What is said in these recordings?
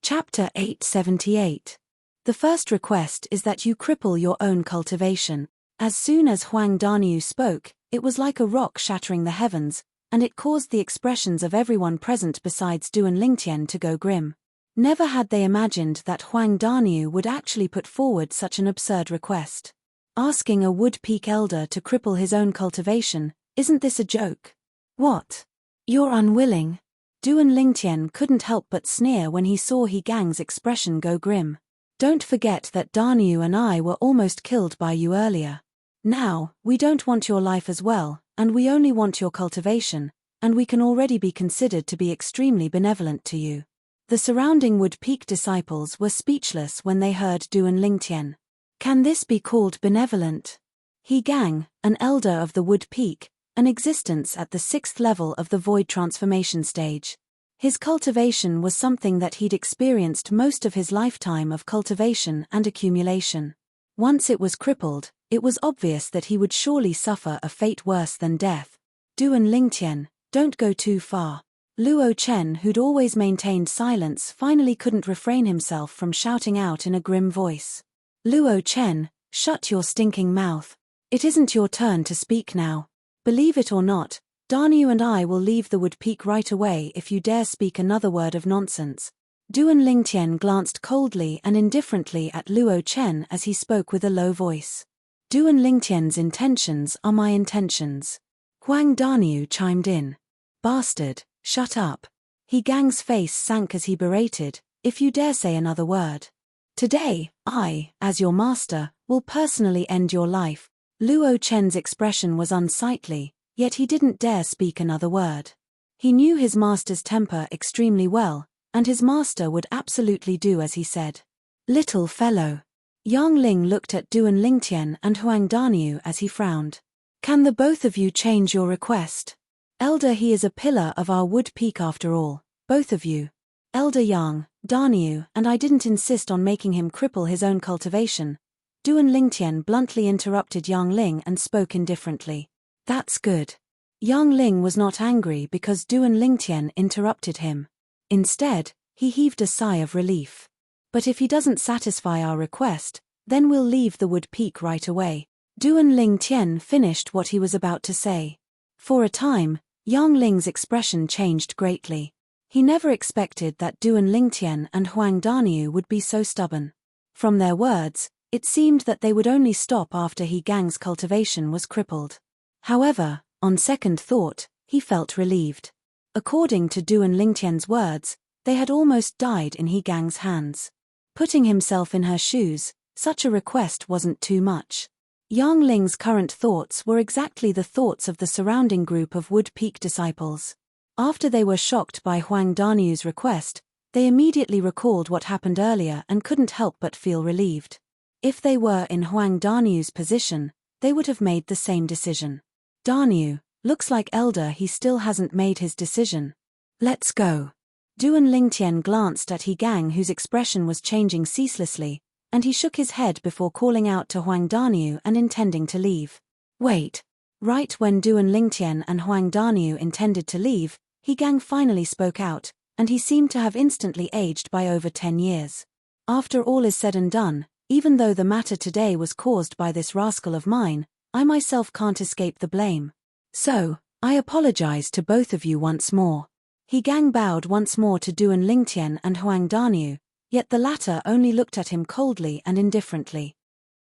Chapter 878. The first request is that you cripple your own cultivation. As soon as Huang Daniu spoke, it was like a rock shattering the heavens, and it caused the expressions of everyone present besides Du and Lingtian to go grim. Never had they imagined that Huang Daniu would actually put forward such an absurd request. Asking a wood-peak elder to cripple his own cultivation, isn't this a joke? What? You're unwilling? Du and Lingtian couldn't help but sneer when he saw He Gang's expression go grim. Don't forget that Daniu and I were almost killed by you earlier. Now, we don't want your life as well, and we only want your cultivation, and we can already be considered to be extremely benevolent to you. The surrounding wood-peak disciples were speechless when they heard Du and Lingtian. Can this be called benevolent? He Gang, an elder of the wood-peak, an existence at the 6th level of the void transformation stage. His cultivation was something that he'd experienced most of his lifetime of cultivation and accumulation. Once it was crippled, it was obvious that he would surely suffer a fate worse than death. Du and Lingtian, don't go too far. Luo Chen, who'd always maintained silence, finally couldn't refrain himself from shouting out in a grim voice. Luo Chen, shut your stinking mouth. It isn't your turn to speak now. Believe it or not, Daniu and I will leave the wood-peak right away if you dare speak another word of nonsense. Du and Lingtian glanced coldly and indifferently at Luo Chen as he spoke with a low voice. Du and Lingtian's intentions are my intentions. Huang Daniu chimed in. Bastard, shut up. He Gang's face sank as he berated, if you dare say another word. Today, I, as your master, will personally end your life. Luo Chen's expression was unsightly, yet he didn't dare speak another word. He knew his master's temper extremely well, and his master would absolutely do as he said. Little fellow. Yang Ling looked at Du and Lingtian and Huang Daniu as he frowned. Can the both of you change your request? Elder, he is a pillar of our wood-peak after all, both of you. Elder Yang, Daniu, and I didn't insist on making him cripple his own cultivation. Du and Lingtian bluntly interrupted Yang Ling and spoke indifferently. That's good. Yang Ling was not angry because Du and Lingtian interrupted him. Instead, he heaved a sigh of relief. But if he doesn't satisfy our request, then we'll leave the wood-peak right away. Du and Lingtian finished what he was about to say. For a time, Yang Ling's expression changed greatly. He never expected that Du and Lingtian and Huang Daniu would be so stubborn. From their words, it seemed that they would only stop after He Gang's cultivation was crippled. However, on second thought, he felt relieved. According to Du and Lingtian's words, they had almost died in He Gang's hands. Putting himself in her shoes, such a request wasn't too much. Yang Ling's current thoughts were exactly the thoughts of the surrounding group of wood-peak disciples. After they were shocked by Huang Daniu's request, they immediately recalled what happened earlier and couldn't help but feel relieved. If they were in Huang Daniu's position, they would have made the same decision. Daniu, looks like elder he still hasn't made his decision. Let's go. Du and Lingtian glanced at He Gang, whose expression was changing ceaselessly, and he shook his head before calling out to Huang Daniu and intending to leave. Wait. Right when Du and Lingtian and Huang Daniu intended to leave, He Gang finally spoke out, and he seemed to have instantly aged by over 10 years. After all is said and done, even though the matter today was caused by this rascal of mine, I myself can't escape the blame. So, I apologize to both of you once more. He Gang bowed once more to Du and Lingtian and Huang Daniu, yet the latter only looked at him coldly and indifferently.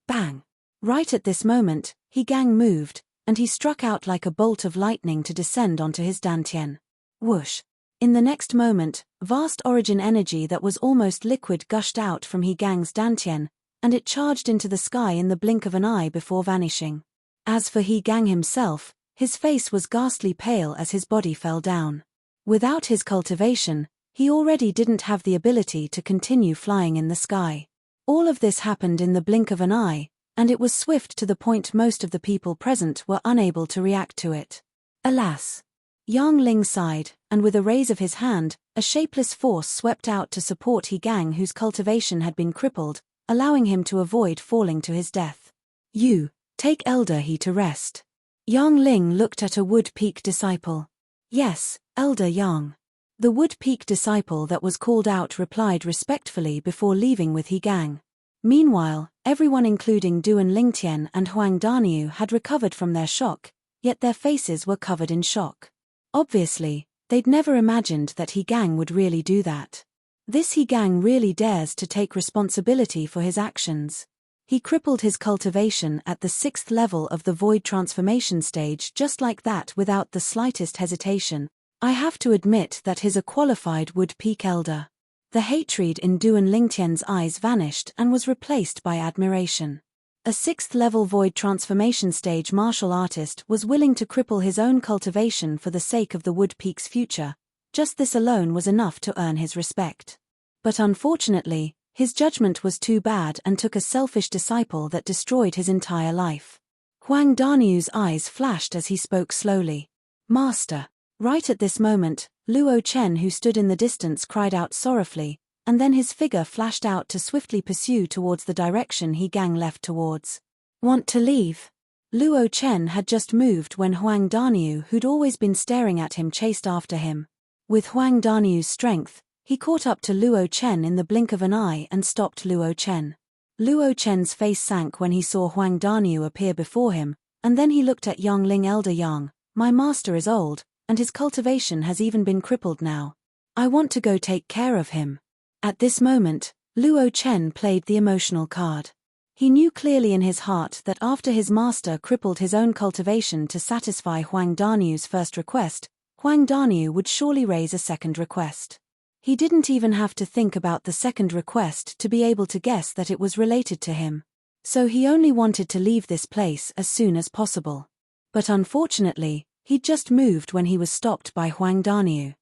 Bang! Right at this moment, He Gang moved, and he struck out like a bolt of lightning to descend onto his dantian. Whoosh! In the next moment, vast origin energy that was almost liquid gushed out from He Gang's dantian, and it charged into the sky in the blink of an eye before vanishing. As for He Gang himself, his face was ghastly pale as his body fell down. Without his cultivation, he already didn't have the ability to continue flying in the sky. All of this happened in the blink of an eye, and it was swift to the point most of the people present were unable to react to it. Alas! Yang Ling sighed, and with a raise of his hand, a shapeless force swept out to support He Gang, whose cultivation had been crippled, allowing him to avoid falling to his death. You, take Elder He to rest. Yang Ling looked at a wood-peak disciple. Yes, Elder Yang. The Wood Peak disciple that was called out replied respectfully before leaving with He Gang. Meanwhile, everyone including Duan Lingtian and Huang Daniu had recovered from their shock, yet their faces were covered in shock. Obviously, they'd never imagined that He Gang would really do that. This He Gang really dares to take responsibility for his actions. He crippled his cultivation at the 6th level of the void transformation stage just like that without the slightest hesitation. I have to admit that he's a qualified Wood Peak elder. The hatred in Duan Lingtian's eyes vanished and was replaced by admiration. A 6th level void transformation stage martial artist was willing to cripple his own cultivation for the sake of the Wood Peak's future. Just this alone was enough to earn his respect. But unfortunately, his judgment was too bad and took a selfish disciple that destroyed his entire life. Huang Daniu's eyes flashed as he spoke slowly. Master. Right at this moment, Luo Chen who stood in the distance cried out sorrowfully, and then his figure flashed out to swiftly pursue towards the direction He Gang left towards. Want to leave? Luo Chen had just moved when Huang Daniu, who'd always been staring at him, chased after him. With Huang Daniu's strength, he caught up to Luo Chen in the blink of an eye and stopped Luo Chen. Luo Chen's face sank when he saw Huang Daniu appear before him, and then he looked at Yang Ling. Elder Yang, my master is old, and his cultivation has even been crippled now. I want to go take care of him. At this moment, Luo Chen played the emotional card. He knew clearly in his heart that after his master crippled his own cultivation to satisfy Huang Daniu's first request, Huang Daniu would surely raise a second request. He didn't even have to think about the second request to be able to guess that it was related to him. So he only wanted to leave this place as soon as possible. But unfortunately, he'd just moved when he was stopped by Huang Daniu.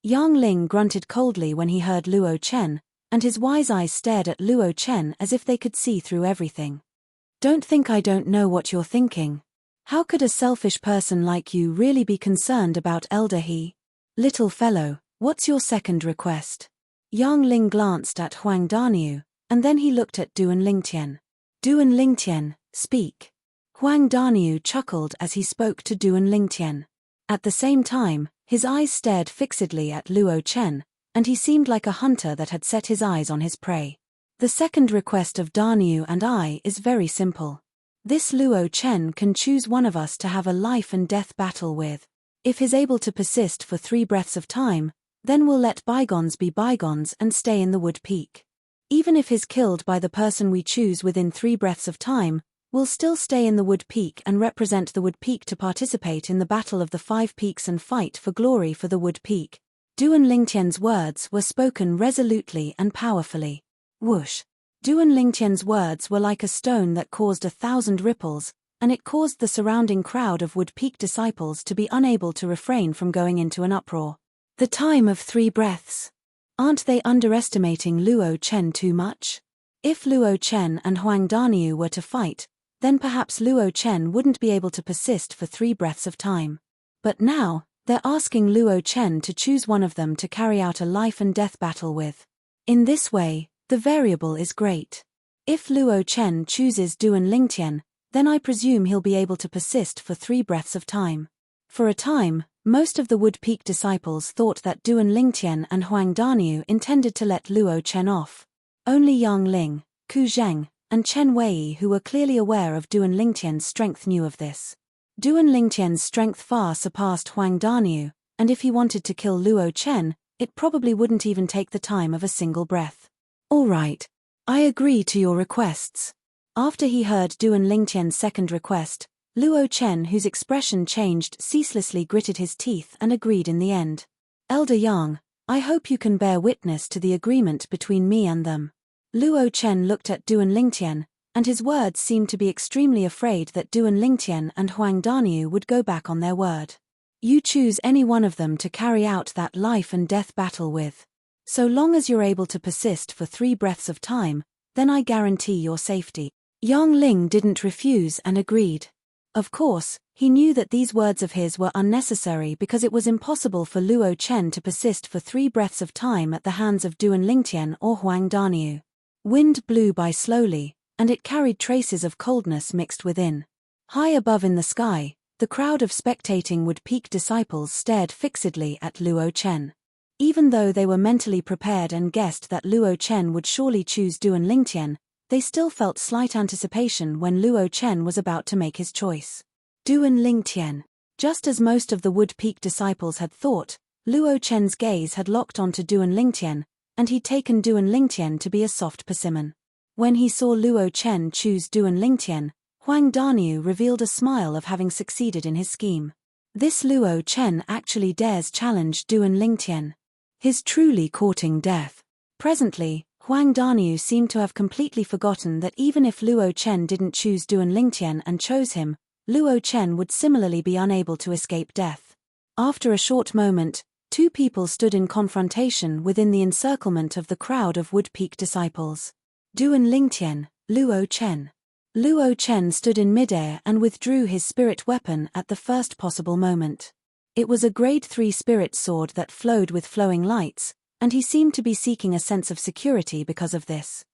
Yang Ling grunted coldly when he heard Luo Chen, and his wise eyes stared at Luo Chen as if they could see through everything. Don't think I don't know what you're thinking. How could a selfish person like you really be concerned about Elder He? Little fellow, what's your second request? Yang Ling glanced at Huang Daniu, and then he looked at Duan Lingtian. Duan Lingtian, speak. Huang Daniu chuckled as he spoke to Duan Lingtian. At the same time, his eyes stared fixedly at Luo Chen, and he seemed like a hunter that had set his eyes on his prey. The second request of Daniu and I is very simple. This Luo Chen can choose one of us to have a life and death battle with. If he's able to persist for 3 breaths of time, then we'll let bygones be bygones and stay in the Wood Peak. Even if he's killed by the person we choose within 3 breaths of time, we'll still stay in the Wood Peak and represent the Wood Peak to participate in the Battle of the 5 Peaks and fight for glory for the Wood Peak. Duan Lingtian's words were spoken resolutely and powerfully. Whoosh! Duan Lingtian's words were like a stone that caused 1,000 ripples, and it caused the surrounding crowd of Wood Peak disciples to be unable to refrain from going into an uproar. The time of 3 breaths. Aren't they underestimating Luo Chen too much? If Luo Chen and Huang Daniu were to fight, then perhaps Luo Chen wouldn't be able to persist for 3 breaths of time. But now, they're asking Luo Chen to choose one of them to carry out a life and death battle with. In this way, the variable is great. If Luo Chen chooses Duan Lingtian, then I presume he'll be able to persist for 3 breaths of time. For a time, most of the Wood Peak disciples thought that Duan Lingtian and Huang Daniu intended to let Luo Chen off. Only Yang Ling, Ku Zheng, and Chen Wei, who were clearly aware of Duan Lingtian's strength, knew of this. Duan Lingtian's strength far surpassed Huang Daniu, and if he wanted to kill Luo Chen, it probably wouldn't even take the time of a single breath. All right. I agree to your requests. After he heard Duan Lingtian's second request, Luo Chen, whose expression changed ceaselessly, gritted his teeth and agreed in the end. Elder Yang, I hope you can bear witness to the agreement between me and them. Luo Chen looked at Duan Lingtian, and his words seemed to be extremely afraid that Duan Lingtian and Huang Daniu would go back on their word. You choose any one of them to carry out that life and death battle with. So long as you're able to persist for 3 breaths of time, then I guarantee your safety. Yang Ling didn't refuse and agreed. Of course, he knew that these words of his were unnecessary because it was impossible for Luo Chen to persist for 3 breaths of time at the hands of Duan Lingtian or Huang Daniu. Wind blew by slowly, and it carried traces of coldness mixed within. High above in the sky, The crowd of spectating Wood Peak disciples stared fixedly at Luo Chen. Even though they were mentally prepared and guessed that Luo Chen would surely choose Duan Lingtian, they still felt slight anticipation when Luo Chen was about to make his choice. Duan Lingtian. Just as most of the Wood Peak disciples had thought, Luo Chen's gaze had locked onto Duan Lingtian, and he'd taken Duan Lingtian to be a soft persimmon. When he saw Luo Chen choose Duan Lingtian, Huang Daniu revealed a smile of having succeeded in his scheme. This Luo Chen actually dares challenge Duan Lingtian. He's truly courting death. Presently, Huang Daniu seemed to have completely forgotten that even if Luo Chen didn't choose Duan Lingtian and chose him, Luo Chen would similarly be unable to escape death. After a short moment, two people stood in confrontation within the encirclement of the crowd of Wood Peak disciples. Duan Lingtian, Luo Chen. Luo Chen stood in midair and withdrew his spirit weapon at the first possible moment. It was a grade 3 spirit sword that flowed with flowing lights, and he seemed to be seeking a sense of security because of this.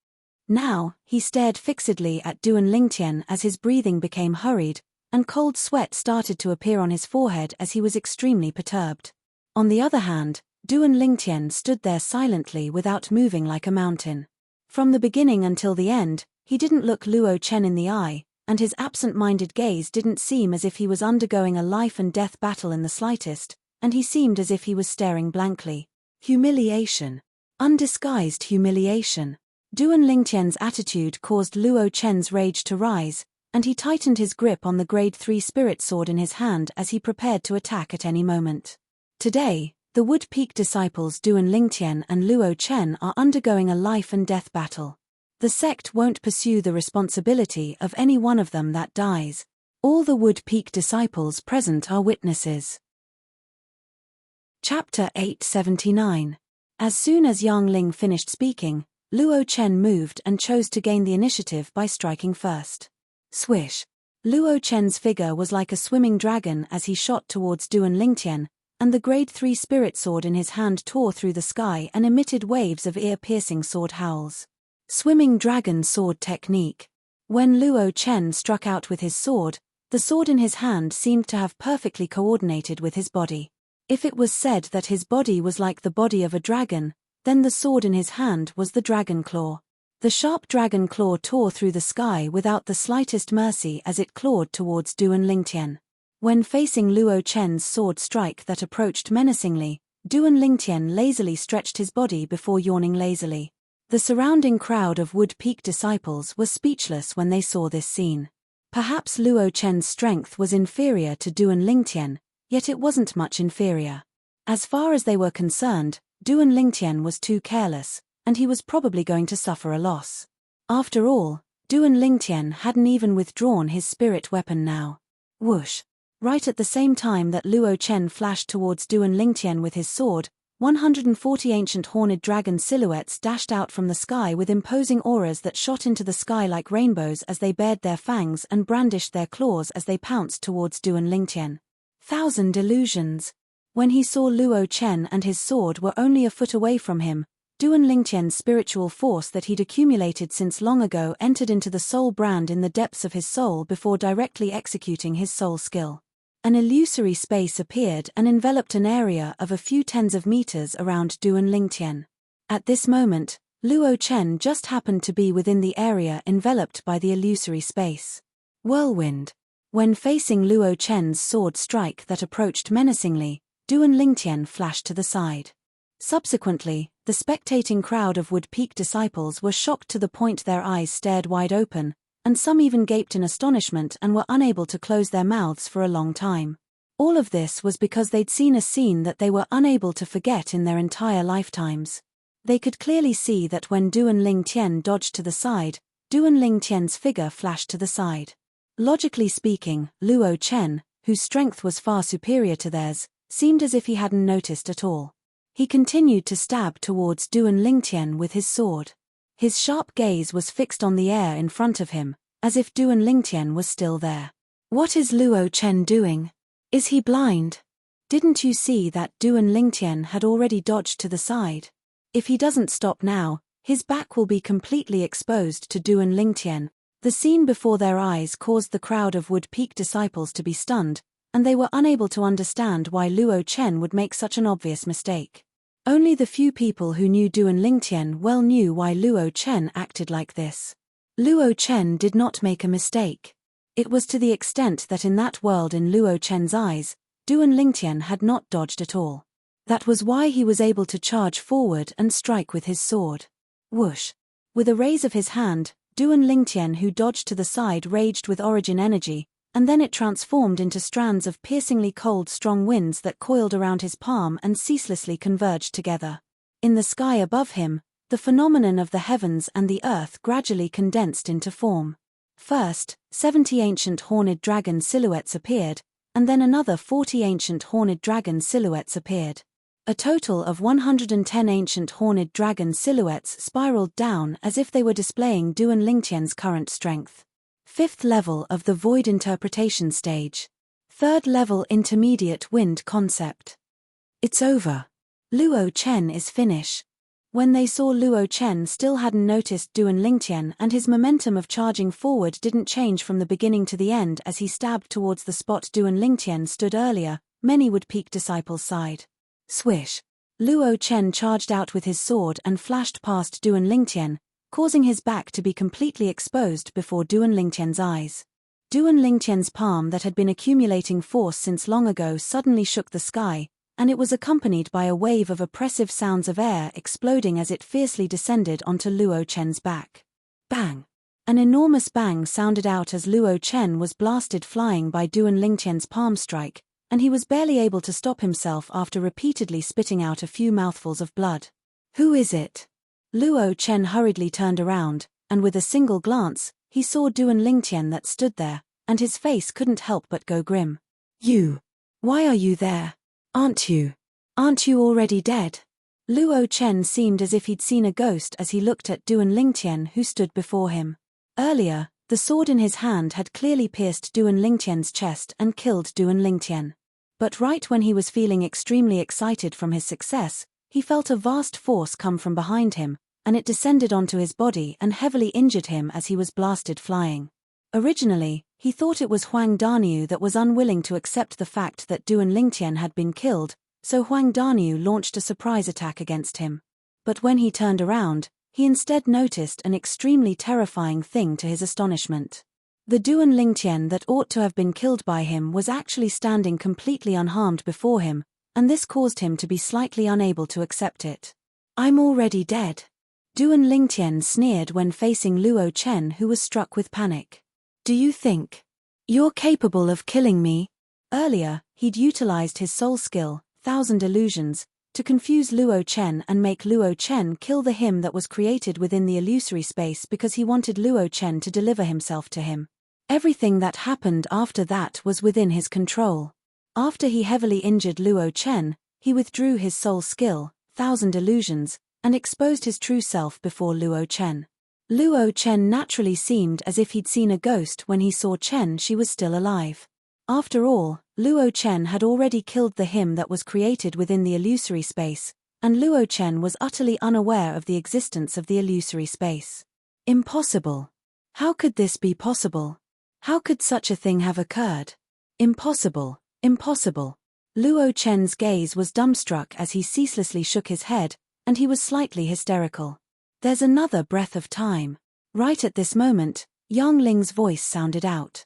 Now, he stared fixedly at Duan Lingtian as his breathing became hurried, and cold sweat started to appear on his forehead as he was extremely perturbed. On the other hand, Duan Lingtian stood there silently without moving like a mountain. From the beginning until the end, he didn't look Luo Chen in the eye, and his absent-minded gaze didn't seem as if he was undergoing a life-and-death battle in the slightest, and he seemed as if he was staring blankly. Humiliation. Undisguised humiliation. Duan Lingtian's attitude caused Luo Chen's rage to rise, and he tightened his grip on the grade 3 spirit sword in his hand as he prepared to attack at any moment. Today, the Wood Peak disciples Duan Lingtian and Luo Chen are undergoing a life-and-death battle. The sect won't pursue the responsibility of any one of them that dies. All the Wood Peak disciples present are witnesses. Chapter 879. As soon as Yang Ling finished speaking, Luo Chen moved and chose to gain the initiative by striking first. Swish. Luo Chen's figure was like a swimming dragon as he shot towards Duan Lingtian, and the grade 3 spirit sword in his hand tore through the sky and emitted waves of ear-piercing sword howls. Swimming dragon sword technique. When Luo Chen struck out with his sword, the sword in his hand seemed to have perfectly coordinated with his body. If it was said that his body was like the body of a dragon, then the sword in his hand was the dragon claw. The sharp dragon claw tore through the sky without the slightest mercy as it clawed towards Duan Lingtian. When facing Luo Chen's sword strike that approached menacingly, Duan Lingtian lazily stretched his body before yawning lazily. The surrounding crowd of Wood Peak disciples were speechless when they saw this scene. Perhaps Luo Chen's strength was inferior to Duan Lingtian, yet it wasn't much inferior. As far as they were concerned, Duan Lingtian was too careless, and he was probably going to suffer a loss. After all, Duan Lingtian hadn't even withdrawn his spirit weapon now. Whoosh! Right at the same time that Luo Chen flashed towards Duan Lingtian with his sword, 140 ancient horned dragon silhouettes dashed out from the sky with imposing auras that shot into the sky like rainbows as they bared their fangs and brandished their claws as they pounced towards Duan Lingtian. Thousand illusions. When he saw Luo Chen and his sword were only a foot away from him, Duan Lingtian's spiritual force that he'd accumulated since long ago entered into the soul brand in the depths of his soul before directly executing his soul skill. An illusory space appeared and enveloped an area of a few tens of meters around Duan Lingtian. At this moment, Luo Chen just happened to be within the area enveloped by the illusory space. Whirlwind. When facing Luo Chen's sword strike that approached menacingly, Duan Lingtian flashed to the side. Subsequently, the spectating crowd of Wood Peak disciples were shocked to the point their eyes stared wide open, and some even gaped in astonishment and were unable to close their mouths for a long time. All of this was because they'd seen a scene that they were unable to forget in their entire lifetimes. They could clearly see that when Duan Lingtian dodged to the side, Duan Lingtian's figure flashed to the side. Logically speaking, Luo Chen, whose strength was far superior to theirs, seemed as if he hadn't noticed at all. He continued to stab towards Duan Lingtian with his sword. His sharp gaze was fixed on the air in front of him, as if Duan Lingtian was still there. What is Luo Chen doing? Is he blind? Didn't you see that Duan Lingtian had already dodged to the side? If he doesn't stop now, his back will be completely exposed to Duan Lingtian. The scene before their eyes caused the crowd of Wood Peak disciples to be stunned, and they were unable to understand why Luo Chen would make such an obvious mistake. Only the few people who knew Duan Lingtian well knew why Luo Chen acted like this. Luo Chen did not make a mistake. It was to the extent that in that world in Luo Chen's eyes, Duan Lingtian had not dodged at all. That was why he was able to charge forward and strike with his sword. Whoosh! With a raise of his hand, Duan Lingtian, who dodged to the side, raged with origin energy, and then it transformed into strands of piercingly cold strong winds that coiled around his palm and ceaselessly converged together. In the sky above him, the phenomenon of the heavens and the earth gradually condensed into form. First, 70 ancient horned dragon silhouettes appeared, and then another 40 ancient horned dragon silhouettes appeared. A total of 110 ancient horned dragon silhouettes spiraled down as if they were displaying Duan Lingtian's current strength. 5th level of the Void Interpretation Stage. 3rd level Intermediate Wind Concept. It's over. Luo Chen is finish. When they saw Luo Chen still hadn't noticed Duan Lingtian, and his momentum of charging forward didn't change from the beginning to the end as he stabbed towards the spot Duan Lingtian stood earlier, many Wood Peak disciples sighed. Swish! Luo Chen charged out with his sword and flashed past Duan Lingtian, causing his back to be completely exposed before Duan Lingtian's eyes. Duan Lingtian's palm that had been accumulating force since long ago suddenly shook the sky, and it was accompanied by a wave of oppressive sounds of air exploding as it fiercely descended onto Luo Chen's back. Bang! An enormous bang sounded out as Luo Chen was blasted flying by Duan Lingtian's palm strike, and he was barely able to stop himself after repeatedly spitting out a few mouthfuls of blood. Who is it? Luo Chen hurriedly turned around, and with a single glance, he saw Duan Lingtian that stood there, and his face couldn't help but go grim. You! Why are you there? Aren't you already dead? Luo Chen seemed as if he'd seen a ghost as he looked at Duan Lingtian, who stood before him. Earlier, the sword in his hand had clearly pierced Duan Lingtian's chest and killed Duan Lingtian. But right when he was feeling extremely excited from his success, he felt a vast force come from behind him, and it descended onto his body and heavily injured him as he was blasted flying. Originally, he thought it was Huang Daniu that was unwilling to accept the fact that Duan Lingtian had been killed, so Huang Daniu launched a surprise attack against him. But when he turned around, he instead noticed an extremely terrifying thing to his astonishment. The Duan Lingtian that ought to have been killed by him was actually standing completely unharmed before him, and this caused him to be slightly unable to accept it. I'm already dead. Duan Lingtian sneered when facing Luo Chen, who was struck with panic. Do you think you're capable of killing me? Earlier, he'd utilized his soul skill, 1000 Illusions, to confuse Luo Chen and make Luo Chen kill the him that was created within the illusory space because he wanted Luo Chen to deliver himself to him. Everything that happened after that was within his control. After he heavily injured Luo Chen, he withdrew his soul skill, 1000 Illusions, and exposed his true self before Luo Chen. Luo Chen naturally seemed as if he'd seen a ghost when he saw Chen. She was still alive. After all, Luo Chen had already killed the him that was created within the illusory space, and Luo Chen was utterly unaware of the existence of the illusory space. Impossible. How could this be possible? How could such a thing have occurred? Impossible, impossible. Luo Chen's gaze was dumbstruck as he ceaselessly shook his head, and he was slightly hysterical. There's another breath of time. Right at this moment, Yang Ling's voice sounded out.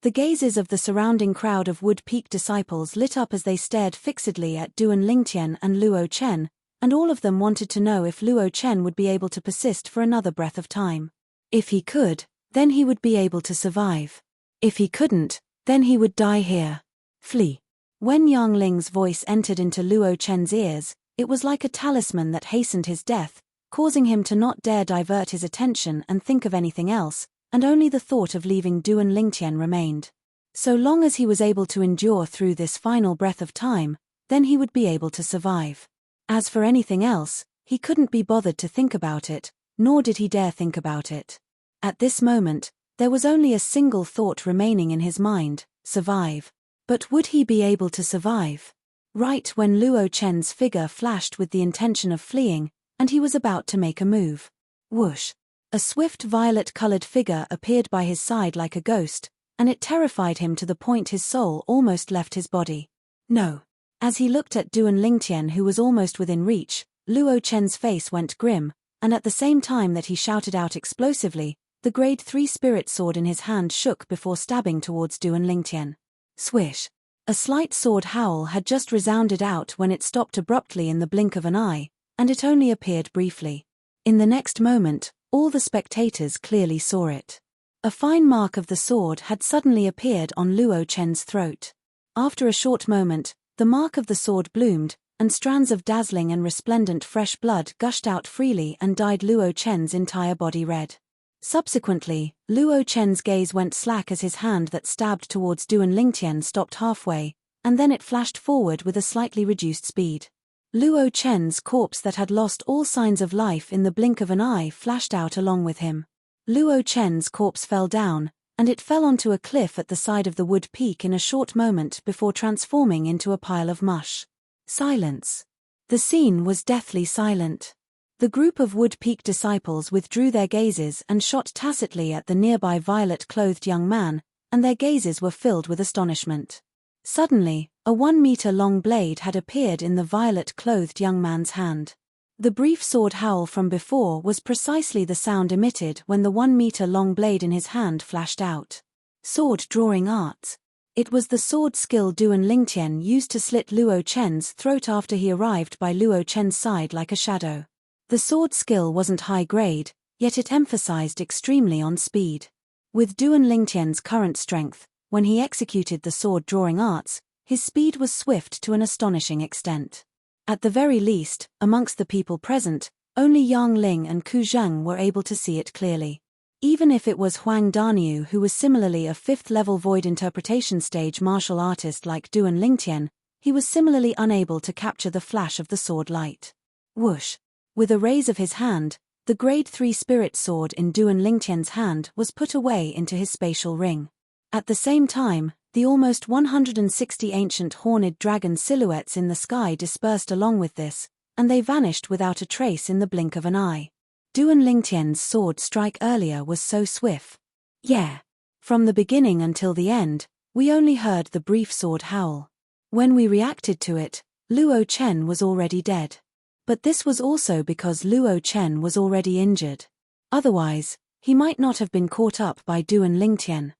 The gazes of the surrounding crowd of Wood Peak disciples lit up as they stared fixedly at Duan Lingtian and Luo Chen, and all of them wanted to know if Luo Chen would be able to persist for another breath of time. If he could, then he would be able to survive. If he couldn't, then he would die here. Flee. When Yang Ling's voice entered into Luo Chen's ears, it was like a talisman that hastened his death, causing him to not dare divert his attention and think of anything else, and only the thought of leaving Duan Lingtian remained. So long as he was able to endure through this final breath of time, then he would be able to survive. As for anything else, he couldn't be bothered to think about it, nor did he dare think about it. At this moment, there was only a single thought remaining in his mind: survive. But would he be able to survive? Right when Luo Chen's figure flashed with the intention of fleeing, and he was about to make a move. Whoosh! A swift violet-colored figure appeared by his side like a ghost, and it terrified him to the point his soul almost left his body. No. As he looked at Duan Lingtian, who was almost within reach, Luo Chen's face went grim, and at the same time that he shouted out explosively, the grade 3 spirit sword in his hand shook before stabbing towards Duan Lingtian. Swish! A slight sword howl had just resounded out when it stopped abruptly in the blink of an eye, and it only appeared briefly. In the next moment, all the spectators clearly saw it. A fine mark of the sword had suddenly appeared on Luo Chen's throat. After a short moment, the mark of the sword bloomed, and strands of dazzling and resplendent fresh blood gushed out freely and dyed Luo Chen's entire body red. Subsequently, Luo Chen's gaze went slack as his hand that stabbed towards Duan Lingtian stopped halfway, and then it flashed forward with a slightly reduced speed. Luo Chen's corpse that had lost all signs of life in the blink of an eye flashed out along with him. Luo Chen's corpse fell down, and it fell onto a cliff at the side of the wood peak in a short moment before transforming into a pile of mush. Silence. The scene was deathly silent. The group of Wood Peak disciples withdrew their gazes and shot tacitly at the nearby violet-clothed young man, and their gazes were filled with astonishment. Suddenly, a 1-meter-long blade had appeared in the violet-clothed young man's hand. The brief sword howl from before was precisely the sound emitted when the 1-meter-long blade in his hand flashed out. Sword drawing arts. It was the sword skill Duan Lingtian used to slit Luo Chen's throat after he arrived by Luo Chen's side like a shadow. The sword skill wasn't high grade, yet it emphasized extremely on speed. With Duan Lingtian's current strength, when he executed the sword drawing arts, his speed was swift to an astonishing extent. At the very least, amongst the people present, only Yang Ling and Ku Zheng were able to see it clearly. Even if it was Huang Daniu, who was similarly a 5th-level void interpretation stage martial artist like Duan Lingtian, he was similarly unable to capture the flash of the sword light. Whoosh! With a raise of his hand, the grade 3 spirit sword in Duan Lingtian's hand was put away into his spatial ring. At the same time, the almost 160 ancient horned dragon silhouettes in the sky dispersed along with this, and they vanished without a trace in the blink of an eye. Duan Lingtian's sword strike earlier was so swift. Yeah. From the beginning until the end, we only heard the brief sword howl. When we reacted to it, Luo Chen was already dead. But this was also because Luo Chen was already injured. Otherwise, he might not have been caught up by Duan Lingtian.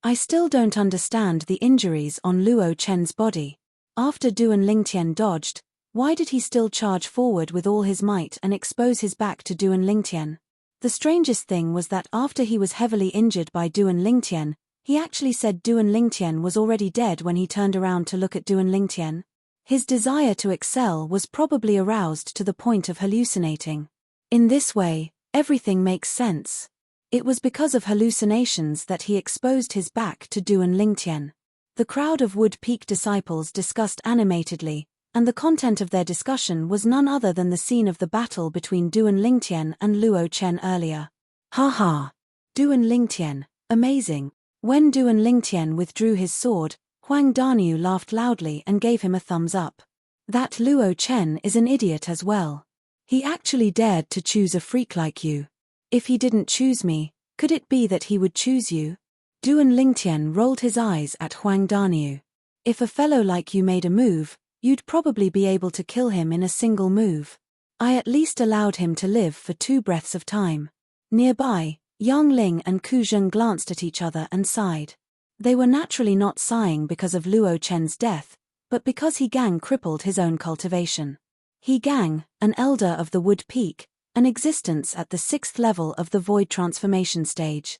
I still don't understand the injuries on Luo Chen's body. After Duan Lingtian dodged, why did he still charge forward with all his might and expose his back to Duan Lingtian? The strangest thing was that after he was heavily injured by Duan Lingtian, he actually said Duan Lingtian was already dead when he turned around to look at Duan Lingtian. His desire to excel was probably aroused to the point of hallucinating. In this way, everything makes sense. It was because of hallucinations that he exposed his back to Duan Lingtian. The crowd of Wood Peak disciples discussed animatedly, and the content of their discussion was none other than the scene of the battle between Duan Lingtian and Luo Chen earlier. Ha ha! Duan Lingtian, amazing. When Duan Lingtian withdrew his sword, Huang Daniu laughed loudly and gave him a thumbs up. That Luo Chen is an idiot as well. He actually dared to choose a freak like you. If he didn't choose me, could it be that he would choose you? Duan Lingtian rolled his eyes at Huang Daniu. If a fellow like you made a move, you'd probably be able to kill him in a single move. I at least allowed him to live for 2 breaths of time. Nearby, Yang Ling and Ku Zheng glanced at each other and sighed. They were naturally not sighing because of Luo Chen's death, but because He Gang crippled his own cultivation. He Gang, an elder of the Wood Peak, an existence at the 6th level of the Void Transformation stage.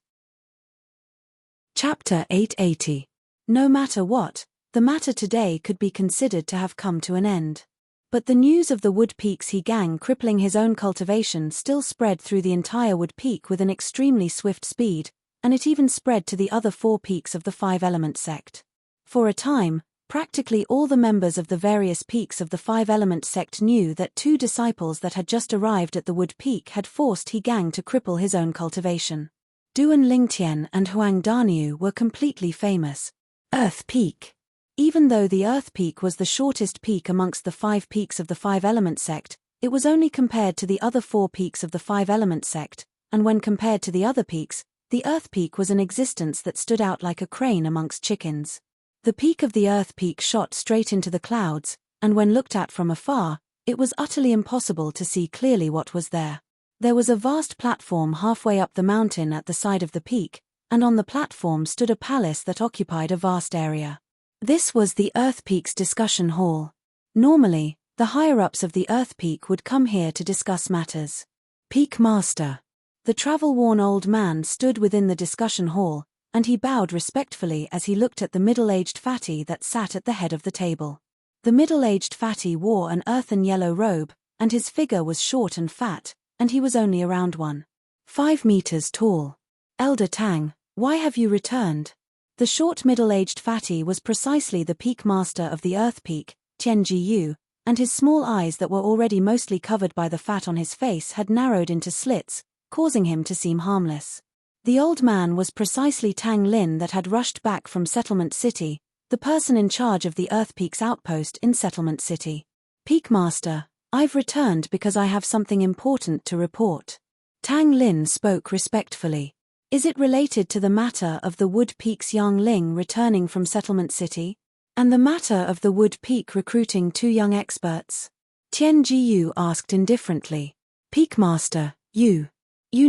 Chapter 880. No matter what, the matter today could be considered to have come to an end. But the news of the Wood Peak's He Gang crippling his own cultivation still spread through the entire Wood Peak with an extremely swift speed, and it even spread to the other 4 peaks of the 5-element sect. For a time, practically all the members of the various peaks of the 5-element sect knew that 2 disciples that had just arrived at the Wood Peak had forced He Gang to cripple his own cultivation. Duan Lingtian and Huang Daniu were completely famous. Earth Peak. Even though the Earth Peak was the shortest peak amongst the 5 peaks of the 5-element sect, it was only compared to the other 4 peaks of the 5-element sect, and when compared to the other peaks, The Earth Peak was an existence that stood out like a crane amongst chickens. The peak of the Earth Peak shot straight into the clouds, and when looked at from afar, it was utterly impossible to see clearly what was there. There was a vast platform halfway up the mountain at the side of the peak, and on the platform stood a palace that occupied a vast area. This was the Earth Peak's discussion hall. Normally, the higher-ups of the Earth Peak would come here to discuss matters. Peak Master. The travel-worn old man stood within the discussion hall, and he bowed respectfully as he looked at the middle-aged fatty that sat at the head of the table. The middle-aged fatty wore an earthen yellow robe, and his figure was short and fat, and he was only around 1.5 meters tall. Elder Tang, why have you returned? The short middle-aged fatty was precisely the peak master of the Earth Peak, Tian Jiyu, and his small eyes that were already mostly covered by the fat on his face had narrowed into slits, causing him to seem harmless. The old man was precisely Tang Lin that had rushed back from Settlement City, the person in charge of the Earth Peak's outpost in Settlement City. Peak Master, I've returned because I have something important to report. Tang Lin spoke respectfully. Is it related to the matter of the Wood Peak's young Ling returning from Settlement City? And the matter of the Wood Peak recruiting 2 young experts? Tian Jiyu asked indifferently. Peak Master, you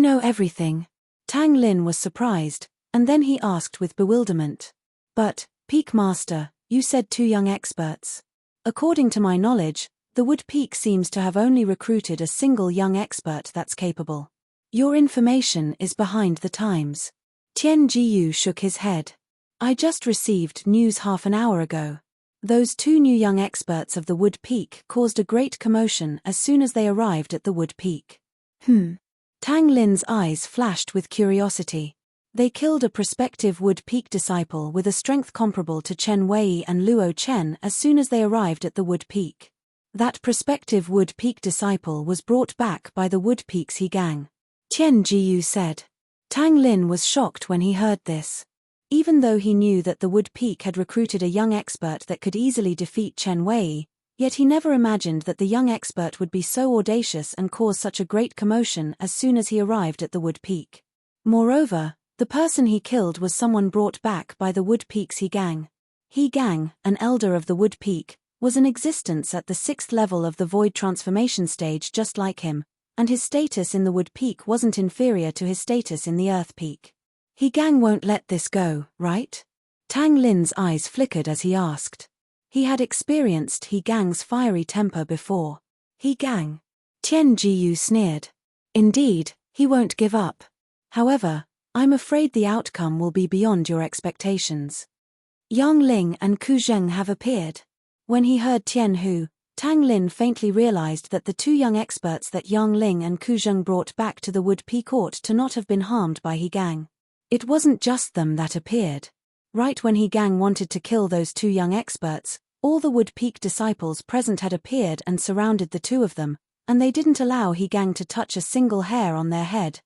know everything. Tang Lin was surprised, and then he asked with bewilderment. But, Peak Master, you said 2 young experts. According to my knowledge, the Wood Peak seems to have only recruited a single young expert that's capable. Your information is behind the times. Tian Jiyu shook his head. I just received news half an hour ago. Those 2 new young experts of the Wood Peak caused a great commotion as soon as they arrived at the Wood Peak. Tang Lin's eyes flashed with curiosity. They killed a prospective Wood Peak disciple with a strength comparable to Chen Wei and Luo Chen as soon as they arrived at the Wood Peak. That prospective Wood Peak disciple was brought back by the Wood Peak's He Gang. Tian Jiyu said. Tang Lin was shocked when he heard this. Even though he knew that the Wood Peak had recruited a young expert that could easily defeat Chen Wei, yet he never imagined that the young expert would be so audacious and cause such a great commotion as soon as he arrived at the Wood Peak. Moreover, the person he killed was someone brought back by the Wood Peak's He Gang. He Gang, an elder of the Wood Peak, was in existence at the 6th level of the Void Transformation stage just like him, and his status in the Wood Peak wasn't inferior to his status in the Earth Peak. He Gang won't let this go, right? Tang Lin's eyes flickered as he asked. He had experienced He Gang's fiery temper before. He Gang. Tian Jiyu sneered. Indeed, he won't give up. However, I'm afraid the outcome will be beyond your expectations. Yang Ling and Ku Zheng have appeared. When he heard Tian Hu, Tang Lin faintly realized that the 2 young experts that Yang Ling and Ku Zheng brought back to the Wood Peak ought to not have been harmed by He Gang. It wasn't just them that appeared. Right when He Gang wanted to kill those 2 young experts, all the Wood Peak disciples present had appeared and surrounded the 2 of them, and they didn't allow He Gang to touch a single hair on their head.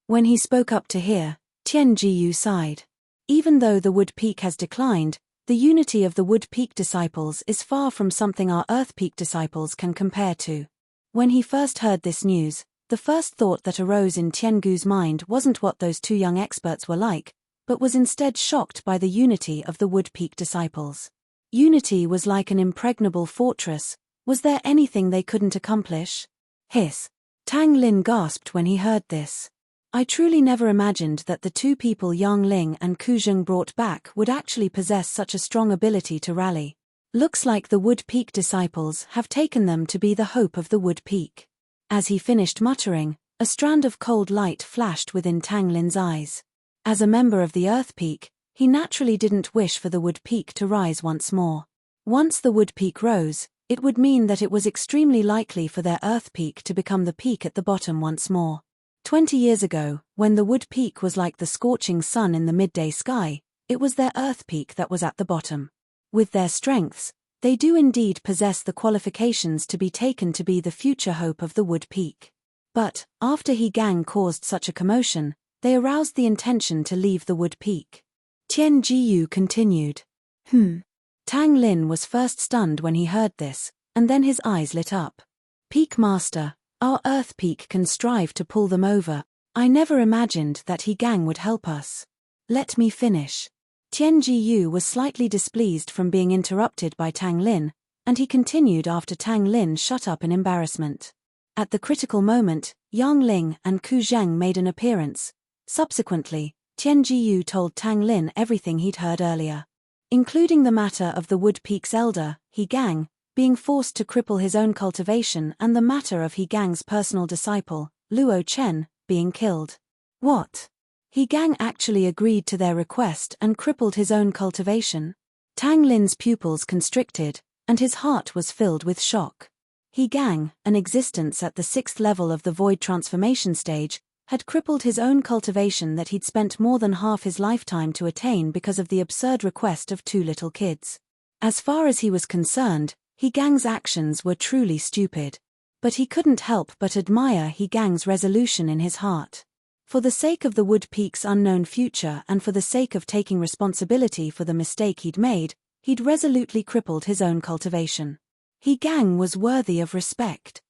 When he spoke up to hear, Tian Jiyu sighed. Even though the Wood Peak has declined, the unity of the Wood Peak disciples is far from something our Earth Peak disciples can compare to. When he first heard this news, the first thought that arose in Tian Gu's mind wasn't what those 2 young experts were like, but was instead shocked by the unity of the Wood Peak disciples. Unity was like an impregnable fortress. Was there anything they couldn't accomplish? Hiss. Tang Lin gasped when he heard this. I truly never imagined that the 2 people Yang Ling and Ku Zheng brought back would actually possess such a strong ability to rally. Looks like the Wood Peak disciples have taken them to be the hope of the Wood Peak. As he finished muttering, a strand of cold light flashed within Tang Lin's eyes. As a member of the Earth Peak, he naturally didn't wish for the Wood Peak to rise once more. Once the Wood Peak rose, it would mean that it was extremely likely for their Earth Peak to become the peak at the bottom once more. 20 years ago, when the Wood Peak was like the scorching sun in the midday sky, it was their Earth Peak that was at the bottom. With their strengths, they do indeed possess the qualifications to be taken to be the future hope of the Wood Peak. But, after He Gang caused such a commotion, they aroused the intention to leave the Wood Peak. Tian Jiyu continued. Tang Lin was first stunned when he heard this, and then his eyes lit up. Peak Master, our Earth Peak can strive to pull them over, I never imagined that He Gang would help us. Let me finish. Tian Jiyu was slightly displeased from being interrupted by Tang Lin, and he continued after Tang Lin shut up in embarrassment. At the critical moment, Yang Ling and Ku Zheng made an appearance. Subsequently, Tian Jiyu told Tang Lin everything he'd heard earlier, including the matter of the Wood Peak's elder, He Gang, being forced to cripple his own cultivation and the matter of He Gang's personal disciple, Luo Chen, being killed. What? He Gang actually agreed to their request and crippled his own cultivation? Tang Lin's pupils constricted, and his heart was filled with shock. He Gang, an existence at the 6th level of the void transformation stage, had crippled his own cultivation that he'd spent more than half his lifetime to attain because of the absurd request of 2 little kids. As far as he was concerned, He Gang's actions were truly stupid. But he couldn't help but admire He Gang's resolution in his heart. For the sake of the Wood Peak's unknown future and for the sake of taking responsibility for the mistake he'd made, he'd resolutely crippled his own cultivation. He Gang was worthy of respect.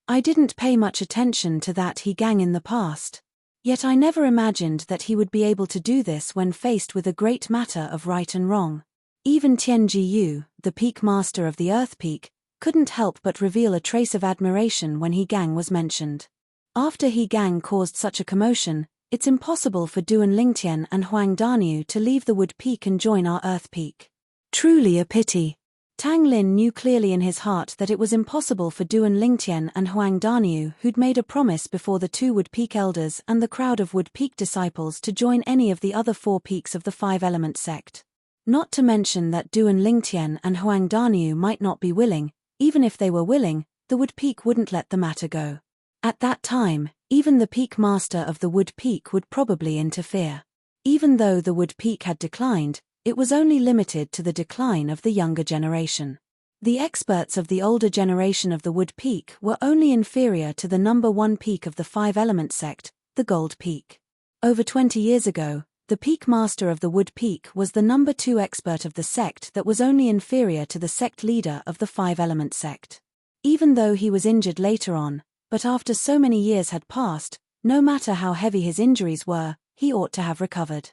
I didn't pay much attention to that He Gang in the past. Yet I never imagined that he would be able to do this when faced with a great matter of right and wrong. Even Tian Jiyu, the Peak Master of the Earth Peak, couldn't help but reveal a trace of admiration when He Gang was mentioned. After He Gang caused such a commotion, it's impossible for Duan Lingtian and Huang Daniu to leave the Wood Peak and join our Earth Peak. Truly a pity. Tang Lin knew clearly in his heart that it was impossible for Duan Lingtian and Huang Daniu, who'd made a promise before the 2 Wood Peak elders and the crowd of Wood Peak disciples, to join any of the other 4 peaks of the 5-element sect. Not to mention that Duan Lingtian and Huang Daniu might not be willing. Even if they were willing, the Wood Peak wouldn't let the matter go. At that time, even the Peak Master of the Wood Peak would probably interfere. Even though the Wood Peak had declined, it was only limited to the decline of the younger generation. The experts of the older generation of the Wood Peak were only inferior to the number 1 peak of the 5-element sect, the Gold Peak. Over 20 years ago, the Peak Master of the Wood Peak was the number 2 expert of the sect that was only inferior to the sect leader of the 5-element sect. Even though he was injured later on, but after so many years had passed, no matter how heavy his injuries were, he ought to have recovered.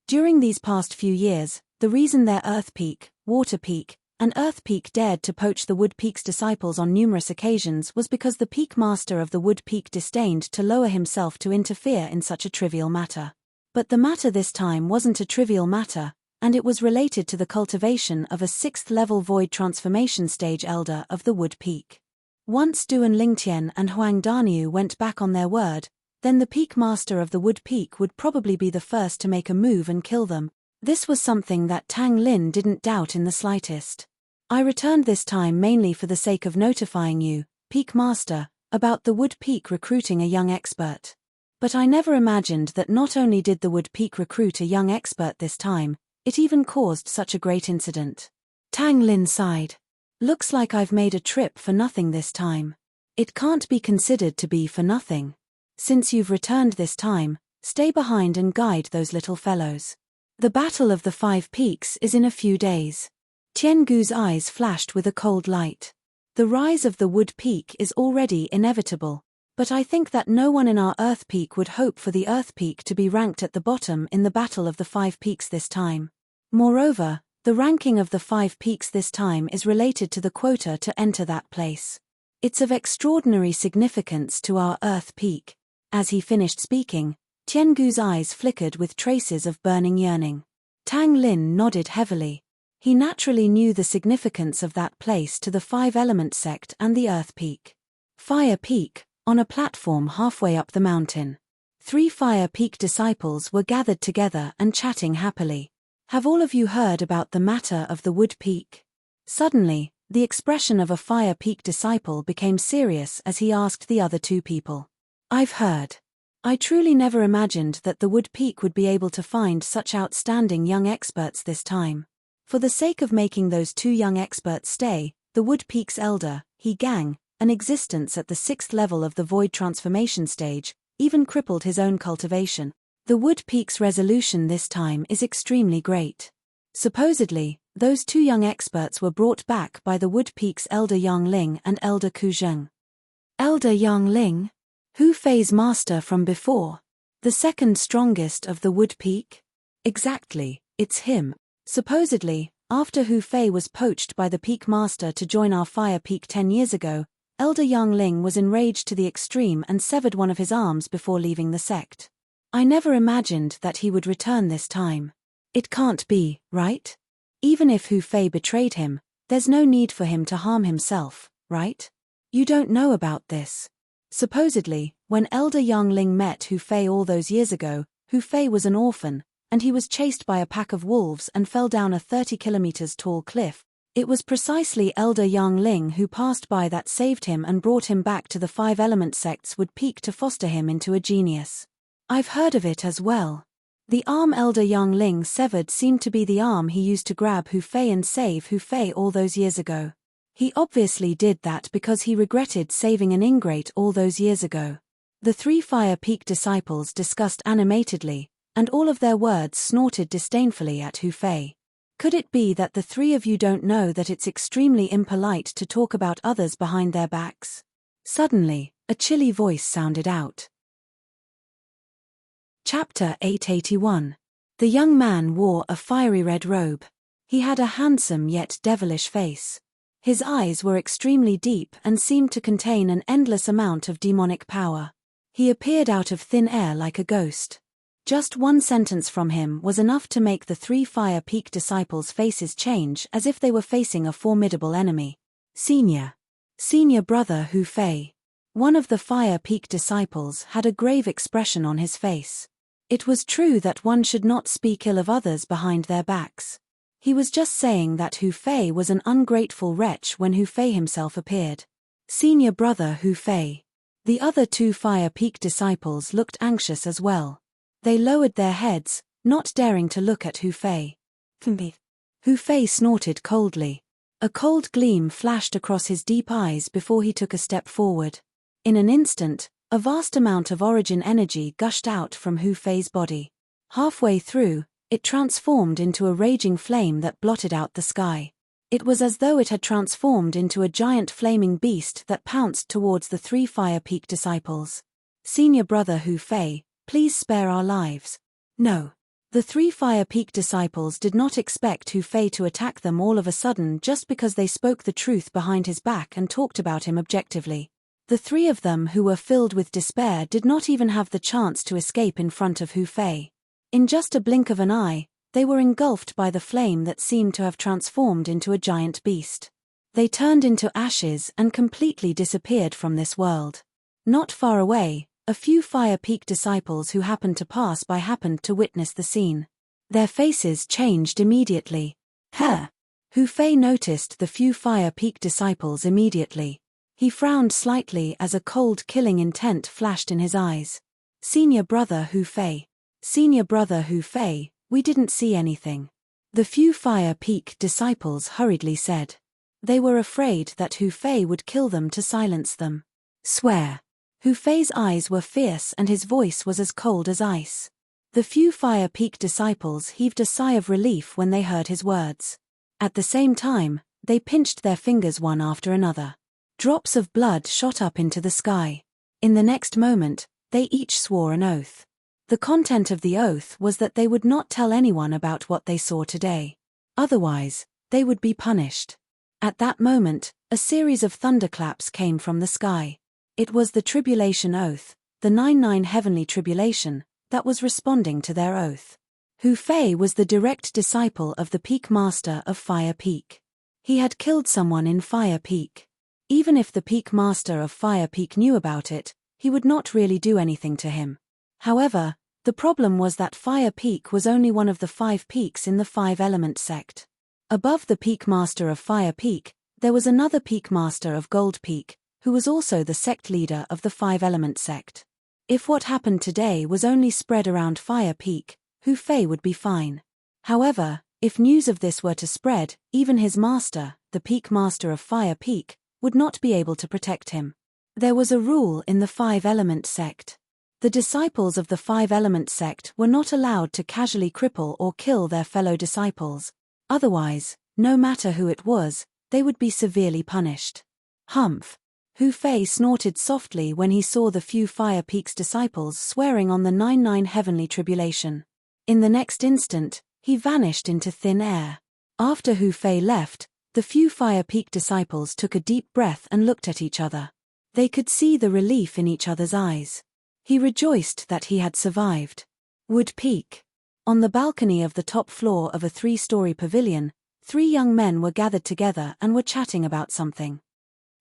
During these past few years, the reason their Earth Peak, Water Peak, and Earth Peak dared to poach the Wood Peak's disciples on numerous occasions was because the Peak Master of the Wood Peak disdained to lower himself to interfere in such a trivial matter. But the matter this time wasn't a trivial matter, and it was related to the cultivation of a 6th-level void transformation stage elder of the Wood Peak. Once Duan Lingtian and Huang Daniu went back on their word, then the Peak Master of the Wood Peak would probably be the first to make a move and kill them. This was something that Tang Lin didn't doubt in the slightest. I returned this time mainly for the sake of notifying you, Peak Master, about the Wood Peak recruiting a young expert. But I never imagined that not only did the Wood Peak recruit a young expert this time, it even caused such a great incident. Tang Lin sighed. Looks like I've made a trip for nothing this time. It can't be considered to be for nothing. Since you've returned this time, stay behind and guide those little fellows. The Battle of the 5 Peaks is in a few days. Tian Gu's eyes flashed with a cold light. The rise of the Wood Peak is already inevitable. But I think that no one in our Earth Peak would hope for the Earth Peak to be ranked at the bottom in the Battle of the 5 Peaks this time. Moreover, the ranking of the 5 peaks this time is related to the quota to enter that place. It's of extraordinary significance to our Earth Peak. As he finished speaking, Tian Gu's eyes flickered with traces of burning yearning. Tang Lin nodded heavily. He naturally knew the significance of that place to the 5-element sect and the Earth Peak. Fire Peak, on a platform halfway up the mountain. 3 Fire Peak disciples were gathered together and chatting happily. Have all of you heard about the matter of the Wood Peak? Suddenly, the expression of a Fire Peak disciple became serious as he asked the other 2 people. I've heard. I truly never imagined that the Wood Peak would be able to find such outstanding young experts this time. For the sake of making those 2 young experts stay, the Wood Peak's elder, He Gang, an existence at the 6th level of the void transformation stage, even crippled his own cultivation. The Wood Peak's resolution this time is extremely great. Supposedly, those 2 young experts were brought back by the Wood Peak's elder Yang Ling and elder Ku Zheng. Elder Yang Ling? Who Fei's master from before? The second strongest of the Wood Peak? Exactly, it's him. Supposedly, after Hu Fei was poached by the Peak Master to join our Fire Peak 10 years ago, Elder Yang Ling was enraged to the extreme and severed one of his arms before leaving the sect. I never imagined that he would return this time. It can't be, right? Even if Hu Fei betrayed him, there's no need for him to harm himself, right? You don't know about this. Supposedly, when Elder Yang Ling met Hu Fei all those years ago, Hu Fei was an orphan, and he was chased by a pack of wolves and fell down a 30 kilometers tall cliff. It was precisely Elder Yang Ling who passed by that saved him and brought him back to the five-element sect's Wood Peak to foster him into a genius. I've heard of it as well. The arm Elder Yang Ling severed seemed to be the arm he used to grab Hu Fei and save Hu Fei all those years ago. He obviously did that because he regretted saving an ingrate all those years ago. The three Fire Peak disciples discussed animatedly, and all of their words snorted disdainfully at Hu Fei. Could it be that the three of you don't know that it's extremely impolite to talk about others behind their backs? Suddenly, a chilly voice sounded out. Chapter 881. The young man wore a fiery red robe. He had a handsome yet devilish face. His eyes were extremely deep and seemed to contain an endless amount of demonic power. He appeared out of thin air like a ghost. Just one sentence from him was enough to make the three Fire Peak disciples' faces change as if they were facing a formidable enemy. Senior brother Hu Fei. One of the Fire Peak disciples had a grave expression on his face. It was true that one should not speak ill of others behind their backs. He was just saying that Hu Fei was an ungrateful wretch when Hu Fei himself appeared. Senior brother Hu Fei. The other two Fire Peak disciples looked anxious as well. They lowered their heads, not daring to look at Hu Fei. Hu Fei snorted coldly. A cold gleam flashed across his deep eyes before he took a step forward. In an instant, a vast amount of origin energy gushed out from Hu Fei's body. Halfway through, it transformed into a raging flame that blotted out the sky. It was as though it had transformed into a giant flaming beast that pounced towards the three Fire Peak disciples. Senior brother Hu Fei, please spare our lives. No. The three Fire Peak disciples did not expect Hu Fei to attack them all of a sudden just because they spoke the truth behind his back and talked about him objectively. The three of them who were filled with despair did not even have the chance to escape in front of Hu Fei. In just a blink of an eye, they were engulfed by the flame that seemed to have transformed into a giant beast. They turned into ashes and completely disappeared from this world. Not far away, a few Fire Peak disciples who happened to pass by happened to witness the scene. Their faces changed immediately. Hu Fei noticed the few Fire Peak disciples immediately. He frowned slightly as a cold killing intent flashed in his eyes. Senior brother Hu Fei. Senior brother Hu Fei, we didn't see anything. The few Fire Peak disciples hurriedly said. They were afraid that Hu Fei would kill them to silence them. Swear. Hu Fei's eyes were fierce and his voice was as cold as ice. The few Fire Peak disciples heaved a sigh of relief when they heard his words. At the same time, they pinched their fingers one after another. Drops of blood shot up into the sky. In the next moment, they each swore an oath. The content of the oath was that they would not tell anyone about what they saw today. Otherwise, they would be punished. At that moment, a series of thunderclaps came from the sky. It was the tribulation oath, the 9-9 heavenly tribulation, that was responding to their oath. Hu Fei was the direct disciple of the Peak Master of Fire Peak. He had killed someone in Fire Peak. Even if the Peak Master of Fire Peak knew about it, he would not really do anything to him. However, the problem was that Fire Peak was only one of the 5 peaks in the 5-element sect. Above the Peak Master of Fire Peak, there was another Peak Master of Gold Peak, who was also the sect leader of the 5-element sect. If what happened today was only spread around Fire Peak, Hu Fei would be fine. However, if news of this were to spread, even his master, the Peak Master of Fire Peak, would not be able to protect him. There was a rule in the 5-element sect. The disciples of the 5-element sect were not allowed to casually cripple or kill their fellow disciples. Otherwise, no matter who it was, they would be severely punished. Humph. Hu Fei snorted softly when he saw the few Fire Peak's disciples swearing on the 99 heavenly tribulation. In the next instant, he vanished into thin air. After Hu Fei left, the few Fire Peak disciples took a deep breath and looked at each other. They could see the relief in each other's eyes. He rejoiced that he had survived. Wood Peak. On the balcony of the top floor of a 3-story pavilion, 3 young men were gathered together and were chatting about something.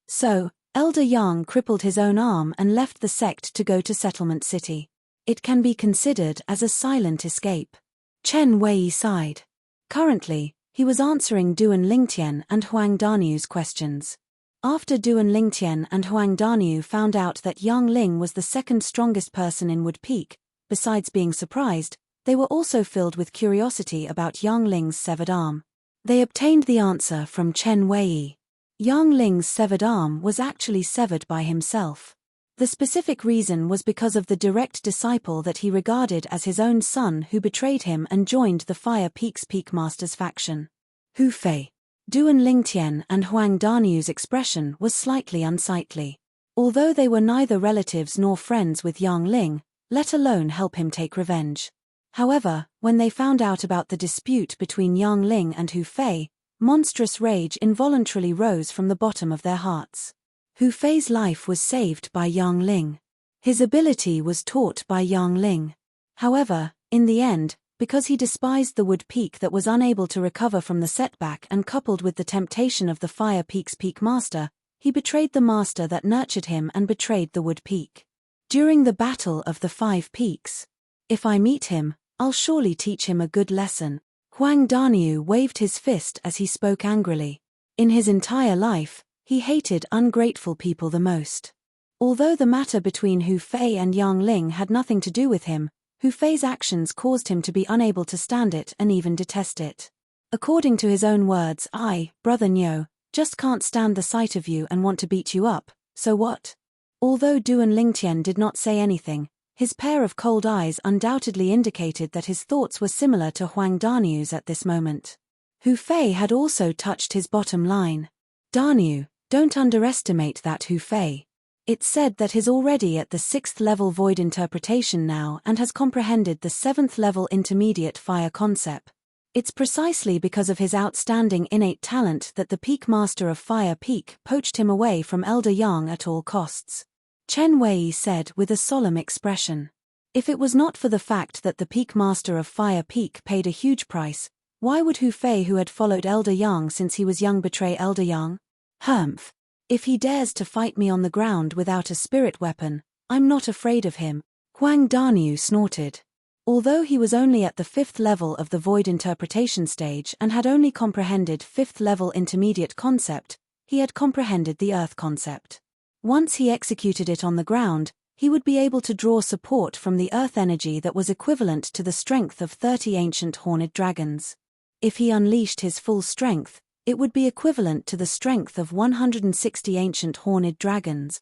So, Elder Yang crippled his own arm and left the sect to go to Settlement City. It can be considered as a silent escape. Chen Wei sighed. Currently, he was answering Duan Lingtian and Huang Danyu's questions. After Duan Lingtian and Huang Danyu found out that Yang Ling was the second strongest person in Wood Peak, besides being surprised, they were also filled with curiosity about Yang Ling's severed arm. They obtained the answer from Chen Wei. Yang Ling's severed arm was actually severed by himself. The specific reason was because of the direct disciple that he regarded as his own son who betrayed him and joined the Fire Peak's Peakmasters faction. Hu Fei. Duan Lingtian and Huang Danyu's expression was slightly unsightly. Although they were neither relatives nor friends with Yang Ling, let alone help him take revenge. However, when they found out about the dispute between Yang Ling and Hu Fei, monstrous rage involuntarily rose from the bottom of their hearts. Hu Fei's life was saved by Yang Ling. His ability was taught by Yang Ling. However, in the end, because he despised the Wood Peak that was unable to recover from the setback and coupled with the temptation of the Fire Peak's Peakmaster, he betrayed the master that nurtured him and betrayed the Wood Peak. During the Battle of the 5 Peaks. If I meet him, I'll surely teach him a good lesson. Huang Danyu waved his fist as he spoke angrily. In his entire life, he hated ungrateful people the most. Although the matter between Hu Fei and Yang Ling had nothing to do with him, Hu Fei's actions caused him to be unable to stand it and even detest it. According to his own words, I, Brother Nyo, just can't stand the sight of you and want to beat you up, so what? Although Duan Lingtian did not say anything, his pair of cold eyes undoubtedly indicated that his thoughts were similar to Huang Danyu's at this moment. Hu Fei had also touched his bottom line. Danyu, don't underestimate that Hu Fei. It's said that he's already at the 6th level void interpretation now and has comprehended the 7th level intermediate fire concept. It's precisely because of his outstanding innate talent that the Peak Master of Fire Peak poached him away from Elder Yang at all costs. Chen Wei said with a solemn expression. If it was not for the fact that the Peak Master of Fire Peak paid a huge price, why would Hu Fei, who had followed Elder Yang since he was young, betray Elder Yang? Humph. If he dares to fight me on the ground without a spirit weapon, I'm not afraid of him. Huang Danyu snorted. Although he was only at the 5th level of the void interpretation stage and had only comprehended 5th level intermediate concept, he had comprehended the earth concept. Once he executed it on the ground, he would be able to draw support from the earth energy that was equivalent to the strength of 30 ancient horned dragons. If he unleashed his full strength, it would be equivalent to the strength of 160 ancient horned dragons.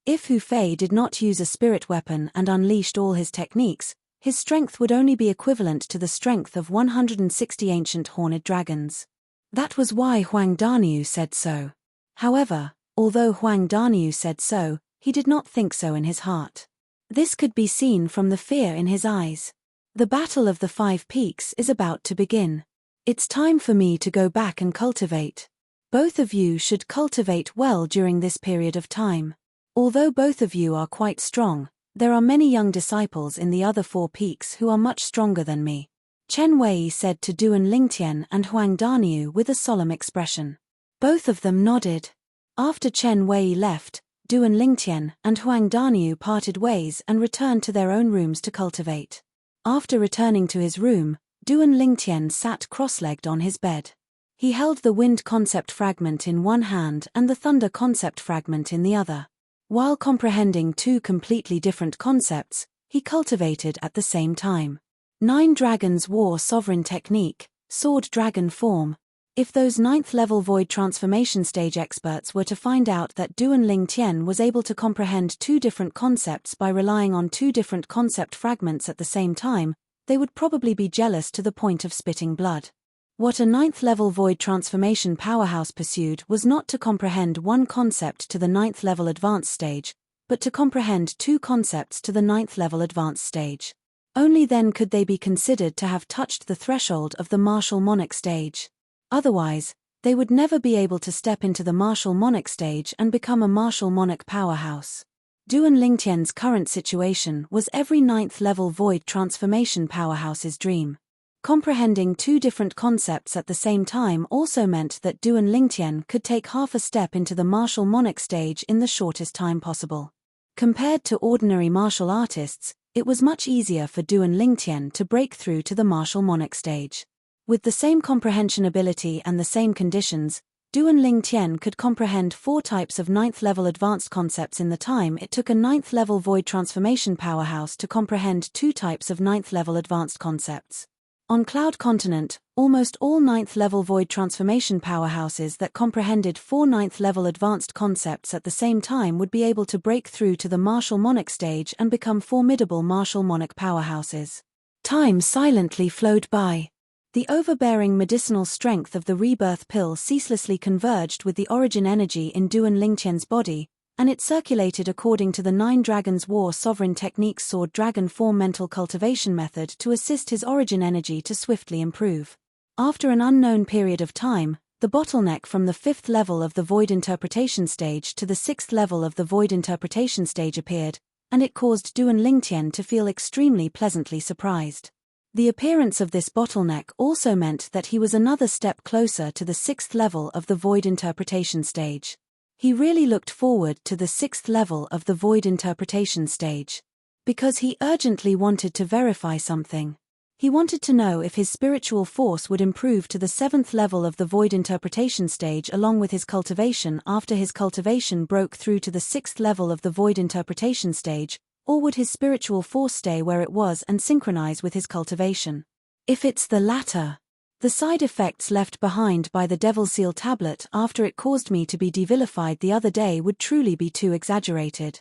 If Hu Fei did not use a spirit weapon and unleashed all his techniques, his strength would only be equivalent to the strength of 160 ancient horned dragons. That was why Huang Danyu said so. However, although Huang Danyu said so, he did not think so in his heart. This could be seen from the fear in his eyes. The Battle of the 5 Peaks is about to begin. It's time for me to go back and cultivate. Both of you should cultivate well during this period of time. Although both of you are quite strong, there are many young disciples in the other 4 peaks who are much stronger than me. Chen Wei said to Duan Lingtian and Huang Danyu with a solemn expression. Both of them nodded. After Chen Wei left, Duan Lingtian and Huang Danyu parted ways and returned to their own rooms to cultivate. After returning to his room, Duan Lingtian sat cross-legged on his bed. He held the wind concept fragment in one hand and the thunder concept fragment in the other. While comprehending 2 completely different concepts, he cultivated at the same time. 9 dragons war sovereign technique, sword dragon form. If those 9th level void transformation stage experts were to find out that Duan Lingtian was able to comprehend 2 different concepts by relying on 2 different concept fragments at the same time, they would probably be jealous to the point of spitting blood. What a ninth-level void transformation powerhouse pursued was not to comprehend one concept to the ninth-level advanced stage, but to comprehend two concepts to the ninth-level advanced stage. Only then could they be considered to have touched the threshold of the martial monarch stage. Otherwise, they would never be able to step into the martial monarch stage and become a martial monarch powerhouse. Duan Lingtian's current situation was every ninth-level void transformation powerhouse's dream. Comprehending two different concepts at the same time also meant that Duan Lingtian could take half a step into the martial monarch stage in the shortest time possible. Compared to ordinary martial artists, it was much easier for Duan Lingtian to break through to the martial monarch stage. With the same comprehension ability and the same conditions, Duan Lingtian could comprehend 4 types of ninth-level advanced concepts in the time it took a ninth-level void transformation powerhouse to comprehend 2 types of ninth-level advanced concepts. On Cloud Continent, almost all ninth-level void transformation powerhouses that comprehended 4 ninth-level advanced concepts at the same time would be able to break through to the martial monarch stage and become formidable martial monarch powerhouses. Time silently flowed by. The overbearing medicinal strength of the rebirth pill ceaselessly converged with the origin energy in Duan Lingtian's body, and it circulated according to the 9 Dragons War Sovereign Techniques Sword Dragon Form mental cultivation method to assist his origin energy to swiftly improve. After an unknown period of time, the bottleneck from the 5th level of the Void Interpretation stage to the 6th level of the Void Interpretation stage appeared, and it caused Duan Lingtian to feel extremely pleasantly surprised. The appearance of this bottleneck also meant that he was another step closer to the 6th level of the Void Interpretation stage. He really looked forward to the 6th level of the Void Interpretation stage. Because he urgently wanted to verify something. He wanted to know if his spiritual force would improve to the 7th level of the Void Interpretation stage along with his cultivation after his cultivation broke through to the 6th level of the Void Interpretation stage, or would his spiritual force stay where it was and synchronize with his cultivation? If it's the latter, the side effects left behind by the Devil Seal tablet after it caused me to be devilified the other day would truly be too exaggerated.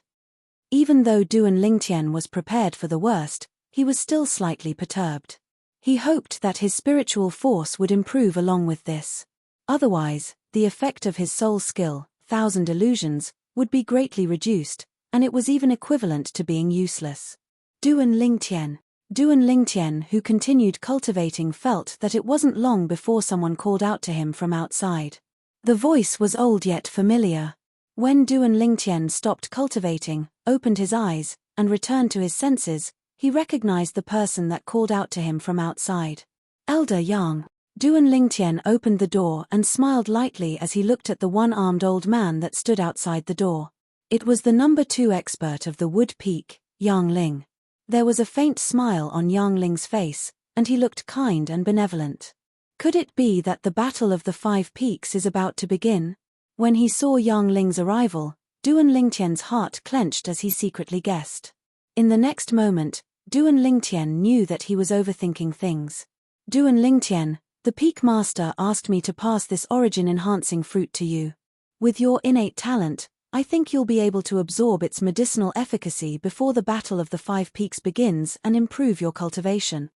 Even though Duan Lingtian was prepared for the worst, he was still slightly perturbed. He hoped that his spiritual force would improve along with this. Otherwise, the effect of his soul skill, 1000 illusions, would be greatly reduced, and it was even equivalent to being useless. Duan Lingtian, who continued cultivating, felt that it wasn't long before someone called out to him from outside. The voice was old yet familiar. When Duan Lingtian stopped cultivating, opened his eyes, and returned to his senses, he recognized the person that called out to him from outside. Elder Yang. Duan Lingtian opened the door and smiled lightly as he looked at the one-armed old man that stood outside the door. It was the number 2 expert of the Wood Peak, Yang Ling. There was a faint smile on Yang Ling's face, and he looked kind and benevolent. Could it be that the Battle of the 5 Peaks is about to begin? When he saw Yang Ling's arrival, Duan Lingtian's heart clenched as he secretly guessed. In the next moment, Duan Lingtian knew that he was overthinking things. Duan Lingtian, the Peak Master asked me to pass this origin-enhancing fruit to you. With your innate talent, I think you'll be able to absorb its medicinal efficacy before the Battle of the 5 Peaks begins and improve your cultivation.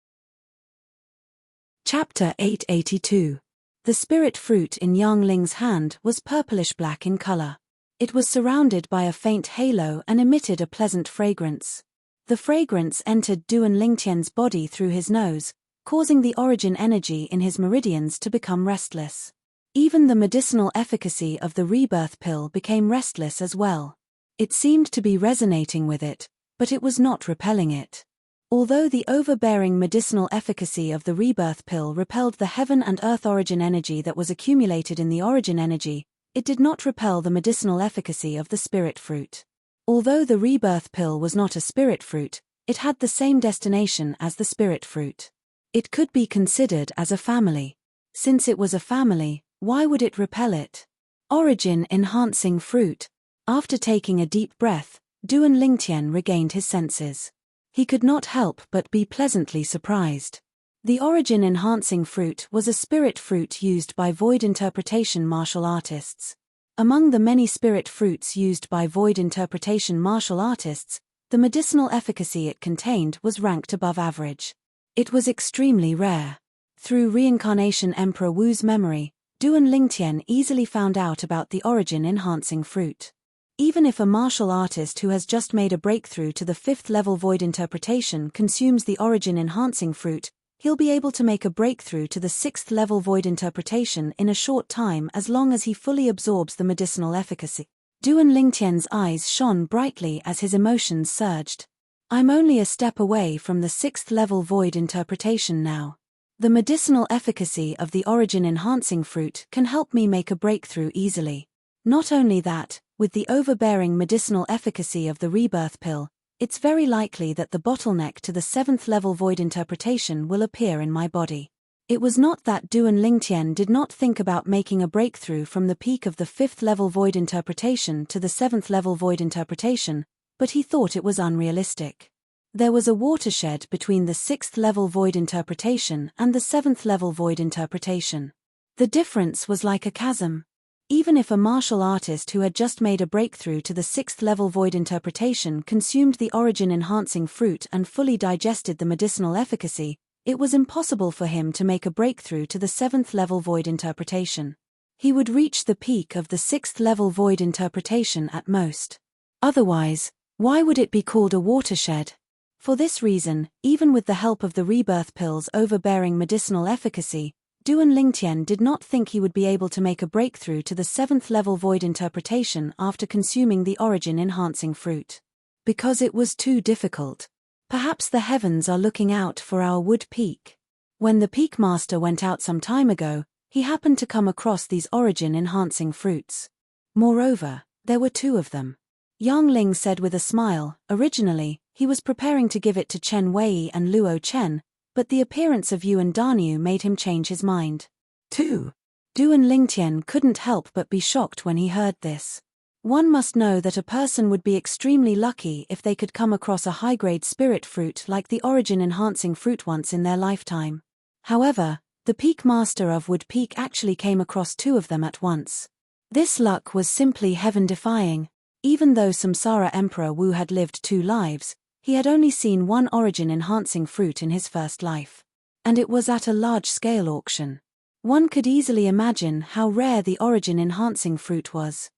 Chapter 882. The spirit fruit in Yang Ling's hand was purplish-black in color. It was surrounded by a faint halo and emitted a pleasant fragrance. The fragrance entered Duan Lingtian's body through his nose, causing the origin energy in his meridians to become restless. Even the medicinal efficacy of the rebirth pill became restless as well. It seemed to be resonating with it, but it was not repelling it. Although the overbearing medicinal efficacy of the rebirth pill repelled the heaven and earth origin energy that was accumulated in the origin energy, it did not repel the medicinal efficacy of the spirit fruit. Although the rebirth pill was not a spirit fruit, it had the same destination as the spirit fruit. It could be considered as a family. Since it was a family, why would it repel it? Origin-enhancing fruit. After taking a deep breath, Duan Lingtian regained his senses. He could not help but be pleasantly surprised. The origin-enhancing fruit was a spirit fruit used by void interpretation martial artists. Among the many spirit fruits used by void interpretation martial artists, the medicinal efficacy it contained was ranked above average. It was extremely rare. Through reincarnation Emperor Wu's memory, Duan Lingtian easily found out about the origin-enhancing fruit. Even if a martial artist who has just made a breakthrough to the 5th level void interpretation consumes the origin-enhancing fruit, he'll be able to make a breakthrough to the 6th level void interpretation in a short time as long as he fully absorbs the medicinal efficacy. Duan Lingtian's eyes shone brightly as his emotions surged. I'm only a step away from the 6th level void interpretation now. The medicinal efficacy of the origin-enhancing fruit can help me make a breakthrough easily. Not only that, with the overbearing medicinal efficacy of the rebirth pill, it's very likely that the bottleneck to the 7th level void interpretation will appear in my body. It was not that Duan Lingtian did not think about making a breakthrough from the peak of the 5th level void interpretation to the 7th level void interpretation, but he thought it was unrealistic. There was a watershed between the 6th level void interpretation and the 7th level void interpretation. The difference was like a chasm. Even if a martial artist who had just made a breakthrough to the 6th level void interpretation consumed the origin-enhancing fruit and fully digested the medicinal efficacy, it was impossible for him to make a breakthrough to the 7th level void interpretation. He would reach the peak of the 6th level void interpretation at most. Otherwise, why would it be called a watershed? For this reason, even with the help of the rebirth pill's overbearing medicinal efficacy, Duan Lingtian did not think he would be able to make a breakthrough to the 7th level void interpretation after consuming the origin-enhancing fruit. Because it was too difficult. Perhaps the heavens are looking out for our wood peak. When the Peak Master went out some time ago, he happened to come across these origin-enhancing fruits. Moreover, there were 2 of them. Yang Ling said with a smile, originally, he was preparing to give it to Chen Wei and Luo Chen, but the appearance of Yuan Danu made him change his mind. 2. Duan Lingtian couldn't help but be shocked when he heard this. One must know that a person would be extremely lucky if they could come across a high-grade spirit fruit like the origin-enhancing fruit once in their lifetime. However, the Peak Master of Wood Peak actually came across 2 of them at once. This luck was simply heaven-defying. Even though Samsara Emperor Wu had lived 2 lives, he had only seen 1 origin-enhancing fruit in his first life. And it was at a large-scale auction. One could easily imagine how rare the origin-enhancing fruit was.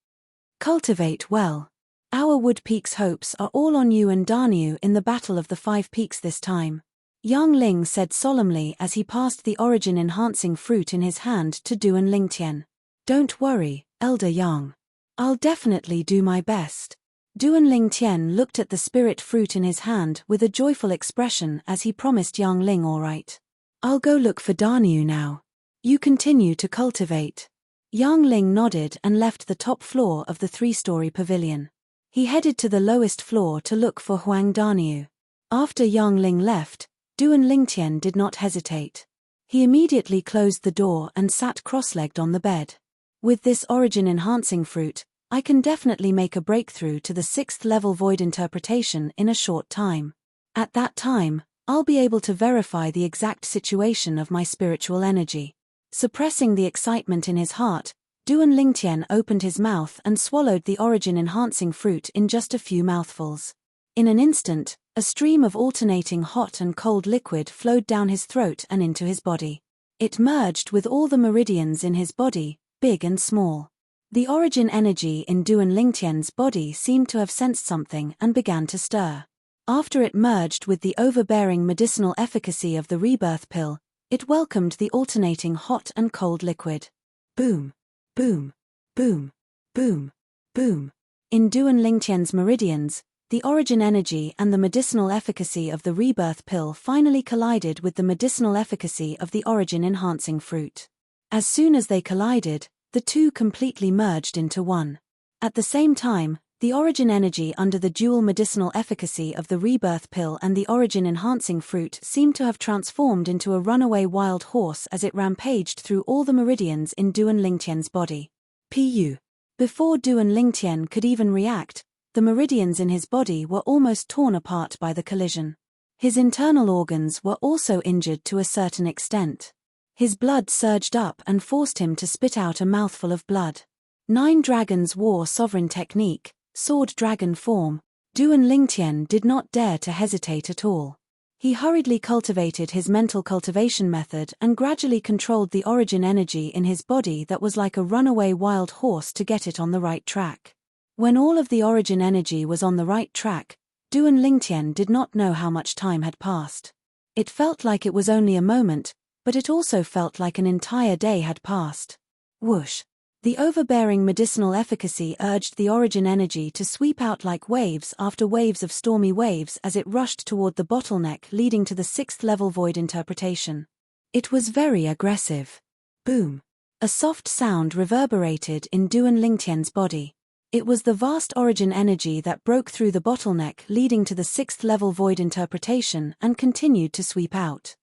Cultivate well. Our Wood Peak's hopes are all on you and Danu in the Battle of the 5 Peaks this time. Yang Ling said solemnly as he passed the origin-enhancing fruit in his hand to Duan Lingtian. Don't worry, Elder Yang. I'll definitely do my best. Duan Lingtian looked at the spirit fruit in his hand with a joyful expression as he promised Yang Ling all right. I'll go look for Danu now. You continue to cultivate. Yang Ling nodded and left the top floor of the 3-story pavilion. He headed to the lowest floor to look for Huang Danu. After Yang Ling left, Duan Lingtian did not hesitate. He immediately closed the door and sat cross-legged on the bed. With this origin-enhancing fruit, I can definitely make a breakthrough to the 6th level void interpretation in a short time. At that time, I'll be able to verify the exact situation of my spiritual energy. Suppressing the excitement in his heart, Duan Lingtian opened his mouth and swallowed the origin-enhancing fruit in just a few mouthfuls. In an instant, a stream of alternating hot and cold liquid flowed down his throat and into his body. It merged with all the meridians in his body, big and small. The origin energy in Duan Lingtian's body seemed to have sensed something and began to stir. After it merged with the overbearing medicinal efficacy of the rebirth pill, it welcomed the alternating hot and cold liquid. Boom, boom, boom, boom, boom. In Duan Lingtian's meridians, the origin energy and the medicinal efficacy of the rebirth pill finally collided with the medicinal efficacy of the origin-enhancing fruit. As soon as they collided, the 2 completely merged into one. At the same time, the origin energy under the dual medicinal efficacy of the rebirth pill and the origin-enhancing fruit seemed to have transformed into a runaway wild horse as it rampaged through all the meridians in Duan Lingtian's body. Pu. Before Duan Lingtian could even react, the meridians in his body were almost torn apart by the collision. His internal organs were also injured to a certain extent. His blood surged up and forced him to spit out a mouthful of blood. 9 Dragons War Sovereign Technique, Sword Dragon Form. Duan Lingtian did not dare to hesitate at all. He hurriedly cultivated his mental cultivation method and gradually controlled the origin energy in his body that was like a runaway wild horse to get it on the right track. When all of the origin energy was on the right track, Duan Lingtian did not know how much time had passed. It felt like it was only a moment, but it also felt like an entire day had passed. Whoosh! The overbearing medicinal efficacy urged the origin energy to sweep out like waves after waves of stormy waves as it rushed toward the bottleneck leading to the 6th level void interpretation. It was very aggressive. Boom! A soft sound reverberated in Duan Lingtian's body. It was the vast origin energy that broke through the bottleneck leading to the 6th level void interpretation and continued to sweep out.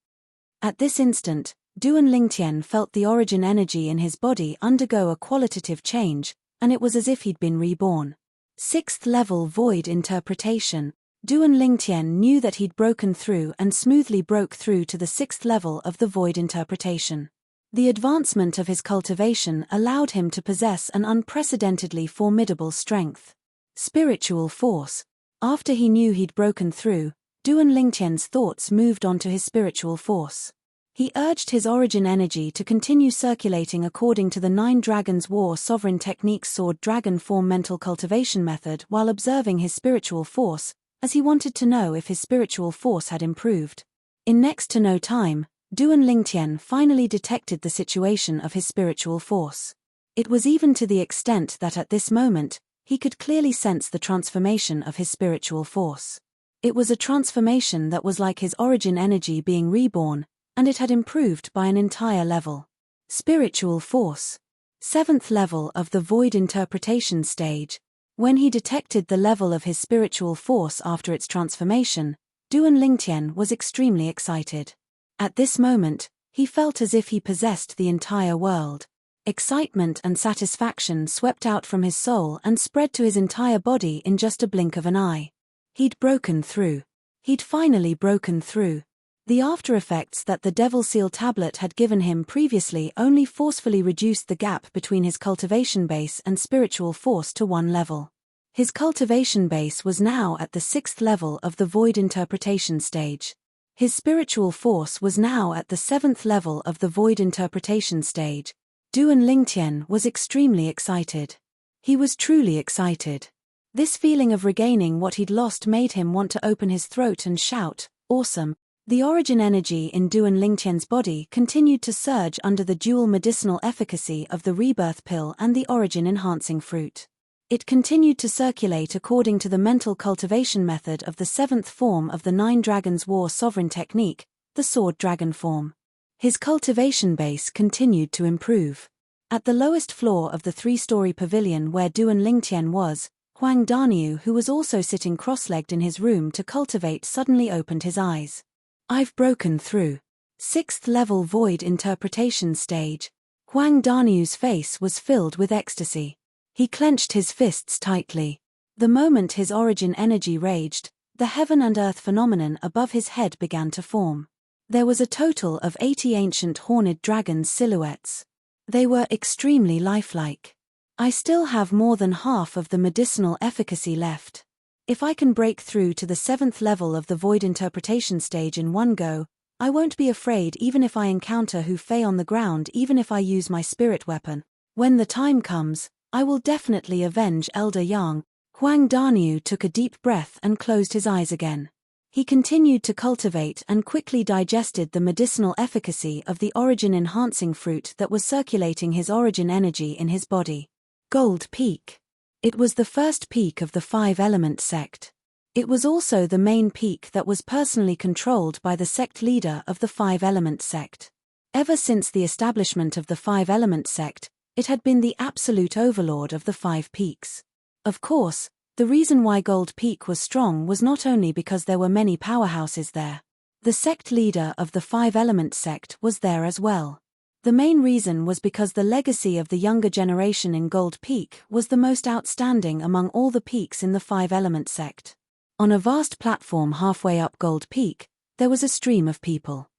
At this instant, Duan Lingtian felt the origin energy in his body undergo a qualitative change, and it was as if he'd been reborn. 6th level void interpretation. Duan Lingtian knew that he'd broken through and smoothly broke through to the 6th level of the void interpretation. The advancement of his cultivation allowed him to possess an unprecedentedly formidable strength. Spiritual force. After he knew he'd broken through, Duan Lingtian's thoughts moved on to his spiritual force. He urged his origin energy to continue circulating according to the 9 Dragons War Sovereign Technique's Sword Dragon Form mental cultivation method while observing his spiritual force, as he wanted to know if his spiritual force had improved. In next to no time, Duan Lingtian finally detected the situation of his spiritual force. It was even to the extent that at this moment, he could clearly sense the transformation of his spiritual force. It was a transformation that was like his origin energy being reborn, and it had improved by an entire level. Spiritual force. 7th level of the void interpretation stage. When he detected the level of his spiritual force after its transformation, Duan Lingtian was extremely excited. At this moment, he felt as if he possessed the entire world. Excitement and satisfaction swept out from his soul and spread to his entire body in just a blink of an eye. He'd broken through. He'd finally broken through. The after-effects that the Devil Seal tablet had given him previously only forcefully reduced the gap between his cultivation base and spiritual force to 1 level. His cultivation base was now at the 6th level of the void interpretation stage. His spiritual force was now at the 7th level of the void interpretation stage. Duan Lingtian was extremely excited. He was truly excited. This feeling of regaining what he'd lost made him want to open his throat and shout, "Awesome!" The origin energy in Duan Lingtian's body continued to surge under the dual medicinal efficacy of the rebirth pill and the origin-enhancing fruit. It continued to circulate according to the mental cultivation method of the 7th form of the 9 Dragons War Sovereign Technique, the Sword Dragon form. His cultivation base continued to improve. At the lowest floor of the 3-story pavilion where Duan Lingtian was, Huang Daniu, who was also sitting cross-legged in his room to cultivate, suddenly opened his eyes. "I've broken through. 6th level void interpretation stage." Huang Daniu's face was filled with ecstasy. He clenched his fists tightly. The moment his origin energy raged, the heaven and earth phenomenon above his head began to form. There was a total of 80 ancient horned dragons silhouettes. They were extremely lifelike. I still have more than half of the medicinal efficacy left. If I can break through to the 7th level of the void interpretation stage in one go, I won't be afraid even if I encounter Hu Fei on the ground, even if I use my spirit weapon. When the time comes, I will definitely avenge Elder Yang. Huang Daniu took a deep breath and closed his eyes again. He continued to cultivate and quickly digested the medicinal efficacy of the origin-enhancing fruit that was circulating his origin energy in his body. Gold Peak. It was the first peak of the 5-element sect. It was also the main peak that was personally controlled by the sect leader of the 5-element sect. Ever since the establishment of the 5-element sect, it had been the absolute overlord of the 5 peaks. Of course, the reason why Gold Peak was strong was not only because there were many powerhouses there. The sect leader of the 5-element sect was there as well. The main reason was because the legacy of the younger generation in Gold Peak was the most outstanding among all the peaks in the 5-element sect. On a vast platform halfway up Gold Peak, there was a stream of people.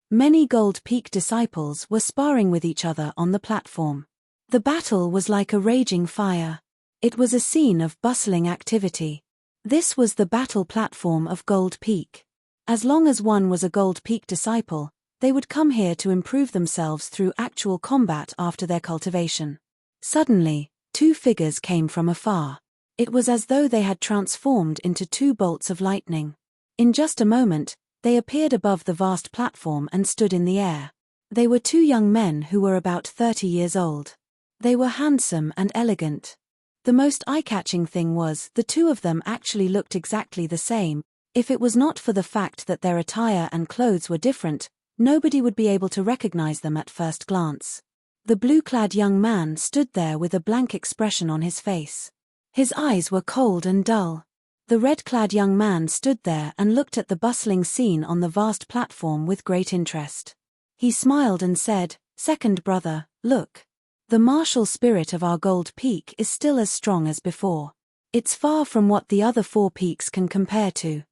Many Gold Peak disciples were sparring with each other on the platform. The battle was like a raging fire. It was a scene of bustling activity. This was the battle platform of Gold Peak. As long as one was a Gold Peak disciple, they would come here to improve themselves through actual combat after their cultivation. Suddenly, two figures came from afar. It was as though they had transformed into two bolts of lightning. In just a moment, they appeared above the vast platform and stood in the air. They were two young men who were about 30 years old. They were handsome and elegant. The most eye-catching thing was, the two of them actually looked exactly the same. If it was not for the fact that their attire and clothes were different, nobody would be able to recognize them at first glance. The blue-clad young man stood there with a blank expression on his face. His eyes were cold and dull. The red-clad young man stood there and looked at the bustling scene on the vast platform with great interest. He smiled and said, "Second brother, look. The martial spirit of our Gold Peak is still as strong as before. It's far from what the other four peaks can compare to."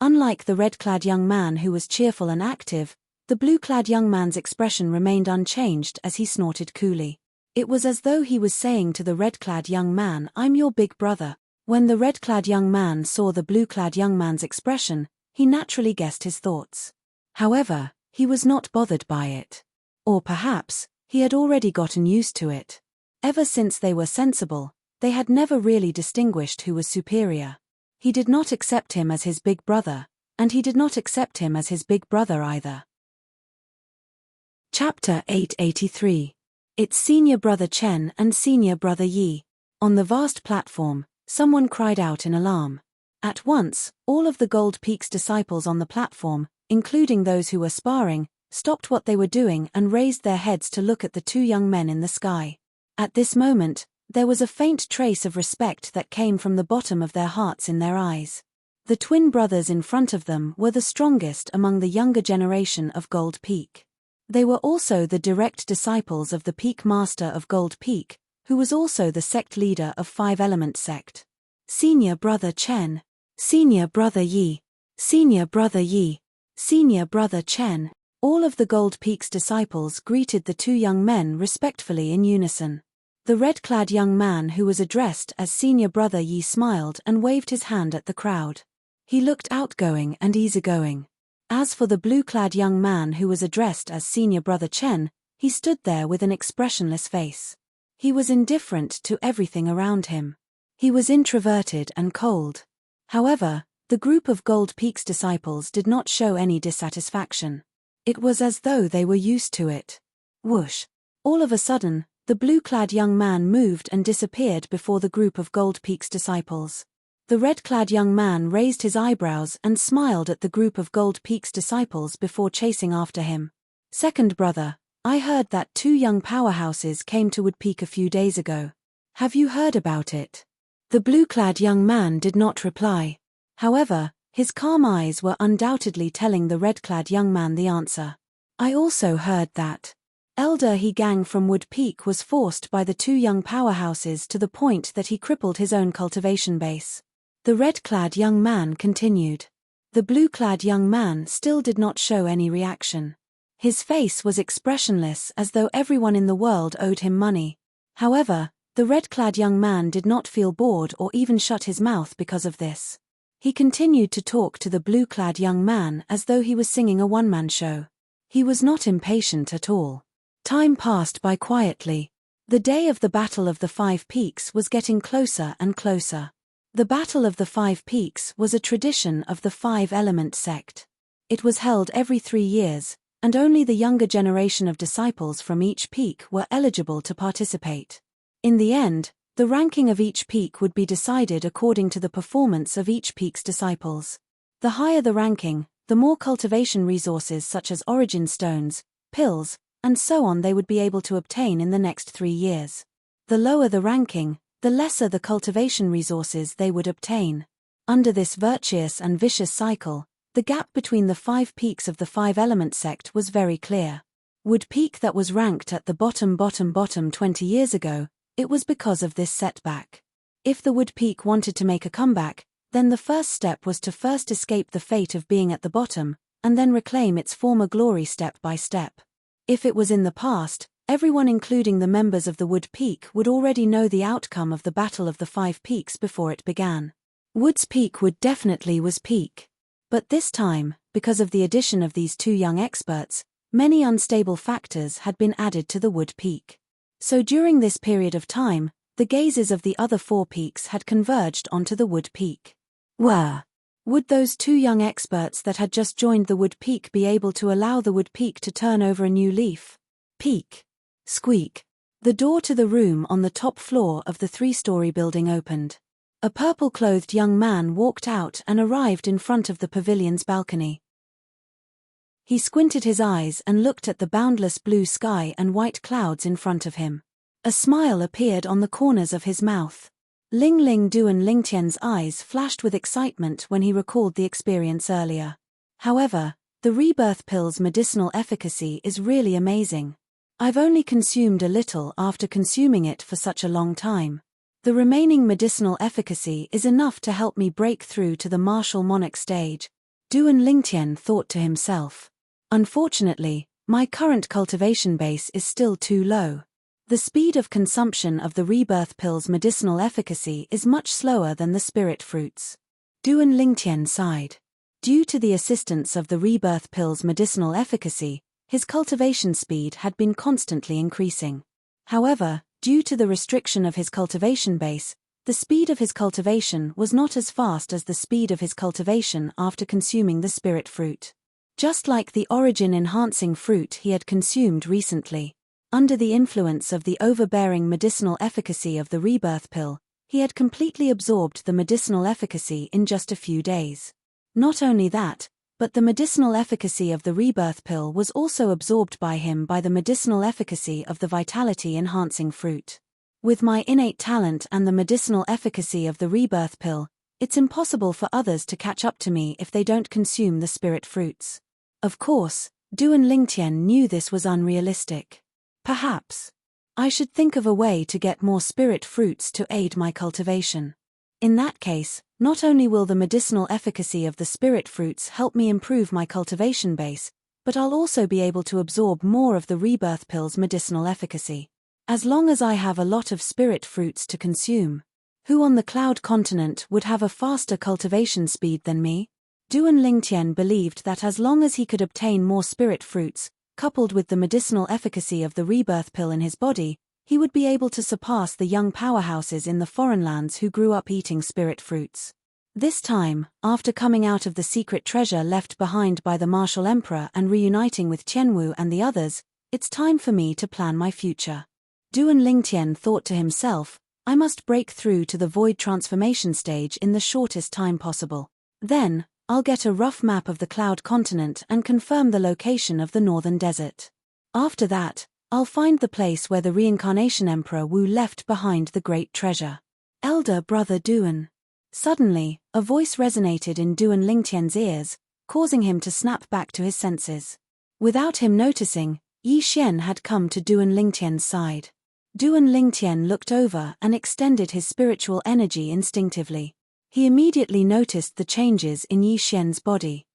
Unlike the red-clad young man who was cheerful and active, the blue-clad young man's expression remained unchanged as he snorted coolly. It was as though he was saying to the red-clad young man, "I'm your big brother." When the red-clad young man saw the blue-clad young man's expression, he naturally guessed his thoughts. However, he was not bothered by it. Or perhaps, he had already gotten used to it. Ever since they were sensible, they had never really distinguished who was superior. He did not accept him as his big brother, and he did not accept him as his big brother either. Chapter 883. It's Senior Brother Chen and Senior Brother Yi. On the vast platform, someone cried out in alarm. At once, all of the Gold Peak's disciples on the platform, including those who were sparring, stopped what they were doing and raised their heads to look at the two young men in the sky. At this moment, there was a faint trace of respect that came from the bottom of their hearts in their eyes. The twin brothers in front of them were the strongest among the younger generation of Gold Peak. They were also the direct disciples of the Peak Master of Gold Peak, who was also the sect leader of Five Element Sect. Senior Brother Chen, Senior Brother Yi, Senior Brother Yi, Senior Brother Chen. All of the Gold Peak's disciples greeted the two young men respectfully in unison. The red-clad young man who was addressed as Senior Brother Yi smiled and waved his hand at the crowd. He looked outgoing and easygoing. As for the blue-clad young man who was addressed as Senior Brother Chen, he stood there with an expressionless face. He was indifferent to everything around him. He was introverted and cold. However, the group of Gold Peak's disciples did not show any dissatisfaction. It was as though they were used to it. Whoosh! All of a sudden, the blue-clad young man moved and disappeared before the group of Gold Peak's disciples. The red-clad young man raised his eyebrows and smiled at the group of Gold Peak's disciples before chasing after him. "Second brother, I heard that two young powerhouses came to Wood Peak a few days ago. Have you heard about it?" The blue-clad young man did not reply. However, his calm eyes were undoubtedly telling the red-clad young man the answer. "I also heard that Elder He Gang from Wood Peak was forced by the two young powerhouses to the point that he crippled his own cultivation base." The red-clad young man continued. The blue-clad young man still did not show any reaction. His face was expressionless as though everyone in the world owed him money. However, the red-clad young man did not feel bored or even shut his mouth because of this. He continued to talk to the blue-clad young man as though he was singing a one-man show. He was not impatient at all. Time passed by quietly. The day of the Battle of the Five Peaks was getting closer and closer. The Battle of the Five Peaks was a tradition of the Five Element Sect. It was held every 3 years, and only the younger generation of disciples from each peak were eligible to participate. In the end, the ranking of each peak would be decided according to the performance of each peak's disciples. The higher the ranking, the more cultivation resources such as origin stones, pills, and so on they would be able to obtain in the next 3 years. The lower the ranking, the lesser the cultivation resources they would obtain. Under this virtuous and vicious cycle, the gap between the 5 peaks of the Five Element Sect was very clear. Wood Peak that was ranked at the bottom 20 years ago, it was because of this setback. If the Wood Peak wanted to make a comeback, then the first step was to first escape the fate of being at the bottom, and then reclaim its former glory step by step. If it was in the past, everyone including the members of the Wood Peak would already know the outcome of the Battle of the Five Peaks before it began. Wood's Peak would definitely was peak. But this time, because of the addition of these two young experts, many unstable factors had been added to the wood peak. So during this period of time, the gazes of the other 4 peaks had converged onto the wood peak. Would those 2 young experts that had just joined the wood peak be able to allow the wood peak to turn over a new leaf? Peak. Squeak. The door to the room on the top floor of the 3-story building opened. A purple-clothed young man walked out and arrived in front of the pavilion's balcony. He squinted his eyes and looked at the boundless blue sky and white clouds in front of him. A smile appeared on the corners of his mouth. Ling Ling Duan Lingtian's eyes flashed with excitement when he recalled the experience earlier. However, the rebirth pill's medicinal efficacy is really amazing. I've only consumed a little after consuming it for such a long time. The remaining medicinal efficacy is enough to help me break through to the martial monarch stage, Duan Lingtian thought to himself. Unfortunately, my current cultivation base is still too low. The speed of consumption of the rebirth pill's medicinal efficacy is much slower than the spirit fruits. Duan Lingtian sighed. Due to the assistance of the rebirth pill's medicinal efficacy, his cultivation speed had been constantly increasing. However, due to the restriction of his cultivation base, the speed of his cultivation was not as fast as the speed of his cultivation after consuming the spirit fruit. Just like the origin-enhancing fruit he had consumed recently. Under the influence of the overbearing medicinal efficacy of the rebirth pill, he had completely absorbed the medicinal efficacy in just a few days. Not only that, but the medicinal efficacy of the rebirth pill was also absorbed by him by the medicinal efficacy of the vitality-enhancing fruit. With my innate talent and the medicinal efficacy of the rebirth pill, it's impossible for others to catch up to me if they don't consume the spirit fruits. Of course, Duan Lingtian knew this was unrealistic. Perhaps I should think of a way to get more spirit fruits to aid my cultivation. In that case, not only will the medicinal efficacy of the spirit fruits help me improve my cultivation base, but I'll also be able to absorb more of the rebirth pill's medicinal efficacy. As long as I have a lot of spirit fruits to consume. Who on the cloud continent would have a faster cultivation speed than me? Duan Lingtian believed that as long as he could obtain more spirit fruits, coupled with the medicinal efficacy of the rebirth pill in his body, he would be able to surpass the young powerhouses in the foreign lands who grew up eating spirit fruits. This time, after coming out of the secret treasure left behind by the martial emperor and reuniting with Qianwu and the others, it's time for me to plan my future. Duan Lingtian thought to himself, I must break through to the void transformation stage in the shortest time possible. Then, I'll get a rough map of the cloud continent and confirm the location of the northern desert. After that, I'll find the place where the reincarnation Emperor Wu left behind the great treasure. Elder brother Duan. Suddenly, a voice resonated in Duan Lingtian's ears, causing him to snap back to his senses. Without him noticing, Yi Xian had come to Duan Lingtian's side. Duan Lingtian looked over and extended his spiritual energy instinctively. He immediately noticed the changes in Yi Xian's body.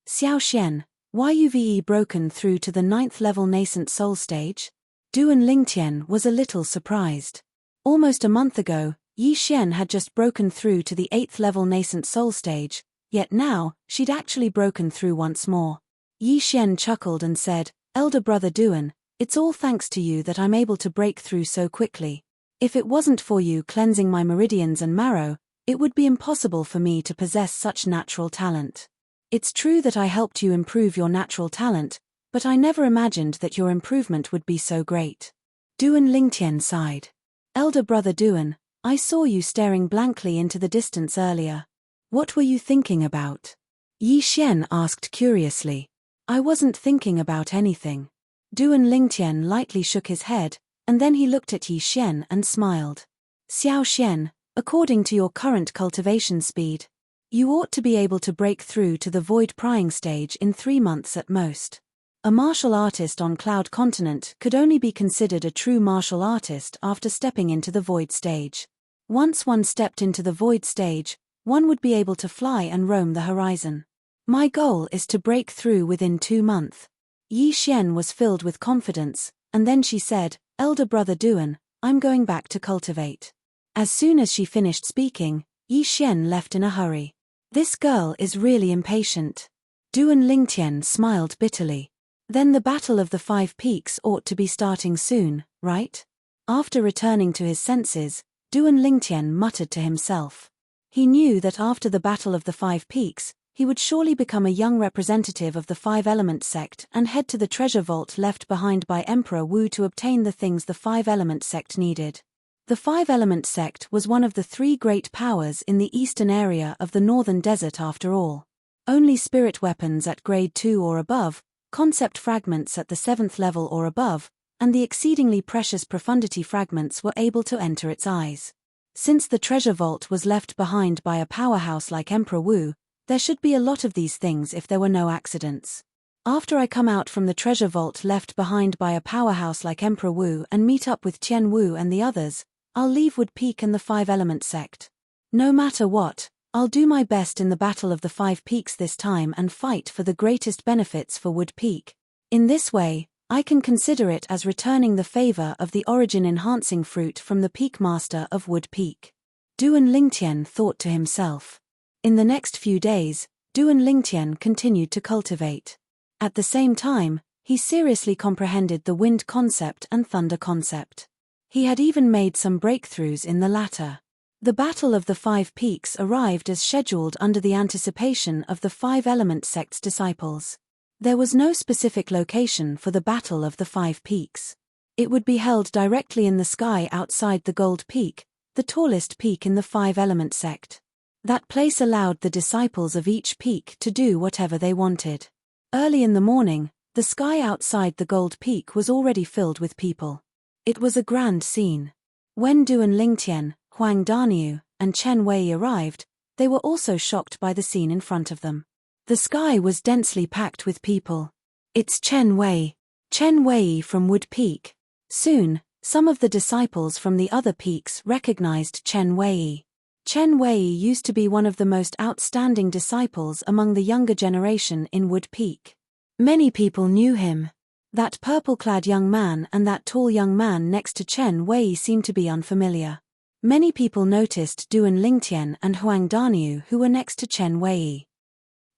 Xiao Xian, why you've broken through to the 9th level nascent soul stage? Duan Lingtian was a little surprised. Almost a month ago, Yi Xian had just broken through to the 8th level nascent soul stage, yet now, she'd actually broken through once more. Yi Xian chuckled and said, Elder brother Duan, it's all thanks to you that I'm able to break through so quickly. If it wasn't for you cleansing my meridians and marrow, it would be impossible for me to possess such natural talent. It's true that I helped you improve your natural talent, but I never imagined that your improvement would be so great. Duan Lingtian sighed. Elder brother Duan, I saw you staring blankly into the distance earlier. What were you thinking about? Yi Xian asked curiously. I wasn't thinking about anything. Duan Lingtian lightly shook his head, and then he looked at Yi Xian and smiled. Xiao Xian, according to your current cultivation speed, you ought to be able to break through to the void prying stage in 3 months at most. A martial artist on Cloud Continent could only be considered a true martial artist after stepping into the void stage. Once one stepped into the void stage, one would be able to fly and roam the horizon. My goal is to break through within 2 months. Yi Xian was filled with confidence, and then she said, Elder brother Duan, I'm going back to cultivate. As soon as she finished speaking, Yi Xian left in a hurry. This girl is really impatient. Duan Lingtian smiled bitterly. Then the Battle of the Five Peaks ought to be starting soon, right? After returning to his senses, Duan Lingtian muttered to himself. He knew that after the Battle of the Five Peaks, he would surely become a young representative of the Five-Element sect and head to the treasure vault left behind by Emperor Wu to obtain the things the Five-Element sect needed. The Five-Element sect was one of the three great powers in the eastern area of the northern desert after all. Only spirit weapons at grade 2 or above, concept fragments at the 7th level or above, and the exceedingly precious profundity fragments were able to enter its eyes. Since the treasure vault was left behind by a powerhouse like Emperor Wu, there should be a lot of these things if there were no accidents. After I come out from the treasure vault left behind by a powerhouse like Emperor Wu and meet up with Qian Wu and the others, I'll leave Wood Peak and the Five-Element sect. No matter what, I'll do my best in the Battle of the Five Peaks this time and fight for the greatest benefits for Wood Peak. In this way, I can consider it as returning the favor of the origin-enhancing fruit from the Peak Master of Wood Peak. Duan Lingtian thought to himself. In the next few days, Duan Lingtian continued to cultivate. At the same time, he seriously comprehended the wind concept and thunder concept. He had even made some breakthroughs in the latter. The Battle of the Five Peaks arrived as scheduled under the anticipation of the Five-Element sect's disciples. There was no specific location for the Battle of the Five Peaks. It would be held directly in the sky outside the Gold Peak, the tallest peak in the Five-Element sect. That place allowed the disciples of each peak to do whatever they wanted. Early in the morning, the sky outside the Gold Peak was already filled with people. It was a grand scene. When Duan Lingtian, Huang Daniu, and Chen Wei arrived, they were also shocked by the scene in front of them. The sky was densely packed with people. It's Chen Wei. Chen Wei from Wood Peak. Soon, some of the disciples from the other peaks recognized Chen Wei. Chen Wei used to be one of the most outstanding disciples among the younger generation in Wood Peak. Many people knew him. That purple-clad young man and that tall young man next to Chen Wei seemed to be unfamiliar. Many people noticed Duan Lingtian and Huang Daniu who were next to Chen Wei.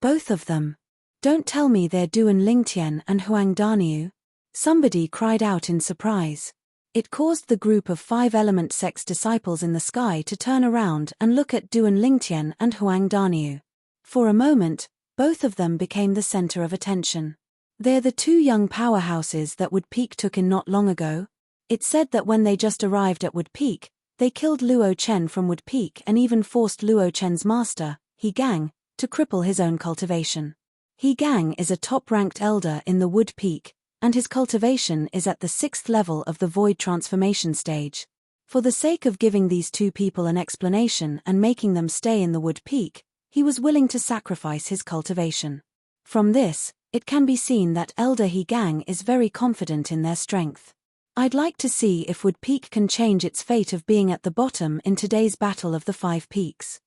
Both of them. Don't tell me they're Duan Lingtian and Huang Daniu. Somebody cried out in surprise. It caused the group of Five-Element sect's disciples in the sky to turn around and look at Duan Lingtian and Huang Daniu. For a moment, both of them became the center of attention. They're the two young powerhouses that Wood Peak took in not long ago. It's said that when they just arrived at Wood Peak, they killed Luo Chen from Wood Peak and even forced Luo Chen's master, He Gang, to cripple his own cultivation. He Gang is a top-ranked elder in the Wood Peak, and his cultivation is at the 6th level of the Void Transformation stage. For the sake of giving these two people an explanation and making them stay in the Wood Peak, he was willing to sacrifice his cultivation. From this, it can be seen that Elder He Gang is very confident in their strength. I'd like to see if Wood Peak can change its fate of being at the bottom in today's Battle of the Five Peaks.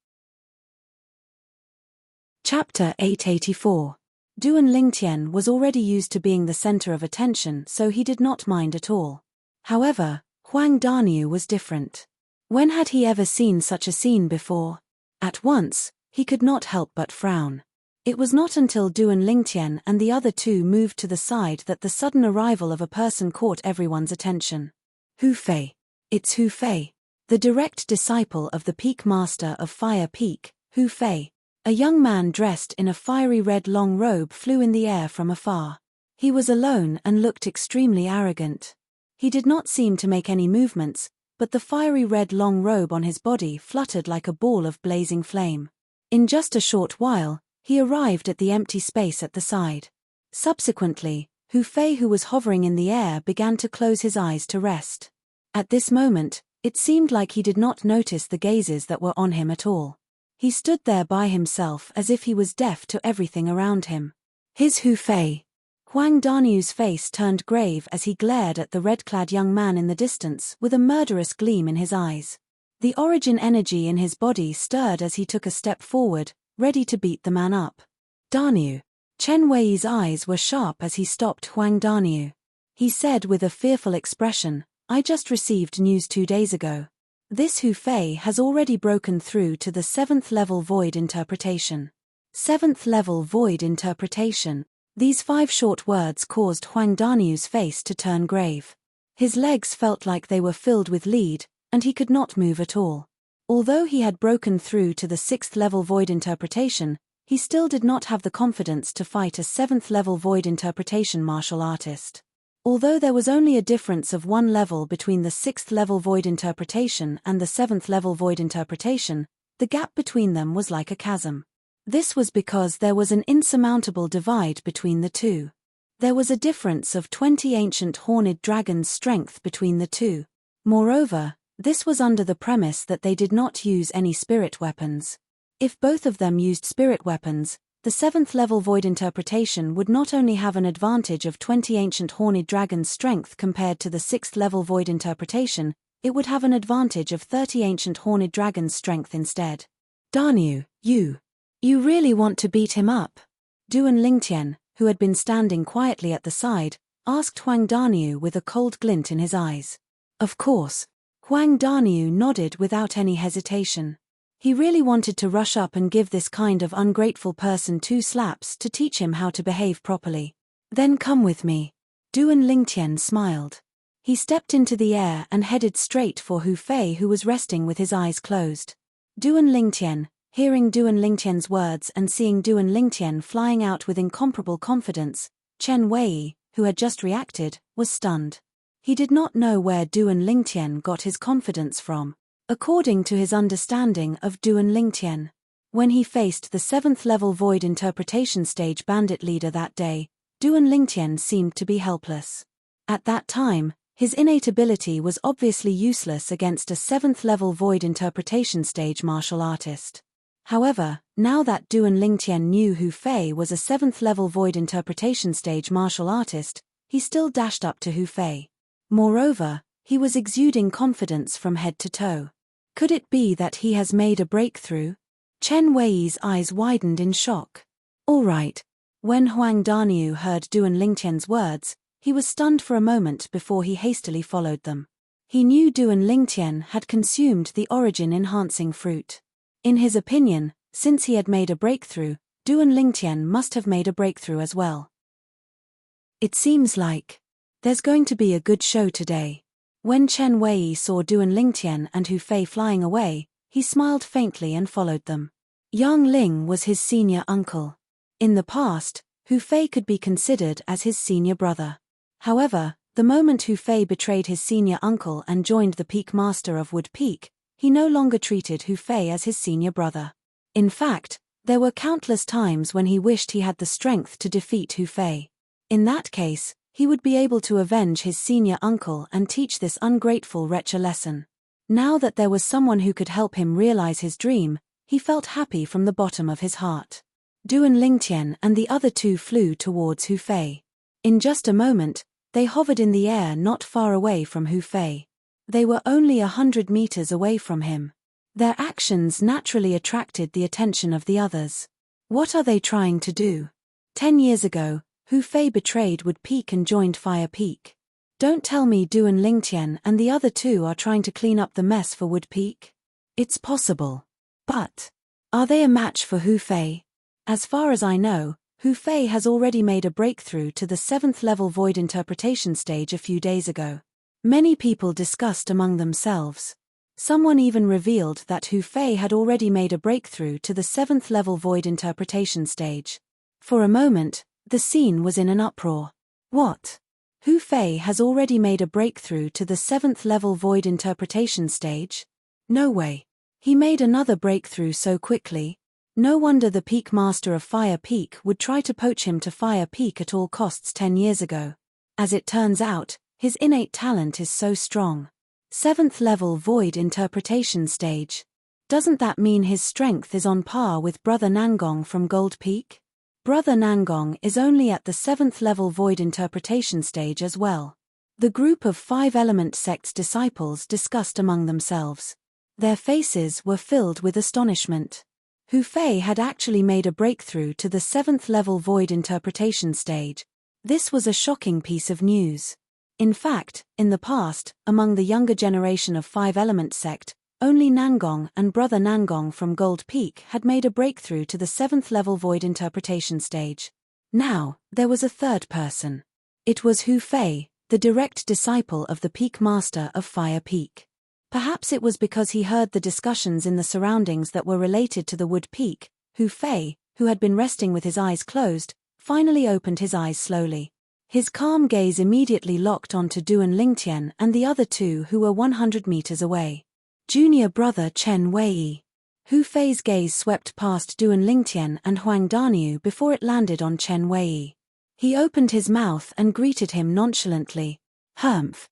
Chapter 884. Duan Lingtian was already used to being the center of attention, so he did not mind at all. However, Huang Daniu was different. When had he ever seen such a scene before? At once, he could not help but frown. It was not until Duan Lingtian and the other two moved to the side that the sudden arrival of a person caught everyone's attention. Hu Fei. It's Hu Fei. The direct disciple of the Peak Master of Fire Peak, Hu Fei. A young man dressed in a fiery red long robe flew in the air from afar. He was alone and looked extremely arrogant. He did not seem to make any movements, but the fiery red long robe on his body fluttered like a ball of blazing flame. In just a short while, he arrived at the empty space at the side. Subsequently, Hu Fei, who was hovering in the air, began to close his eyes to rest. At this moment, it seemed like he did not notice the gazes that were on him at all. He stood there by himself as if he was deaf to everything around him. His Hu Fei. Huang Daniu's face turned grave as he glared at the red-clad young man in the distance with a murderous gleam in his eyes. The origin energy in his body stirred as he took a step forward, ready to beat the man up. Daniu. Chen Wei's eyes were sharp as he stopped Huang Daniu. He said with a fearful expression, "I just received news 2 days ago. This Hu Fei has already broken through to the 7th level void interpretation. 7th level void interpretation. These 5 short words caused Huang Danyu's face to turn grave. His legs felt like they were filled with lead, and he could not move at all. Although he had broken through to the 6th level void interpretation, he still did not have the confidence to fight a 7th level void interpretation martial artist. Although there was only a difference of 1 level between the 6th level void interpretation and the 7th level void interpretation, the gap between them was like a chasm. This was because there was an insurmountable divide between the two. There was a difference of 20 ancient horned dragons' strength between the two. Moreover, this was under the premise that they did not use any spirit weapons. If both of them used spirit weapons, the 7th level void interpretation would not only have an advantage of 20 ancient horned dragons' strength compared to the 6th level void interpretation, it would have an advantage of 30 ancient horned dragons' strength instead. Danyu, you really want to beat him up? Duan Lingtian, who had been standing quietly at the side, asked Huang Danyu with a cold glint in his eyes. Of course. Huang Danyu nodded without any hesitation. He really wanted to rush up and give this kind of ungrateful person 2 slaps to teach him how to behave properly. Then come with me. Duan Lingtian smiled. He stepped into the air and headed straight for Hu Fei, who was resting with his eyes closed. Duan Lingtian, hearing Duan Lingtian's words and seeing Duan Lingtian flying out with incomparable confidence, Chen Wei, who had just reacted, was stunned. He did not know where Duan Lingtian got his confidence from. According to his understanding of Duan Lingtian, when he faced the 7th level void interpretation stage bandit leader that day, Duan Lingtian seemed to be helpless. At that time, his innate ability was obviously useless against a 7th level void interpretation stage martial artist. However, now that Duan Lingtian knew Hu Fei was a 7th level void interpretation stage martial artist, he still dashed up to Hu Fei. Moreover, he was exuding confidence from head to toe. Could it be that he has made a breakthrough? Chen Wei's eyes widened in shock. All right. When Huang Danyu heard Duan Lingtian's words, he was stunned for a moment before he hastily followed them. He knew Duan Lingtian had consumed the origin-enhancing fruit. In his opinion, since he had made a breakthrough, Duan Lingtian must have made a breakthrough as well. It seems like there's going to be a good show today. When Chen Wei saw Duan Lingtian and Hu Fei flying away, he smiled faintly and followed them. Yang Ling was his senior uncle. In the past, Hu Fei could be considered as his senior brother. However, the moment Hu Fei betrayed his senior uncle and joined the Peak Master of Wood Peak, he no longer treated Hu Fei as his senior brother. In fact, there were countless times when he wished he had the strength to defeat Hu Fei. In that case, he would be able to avenge his senior uncle and teach this ungrateful wretch a lesson. Now that there was someone who could help him realize his dream, he felt happy from the bottom of his heart. Duan Lingtian and the other 2 flew towards Hu Fei. In just a moment, they hovered in the air not far away from Hu Fei. They were only 100 meters away from him. Their actions naturally attracted the attention of the others. What are they trying to do? 10 years ago, Hu Fei betrayed Wood Peak and joined Fire Peak. Don't tell me Duan Lingtian and the other 2 are trying to clean up the mess for Wood Peak. It's possible. But are they a match for Hu Fei? As far as I know, Hu Fei has already made a breakthrough to the 7th level void interpretation stage a few days ago. Many people discussed among themselves. Someone even revealed that Hu Fei had already made a breakthrough to the 7th level void interpretation stage. For a moment, the scene was in an uproar. What? Hu Fei has already made a breakthrough to the 7th level void interpretation stage? No way. He made another breakthrough so quickly. No wonder the Peak Master of Fire Peak would try to poach him to Fire Peak at all costs 10 years ago. As it turns out, his innate talent is so strong. 7th level void interpretation stage. Doesn't that mean his strength is on par with Brother Nangong from Gold Peak? Brother Nangong is only at the 7th level void interpretation stage as well. The group of 5 element sect's disciples discussed among themselves. Their faces were filled with astonishment. Hu Fei had actually made a breakthrough to the 7th level void interpretation stage. This was a shocking piece of news. In fact, in the past, among the younger generation of Five-Element sect, only Nangong and Brother Nangong from Gold Peak had made a breakthrough to the 7th level void interpretation stage. Now, there was a third person. It was Hu Fei, the direct disciple of the Peak Master of Fire Peak. Perhaps it was because he heard the discussions in the surroundings that were related to the Wood Peak. Hu Fei, who had been resting with his eyes closed, finally opened his eyes slowly. His calm gaze immediately locked onto Duan Lingtian and the other two who were 100 meters away. Junior brother Chen Wei. Hu Fei's gaze swept past Duan Lingtian and Huang Daniu before it landed on Chen Wei. He opened his mouth and greeted him nonchalantly. Humph.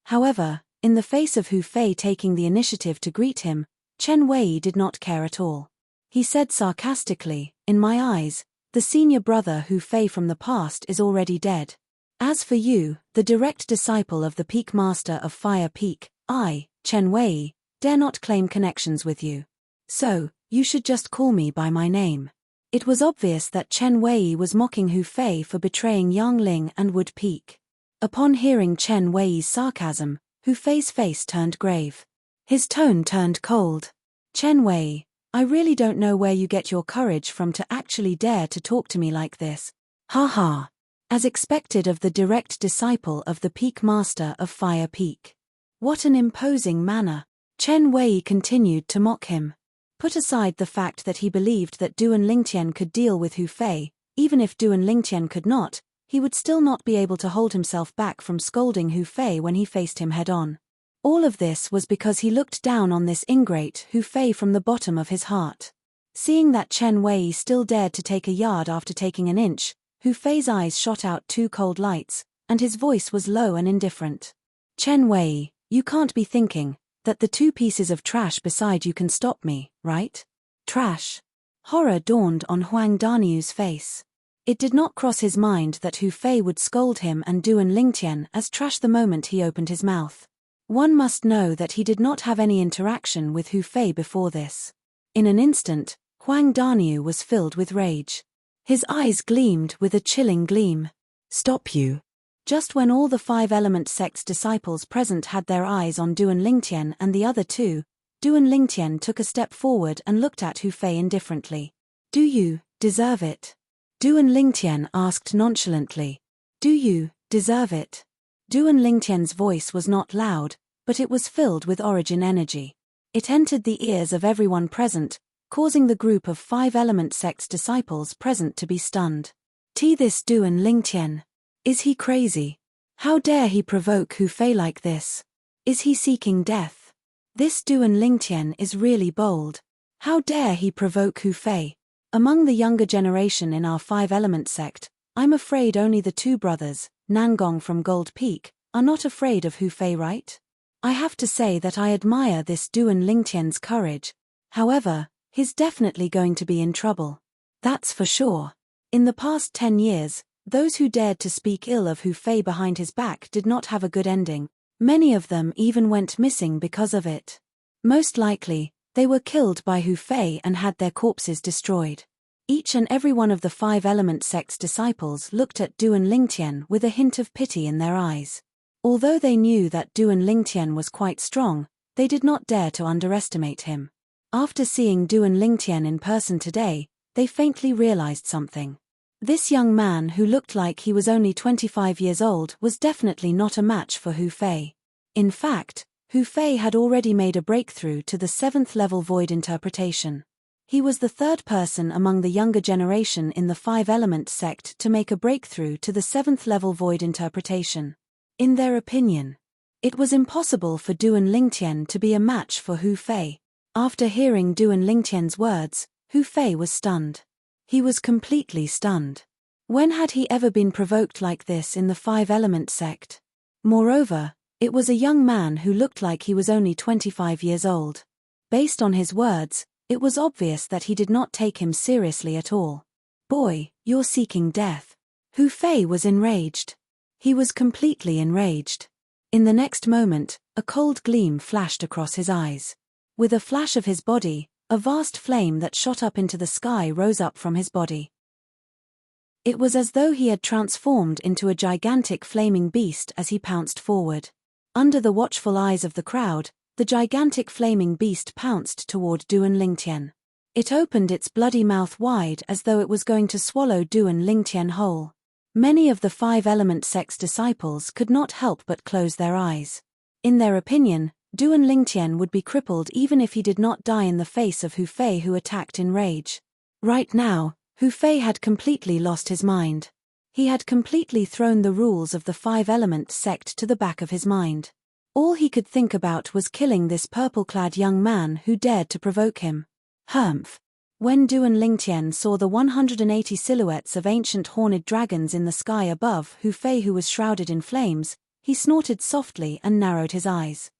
However, in the face of Hu Fei taking the initiative to greet him, Chen Wei did not care at all. He said sarcastically, "In my eyes, the senior brother Hu Fei from the past is already dead. As for you, the direct disciple of the Peak Master of Fire Peak, I, Chen Wei, dare not claim connections with you. So, you should just call me by my name." It was obvious that Chen Wei was mocking Hu Fei for betraying Yang Ling and Wood Peak. Upon hearing Chen Wei's sarcasm, Hu Fei's face turned grave. His tone turned cold. "Chen Wei, I really don't know where you get your courage from to actually dare to talk to me like this. Ha ha." As expected of the direct disciple of the Peak Master of Fire Peak. What an imposing manner. Chen Wei continued to mock him. Put aside the fact that he believed that Duan Lingtian could deal with Hu Fei, even if Duan Lingtian could not, he would still not be able to hold himself back from scolding Hu Fei when he faced him head-on. All of this was because he looked down on this ingrate Hu Fei from the bottom of his heart. Seeing that Chen Wei still dared to take a yard after taking an inch, Hu Fei's eyes shot out two cold lights, and his voice was low and indifferent. "Chen Wei, you can't be thinking that the two pieces of trash beside you can stop me, right?" Trash. Horror dawned on Huang Daniu's face. It did not cross his mind that Hu Fei would scold him and Duan Lingtian as trash the moment he opened his mouth. One must know that he did not have any interaction with Hu Fei before this. In an instant, Huang Daniu was filled with rage. His eyes gleamed with a chilling gleam. "Stop you." Just when all the Five-Element sect's disciples present had their eyes on Duan Lingtian and the other two, Duan Lingtian took a step forward and looked at Hu Fei indifferently. "Do you deserve it?" Duan Lingtian asked nonchalantly. "Do you deserve it?" Duan Lingtian's voice was not loud, but it was filled with origin energy. It entered the ears of everyone present, causing the group of Five-Element sect's disciples present to be stunned. This Duan Lingtian. Is he crazy? How dare he provoke Hu Fei like this? Is he seeking death? This Duan Lingtian is really bold. How dare he provoke Hu Fei? Among the younger generation in our Five-Element sect, I'm afraid only the two brothers, Nangong from Gold Peak, are not afraid of Hu Fei, right? I have to say that I admire this Duan Lingtian's courage. However, he's definitely going to be in trouble. That's for sure. In the past 10 years, those who dared to speak ill of Hu Fei behind his back did not have a good ending. Many of them even went missing because of it. Most likely, they were killed by Hu Fei and had their corpses destroyed. Each and every one of the Five-Element sect's disciples looked at Duan Lingtian with a hint of pity in their eyes. Although they knew that Duan Lingtian was quite strong, they did not dare to underestimate him. After seeing Duan Lingtian in person today, they faintly realized something. This young man who looked like he was only 25 years old was definitely not a match for Hu Fei. In fact, Hu Fei had already made a breakthrough to the 7th level void interpretation. He was the third person among the younger generation in the Five-Element sect to make a breakthrough to the 7th level void interpretation. In their opinion, it was impossible for Duan Lingtian to be a match for Hu Fei. After hearing Duan Lingtian's words, Hu Fei was stunned. He was completely stunned. When had he ever been provoked like this in the Five-Element sect? Moreover, it was a young man who looked like he was only 25 years old. Based on his words, it was obvious that he did not take him seriously at all. "Boy, you're seeking death." Hu Fei was enraged. He was completely enraged. In the next moment, a cold gleam flashed across his eyes. With a flash of his body, a vast flame that shot up into the sky rose up from his body. It was as though he had transformed into a gigantic flaming beast as he pounced forward. Under the watchful eyes of the crowd, the gigantic flaming beast pounced toward Duan Lingtian. It opened its bloody mouth wide as though it was going to swallow Duan Lingtian whole. Many of the five-element sect's disciples could not help but close their eyes. In their opinion, Duan Lingtian would be crippled even if he did not die in the face of Hu Fei, who attacked in rage. Right now, Hu Fei had completely lost his mind. He had completely thrown the rules of the five-element sect to the back of his mind. All he could think about was killing this purple-clad young man who dared to provoke him. Humph! When Duan Lingtian saw the 180 silhouettes of ancient horned dragons in the sky above Hu Fei, who was shrouded in flames, he snorted softly and narrowed his eyes.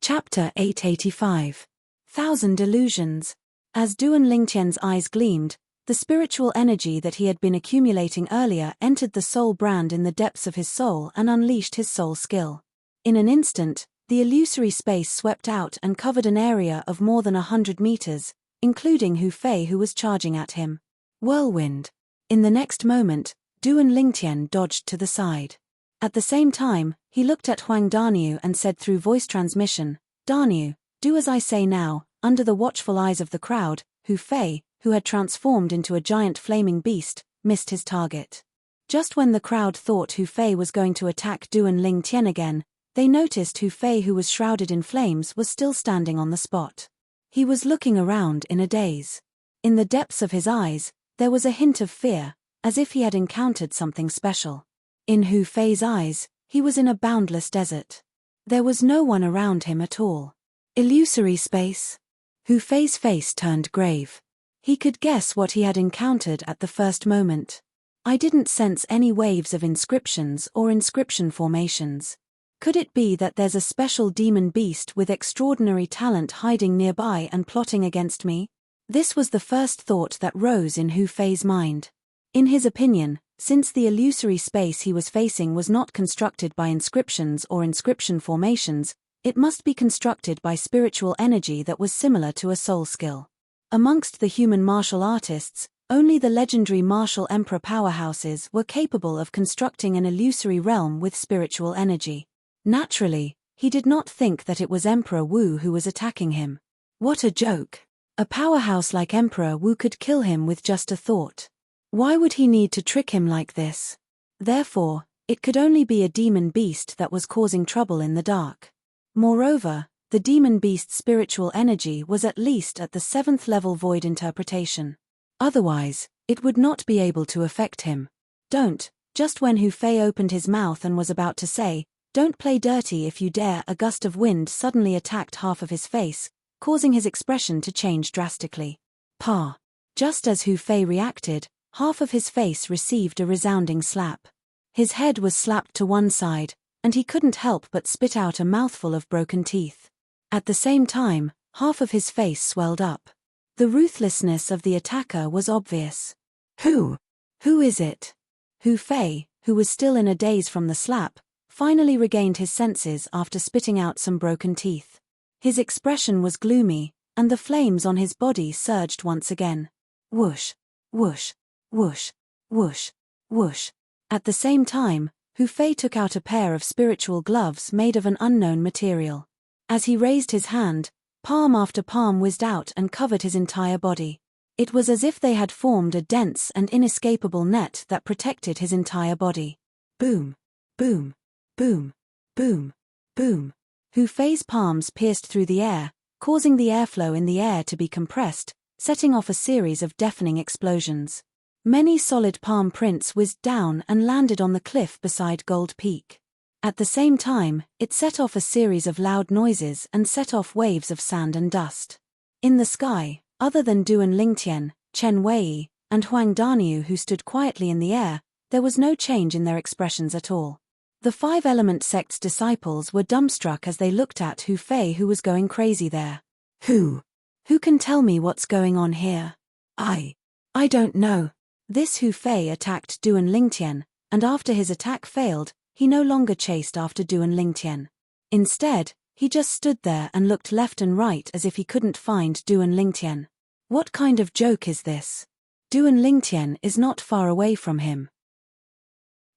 Chapter 885. Thousand Illusions. As Duan Lingtian's eyes gleamed, the spiritual energy that he had been accumulating earlier entered the soul brand in the depths of his soul and unleashed his soul skill. In an instant, the illusory space swept out and covered an area of more than 100 meters, including Hu Fei, who was charging at him. Whirlwind. In the next moment, Duan Lingtian dodged to the side. At the same time, he looked at Huang Daniu and said through voice transmission, "Daniu, do as I say now." Under the watchful eyes of the crowd, Hu Fei, who had transformed into a giant flaming beast, missed his target. Just when the crowd thought Hu Fei was going to attack Duan Lingtian again, they noticed Hu Fei, who was shrouded in flames, was still standing on the spot. He was looking around in a daze. In the depths of his eyes, there was a hint of fear, as if he had encountered something special. In Hu Fei's eyes, he was in a boundless desert. There was no one around him at all. Illusory space. Hu Fei's face turned grave. He could guess what he had encountered at the first moment. I didn't sense any waves of inscriptions or inscription formations. Could it be that there's a special demon beast with extraordinary talent hiding nearby and plotting against me? This was the first thought that rose in Hu Fei's mind. In his opinion, since the illusory space he was facing was not constructed by inscriptions or inscription formations, it must be constructed by spiritual energy that was similar to a soul skill. Amongst the human martial artists, only the legendary martial emperor powerhouses were capable of constructing an illusory realm with spiritual energy. Naturally, he did not think that it was Emperor Wu who was attacking him. What a joke! A powerhouse like Emperor Wu could kill him with just a thought. Why would he need to trick him like this? Therefore, it could only be a demon beast that was causing trouble in the dark. Moreover, the demon beast's spiritual energy was at least at the 7th level void interpretation. Otherwise, it would not be able to affect him. Just when Hu Fei opened his mouth and was about to say, "Don't play dirty if you dare," a gust of wind suddenly attacked half of his face, causing his expression to change drastically. Pa! Just as Hu Fei reacted, half of his face received a resounding slap. His head was slapped to one side, and he couldn't help but spit out a mouthful of broken teeth. At the same time, half of his face swelled up. The ruthlessness of the attacker was obvious. Who is it? Hu Fei, who was still in a daze from the slap, finally regained his senses after spitting out some broken teeth. His expression was gloomy, and the flames on his body surged once again. Whoosh, whoosh, whoosh, whoosh, whoosh. At the same time, Hu Fei took out a pair of spiritual gloves made of an unknown material. As he raised his hand, palm after palm whizzed out and covered his entire body. It was as if they had formed a dense and inescapable net that protected his entire body. Boom, boom, boom, boom, boom. Hu Fei's palms pierced through the air, causing the airflow in the air to be compressed, setting off a series of deafening explosions. Many solid palm prints whizzed down and landed on the cliff beside Gold Peak. At the same time, it set off a series of loud noises and set off waves of sand and dust. In the sky, other than Duan Lingtian, Chen Wei, and Huang Daniu, who stood quietly in the air, there was no change in their expressions at all. The five-element sect's disciples were dumbstruck as they looked at Hu Fei, who was going crazy there. Who can tell me what's going on here? I don't know. This Hu Fei attacked Duan Lingtian, and after his attack failed, he no longer chased after Duan Lingtian. Instead, he just stood there and looked left and right as if he couldn't find Duan Lingtian. What kind of joke is this? Duan Lingtian is not far away from him.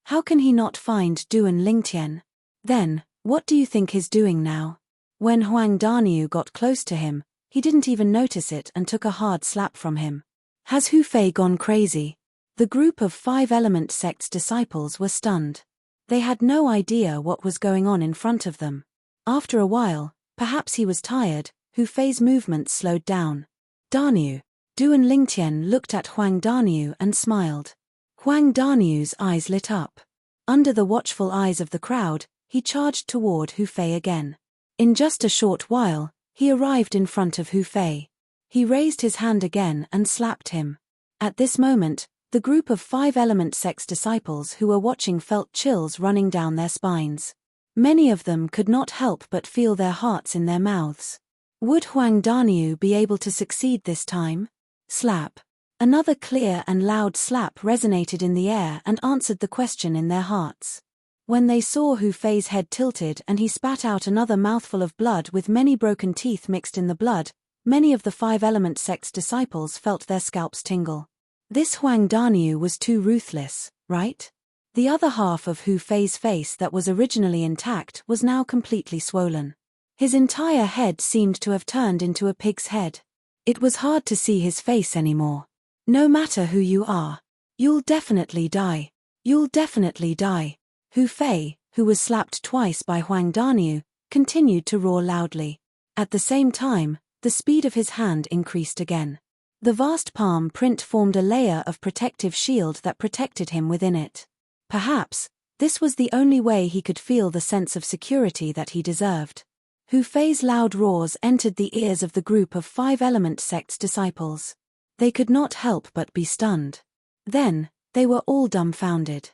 How can he not find Duan Lingtian? Then, what do you think he's doing now? When Huang Daniu got close to him, he didn't even notice it and took a hard slap from him. Has Hu Fei gone crazy? The group of 5-element sect's disciples were stunned. They had no idea what was going on in front of them. After a while, perhaps he was tired, Hu Fei's movements slowed down. Daniu. Duan Lingtian looked at Huang Daniu and smiled. Huang Daniu's eyes lit up. Under the watchful eyes of the crowd, he charged toward Hu Fei again. In just a short while, he arrived in front of Hu Fei. He raised his hand again and slapped him. At this moment, the group of 5-element sect's disciples who were watching felt chills running down their spines. Many of them could not help but feel their hearts in their mouths. Would Huang Daniu be able to succeed this time? Slap. Another clear and loud slap resonated in the air and answered the question in their hearts. When they saw Hu Fei's head tilted and he spat out another mouthful of blood with many broken teeth mixed in the blood, many of the 5-element sect's disciples felt their scalps tingle. This Huang Daniu was too ruthless, right? The other half of Hu Fei's face that was originally intact was now completely swollen. His entire head seemed to have turned into a pig's head. It was hard to see his face anymore. No matter who you are, you'll definitely die. You'll definitely die. Hu Fei, who was slapped twice by Huang Daniu, continued to roar loudly. At the same time, the speed of his hand increased again. The vast palm print formed a layer of protective shield that protected him within it. Perhaps, this was the only way he could feel the sense of security that he deserved. Hu Fei's loud roars entered the ears of the group of 5-element sect's disciples. They could not help but be stunned. Then, they were all dumbfounded.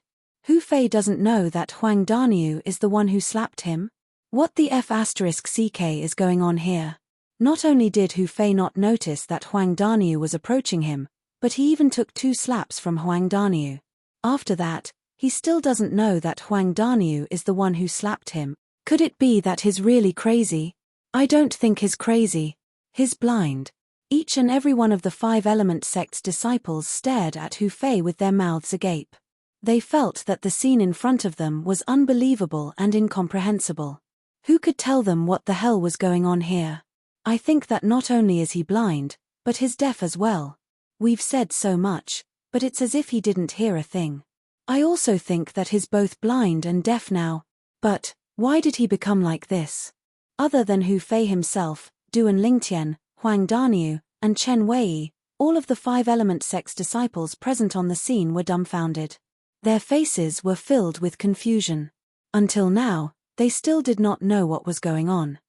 Hu Fei doesn't know that Huang Daniu is the one who slapped him? What the F***ck is going on here? Not only did Hu Fei not notice that Huang Daniu was approaching him, but he even took 2 slaps from Huang Daniu. After that, he still doesn't know that Huang Daniu is the one who slapped him. Could it be that he's really crazy? I don't think he's crazy. He's blind. Each and every one of the 5-element sect's disciples stared at Hu Fei with their mouths agape. They felt that the scene in front of them was unbelievable and incomprehensible. Who could tell them what the hell was going on here? I think that not only is he blind, but he's deaf as well. We've said so much, but it's as if he didn't hear a thing. I also think that he's both blind and deaf now. But, why did he become like this? Other than Hu Fei himself, Duan Lingtian, Huang Daniu, and Chen Wei, all of the 5-element sect's disciples present on the scene were dumbfounded. Their faces were filled with confusion. Until now, they still did not know what was going on.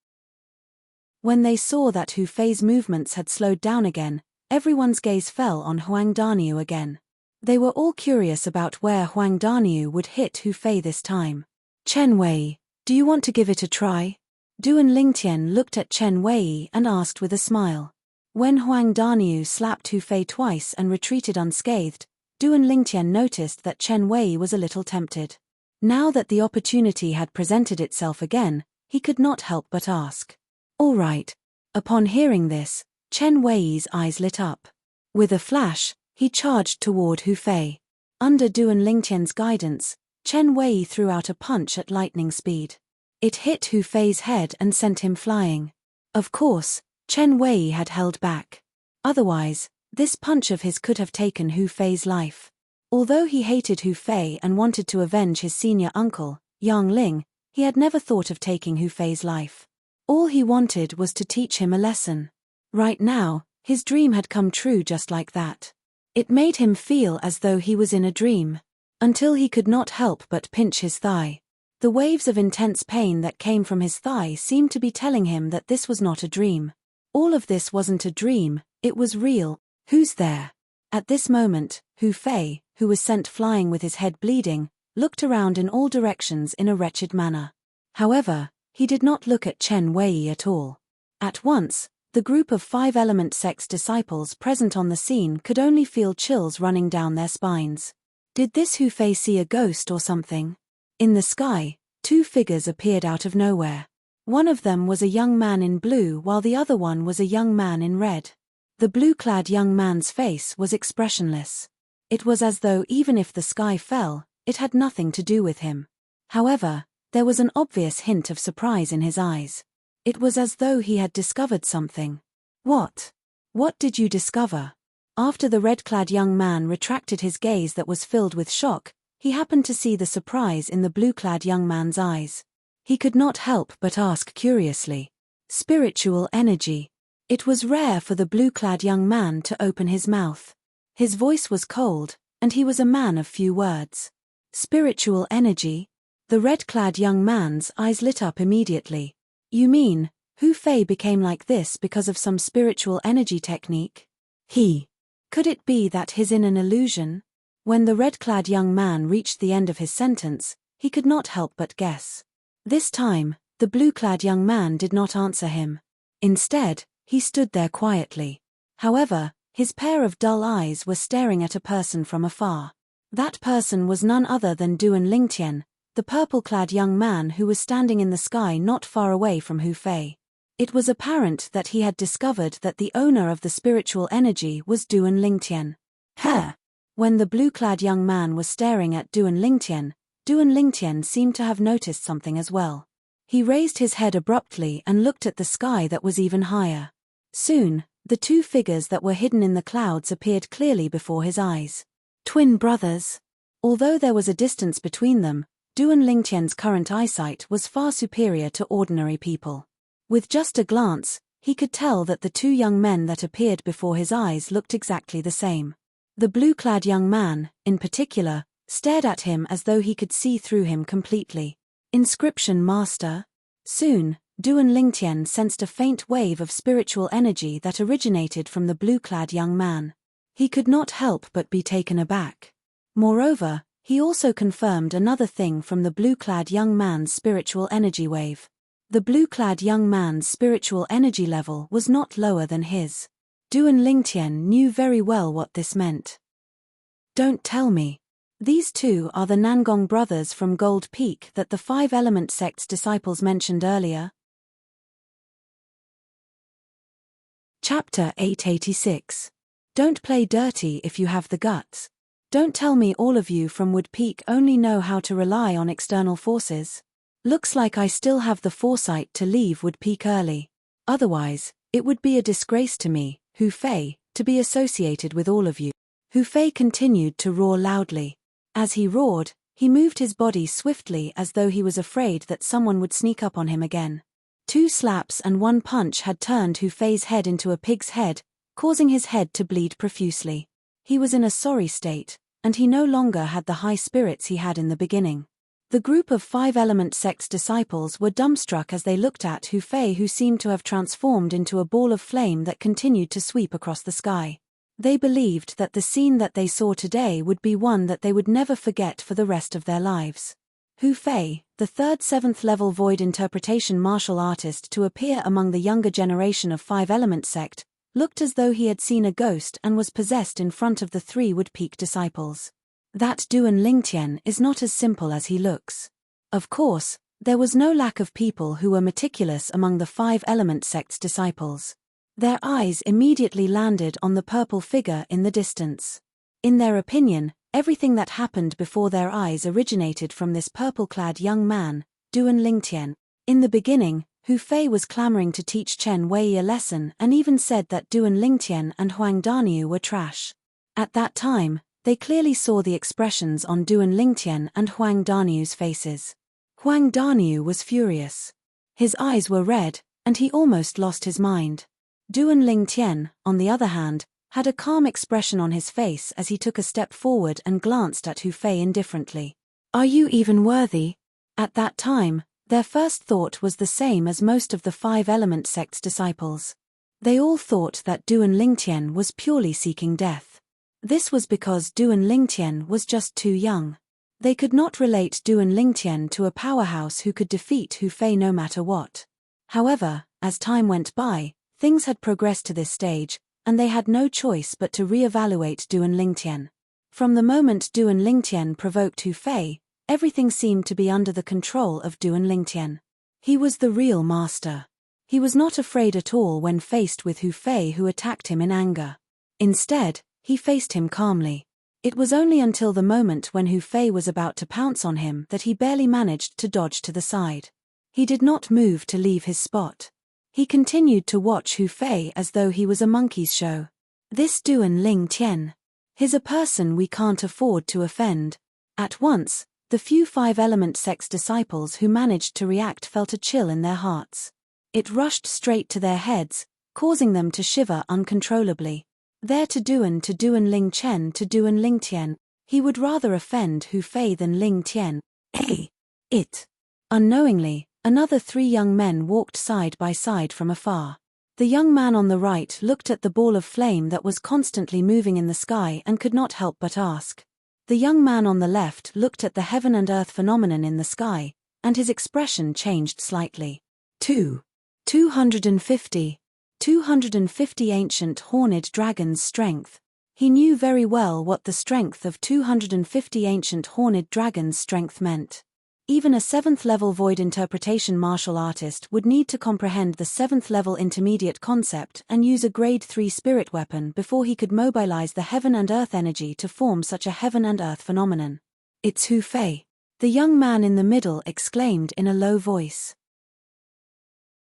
When they saw that Hu Fei's movements had slowed down again, everyone's gaze fell on Huang Daniu again. They were all curious about where Huang Daniu would hit Hu Fei this time. Chen Wei, do you want to give it a try? Duan Lingtian looked at Chen Wei and asked with a smile. When Huang Daniu slapped Hu Fei twice and retreated unscathed, Duan Lingtian noticed that Chen Wei was a little tempted. Now that the opportunity had presented itself again, he could not help but ask. All right. Upon hearing this, Chen Wei's eyes lit up. With a flash, he charged toward Hu Fei. Under Duan Lingtian's guidance, Chen Wei threw out a punch at lightning speed. It hit Hu Fei's head and sent him flying. Of course, Chen Wei had held back. Otherwise, this punch of his could have taken Hu Fei's life. Although he hated Hu Fei and wanted to avenge his senior uncle, Yang Ling, he had never thought of taking Hu Fei's life. All he wanted was to teach him a lesson. Right now, his dream had come true just like that. It made him feel as though he was in a dream. Until he could not help but pinch his thigh. The waves of intense pain that came from his thigh seemed to be telling him that this was not a dream. All of this wasn't a dream, it was real. Who's there? At this moment, Hu Fei, who was sent flying with his head bleeding, looked around in all directions in a wretched manner. However, he did not look at Chen Wei at all. At once, the group of 5-element sect's disciples present on the scene could only feel chills running down their spines. Did this Hu Fei see a ghost or something? In the sky, 2 figures appeared out of nowhere. One of them was a young man in blue while the other one was a young man in red. The blue-clad young man's face was expressionless. It was as though even if the sky fell, it had nothing to do with him. However, there was an obvious hint of surprise in his eyes. It was as though he had discovered something. What? What did you discover? After the red-clad young man retracted his gaze that was filled with shock, he happened to see the surprise in the blue-clad young man's eyes. He could not help but ask curiously. Spiritual energy. It was rare for the blue-clad young man to open his mouth. His voice was cold, and he was a man of few words. Spiritual energy? The red-clad young man's eyes lit up immediately. You mean, Hu Fei became like this because of some spiritual energy technique? Could it be that he's in an illusion? When the red-clad young man reached the end of his sentence, he could not help but guess. This time, the blue-clad young man did not answer him. Instead, he stood there quietly. However, his pair of dull eyes were staring at a person from afar. That person was none other than Duan Lingtian, the purple-clad young man who was standing in the sky not far away from Hu Fei. It was apparent that he had discovered that the owner of the spiritual energy was Duan Lingtian. When the blue-clad young man was staring at Duan Lingtian seemed to have noticed something as well. He raised his head abruptly and looked at the sky that was even higher. Soon, the two figures that were hidden in the clouds appeared clearly before his eyes. Twin brothers. Although there was a distance between them, Duan Lingtian's current eyesight was far superior to ordinary people. With just a glance, he could tell that the two young men that appeared before his eyes looked exactly the same. The blue-clad young man, in particular, stared at him as though he could see through him completely. Inscription Master? Soon, Duan Lingtian sensed a faint wave of spiritual energy that originated from the blue-clad young man. He could not help but be taken aback. Moreover, he also confirmed another thing from the blue-clad young man's spiritual energy wave. The blue-clad young man's spiritual energy level was not lower than his. Duan Lingtian knew very well what this meant. Don't tell me. These two are the Nangong brothers from Gold Peak that the five-element sect's disciples mentioned earlier. Chapter 886. Don't play dirty if you have the guts. Don't tell me all of you from Wood Peak only know how to rely on external forces. Looks like I still have the foresight to leave Wood Peak early. Otherwise, it would be a disgrace to me, Hu Fei, to be associated with all of you. Hu Fei continued to roar loudly. As he roared, he moved his body swiftly as though he was afraid that someone would sneak up on him again. 2 slaps and 1 punch had turned Hu Fei's head into a pig's head, causing his head to bleed profusely. He was in a sorry state, and he no longer had the high spirits he had in the beginning. The group of five-element sect's disciples were dumbstruck as they looked at Hu Fei, who seemed to have transformed into a ball of flame that continued to sweep across the sky. They believed that the scene that they saw today would be one that they would never forget for the rest of their lives. Hu Fei, the third 7th level void interpretation martial artist to appear among the younger generation of five-element sect, looked as though he had seen a ghost and was possessed in front of the 3 Wood Peak disciples. That Duan Lingtian is not as simple as he looks. Of course, there was no lack of people who were meticulous among the five-element sect's disciples. Their eyes immediately landed on the purple figure in the distance. In their opinion, everything that happened before their eyes originated from this purple-clad young man, Duan Lingtian. In the beginning, Hu Fei was clamoring to teach Chen Wei a lesson and even said that Duan Lingtian and Huang Daniu were trash. At that time, they clearly saw the expressions on Duan Lingtian and Huang Daniu's faces. Huang Daniu was furious. His eyes were red, and he almost lost his mind. Duan Lingtian, on the other hand, had a calm expression on his face as he took a step forward and glanced at Hu Fei indifferently. Are you even worthy? At that time, their first thought was the same as most of the five-element sect's disciples. They all thought that Duan Lingtian was purely seeking death. This was because Duan Lingtian was just too young. They could not relate Duan Lingtian to a powerhouse who could defeat Hu Fei no matter what. However, as time went by, things had progressed to this stage, and they had no choice but to re-evaluate Duan Lingtian. From the moment Duan Lingtian provoked Hu Fei, everything seemed to be under the control of Duan Lingtian. He was the real master. He was not afraid at all when faced with Hu Fei, who attacked him in anger. Instead, he faced him calmly. It was only until the moment when Hu Fei was about to pounce on him that he barely managed to dodge to the side. He did not move to leave his spot. He continued to watch Hu Fei as though he was a monkey's show. This Duan Ling Tian. He's a person we can't afford to offend. At once, the few five-element sect's disciples who managed to react felt a chill in their hearts. It rushed straight to their heads, causing them to shiver uncontrollably. There to Duan Ling Chen to Duan Ling Tian, he would rather offend Hu Fei than Ling Tian. It. Unknowingly, another three young men walked side by side from afar. The young man on the right looked at the ball of flame that was constantly moving in the sky and could not help but ask. The young man on the left looked at the heaven and earth phenomenon in the sky, and his expression changed slightly. 250 ancient horned dragons' strength. He knew very well what the strength of 250 ancient horned dragons' strength meant. Even a 7th level void interpretation martial artist would need to comprehend the 7th level intermediate concept and use a grade 3 spirit weapon before he could mobilize the heaven and earth energy to form such a heaven and earth phenomenon. It's Hu Fei. The young man in the middle exclaimed in a low voice.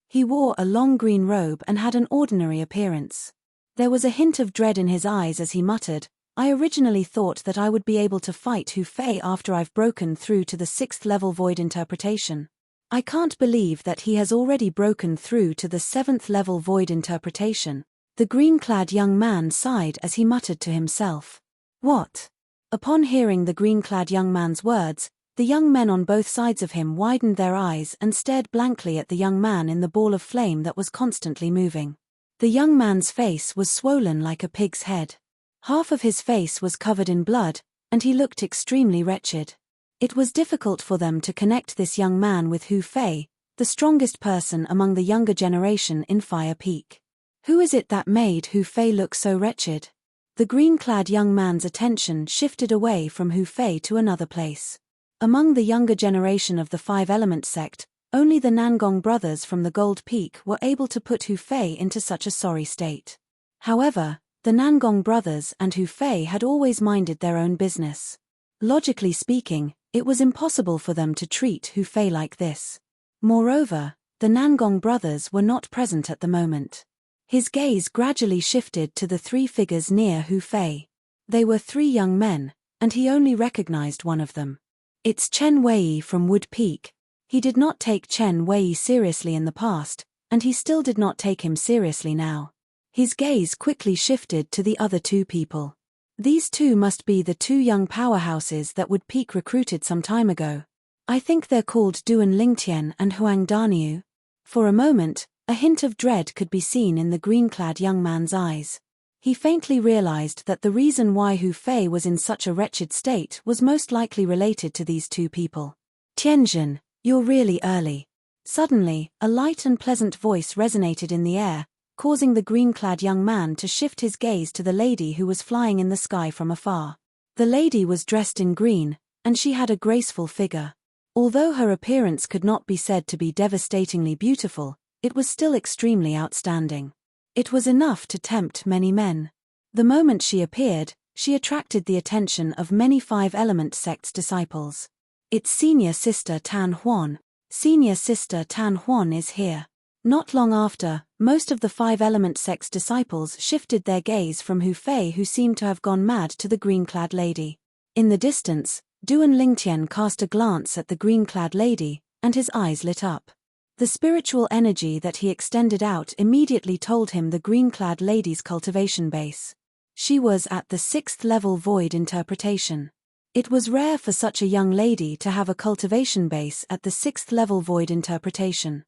He wore a long green robe and had an ordinary appearance. There was a hint of dread in his eyes as he muttered, I originally thought that I would be able to fight Hu Fei after I've broken through to the 6th level void interpretation. I can't believe that he has already broken through to the 7th level void interpretation. The green-clad young man sighed as he muttered to himself. What? Upon hearing the green-clad young man's words, the young men on both sides of him widened their eyes and stared blankly at the young man in the ball of flame that was constantly moving. The young man's face was swollen like a pig's head. Half of his face was covered in blood, and he looked extremely wretched. It was difficult for them to connect this young man with Hu Fei, the strongest person among the younger generation in Fire Peak. Who is it that made Hu Fei look so wretched? The green-clad young man's attention shifted away from Hu Fei to another place. Among the younger generation of the Five-Element sect, only the Nangong brothers from the Gold Peak were able to put Hu Fei into such a sorry state. However, the Nangong brothers and Hu Fei had always minded their own business. Logically speaking, it was impossible for them to treat Hu Fei like this. Moreover, the Nangong brothers were not present at the moment. His gaze gradually shifted to the three figures near Hu Fei. They were three young men, and he only recognized one of them. It's Chen Wei from Wood Peak. He did not take Chen Wei seriously in the past, and he still did not take him seriously now. His gaze quickly shifted to the other two people. These two must be the two young powerhouses that Wood Peak recruited some time ago. I think they're called Duan Lingtian and Huang Daniu. For a moment, a hint of dread could be seen in the green-clad young man's eyes. He faintly realized that the reason why Hu Fei was in such a wretched state was most likely related to these two people. Tianjin, you're really early. Suddenly, a light and pleasant voice resonated in the air, causing the green-clad young man to shift his gaze to the lady who was flying in the sky from afar. The lady was dressed in green, and she had a graceful figure. Although her appearance could not be said to be devastatingly beautiful, it was still extremely outstanding. It was enough to tempt many men. The moment she appeared, she attracted the attention of many Five-Element sect's disciples. It's Senior Sister Tan Huan. Senior Sister Tan Huan is here. Not long after, most of the Five-Element sect's disciples shifted their gaze from Hu Fei, who seemed to have gone mad, to the green-clad lady. In the distance, Duan Lingtian cast a glance at the green-clad lady, and his eyes lit up. The spiritual energy that he extended out immediately told him the green-clad lady's cultivation base. She was at the 6th level void interpretation. It was rare for such a young lady to have a cultivation base at the 6th level void interpretation.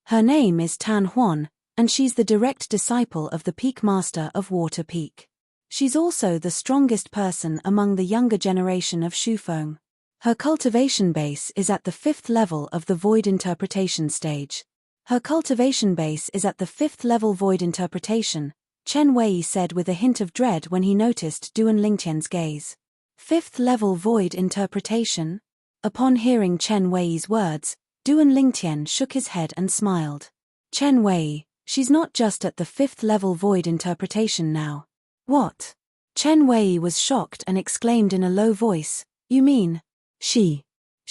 Her name is Tan Huan, and she's the direct disciple of the Peak Master of Water Peak. She's also the strongest person among the younger generation of Shufeng. Her cultivation base is at the 5th level of the void interpretation stage. Her cultivation base is at the 5th level void interpretation, Chen Wei said with a hint of dread when he noticed Duan Lingtian's gaze. 5th level void interpretation? Upon hearing Chen Wei's words, Duan Lingtian shook his head and smiled. Chen Wei, she's not just at the 5th level void interpretation now. What? Chen Wei was shocked and exclaimed in a low voice, you mean, she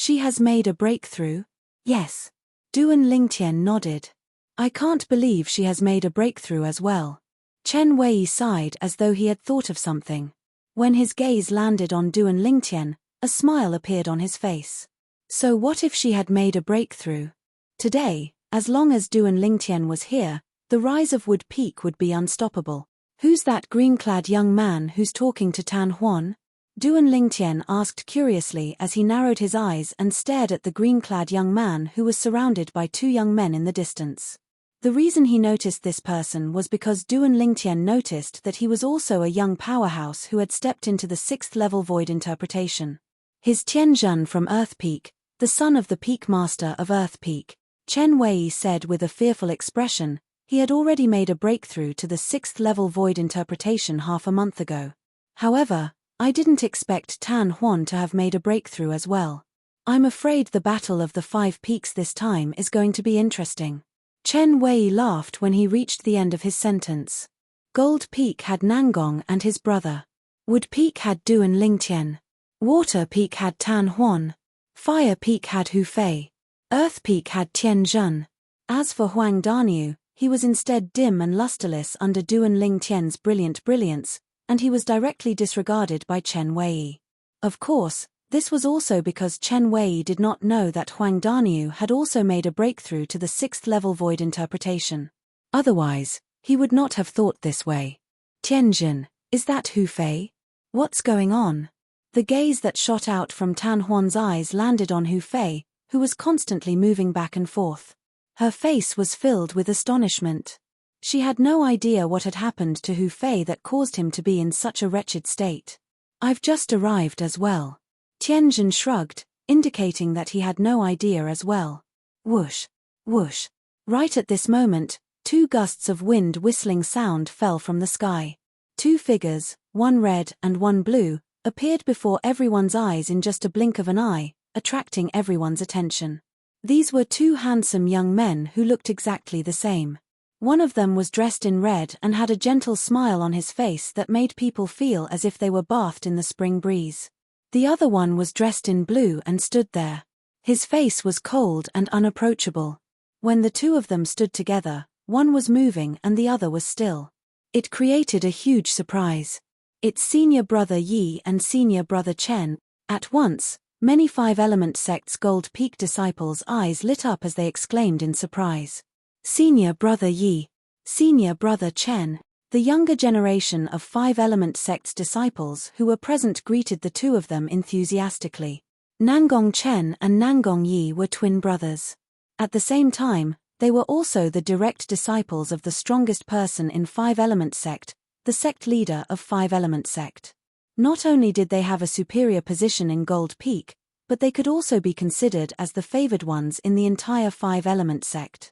has made a breakthrough? Yes. Duan Lingtian nodded. I can't believe she has made a breakthrough as well. Chen Wei sighed as though he had thought of something. When his gaze landed on Duan Lingtian, a smile appeared on his face. So what if she had made a breakthrough? Today, as long as Duan Lingtian was here, the rise of Wood Peak would be unstoppable. Who's that green-clad young man who's talking to Tan Huan? Duan Lingtian asked curiously as he narrowed his eyes and stared at the green-clad young man who was surrounded by 2 young men in the distance. The reason he noticed this person was because Duan Lingtian noticed that he was also a young powerhouse who had stepped into the 6th level void interpretation. His Tianjun from Earth Peak, the son of the Peak Master of Earth Peak, Chen Wei said with a fearful expression, he had already made a breakthrough to the 6th level void interpretation half a month ago. However, I didn't expect Tan Huan to have made a breakthrough as well. I'm afraid the battle of the 5 peaks this time is going to be interesting. Chen Wei laughed when he reached the end of his sentence. Gold Peak had Nangong and his brother. Wood Peak had Duan Lingtian. Water Peak had Tan Huan. Fire Peak had Hu Fei. Earth Peak had Tian Zhen. As for Huang Daniu, he was instead dim and lusterless under Duan Lingtian's brilliant brilliance, and he was directly disregarded by Chen Wei. Of course, this was also because Chen Wei did not know that Huang Daniu had also made a breakthrough to the 6th level void interpretation. Otherwise, he would not have thought this way. Tianjin, is that Hu Fei? What's going on? The gaze that shot out from Tan Huan's eyes landed on Hu Fei, who was constantly moving back and forth. Her face was filled with astonishment. She had no idea what had happened to Hu Fei that caused him to be in such a wretched state. I've just arrived as well. Tianjin shrugged, indicating that he had no idea as well. Whoosh, whoosh. Right at this moment, 2 gusts of wind whistling sound fell from the sky. 2 figures, one red and one blue, appeared before everyone's eyes in just a blink of an eye, attracting everyone's attention. These were 2 handsome young men who looked exactly the same. One of them was dressed in red and had a gentle smile on his face that made people feel as if they were bathed in the spring breeze. The other one was dressed in blue and stood there. His face was cold and unapproachable. When the 2 of them stood together, one was moving and the other was still. It created a huge surprise. It's senior brother Yi and senior brother Chen. At once, many 5-element sect's Gold Peak disciples' eyes lit up as they exclaimed in surprise. Senior brother Yi, senior brother Chen. The younger generation of 5-element sect's disciples who were present greeted the 2 of them enthusiastically. Nangong Chen and Nangong Yi were twin brothers. At the same time, they were also the direct disciples of the strongest person in 5-element sect, the sect leader of 5-element sect. Not only did they have a superior position in Gold Peak, but they could also be considered as the favored ones in the entire 5-element sect.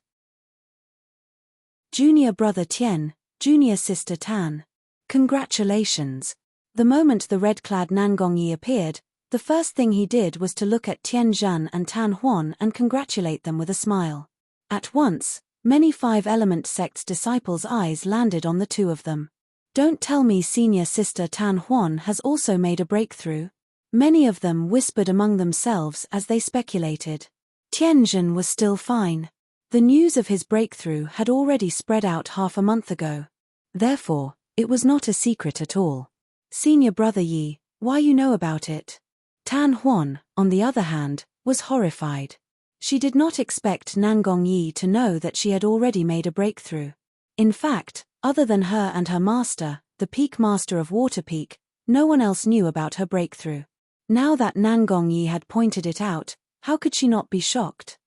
Junior brother Tian, junior sister Tan. Congratulations. The moment the red-clad Nangong Yi appeared, the first thing he did was to look at Tian Zhan and Tan Huan and congratulate them with a smile. At once, many 5-element sect's disciples' eyes landed on the 2 of them. Don't tell me senior sister Tan Huan has also made a breakthrough. Many of them whispered among themselves as they speculated. Tianjin was still fine. The news of his breakthrough had already spread out half a month ago. Therefore, it was not a secret at all. Senior brother Yi, why you know about it? Tan Huan, on the other hand, was horrified. She did not expect Nangong Yi to know that she had already made a breakthrough. In fact, other than her and her master, the Peak Master of Water Peak, no one else knew about her breakthrough. Now that Nangong Yi had pointed it out, how could she not be shocked?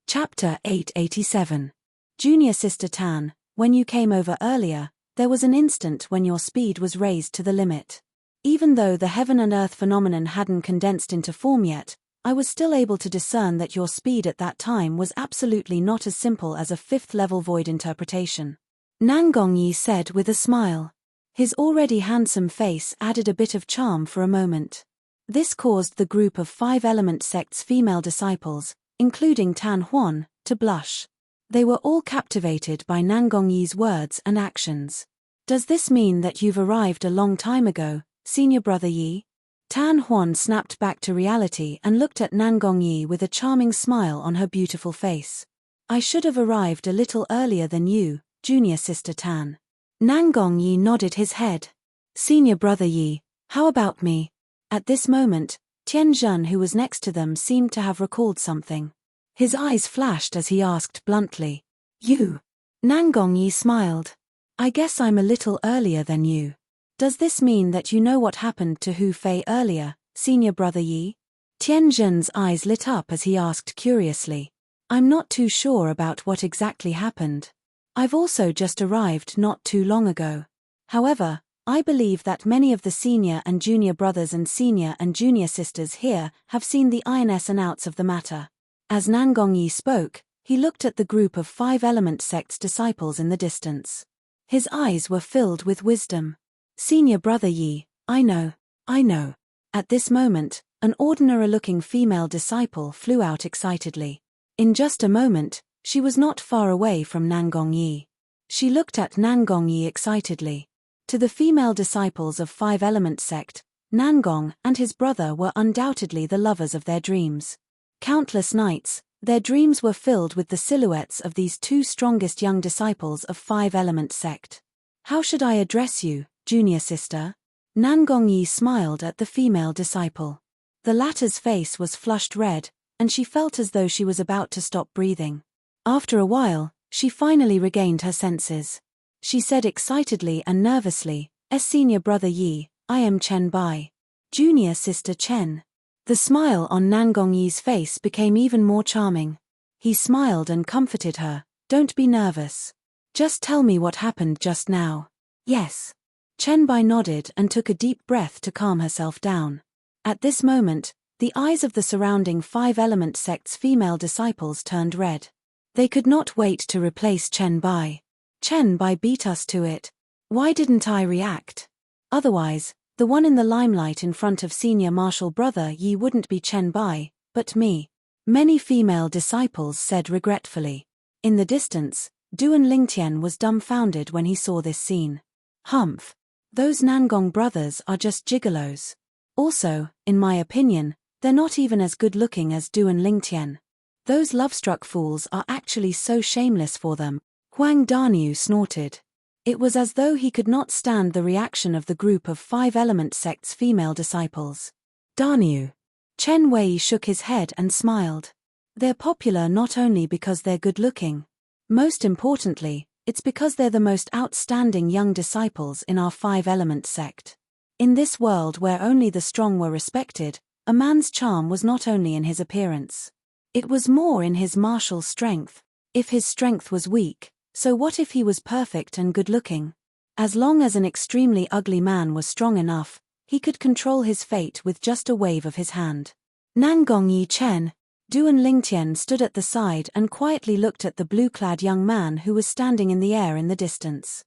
Chapter 887. Junior Sister Tan, when you came over earlier, there was an instant when your speed was raised to the limit. Even though the heaven and earth phenomenon hadn't condensed into form yet, I was still able to discern that your speed at that time was absolutely not as simple as a 5th level void interpretation. Nangong Yi said with a smile. His already handsome face added a bit of charm for a moment. This caused the group of 5-element sect's female disciples, including Tan Huan, to blush. They were all captivated by Nangongyi's words and actions. Does this mean that you've arrived a long time ago, senior brother Yi? Tan Huan snapped back to reality and looked at Nangongyi with a charming smile on her beautiful face. I should have arrived a little earlier than you, junior sister Tan. Nangongyi nodded his head. Senior brother Yi, how about me? At this moment, Tianjun, who was next to them, seemed to have recalled something. His eyes flashed as he asked bluntly. You? Nangongyi smiled. I guess I'm a little earlier than you. Does this mean that you know what happened to Hu Fei earlier, senior brother Yi? Tianjun's eyes lit up as he asked curiously. I'm not too sure about what exactly happened. I've also just arrived not too long ago. However, I believe that many of the senior and junior brothers and senior and junior sisters here have seen the ins and outs of the matter. As Nangongyi spoke, he looked at the group of 5-element sect's disciples in the distance. His eyes were filled with wisdom. Senior brother Yi, I know. At this moment, an ordinary-looking female disciple flew out excitedly. In just a moment, she was not far away from Nangongyi. She looked at Nangongyi excitedly. To the female disciples of 5-element sect, Nangong and his brother were undoubtedly the lovers of their dreams. Countless nights, their dreams were filled with the silhouettes of these two strongest young disciples of 5-element sect. How should I address you, junior sister? Nangongyi smiled at the female disciple. The latter's face was flushed red, and she felt as though she was about to stop breathing. After a while, she finally regained her senses. She said excitedly and nervously, Senior brother Yi, I am Chen Bai. Junior sister Chen. The smile on Nangongyi's face became even more charming. He smiled and comforted her. Don't be nervous. Just tell me what happened just now. Yes. Chen Bai nodded and took a deep breath to calm herself down. At this moment, the eyes of the surrounding 5-element sect's female disciples turned red. They could not wait to replace Chen Bai. Chen Bai beat us to it. Why didn't I react? Otherwise, the one in the limelight in front of senior martial brother Yi wouldn't be Chen Bai, but me. Many female disciples said regretfully. In the distance, Duan Lingtian was dumbfounded when he saw this scene. Humph. Those Nangong brothers are just gigolos. Also, in my opinion, they're not even as good-looking as Duan Lingtian. Those love-struck fools are actually so shameless for them. Huang Daniu snorted. It was as though he could not stand the reaction of the group of 5-element sect's female disciples. Daniu. Chen Wei shook his head and smiled. They're popular not only because they're good-looking. Most importantly, it's because they're the most outstanding young disciples in our 5-element sect. In this world where only the strong were respected, a man's charm was not only in his appearance. It was more in his martial strength. If his strength was weak, so what if he was perfect and good-looking? As long as an extremely ugly man was strong enough, he could control his fate with just a wave of his hand. Nangongyi Chen. Duan Lingtian stood at the side and quietly looked at the blue-clad young man who was standing in the air in the distance.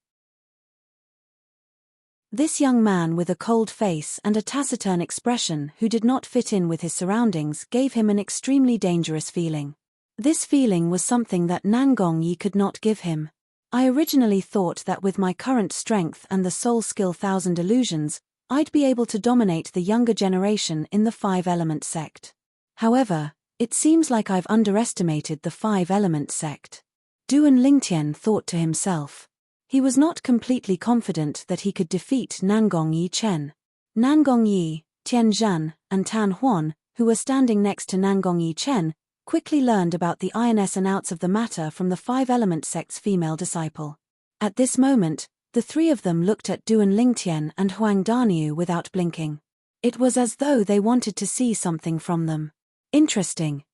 This young man with a cold face and a taciturn expression who did not fit in with his surroundings gave him an extremely dangerous feeling. This feeling was something that Nangongyi could not give him. I originally thought that with my current strength and the soul skill 1000 illusions, I'd be able to dominate the younger generation in the 5-element sect. However, it seems like I've underestimated the 5-element sect. Duan Lingtian thought to himself. He was not completely confident that he could defeat Nangongyi Chen. Nangongyi, Tianjun, and Tan Huan, who were standing next to Nangongyi Chen, quickly learned about the ins and outs of the matter from the 5-element sect's female disciple. At this moment, the three of them looked at Duan Lingtian and Huang Daniu without blinking. It was as though they wanted to see something from them. Interesting.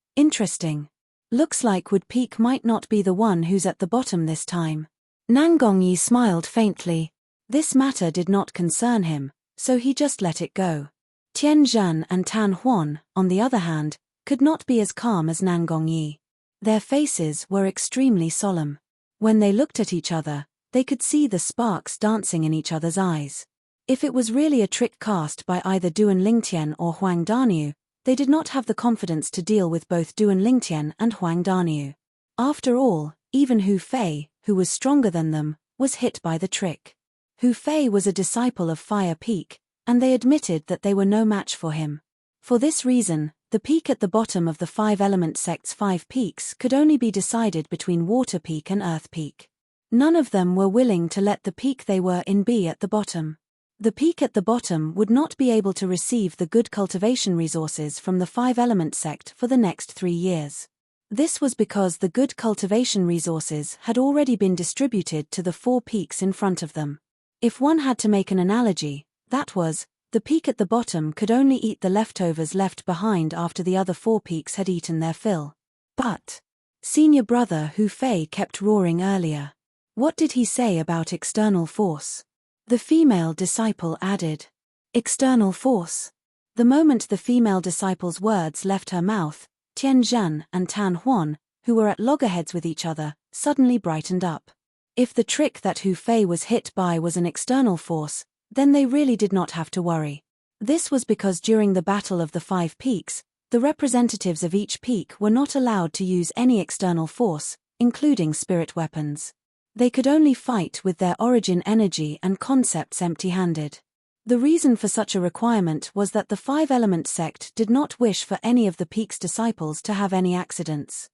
Looks like Wood Peak might not be the one who's at the bottom this time. Nangongyi smiled faintly. This matter did not concern him, so he just let it go. Tianjun and Tan Huan, on the other hand, could not be as calm as Nangongyi. Their faces were extremely solemn. When they looked at each other, they could see the sparks dancing in each other's eyes. If it was really a trick cast by either Duan Lingtian or Huang Daniu, they did not have the confidence to deal with both Duan Lingtian and Huang Daniu. After all, even Hu Fei, who was stronger than them, was hit by the trick. Hu Fei was a disciple of Fire Peak, and they admitted that they were no match for him. For this reason, the peak at the bottom of the five-element sect's 5 peaks could only be decided between Water Peak and Earth Peak. None of them were willing to let the peak they were in be at the bottom. The peak at the bottom would not be able to receive the good cultivation resources from the 5-element sect for the next 3 years. This was because the good cultivation resources had already been distributed to the 4 peaks in front of them. If one had to make an analogy, that was, the peak at the bottom could only eat the leftovers left behind after the other 4 peaks had eaten their fill. But senior brother Hu Fei kept roaring earlier. What did he say about external force? The female disciple added. External force. The moment the female disciple's words left her mouth, Tian Zhan and Tan Huan, who were at loggerheads with each other, suddenly brightened up. If the trick that Hu Fei was hit by was an external force, then they really did not have to worry. This was because during the Battle of the 5 Peaks, the representatives of each peak were not allowed to use any external force, including spirit weapons. They could only fight with their origin energy and concepts empty-handed. The reason for such a requirement was that the 5-element sect did not wish for any of the peak's disciples to have any accidents.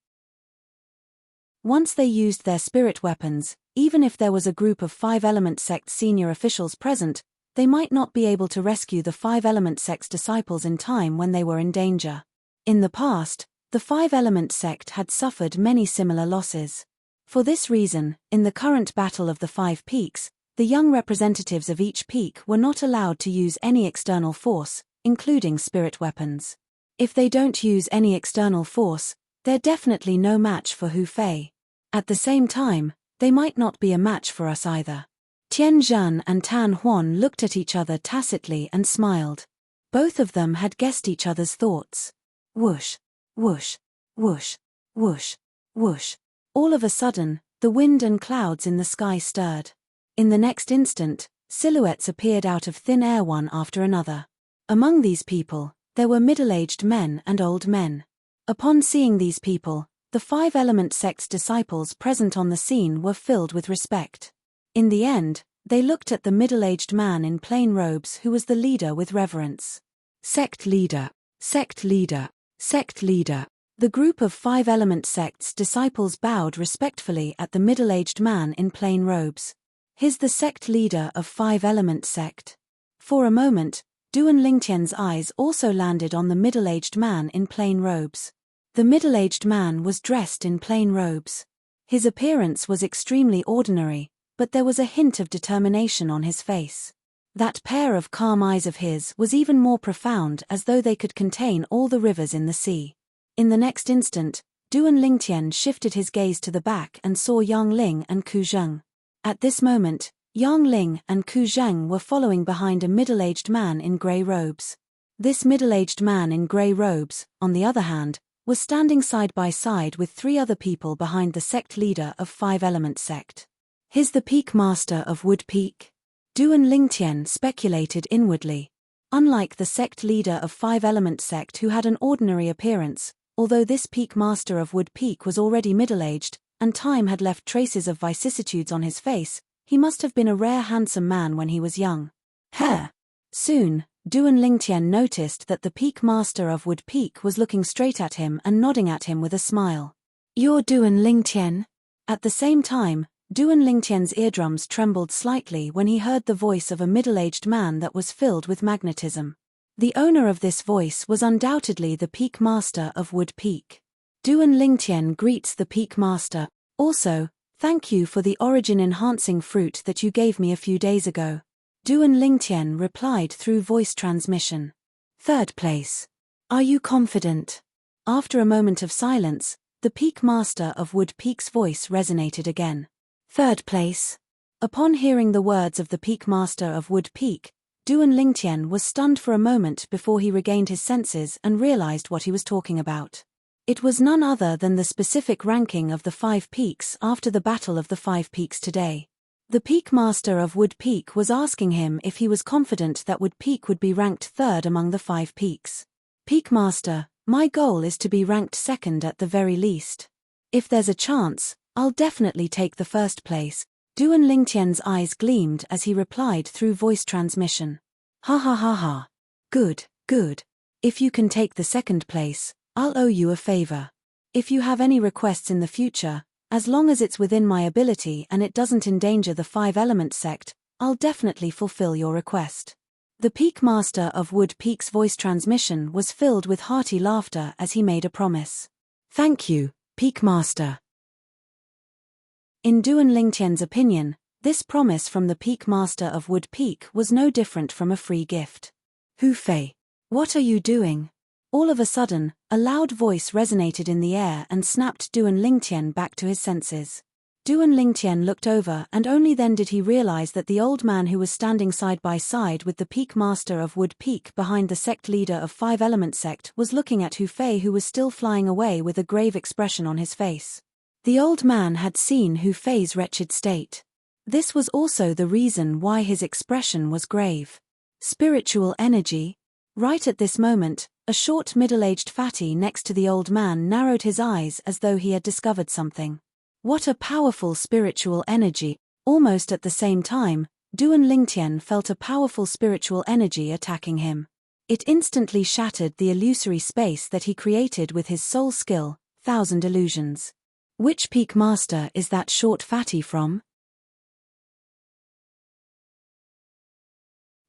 Once they used their spirit weapons, even if there was a group of 5-element sect senior officials present, they might not be able to rescue the 5-element sect's disciples in time when they were in danger. In the past, the 5-element sect had suffered many similar losses. For this reason, in the current Battle of the 5 Peaks, the young representatives of each peak were not allowed to use any external force, including spirit weapons. If they don't use any external force, they're definitely no match for Hu Fei. At the same time, they might not be a match for us either. Tian Zhan and Tan Huan looked at each other tacitly and smiled. Both of them had guessed each other's thoughts. Whoosh, whoosh, whoosh, whoosh, whoosh. All of a sudden, the wind and clouds in the sky stirred. In the next instant, silhouettes appeared out of thin air one after another. Among these people, there were middle-aged men and old men. Upon seeing these people, the 5-element sect's disciples present on the scene were filled with respect. In the end, they looked at the middle-aged man in plain robes who was the leader with reverence. Sect leader, sect leader, sect leader. The group of 5-element sect's disciples bowed respectfully at the middle-aged man in plain robes. He's the sect leader of 5-element sect. For a moment, Duan Lingtian's eyes also landed on the middle-aged man in plain robes. The middle-aged man was dressed in plain robes. His appearance was extremely ordinary, but there was a hint of determination on his face. That pair of calm eyes of his was even more profound, as though they could contain all the rivers in the sea. In the next instant, Duan Lingtian shifted his gaze to the back and saw Yang Ling and Ku Zheng. At this moment, Yang Ling and Ku Zheng were following behind a middle-aged man in grey robes. This middle-aged man in grey robes, on the other hand, was standing side by side with 3 other people behind the sect leader of 5-element sect. He's the peak master of Wood Peak? Duan Lingtian speculated inwardly. Unlike the sect leader of 5-element sect who had an ordinary appearance, although this peak master of Wood Peak was already middle-aged, and time had left traces of vicissitudes on his face, he must have been a rare handsome man when he was young. Soon, Duan Lingtian noticed that the peak master of Wood Peak was looking straight at him and nodding at him with a smile. You're Duan Lingtian? At the same time, Duan Lingtian's eardrums trembled slightly when he heard the voice of a middle-aged man that was filled with magnetism. The owner of this voice was undoubtedly the peak master of Wood Peak. Duan Lingtian greets the peak master. Also, thank you for the origin-enhancing fruit that you gave me a few days ago. Duan Lingtian replied through voice transmission. 3rd place. Are you confident? After a moment of silence, the peak master of Wood Peak's voice resonated again. 3rd place. Upon hearing the words of the peak master of Wood Peak, Duan Lingtian was stunned for a moment before he regained his senses and realized what he was talking about. It was none other than the specific ranking of the 5 peaks after the Battle of the 5 Peaks today. The Peak Master of Wood Peak was asking him if he was confident that Wood Peak would be ranked third among the 5 peaks. Peak Master, my goal is to be ranked second at the very least. If there's a chance, I'll definitely take the first place. Duan Lingtian's eyes gleamed as he replied through voice transmission. Ha ha ha ha. Good, good. If you can take the second place, I'll owe you a favor. If you have any requests in the future, as long as it's within my ability and it doesn't endanger the 5-element sect, I'll definitely fulfill your request. The Peak Master of Wood Peak's voice transmission was filled with hearty laughter as he made a promise. Thank you, Peak Master. In Duan Lingtian's opinion, this promise from the Peak Master of Wood Peak was no different from a free gift. Hu Fei, what are you doing? All of a sudden, a loud voice resonated in the air and snapped Duan Lingtian back to his senses. Duan Lingtian looked over and only then did he realize that the old man who was standing side by side with the Peak Master of Wood Peak behind the sect leader of 5-element sect was looking at Hu Fei, who was still flying away with a grave expression on his face. The old man had seen Hu Fei's wretched state. This was also the reason why his expression was grave. Spiritual energy? Right at this moment, a short middle-aged fatty next to the old man narrowed his eyes as though he had discovered something. What a powerful spiritual energy! Almost at the same time, Duan Lingtian felt a powerful spiritual energy attacking him. It instantly shattered the illusory space that he created with his soul skill, 1,000 illusions. Which Peak Master is that short fatty from?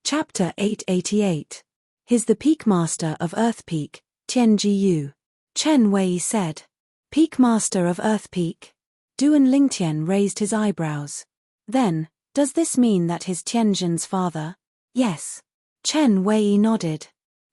Chapter 888. He's the Peak Master of Earth Peak, Tian Jiyu. Chen Wei said. Peak Master of Earth Peak? Duan Lingtian raised his eyebrows. Then, does this mean that he's Tianjin's father? Yes. Chen Wei nodded.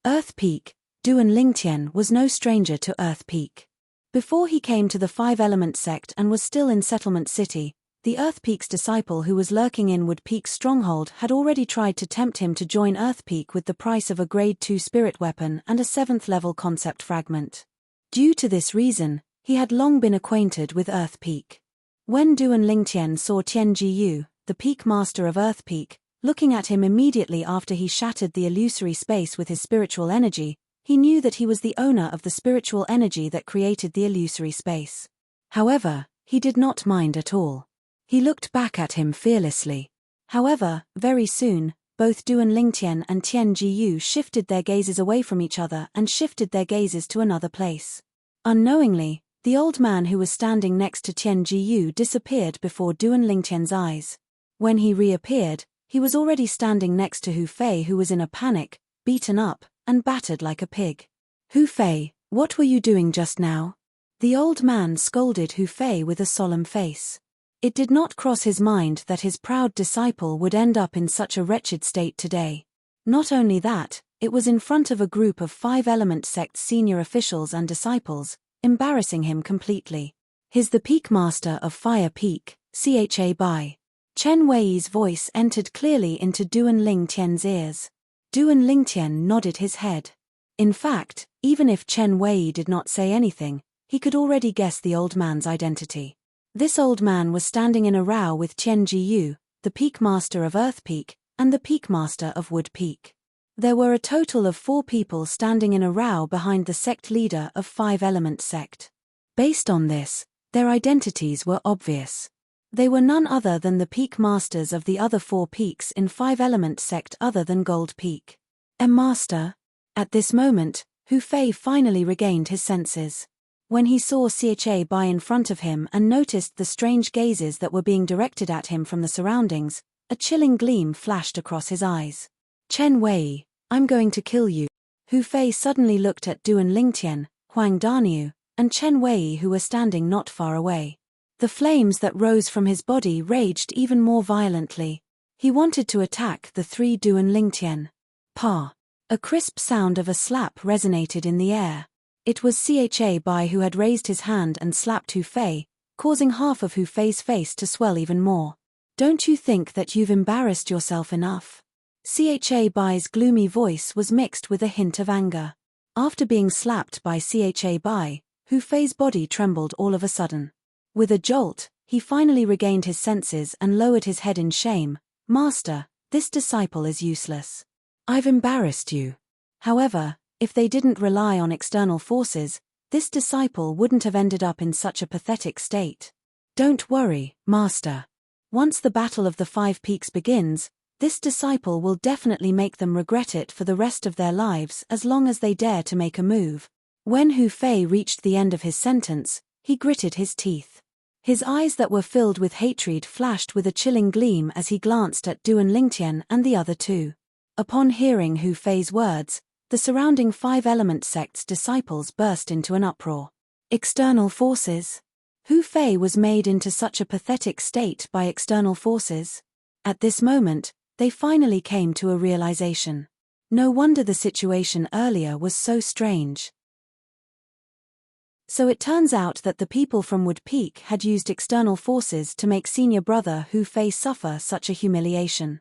Earth Peak, Duan Lingtian was no stranger to Earth Peak. Before he came to the 5-element sect and was still in Settlement City, the Earth Peak's disciple who was lurking in Wood Peak's stronghold had already tried to tempt him to join Earth Peak with the price of a Grade 2 spirit weapon and a 7th-level concept fragment. Due to this reason, he had long been acquainted with Earth Peak. When Duan Lingtian saw Tian Jiyu, the Peak Master of Earth Peak, looking at him immediately after he shattered the illusory space with his spiritual energy, he knew that he was the owner of the spiritual energy that created the illusory space. However, he did not mind at all. He looked back at him fearlessly. However, very soon, both Duan Lingtian and Tian Jiyu shifted their gazes away from each other and shifted their gazes to another place. Unknowingly, the old man who was standing next to Tian Jiyu disappeared before Duan Lingtian's eyes. When he reappeared, he was already standing next to Hu Fei, who was in a panic, beaten up, and battered like a pig. Hu Fei, what were you doing just now? The old man scolded Hu Fei with a solemn face. It did not cross his mind that his proud disciple would end up in such a wretched state today. Not only that, it was in front of a group of 5-element sect's senior officials and disciples, embarrassing him completely. He's the Peak Master of Fire Peak, Cha Bai. Chen Wei's voice entered clearly into Duan Lingtian's ears. Duan Lingtian nodded his head. In fact, even if Chen Wei did not say anything, he could already guess the old man's identity. This old man was standing in a row with Tian Jiyu, the Peak Master of Earth Peak, and the Peak Master of Wood Peak. There were a total of 4 people standing in a row behind the sect leader of 5-element sect. Based on this, their identities were obvious. They were none other than the Peak Masters of the other 4 peaks in 5-element sect other than Gold Peak. Master? At this moment, Hu Fei finally regained his senses. When he saw Cha Bai in front of him and noticed the strange gazes that were being directed at him from the surroundings, a chilling gleam flashed across his eyes. Chen Wei, I'm going to kill you. Hu Fei suddenly looked at Duan Lingtian, Huang Daniu, and Chen Wei, who were standing not far away. The flames that rose from his body raged even more violently. He wanted to attack the 3 Duan Lingtian. Pa! A crisp sound of a slap resonated in the air. It was Cha Bai who had raised his hand and slapped Hu Fei, causing half of Hu Fei's face to swell even more. Don't you think that you've embarrassed yourself enough? Cha Bai's gloomy voice was mixed with a hint of anger. After being slapped by Cha Bai, Hu Fei's body trembled all of a sudden. With a jolt, he finally regained his senses and lowered his head in shame. Master, this disciple is useless. I've embarrassed you. However, if they didn't rely on external forces, this disciple wouldn't have ended up in such a pathetic state. Don't worry, Master. Once the Battle of the Five Peaks begins, this disciple will definitely make them regret it for the rest of their lives as long as they dare to make a move. When Hu Fei reached the end of his sentence, he gritted his teeth. His eyes that were filled with hatred flashed with a chilling gleam as he glanced at Duan Lingtian and the other two. Upon hearing Hu Fei's words, the surrounding five-element sect's disciples burst into an uproar. External forces? Hu Fei was made into such a pathetic state by external forces? At this moment, they finally came to a realization. No wonder the situation earlier was so strange. So it turns out that the people from Wood Peak had used external forces to make senior brother Hu Fei suffer such a humiliation.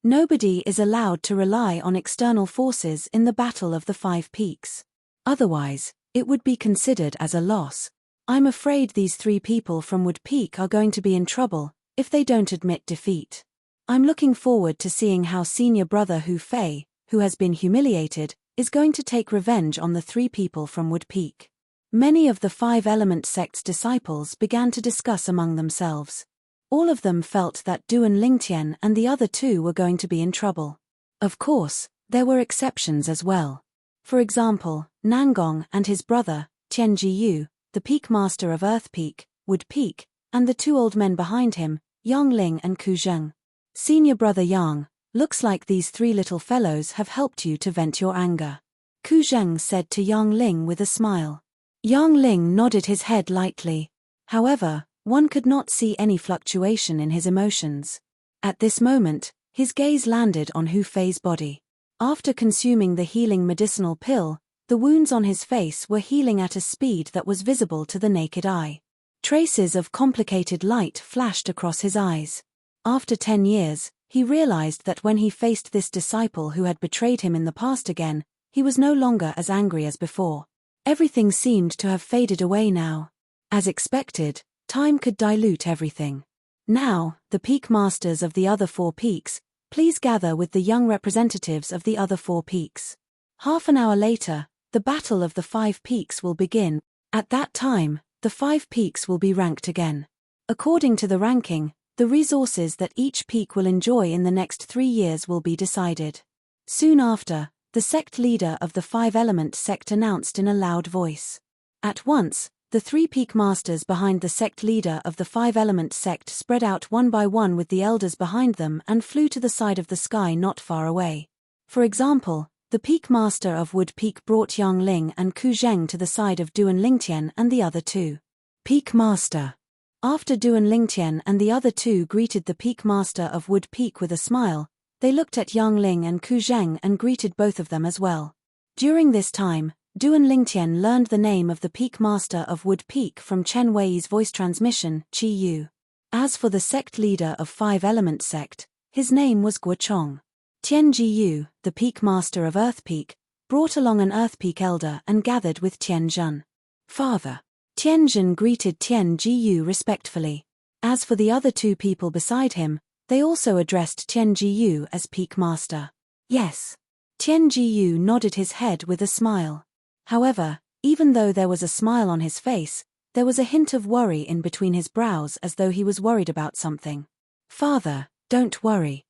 Nobody is allowed to rely on external forces in the Battle of the Five Peaks. Otherwise, it would be considered as a loss. I'm afraid these three people from Wood Peak are going to be in trouble if they don't admit defeat. I'm looking forward to seeing how senior brother Hu Fei, who has been humiliated, is going to take revenge on the three people from Wood Peak. Many of the five-element sect's disciples began to discuss among themselves. All of them felt that Duan Lingtian and the other two were going to be in trouble. Of course, there were exceptions as well. For example, Nangong and his brother, Tian Jiyu, the Peak Master of Earth Peak, Wood Peak, and the two old men behind him, Yang Ling and Ku Zheng. Senior brother Yang, looks like these three little fellows have helped you to vent your anger. Ku Zheng said to Yang Ling with a smile. Yang Ling nodded his head lightly. However, one could not see any fluctuation in his emotions. At this moment, his gaze landed on Hu Fei's body. After consuming the healing medicinal pill, the wounds on his face were healing at a speed that was visible to the naked eye. Traces of complicated light flashed across his eyes. After 10 years, he realized that when he faced this disciple who had betrayed him in the past again, he was no longer as angry as before. Everything seemed to have faded away now. As expected, time could dilute everything. Now, the peak masters of the other four peaks, please gather with the young representatives of the other four peaks. Half an hour later, the Battle of the Five Peaks will begin. At that time, the five peaks will be ranked again. According to the ranking, the resources that each peak will enjoy in the next 3 years will be decided. Soon after, the sect leader of the five-element sect announced in a loud voice. At once, the three peak masters behind the sect leader of the five-element sect spread out one by one with the elders behind them and flew to the side of the sky not far away. For example, the peak master of Wood Peak brought Yang Ling and Ku Zheng to the side of Duan Lingtian and the other two. Peak Master. After Duan Lingtian and the other two greeted the peak master of Wood Peak with a smile, they looked at Yang Ling and Ku Zheng and greeted both of them as well. During this time, Duan Lingtian learned the name of the peak master of Wood Peak from Chen Wei's voice transmission, Qi Yu. As for the sect leader of five-element sect, his name was Guo Chong. Tian Jiyu, the peak master of Earth Peak, brought along an Earth Peak elder and gathered with Tian Zhen. Father. Tian Zhen greeted Tian Jiyu respectfully. As for the other two people beside him, they also addressed Tian Jiyu as peak master. Yes. Tian Jiyu nodded his head with a smile. However, even though there was a smile on his face, there was a hint of worry in between his brows as though he was worried about something. Father, don't worry.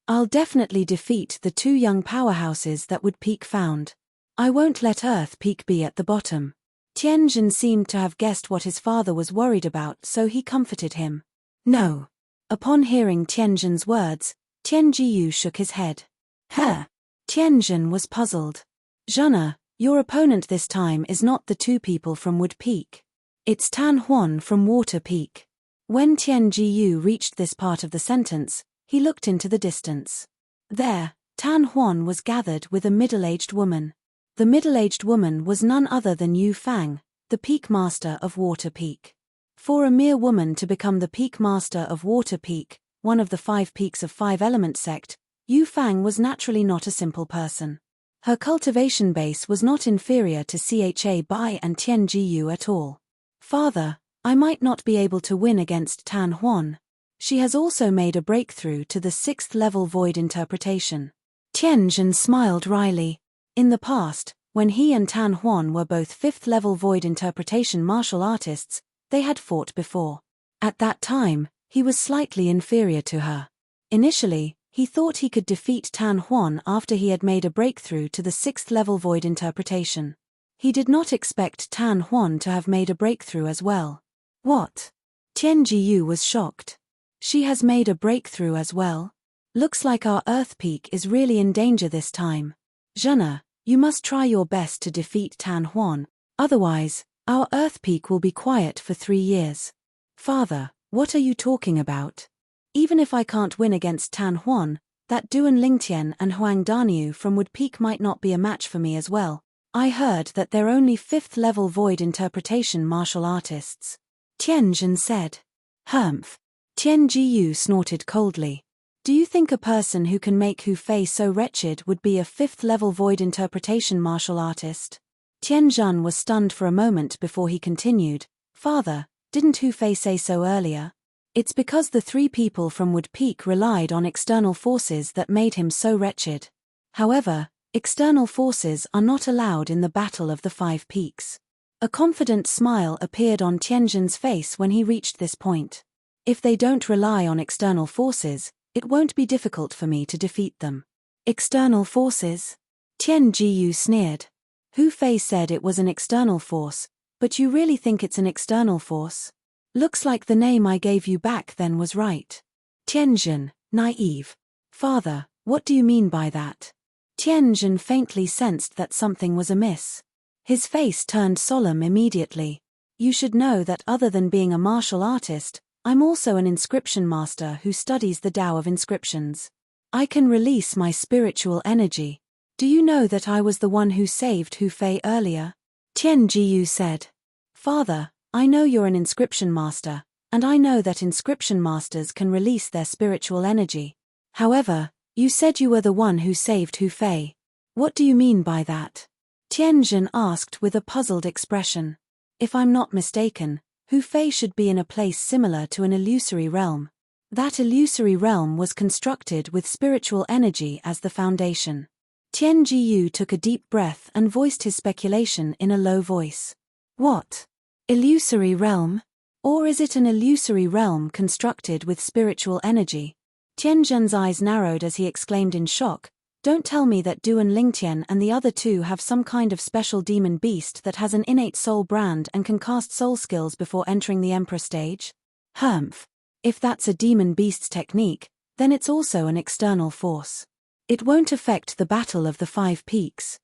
I'll definitely defeat the two young powerhouses that Wood Peak found. I won't let Earth Peak be at the bottom. Tian Zhen seemed to have guessed what his father was worried about, so he comforted him. No. Upon hearing Tian Zhen's words, Tian Jiyu shook his head. Huh. Tian Zhen was puzzled. Zhena, your opponent this time is not the two people from Wood Peak. It's Tan Huan from Water Peak. When Tian Jiyu reached this part of the sentence, he looked into the distance. There, Tan Huan was gathered with a middle-aged woman. The middle-aged woman was none other than Yu Fang, the peak master of Water Peak. For a mere woman to become the peak master of Water Peak, one of the 5 peaks of five-element sect, Yu Fang was naturally not a simple person. Her cultivation base was not inferior to Cha Bai and Tian Jiyu at all. Father, I might not be able to win against Tan Huan. She has also made a breakthrough to the 6th level void interpretation. Tianjin smiled wryly. In the past, when he and Tan Huan were both 5th level void interpretation martial artists, they had fought before. At that time, he was slightly inferior to her. Initially, he thought he could defeat Tan Huan after he had made a breakthrough to the 6th level void interpretation. He did not expect Tan Huan to have made a breakthrough as well. What? Tian Jiyu was shocked. She has made a breakthrough as well? Looks like our Earth Peak is really in danger this time. Zhena, you must try your best to defeat Tan Huan, otherwise, our Earth Peak will be quiet for 3 years. Father, what are you talking about? Even if I can't win against Tan Huan, that Duan Lingtian and Huang Daniu from Wood Peak might not be a match for me as well. I heard that they're only 5th level void interpretation martial artists. Tianjin said. Humph. Tian Jiyu snorted coldly. Do you think a person who can make Hu Fei so wretched would be a 5th level void interpretation martial artist? Tianjun was stunned for a moment before he continued. Father, didn't Hu Fei say so earlier? It's because the 3 people from Wood Peak relied on external forces that made him so wretched. However, external forces are not allowed in the Battle of the 5 Peaks. A confident smile appeared on Tianjin's face when he reached this point. If they don't rely on external forces, it won't be difficult for me to defeat them. External forces? Tian Jiyu sneered. Hu Fei said it was an external force, but you really think it's an external force? Looks like the name I gave you back then was right. Tianjin, naive. Father, what do you mean by that? Tianjin faintly sensed that something was amiss. His face turned solemn immediately. You should know that other than being a martial artist, I'm also an inscription master who studies the Tao of inscriptions. I can release my spiritual energy. Do you know that I was the one who saved Hu Fei earlier? Tian Jiyu said. Father, I know you're an inscription master, and I know that inscription masters can release their spiritual energy. However, you said you were the one who saved Hu Fei. What do you mean by that? Tianjin asked with a puzzled expression. If I'm not mistaken, Hu Fei should be in a place similar to an illusory realm. That illusory realm was constructed with spiritual energy as the foundation. Tian Jiyu took a deep breath and voiced his speculation in a low voice. What? Illusory realm? Or is it an illusory realm constructed with spiritual energy? Tianjin's eyes narrowed as he exclaimed in shock, Don't tell me that Duan Lingtian and the other 2 have some kind of special demon beast that has an innate soul brand and can cast soul skills before entering the Emperor stage? Humph. If that's a demon beast's technique, then it's also an external force. It won't affect the Battle of the 5 Peaks.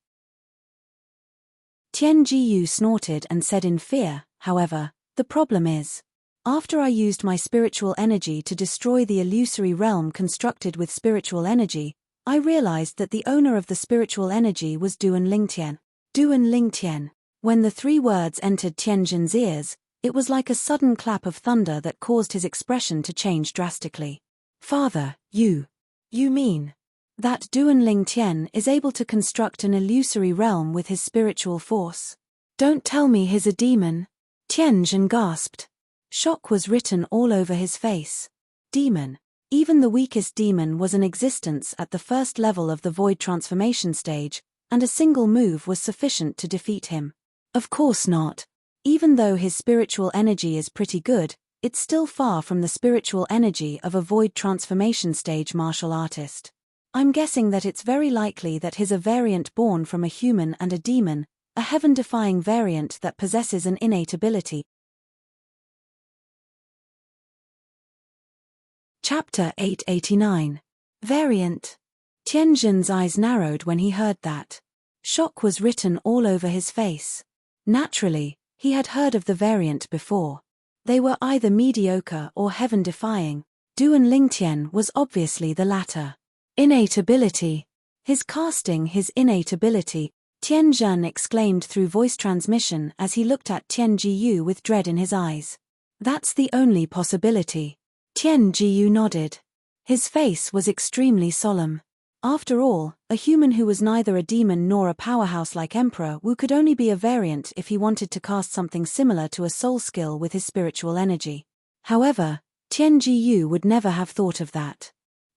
Tian Jiyu snorted and said in fear, however, the problem is, after I used my spiritual energy to destroy the illusory realm constructed with spiritual energy, I realized that the owner of the spiritual energy was Duan Lingtian. Duan Lingtian. When the 3 words entered Tianjin's ears, it was like a sudden clap of thunder that caused his expression to change drastically. Father, you mean that Duan Lingtian is able to construct an illusory realm with his spiritual force? Don't tell me he's a demon. Tianjin gasped. Shock was written all over his face. Demon. Even the weakest demon was in existence at the 1st level of the void transformation stage, and a single move was sufficient to defeat him. Of course not. Even though his spiritual energy is pretty good, it's still far from the spiritual energy of a void transformation stage martial artist. I'm guessing that it's very likely that he's a variant born from a human and a demon, a heaven-defying variant that possesses an innate ability. Chapter 889. Variant. Tianjin's eyes narrowed when he heard that. Shock was written all over his face. Naturally, he had heard of the variant before. They were either mediocre or heaven-defying. Duan Lingtian was obviously the latter. Innate ability. His casting his innate ability, Tianjin exclaimed through voice transmission as he looked at Tian Jiyu with dread in his eyes. That's the only possibility. Tian Jiyu nodded. His face was extremely solemn. After all, a human who was neither a demon nor a powerhouse like Emperor Wu could only be a variant if he wanted to cast something similar to a soul skill with his spiritual energy. However, Tian Jiyu would never have thought of that.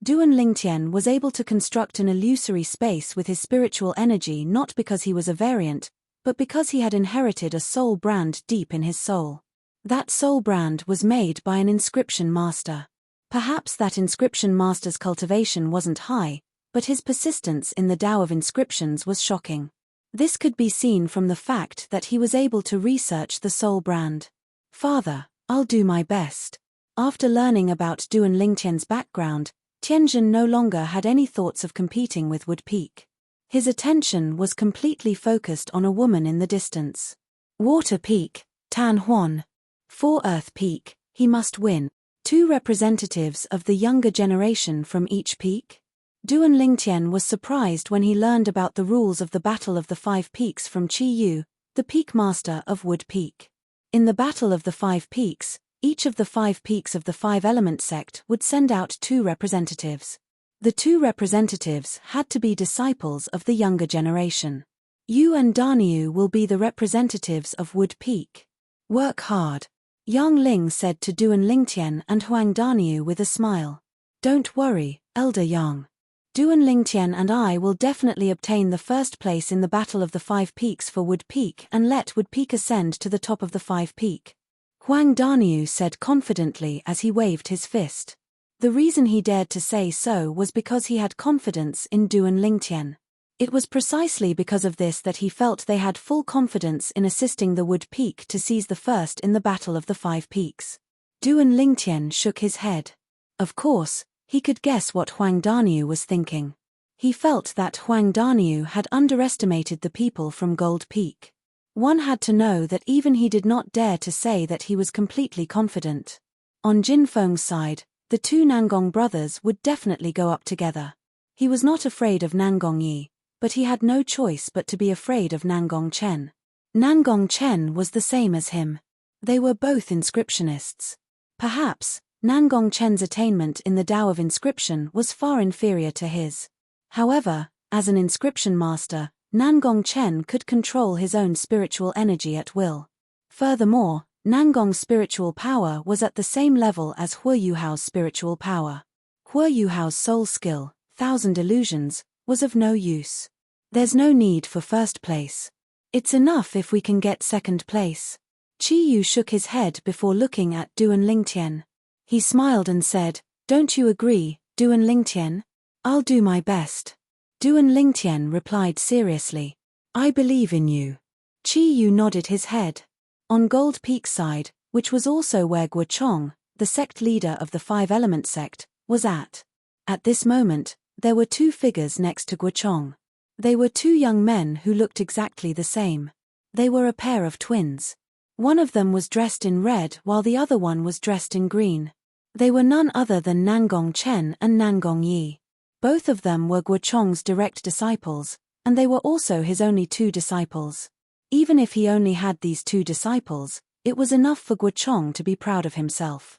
Duan Lingtian was able to construct an illusory space with his spiritual energy not because he was a variant, but because he had inherited a soul brand deep in his soul. That soul brand was made by an inscription master. Perhaps that inscription master's cultivation wasn't high, but his persistence in the Tao of inscriptions was shocking. This could be seen from the fact that he was able to research the soul brand. Father, I'll do my best. After learning about Duan Lingtian's background, Tianjin no longer had any thoughts of competing with Wood Peak. His attention was completely focused on a woman in the distance. Water Peak, Tan Huan. For Earth Peak, he must win. 2 representatives of the younger generation from each peak? Duan Lingtian was surprised when he learned about the rules of the Battle of the 5 Peaks from Qi Yu, the Peak Master of Wood Peak. In the Battle of the 5 Peaks, each of the 5 peaks of the 5-element sect would send out 2 representatives. The 2 representatives had to be disciples of the younger generation. Yu and Daniu will be the representatives of Wood Peak. Work hard. Yang Ling said to Duan Lingtian and Huang Daniu with a smile. Don't worry, Elder Yang. Duan Lingtian and I will definitely obtain the first place in the Battle of the 5 Peaks for Wood Peak and let Wood Peak ascend to the top of the 5 Peak. Huang Daniu said confidently as he waved his fist. The reason he dared to say so was because he had confidence in Duan Lingtian. It was precisely because of this that he felt they had full confidence in assisting the Wood Peak to seize the first in the Battle of the 5 Peaks. Duan Lingtian shook his head. Of course, he could guess what Huang Daniu was thinking. He felt that Huang Daniu had underestimated the people from Gold Peak. One had to know that even he did not dare to say that he was completely confident. On Jin Feng's side, the 2 Nangong brothers would definitely go up together. He was not afraid of Nangong Yi, but he had no choice but to be afraid of Nangong Chen. Nangong Chen was the same as him. They were both inscriptionists. Perhaps, Nangong Chen's attainment in the Tao of inscription was far inferior to his. However, as an inscription master, Nangong Chen could control his own spiritual energy at will. Furthermore, Nangong's spiritual power was at the same level as Huo Yuhao's spiritual power. Huo Yuhao's soul skill, 1000 illusions, was of no use. There's no need for first place. It's enough if we can get second place. Qi Yu shook his head before looking at Duan Lingtian. He smiled and said, Don't you agree, Duan Lingtian? I'll do my best. Duan Lingtian replied seriously. I believe in you. Qi Yu nodded his head. On Gold Peak side, which was also where Guochong, the sect leader of the 5-element sect, was at. At this moment, there were 2 figures next to Guochong. They were 2 young men who looked exactly the same. They were a pair of twins. One of them was dressed in red while the other one was dressed in green. They were none other than Nangong Chen and Nangong Yi. Both of them were Guochong's direct disciples, and they were also his only 2 disciples. Even if he only had these 2 disciples, it was enough for Guochong to be proud of himself.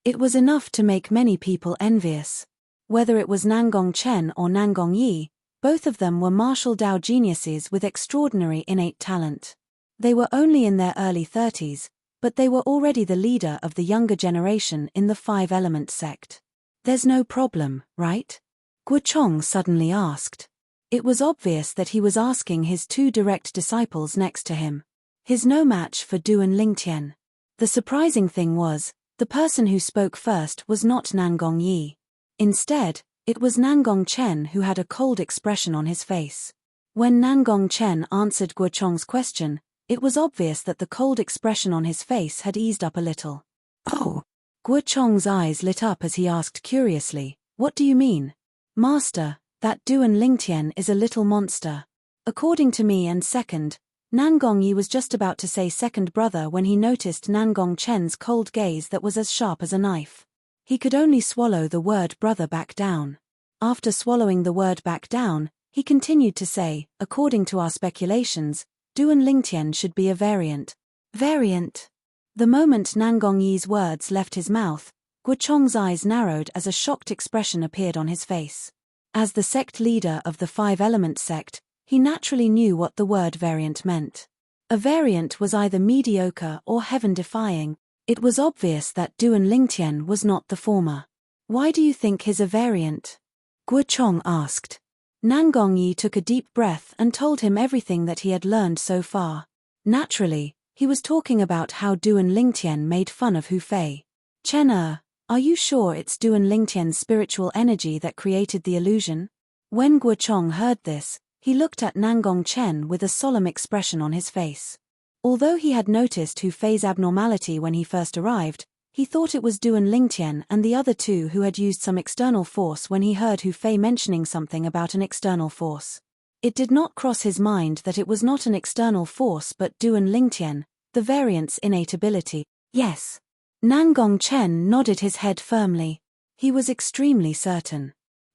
It was enough to make many people envious. Whether it was Nangong Chen or Nangong Yi, both of them were martial Tao geniuses with extraordinary innate talent. They were only in their early 30s, but they were already the leader of the younger generation in the 5-element sect. There's no problem, right? Guochong suddenly asked. It was obvious that he was asking his 2 direct disciples next to him. His no match for Duan Lingtian. The surprising thing was, the person who spoke first was not Nangong Yi. Instead, it was Nangong Chen who had a cold expression on his face. When Nangong Chen answered Guochong's question, it was obvious that the cold expression on his face had eased up a little. Oh! Guochong's eyes lit up as he asked curiously, What do you mean? Master, that Duan Lingtian is a little monster. According to me and second, Nangong Yi was just about to say second brother when he noticed Nangong Chen's cold gaze that was as sharp as a knife. He could only swallow the word brother back down. After swallowing the word back down, he continued to say, according to our speculations, Duan Lingtian should be a variant. Variant? The moment Nangong Yi's words left his mouth, Guo Chong's eyes narrowed as a shocked expression appeared on his face. As the sect leader of the Five-Element sect, he naturally knew what the word variant meant. A variant was either mediocre or heaven-defying. It was obvious that Duan Lingtian was not the former. Why do you think he's a variant? Guo Chong asked. Nan Gongyi took a deep breath and told him everything that he had learned so far. Naturally, he was talking about how Duan Lingtian made fun of Hu Fei. Chen are you sure it's Duan Lingtian's spiritual energy that created the illusion? When Guo Chong heard this, he looked at Nangong Chen with a solemn expression on his face. Although he had noticed Hu Fei's abnormality when he first arrived, he thought it was Duan Lingtian and the other two who had used some external force when he heard Hu Fei mentioning something about an external force. It did not cross his mind that it was not an external force but Duan Lingtian, the variant's innate ability. Yes. Nangong Chen nodded his head firmly. He was extremely certain.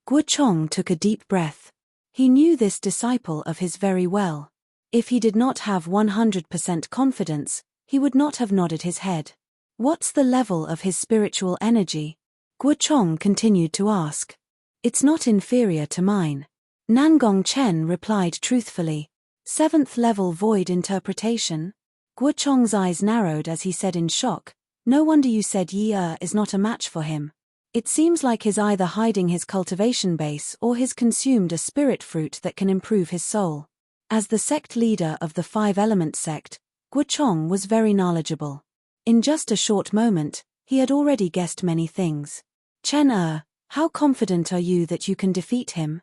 Guo Chong took a deep breath. He knew this disciple of his very well. If he did not have 100% confidence, he would not have nodded his head. What's the level of his spiritual energy? Guo Chong continued to ask. It's not inferior to mine. Nangong Chen replied truthfully. 7th level void interpretation? Guo Chong's eyes narrowed as he said in shock, no wonder you said Yi is not a match for him. It seems like he's either hiding his cultivation base or he's consumed a spirit fruit that can improve his soul. As the sect leader of the Five-Element sect, Guo Chong was very knowledgeable. In just a short moment, he had already guessed many things. Chen how confident are you that you can defeat him?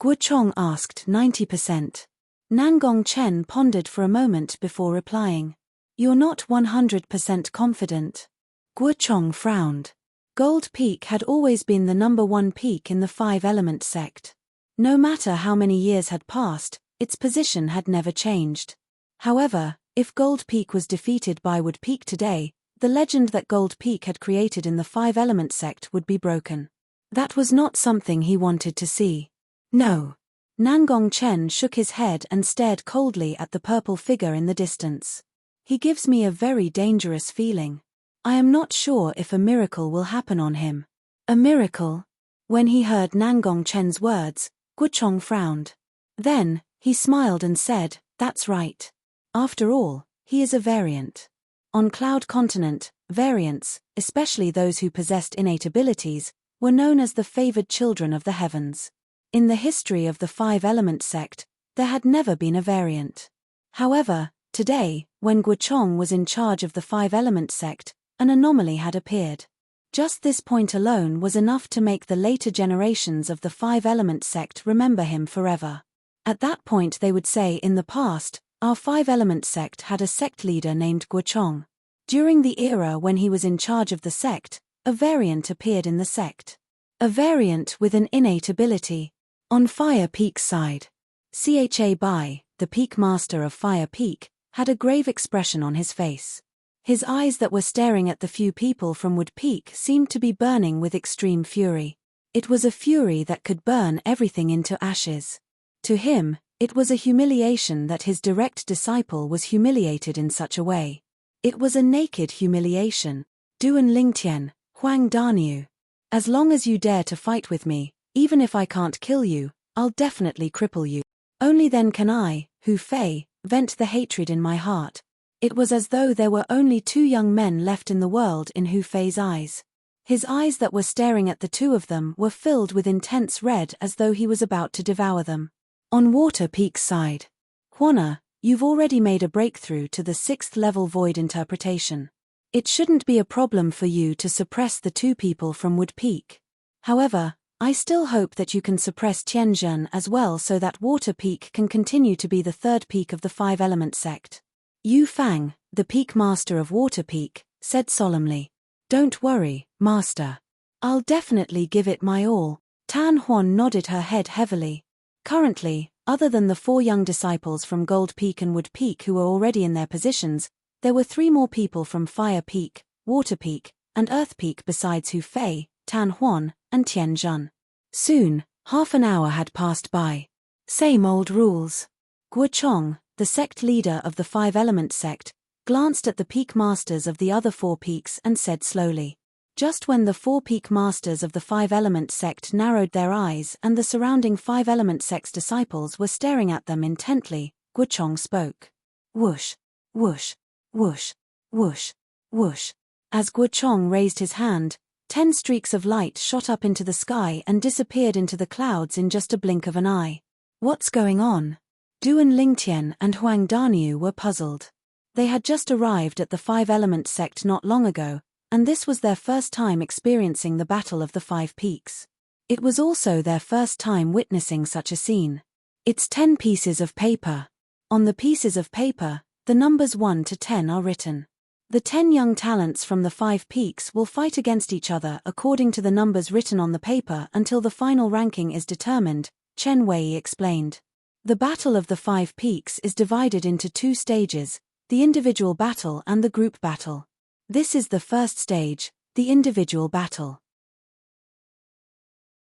Guo Chong asked. 90%. Nangong Chen pondered for a moment before replying. You're not 100% confident. Guo Chong frowned. Gold Peak had always been the #1 peak in the Five-Element sect. No matter how many years had passed, its position had never changed. However, if Gold Peak was defeated by Wood Peak today, the legend that Gold Peak had created in the Five-Element sect would be broken. That was not something he wanted to see. No. Nangong Chen shook his head and stared coldly at the purple figure in the distance. He gives me a very dangerous feeling. I am not sure if a miracle will happen on him. A miracle? When he heard Nangong Chen's words, Guo Chong frowned. Then, he smiled and said, that's right. After all, he is a variant. On Cloud Continent, variants, especially those who possessed innate abilities, were known as the favored children of the heavens. In the history of the Five-Element sect, there had never been a variant. However, today, when Guo Chong was in charge of the Five-Element sect, an anomaly had appeared. Just this point alone was enough to make the later generations of the Five-Element sect remember him forever. At that point they would say, in the past, our Five-Element sect had a sect leader named Guo Chong. During the era when he was in charge of the sect, a variant appeared in the sect. A variant with an innate ability. On Fire Peak's side, Cha Bai, the Peak Master of Fire Peak, had a grave expression on his face. His eyes that were staring at the few people from Wood Peak seemed to be burning with extreme fury. It was a fury that could burn everything into ashes. To him, it was a humiliation that his direct disciple was humiliated in such a way. It was a naked humiliation. Duan Lingtian, Huang Daniu. As long as you dare to fight with me, even if I can't kill you, I'll definitely cripple you. Only then can I, Hu Fei, vent the hatred in my heart. It was as though there were only 2 young men left in the world in Hu Fei's eyes. His eyes that were staring at the 2 of them were filled with intense red as though he was about to devour them. On Water Peak's side, Huana, you've already made a breakthrough to the 6th level void interpretation. It shouldn't be a problem for you to suppress the 2 people from Wood Peak. However, I still hope that you can suppress Tianzhen as well so that Water Peak can continue to be the 3rd peak of the Five-Element sect. Yu Fang, the Peak Master of Water Peak, said solemnly. Don't worry, Master. I'll definitely give it my all. Tan Huan nodded her head heavily. Currently, other than the 4 young disciples from Gold Peak and Wood Peak who were already in their positions, there were 3 more people from Fire Peak, Water Peak, and Earth Peak besides Hu Fei, Tan Huan, and Tianzhen. Soon, half an hour had passed by. Same old rules. Guo Chong, the sect leader of the Five-Element sect, glanced at the peak masters of the other 4 peaks and said slowly. Just when the 4 peak masters of the 5-element sect narrowed their eyes and the surrounding 5-element sect's disciples were staring at them intently, Guochong spoke. Whoosh, whoosh, whoosh, whoosh, whoosh. As Guochong raised his hand, 10 streaks of light shot up into the sky and disappeared into the clouds in just a blink of an eye. What's going on? Duan Lingtian and Huang Danyu were puzzled. They had just arrived at the 5-element sect not long ago, and this was their first time experiencing the Battle of the 5 Peaks. It was also their first time witnessing such a scene. It's 10 pieces of paper. On the pieces of paper, the numbers 1 to 10 are written. The 10 young talents from the 5 peaks will fight against each other according to the numbers written on the paper until the final ranking is determined, Chen Wei explained. The Battle of the 5 Peaks is divided into 2 stages, the individual battle and the group battle. This is the first stage, the individual battle.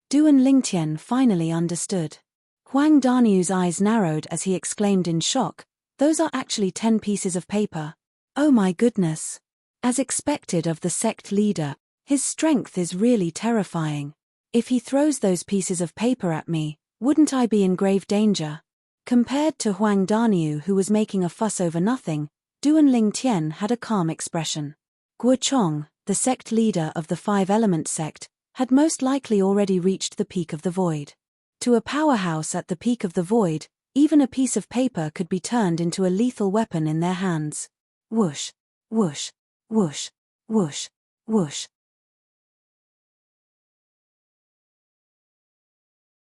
Duan Lingtian finally understood. Huang Danyu's eyes narrowed as he exclaimed in shock, "Those are actually 10 pieces of paper. Oh my goodness." As expected of the sect leader, his strength is really terrifying. If he throws those pieces of paper at me, wouldn't I be in grave danger? Compared to Huang Danyu, who was making a fuss over nothing, Duan Lingtian had a calm expression. Guochong, the sect leader of the 5-element sect, had most likely already reached the peak of the void. To a powerhouse at the peak of the void, even a piece of paper could be turned into a lethal weapon in their hands. Whoosh, whoosh, whoosh, whoosh, whoosh.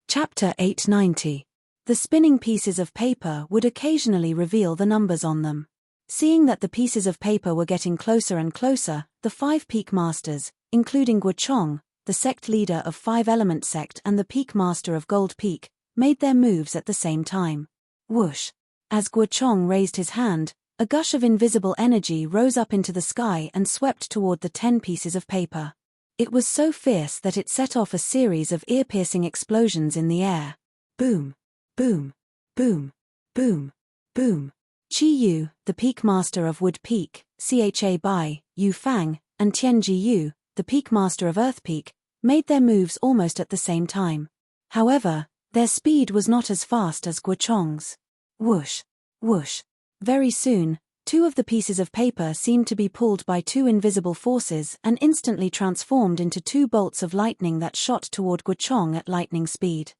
Chapter 890. The spinning pieces of paper would occasionally reveal the numbers on them. Seeing that the pieces of paper were getting closer and closer, the 5 peak masters, including Guochong, the sect leader of 5-element sect and the peak master of Gold Peak, made their moves at the same time. Whoosh. As Guochong raised his hand, a gush of invisible energy rose up into the sky and swept toward the 10 pieces of paper. It was so fierce that it set off a series of ear-piercing explosions in the air. Boom, boom, boom, boom, boom. Qi Yu, the peak master of Wood Peak, Cha Bai, Yu Fang, and Tianji Yu, the peak master of Earth Peak, made their moves almost at the same time. However, their speed was not as fast as Guochong's. Whoosh, whoosh. Very soon, 2 of the pieces of paper seemed to be pulled by 2 invisible forces and instantly transformed into 2 bolts of lightning that shot toward Guochong at lightning speed.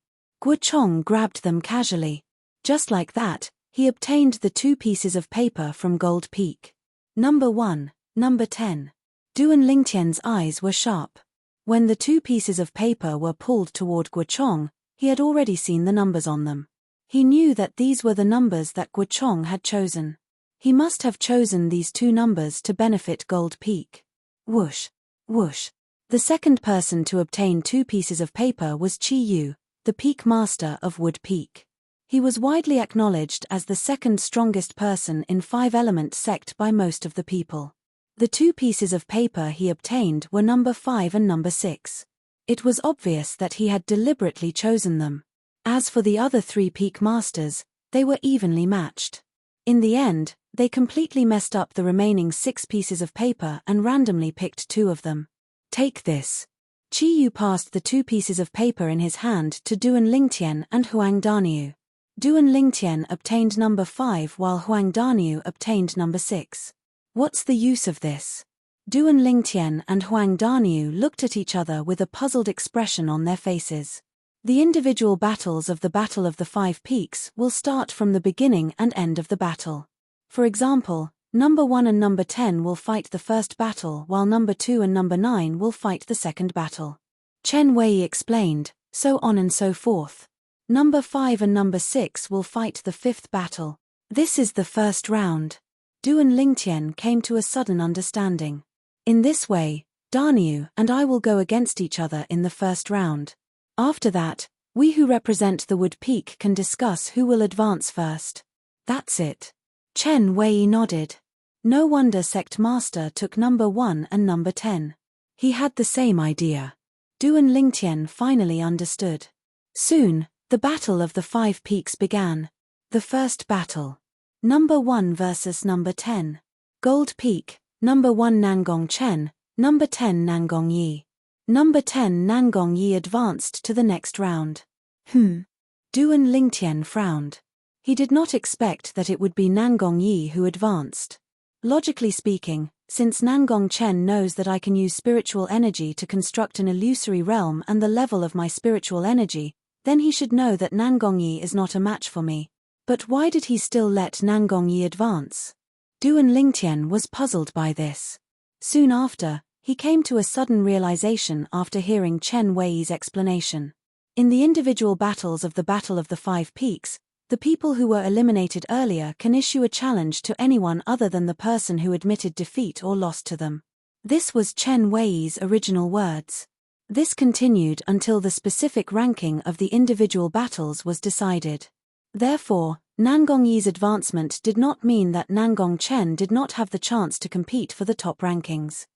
Guochong grabbed them casually. Just like that, he obtained the 2 pieces of paper from Gold Peak. Number 1, number 10. Duan Lingtian's eyes were sharp. When the 2 pieces of paper were pulled toward Guochong, he had already seen the numbers on them. He knew that these were the numbers that Guochong had chosen. He must have chosen these 2 numbers to benefit Gold Peak. Whoosh, whoosh. The second person to obtain 2 pieces of paper was Qi Yu, the peak master of Wood Peak. He was widely acknowledged as the second strongest person in 5-element sect by most of the people. The 2 pieces of paper he obtained were number 5 and number 6. It was obvious that he had deliberately chosen them. As for the other 3 peak masters, they were evenly matched. In the end, they completely messed up the remaining 6 pieces of paper and randomly picked 2 of them. Take this. Qi Yu passed the 2 pieces of paper in his hand to Duan Lingtian and Huang Danyu. Duan Lingtian obtained number 5 while Huang Danyu obtained number 6. What's the use of this? Duan Lingtian and Huang Danyu looked at each other with a puzzled expression on their faces. The individual battles of the Battle of the 5 Peaks will start from the beginning and end of the battle. For example, number 1 and number 10 will fight the first battle while number 2 and number 9 will fight the second battle. Chen Wei explained, so on and so forth. Number 5 and number 6 will fight the 5th battle. This is the first round. Duan Lingtian came to a sudden understanding. In this way, Danyu and I will go against each other in the first round. After that, we who represent the Wood Peak can discuss who will advance first. That's it. Chen Wei nodded. No wonder Sect Master took number 1 and number 10. He had the same idea. Duan Lingtian finally understood. Soon, the Battle of the 5 Peaks began. The first battle. Number 1 versus number 10. Gold Peak, number 1 Nangong Chen, number 10 Nangong Yi. Number 10 Nangong Yi advanced to the next round. Duan Lingtian frowned. He did not expect that it would be Nangong Yi who advanced. Logically speaking, since Nangong Chen knows that I can use spiritual energy to construct an illusory realm and the level of my spiritual energy, then he should know that Nangong Yi is not a match for me. But why did he still let Nangong Yi advance? Duan Lingtian was puzzled by this. Soon after, he came to a sudden realization after hearing Chen Wei's explanation. In the individual battles of the Battle of the Five Peaks, the people who were eliminated earlier can issue a challenge to anyone other than the person who admitted defeat or lost to them. This was Chen Wei's original words. This continued until the specific ranking of the individual battles was decided. Therefore, Nangong Yi's advancement did not mean that Nangong Chen did not have the chance to compete for the top rankings.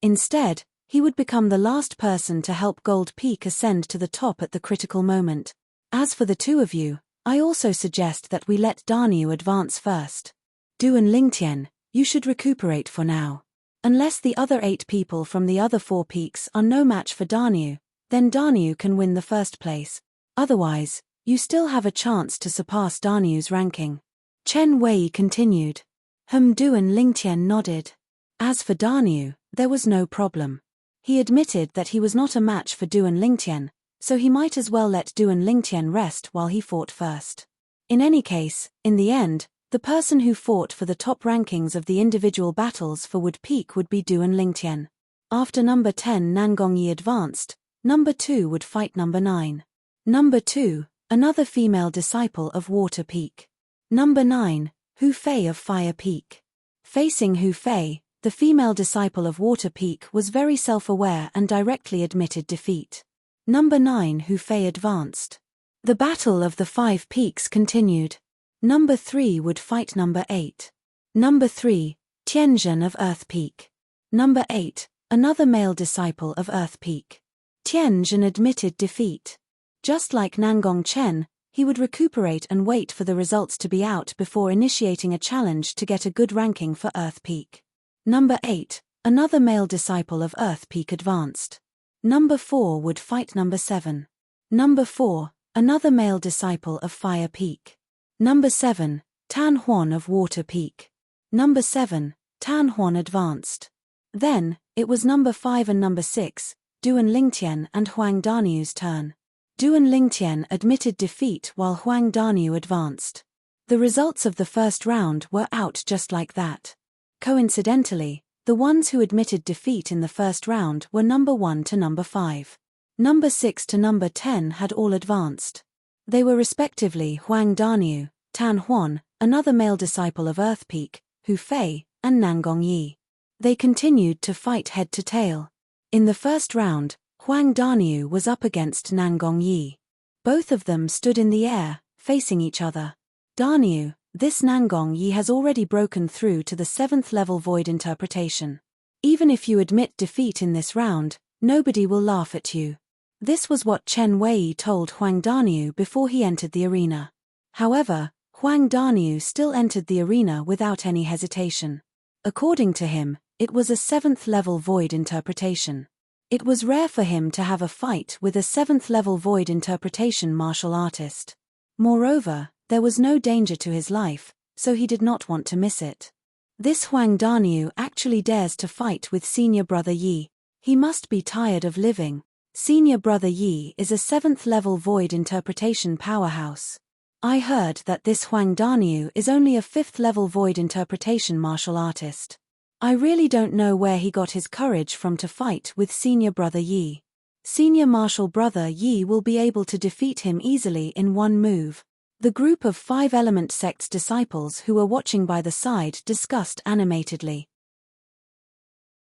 Instead, he would become the last person to help Gold Peak ascend to the top at the critical moment. As for the two of you, I also suggest that we let Danyu advance first. Duan Lingtian, you should recuperate for now. Unless the other 8 people from the other 4 peaks are no match for Danyu, then Danyu can win the first place. Otherwise, you still have a chance to surpass Danyu's ranking. Chen Wei continued. Duan Lingtian nodded. As for Danyu, there was no problem. He admitted that he was not a match for Duan Lingtian, so he might as well let Duan Lingtian rest while he fought first. In any case, in the end, the person who fought for the top rankings of the individual battles for Wood Peak would be Duan Lingtian. After number 10 Nangong Yi advanced, number 2 would fight number 9. Number 2, another female disciple of Water Peak. Number 9, Hu Fei of Fire Peak. Facing Hu Fei, the female disciple of Water Peak was very self-aware and directly admitted defeat. Number 9 Hu Fei advanced. The Battle of the Five Peaks continued. Number 3 would fight number 8. Number 3, Tianzhen of Earth Peak. Number 8, another male disciple of Earth Peak. Tianzhen admitted defeat. Just like Nangong Chen, he would recuperate and wait for the results to be out before initiating a challenge to get a good ranking for Earth Peak. Number 8, another male disciple of Earth Peak advanced. Number 4 would fight number 7. Number 4, another male disciple of Fire Peak. Number 7, Tan Huan of Water Peak. Number 7, Tan Huan advanced. Then, it was number 5 and number 6, Duan Lingtian and Huang Danyu's turn. Duan Lingtian admitted defeat while Huang Danyu advanced. The results of the first round were out just like that. Coincidentally, the ones who admitted defeat in the first round were number 1 to number 5. Number 6 to number 10 had all advanced. They were respectively Huang Danyu, Tan Huan, another male disciple of Earth Peak, Hu Fei, and Nangong Yi. They continued to fight head to tail. In the first round, Huang Danyu was up against Nangong Yi. Both of them stood in the air, facing each other. Danyu, this Nangong Yi has already broken through to the 7th level void interpretation. Even if you admit defeat in this round, nobody will laugh at you. This was what Chen Wei told Huang Danyu before he entered the arena. However, Huang Danyu still entered the arena without any hesitation. According to him, it was a 7th level void interpretation. It was rare for him to have a fight with a 7th level void interpretation martial artist. Moreover, there was no danger to his life, so he did not want to miss it. This Huang Danyu actually dares to fight with senior brother Yi. He must be tired of living. Senior brother Yi is a 7th level void interpretation powerhouse. I heard that this Huang Danyu is only a 5th level void interpretation martial artist. I really don't know where he got his courage from to fight with senior brother Yi. Senior martial brother Yi will be able to defeat him easily in one move. The group of 5 element sect's disciples who were watching by the side discussed animatedly.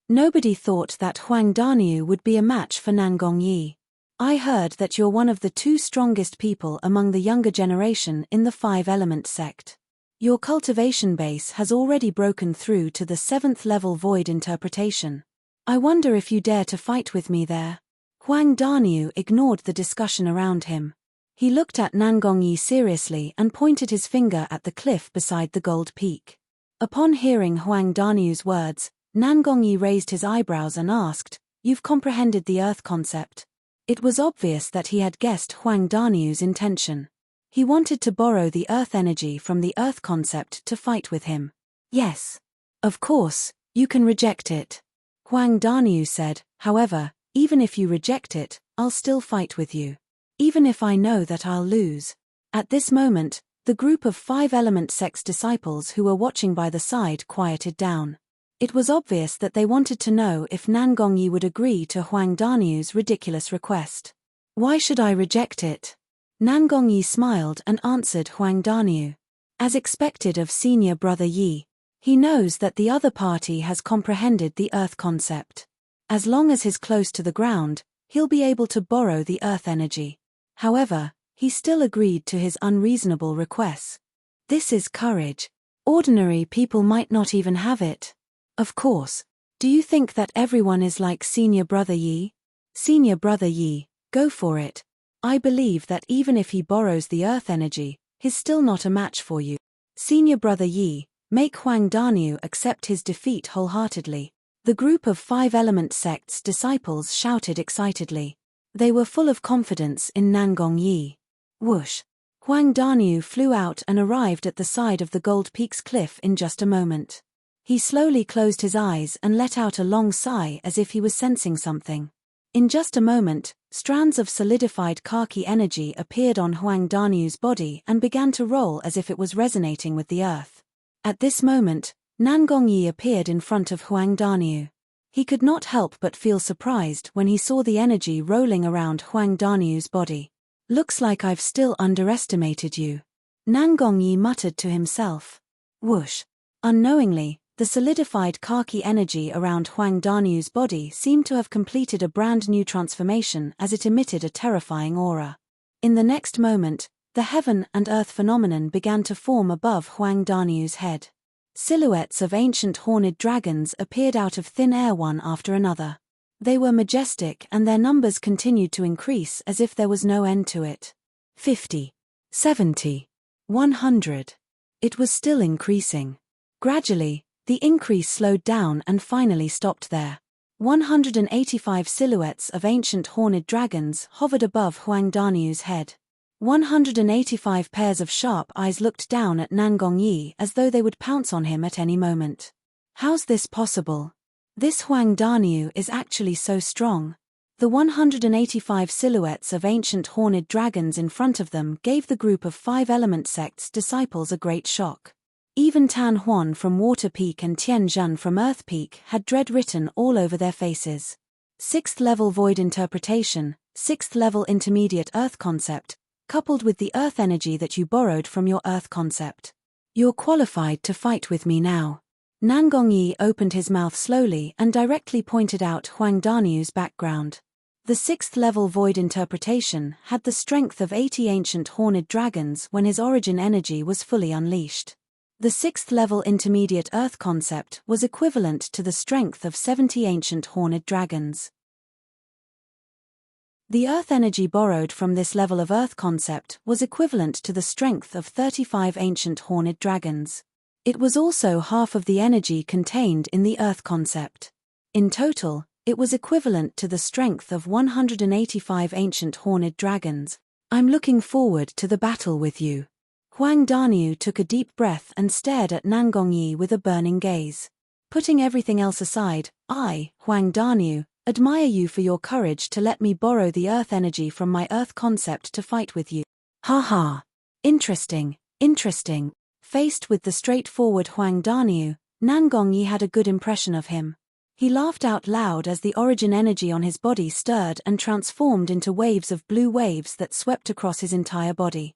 Nobody thought that Huang Danyu would be a match for Nangong Yi. I heard that you're one of the 2 strongest people among the younger generation in the 5 element sect. Your cultivation base has already broken through to the 7th level void interpretation. I wonder if you dare to fight with me there. Huang Danyu ignored the discussion around him. He looked at Nangong Yi seriously and pointed his finger at the cliff beside the Gold Peak. Upon hearing Huang Danyu's words, Nangongyi raised his eyebrows and asked, "You've comprehended the earth concept?" It was obvious that he had guessed Huang Danyu's intention. He wanted to borrow the earth energy from the earth concept to fight with him. "Yes. Of course, you can reject it," Huang Danyu said. "However, even if you reject it, I'll still fight with you. Even if I know that I'll lose." At this moment, the group of 5-element sect's disciples who were watching by the side quieted down. It was obvious that they wanted to know if Nangongyi would agree to Huang Danyu's ridiculous request. "Why should I reject it?" Nangongyi smiled and answered Huang Danyu. As expected of senior brother Yi, he knows that the other party has comprehended the earth concept. As long as he's close to the ground, he'll be able to borrow the earth energy. However, he still agreed to his unreasonable requests. This is courage. Ordinary people might not even have it. Of course. Do you think that everyone is like senior brother Yi? Senior brother Yi, go for it. I believe that even if he borrows the earth energy, he's still not a match for you. Senior brother Yi, make Huang Danyu accept his defeat wholeheartedly. The group of 5-element sect's disciples shouted excitedly. They were full of confidence in Nangongyi. Whoosh! Huang Danyu flew out and arrived at the side of the Gold Peaks cliff in just a moment. He slowly closed his eyes and let out a long sigh as if he was sensing something. In just a moment, strands of solidified khaki energy appeared on Huang Danyu's body and began to roll as if it was resonating with the earth. At this moment, Nangongyi appeared in front of Huang Danyu. He could not help but feel surprised when he saw the energy rolling around Huang Danyu's body. "Looks like I've still underestimated you," Nangongyi muttered to himself. Whoosh! Unknowingly, the solidified khaki energy around Huang Danyu's body seemed to have completed a brand new transformation as it emitted a terrifying aura. In the next moment, the heaven and earth phenomenon began to form above Huang Danyu's head. Silhouettes of ancient horned dragons appeared out of thin air one after another. They were majestic and their numbers continued to increase as if there was no end to it. 50, 70, 100. It was still increasing. Gradually, the increase slowed down and finally stopped there. 185 silhouettes of ancient horned dragons hovered above Huang Danyu's head. 185 pairs of sharp eyes looked down at Nangongyi as though they would pounce on him at any moment. How's this possible? This Huang Danyu is actually so strong. The 185 silhouettes of ancient horned dragons in front of them gave the group of 5-element sect's disciples a great shock. Even Tan Huan from Water Peak and Tian Zhen from Earth Peak had dread written all over their faces. 6th level void interpretation, 6th level intermediate earth concept, coupled with the earth energy that you borrowed from your earth concept. You're qualified to fight with me now. Nangongyi opened his mouth slowly and directly pointed out Huang Danyu's background. The 6th level void interpretation had the strength of 80 ancient horned dragons when his origin energy was fully unleashed. The 6th level intermediate earth concept was equivalent to the strength of 70 ancient horned dragons. The earth energy borrowed from this level of earth concept was equivalent to the strength of 35 ancient horned dragons. It was also half of the energy contained in the earth concept. In total, it was equivalent to the strength of 185 ancient horned dragons. I'm looking forward to the battle with you. Huang Danyu took a deep breath and stared at Nangongyi with a burning gaze. Putting everything else aside, I, Huang Danyu, admire you for your courage to let me borrow the earth energy from my earth concept to fight with you. Ha ha. Interesting, interesting. Faced with the straightforward Huang Danyu, Nangongyi had a good impression of him. He laughed out loud as the origin energy on his body stirred and transformed into waves of blue waves that swept across his entire body.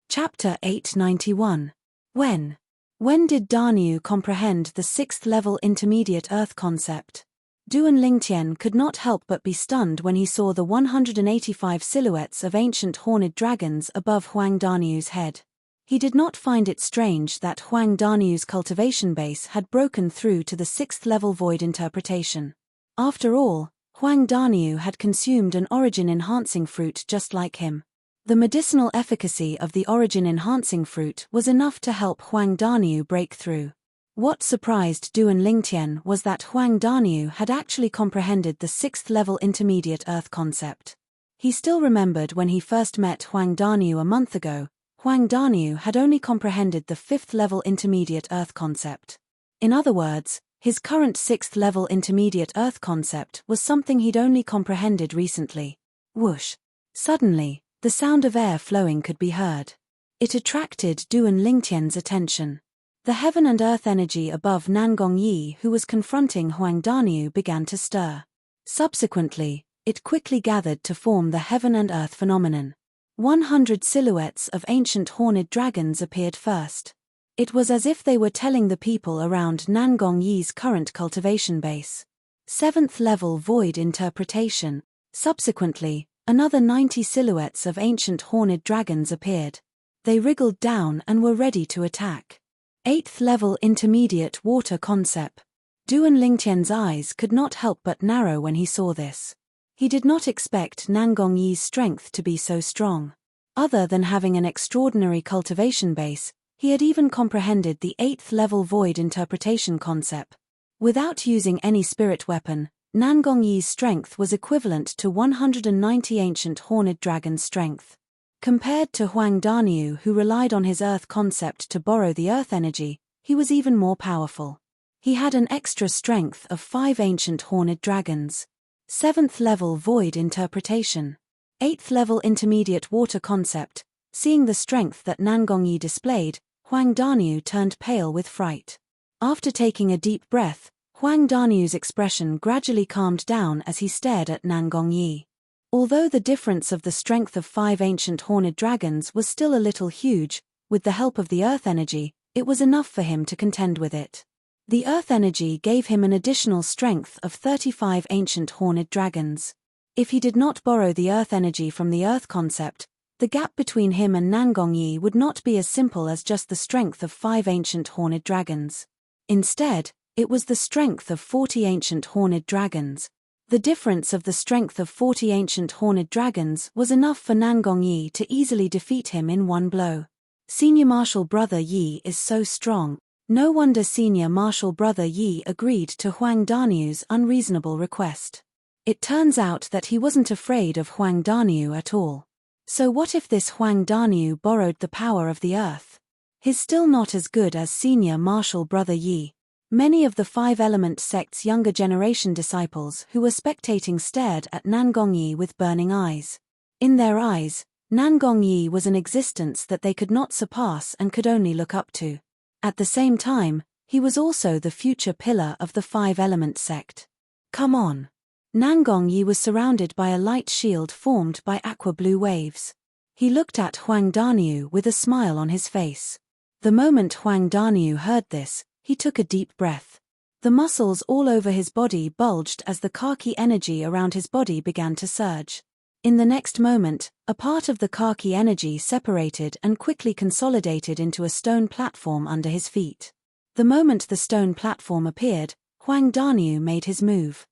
Chapter 891. When did Danyu comprehend the 6th level intermediate earth concept? Duan Lingtian could not help but be stunned when he saw the 185 silhouettes of ancient horned dragons above Huang Danyu's head. He did not find it strange that Huang Danyu's cultivation base had broken through to the 6th level void interpretation. After all, Huang Danyu had consumed an origin-enhancing fruit just like him. The medicinal efficacy of the origin-enhancing fruit was enough to help Huang Daniu break through. What surprised Duan Lingtian was that Huang Daniu had actually comprehended the 6th-level intermediate earth concept. He still remembered when he first met Huang Daniu a month ago. Huang Daniu had only comprehended the 5th-level intermediate earth concept. In other words, his current 6th-level intermediate earth concept was something he'd only comprehended recently. Whoosh! Suddenly, the sound of air flowing could be heard. It attracted Duan Lingtian's attention. The heaven and earth energy above Nangong Yi, who was confronting Huang Daniu, began to stir. Subsequently, it quickly gathered to form the heaven and earth phenomenon. 100 silhouettes of ancient horned dragons appeared first. It was as if they were telling the people around Nangong Yi's current cultivation base. 7th-level void interpretation. Subsequently, another 90 silhouettes of ancient horned dragons appeared. They wriggled down and were ready to attack. 8th-level intermediate water concept. Duan Lingtian's eyes could not help but narrow when he saw this. He did not expect Nangong Yi's strength to be so strong. Other than having an extraordinary cultivation base, he had even comprehended the 8th-level void interpretation concept. Without using any spirit weapon, Nangong Yi's strength was equivalent to 190 ancient horned dragon strength. Compared to Huang Daniu, who relied on his earth concept to borrow the earth energy, he was even more powerful. He had an extra strength of 5 ancient horned dragons. 7th-level void interpretation. 8th-level intermediate water concept. Seeing the strength that Nangong Yi displayed, Huang Daniu turned pale with fright. After taking a deep breath, Huang Daniu's expression gradually calmed down as he stared at Nangong Yi. Although the difference of the strength of 5 ancient horned dragons was still a little huge, with the help of the earth energy, it was enough for him to contend with it. The earth energy gave him an additional strength of 35 ancient horned dragons. If he did not borrow the earth energy from the earth concept, the gap between him and Nangong Yi would not be as simple as just the strength of 5 ancient horned dragons. Instead, it was the strength of 40 ancient horned dragons. The difference of the strength of 40 ancient horned dragons was enough for Nangong Yi to easily defeat him in one blow. Senior Marshal Brother Yi is so strong. No wonder Senior Marshal Brother Yi agreed to Huang Daniu's unreasonable request. It turns out that he wasn't afraid of Huang Daniu at all. So what if this Huang Daniu borrowed the power of the earth? He's still not as good as Senior Marshal Brother Yi. Many of the 5-element sect's younger generation disciples who were spectating stared at Nangong Yi with burning eyes. In their eyes, Nangong Yi was an existence that they could not surpass and could only look up to. At the same time, he was also the future pillar of the 5-element sect. Come on. Nangong Yi was surrounded by a light shield formed by aqua-blue waves. He looked at Huang Daniu with a smile on his face. The moment Huang Daniu heard this, he took a deep breath. The muscles all over his body bulged as the khaki energy around his body began to surge. In the next moment, a part of the khaki energy separated and quickly consolidated into a stone platform under his feet. The moment the stone platform appeared, Huang Daniu made his move.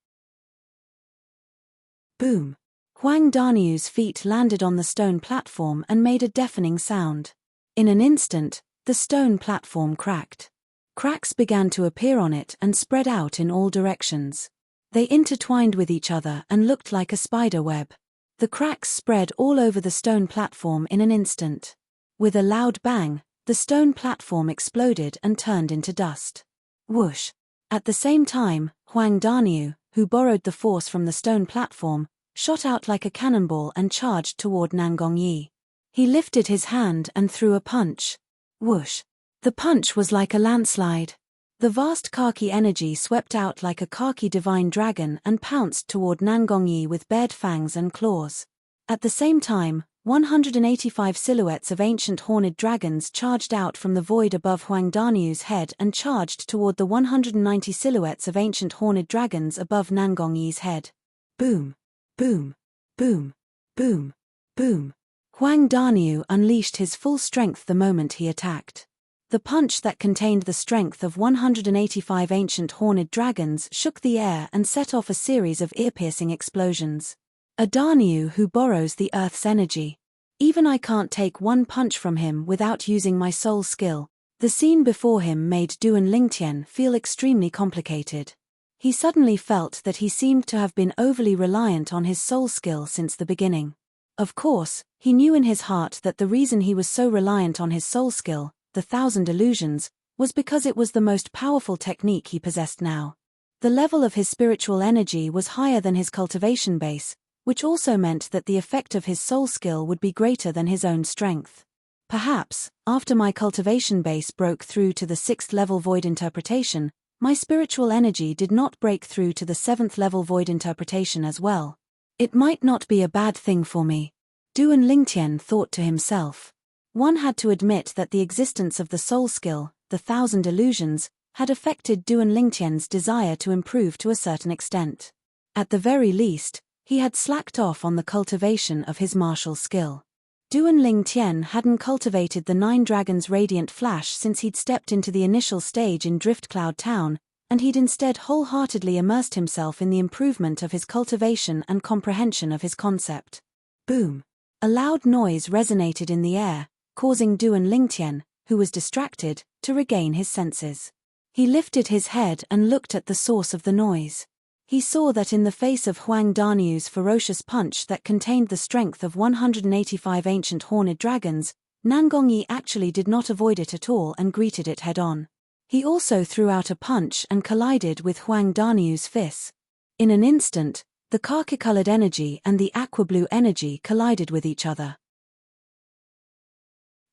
Boom! Huang Daniu's feet landed on the stone platform and made a deafening sound. In an instant, the stone platform cracked. Cracks began to appear on it and spread out in all directions. They intertwined with each other and looked like a spider web. The cracks spread all over the stone platform in an instant. With a loud bang, the stone platform exploded and turned into dust. Whoosh! At the same time, Huang Daniu, who borrowed the force from the stone platform, shot out like a cannonball and charged toward Nangong Yi. He lifted his hand and threw a punch. Whoosh! The punch was like a landslide. The vast khaki energy swept out like a khaki divine dragon and pounced toward Nangong Yi with bared fangs and claws. At the same time, 185 silhouettes of ancient horned dragons charged out from the void above Huang Daniu's head and charged toward the 190 silhouettes of ancient horned dragons above Nangong Yi's head. Boom! Boom! Boom! Boom! Boom! Huang Daniu unleashed his full strength the moment he attacked. The punch that contained the strength of 185 ancient horned dragons shook the air and set off a series of ear-piercing explosions. A Daniu who borrows the Earth's energy. Even I can't take one punch from him without using my soul skill. The scene before him made Duan Lingtian feel extremely complicated. He suddenly felt that he seemed to have been overly reliant on his soul skill since the beginning. Of course, he knew in his heart that the reason he was so reliant on his soul skill, the 1,000 illusions, was because it was the most powerful technique he possessed now. The level of his spiritual energy was higher than his cultivation base, which also meant that the effect of his soul skill would be greater than his own strength. Perhaps, after my cultivation base broke through to the 6th level void interpretation, my spiritual energy did not break through to the 7th level void interpretation as well. It might not be a bad thing for me. Duan Lingtian thought to himself. One had to admit that the existence of the soul skill, the 1,000 illusions, had affected Duan Lingtian's desire to improve to a certain extent. At the very least, he had slacked off on the cultivation of his martial skill. Duan Lingtian hadn't cultivated the 9 Dragons' radiant flash since he'd stepped into the initial stage in Driftcloud Town, and he'd instead wholeheartedly immersed himself in the improvement of his cultivation and comprehension of his concept. Boom! A loud noise resonated in the air, causing Duan Lingtian, who was distracted, to regain his senses. He lifted his head and looked at the source of the noise. He saw that in the face of Huang Danyu's ferocious punch that contained the strength of 185 ancient horned dragons, Nangongyi actually did not avoid it at all and greeted it head-on. He also threw out a punch and collided with Huang Danyu's fists. In an instant, the khaki-colored energy and the aqua-blue energy collided with each other.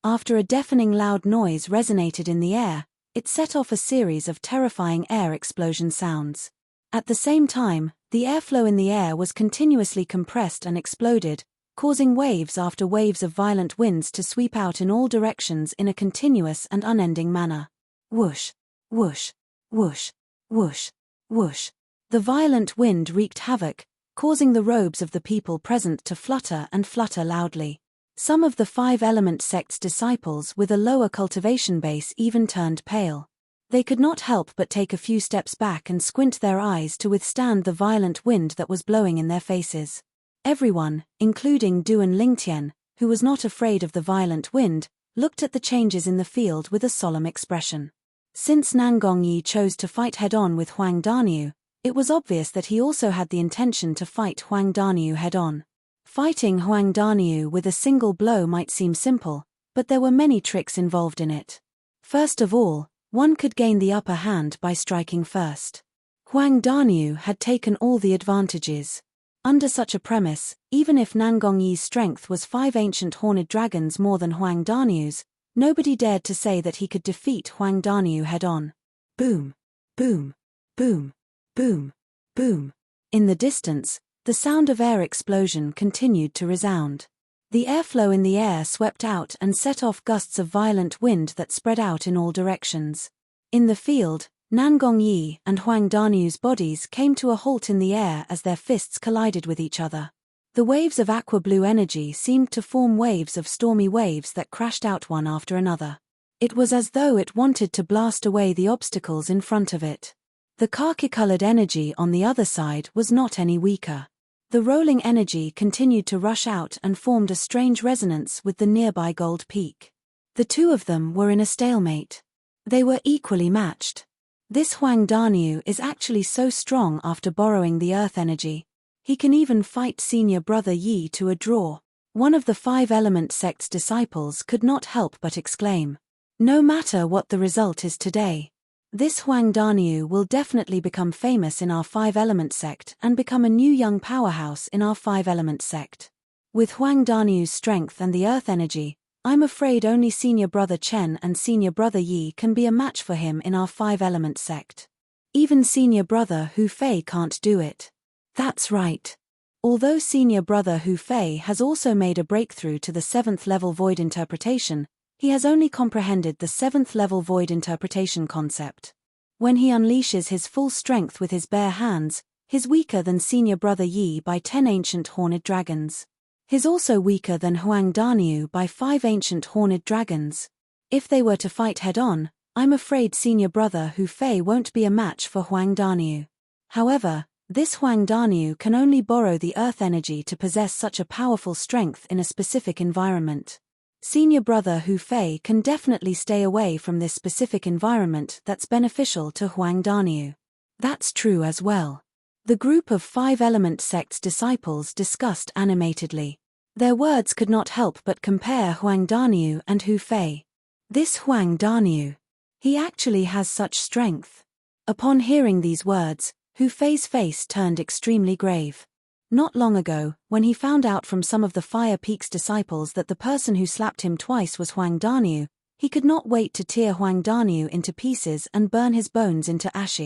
After a deafening loud noise resonated in the air, it set off a series of terrifying air explosion sounds. At the same time, the airflow in the air was continuously compressed and exploded, causing waves after waves of violent winds to sweep out in all directions in a continuous and unending manner. Whoosh, whoosh, whoosh, whoosh, whoosh. The violent wind wreaked havoc, causing the robes of the people present to flutter and flutter loudly. Some of the 5-element sect's disciples with a lower cultivation base even turned pale. They could not help but take a few steps back and squint their eyes to withstand the violent wind that was blowing in their faces. Everyone, including Duan Lingtian, who was not afraid of the violent wind, looked at the changes in the field with a solemn expression. Since Nangongyi chose to fight head-on with Huang Danyu, it was obvious that he also had the intention to fight Huang Danyu head-on. Fighting Huang Danyu with a single blow might seem simple, but there were many tricks involved in it. First of all, one could gain the upper hand by striking first. Huang Danyu had taken all the advantages. Under such a premise, even if Nangongyi's strength was 5 ancient horned dragons more than Huang Danyu's, nobody dared to say that he could defeat Huang Danyu head-on. Boom, boom, boom, boom, boom. In the distance, the sound of air explosion continued to resound. The airflow in the air swept out and set off gusts of violent wind that spread out in all directions. In the field, Nangongyi and Huang Danyu's bodies came to a halt in the air as their fists collided with each other. The waves of aqua-blue energy seemed to form waves of stormy waves that crashed out one after another. It was as though it wanted to blast away the obstacles in front of it. The khaki-colored energy on the other side was not any weaker. The rolling energy continued to rush out and formed a strange resonance with the nearby gold peak. The two of them were in a stalemate. They were equally matched. This Huang Danyu is actually so strong after borrowing the earth energy. He can even fight senior brother Yi to a draw. One of the 5-element sect's disciples could not help but exclaim. No matter what the result is today, this Huang Danyu will definitely become famous in our 5-element sect and become a new young powerhouse in our 5-element sect. With Huang Danyu's strength and the earth energy, I'm afraid only senior brother Chen and senior brother Yi can be a match for him in our 5-element sect. Even senior brother Hu Fei can't do it. That's right. Although senior brother Hu Fei has also made a breakthrough to the 7th level void interpretation, he has only comprehended the 7th level void interpretation concept. When he unleashes his full strength with his bare hands, he's weaker than senior brother Yi by 10 ancient horned dragons. He's also weaker than Huang Danyu by 5 ancient horned dragons. If they were to fight head-on, I'm afraid senior brother Hu Fei won't be a match for Huang Danyu. However, This Huang Daniu can only borrow the earth energy to possess such a powerful strength in a specific environment. Senior brother Hu Fei can definitely stay away from this specific environment that's beneficial to Huang Daniu. That's true as well. The group of 5-element sect's disciples discussed animatedly. Their words could not help but compare Huang Daniu and Hu Fei. This Huang Daniu. He actually has such strength. Upon hearing these words, Hu Fei's face turned extremely grave. Not long ago, when he found out from some of the Fire Peak's disciples that the person who slapped him twice was Huang Daniu, he could not wait to tear Huang Daniu into pieces and burn his bones into ash.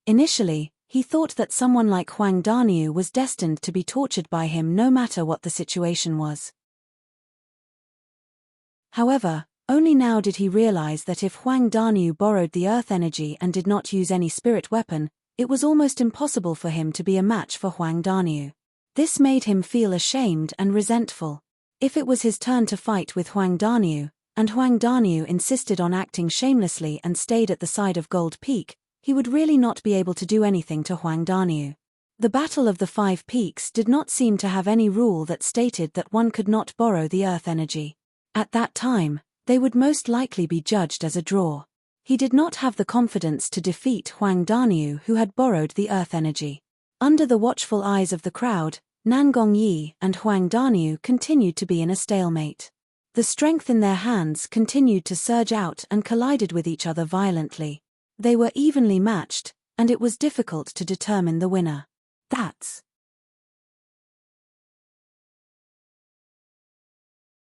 Initially, he thought that someone like Huang Daniu was destined to be tortured by him no matter what the situation was. However, only now did he realize that if Huang Daniu borrowed the earth energy and did not use any spirit weapon, it was almost impossible for him to be a match for Huang Daniu. This made him feel ashamed and resentful. If it was his turn to fight with Huang Daniu, and Huang Daniu insisted on acting shamelessly and stayed at the side of Gold Peak, he would really not be able to do anything to Huang Daniu. The Battle of the 5 Peaks did not seem to have any rule that stated that one could not borrow the earth energy. At that time, they would most likely be judged as a draw. He did not have the confidence to defeat Huang Daniu, who had borrowed the earth energy. Under the watchful eyes of the crowd, Nangong Yi and Huang Daniu continued to be in a stalemate. The strength in their hands continued to surge out and collided with each other violently. They were evenly matched, and it was difficult to determine the winner. That's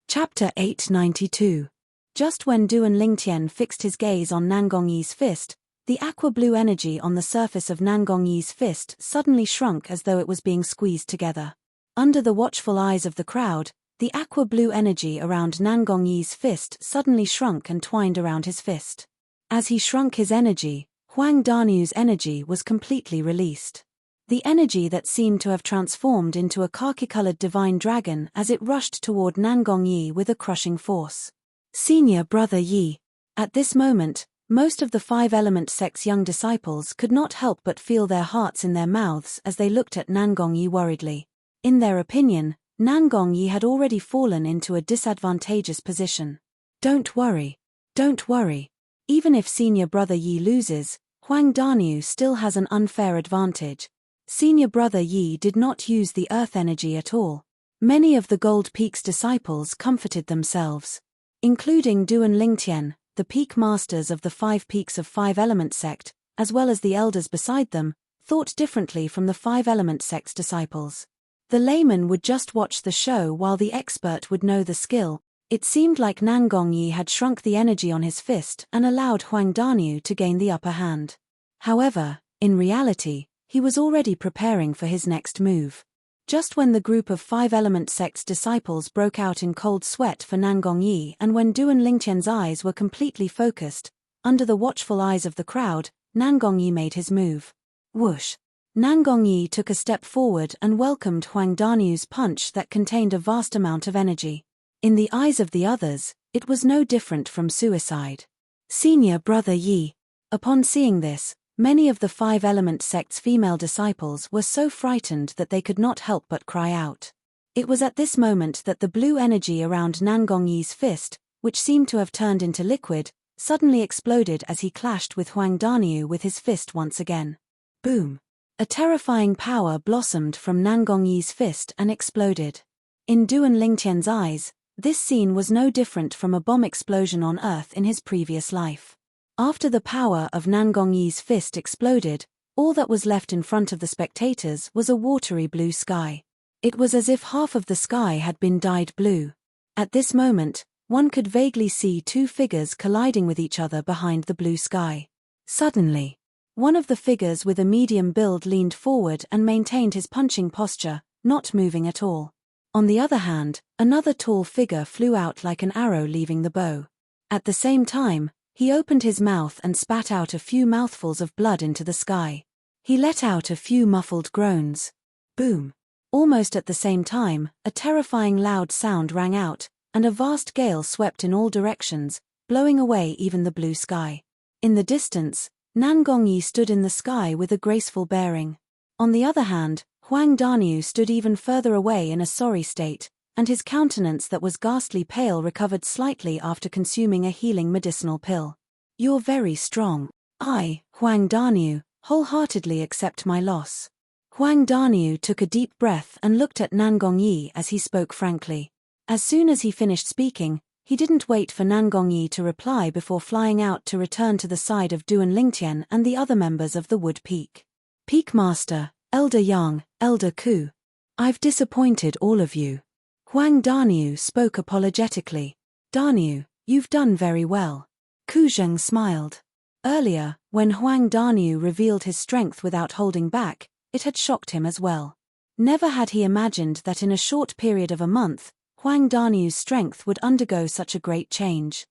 Chapter 892. Just when Duan Lingtian fixed his gaze on Nangong Yi's fist, the aqua-blue energy on the surface of Nangong Yi's fist suddenly shrunk as though it was being squeezed together. Under the watchful eyes of the crowd, the aqua-blue energy around Nangong Yi's fist suddenly shrunk and twined around his fist. As he shrunk his energy, Huang Daniu's energy was completely released. The energy that seemed to have transformed into a khaki-colored divine dragon as it rushed toward Nangong Yi with a crushing force. Senior brother Yi. At this moment, most of the 5-element sect's young disciples could not help but feel their hearts in their mouths as they looked at Nangong Yi worriedly. In their opinion, Nangong Yi had already fallen into a disadvantageous position. Don't worry. Don't worry. Even if senior brother Yi loses, Huang Daniu still has an unfair advantage. Senior brother Yi did not use the earth energy at all. Many of the Gold Peak's disciples comforted themselves. Including Duan Lingtian, the peak masters of the 5 peaks of 5-element sect, as well as the elders beside them, thought differently from the 5-element sect's disciples. The layman would just watch the show while the expert would know the skill. It seemed like Nangong Yi had shrunk the energy on his fist and allowed Huang Daniu to gain the upper hand. However, in reality, he was already preparing for his next move. Just when the group of 5-element sect's disciples broke out in cold sweat for Nangong Yi and when Duan Lingtian's eyes were completely focused, under the watchful eyes of the crowd, Nangong Yi made his move. Whoosh! Nangong Yi took a step forward and welcomed Huang Daniu's punch that contained a vast amount of energy. In the eyes of the others, it was no different from suicide. Senior brother Yi. Upon seeing this, many of the 5-element sect's female disciples were so frightened that they could not help but cry out. It was at this moment that the blue energy around Nangong Yi's fist, which seemed to have turned into liquid, suddenly exploded as he clashed with Huang Daniu with his fist once again. Boom! A terrifying power blossomed from Nangong Yi's fist and exploded. In Duan Lingtian's eyes, this scene was no different from a bomb explosion on Earth in his previous life. After the power of Nangong Yi's fist exploded, all that was left in front of the spectators was a watery blue sky. It was as if half of the sky had been dyed blue. At this moment, one could vaguely see 2 figures colliding with each other behind the blue sky. Suddenly, one of the figures with a medium build leaned forward and maintained his punching posture, not moving at all. On the other hand, another tall figure flew out like an arrow leaving the bow. At the same time, he opened his mouth and spat out a few mouthfuls of blood into the sky. He let out a few muffled groans. Boom! Almost at the same time, a terrifying loud sound rang out, and a vast gale swept in all directions, blowing away even the blue sky. In the distance, Nangong Yi stood in the sky with a graceful bearing. On the other hand, Huang Daniu stood even further away in a sorry state, and his countenance that was ghastly pale recovered slightly after consuming a healing medicinal pill. "You're very strong. I, Huang Daniu, wholeheartedly accept my loss." Huang Daniu took a deep breath and looked at Nangong Yi as he spoke frankly. As soon as he finished speaking, he didn't wait for Nangong Yi to reply before flying out to return to the side of Duan Lingtian and the other members of the Wood Peak. "Peak Master, Elder Yang, Elder Ku. I've disappointed all of you." Huang Daniu spoke apologetically. "Daniu, you've done very well." Ku Zheng smiled. Earlier, when Huang Daniu revealed his strength without holding back, it had shocked him as well. Never had he imagined that in a short period of a month, Huang Daniu's strength would undergo such a great change.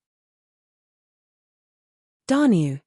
"Daniu,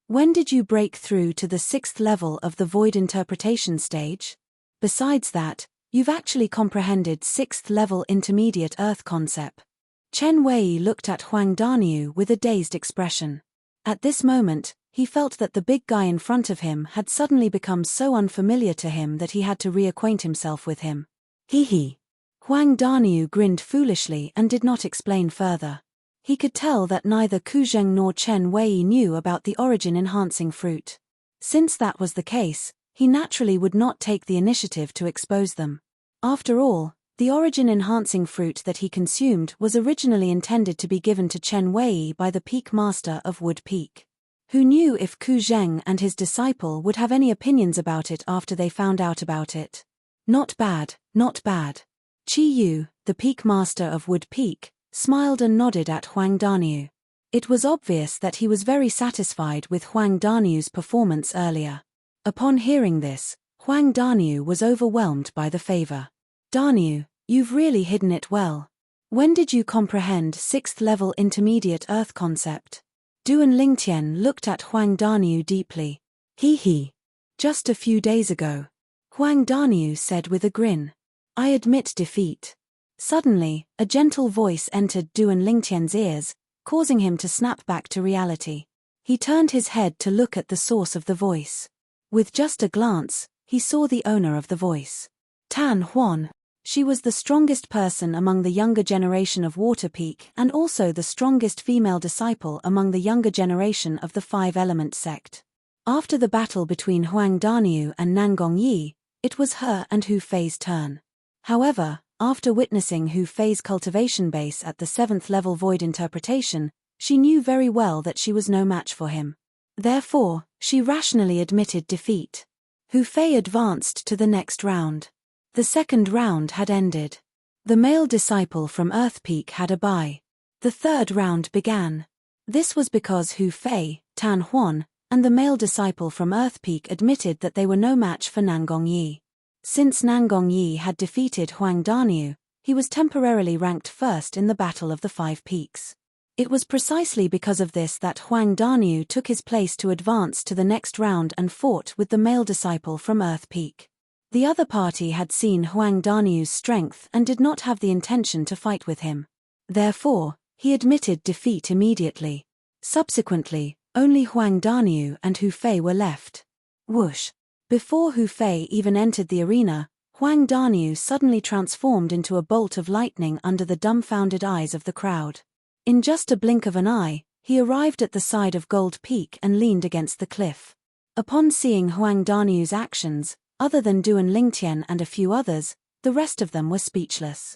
when did you break through to the 6th level of the void interpretation stage? Besides that, you've actually comprehended 6th level intermediate earth concept." Chen Wei looked at Huang Daniu with a dazed expression. At this moment, he felt that the big guy in front of him had suddenly become so unfamiliar to him that he had to reacquaint himself with him. He. Huang Daniu grinned foolishly and did not explain further. He could tell that neither Ku Zheng nor Chen Wei knew about the origin-enhancing fruit. Since that was the case, he naturally would not take the initiative to expose them. After all, the origin-enhancing fruit that he consumed was originally intended to be given to Chen Wei by the Peak Master of Wood Peak. Who knew if Ku Zheng and his disciple would have any opinions about it after they found out about it? Not bad, not bad. Qi Yu, the Peak Master of Wood Peak, smiled and nodded at Huang Daniu. It was obvious that he was very satisfied with Huang Daniu's performance earlier. Upon hearing this, Huang Daniu was overwhelmed by the favor. "Daniu, you've really hidden it well. When did you comprehend 6th level intermediate earth concept?" Duan Lingtian looked at Huang Daniu deeply. He. "Just a few days ago." Huang Daniu said with a grin. "I admit defeat." Suddenly, a gentle voice entered Duan Lingtian's ears, causing him to snap back to reality. He turned his head to look at the source of the voice. With just a glance, he saw the owner of the voice. Tan Huan. She was the strongest person among the younger generation of Water Peak and also the strongest female disciple among the younger generation of the Five Element sect. After the battle between Huang Daniu and Nangong Yi, it was her and Hu Fei's turn. However, after witnessing Hu Fei's cultivation base at the 7th level void interpretation, she knew very well that she was no match for him. Therefore, she rationally admitted defeat. Hu Fei advanced to the next round. The second round had ended. The male disciple from Earth Peak had a bye. The third round began. This was because Hu Fei, Tan Huan, and the male disciple from Earth Peak admitted that they were no match for Nangong Yi. Since Nangong Yi had defeated Huang Daniu, he was temporarily ranked first in the Battle of the Five Peaks. It was precisely because of this that Huang Daniu took his place to advance to the next round and fought with the male disciple from Earth Peak. The other party had seen Huang Daniu's strength and did not have the intention to fight with him. Therefore, he admitted defeat immediately. Subsequently, only Huang Daniu and Hu Fei were left. Whoosh! Before Hu Fei even entered the arena, Huang Daniu suddenly transformed into a bolt of lightning under the dumbfounded eyes of the crowd. In just a blink of an eye, he arrived at the side of Gold Peak and leaned against the cliff. Upon seeing Huang Daniu's actions, other than Duan Lingtian and a few others, the rest of them were speechless.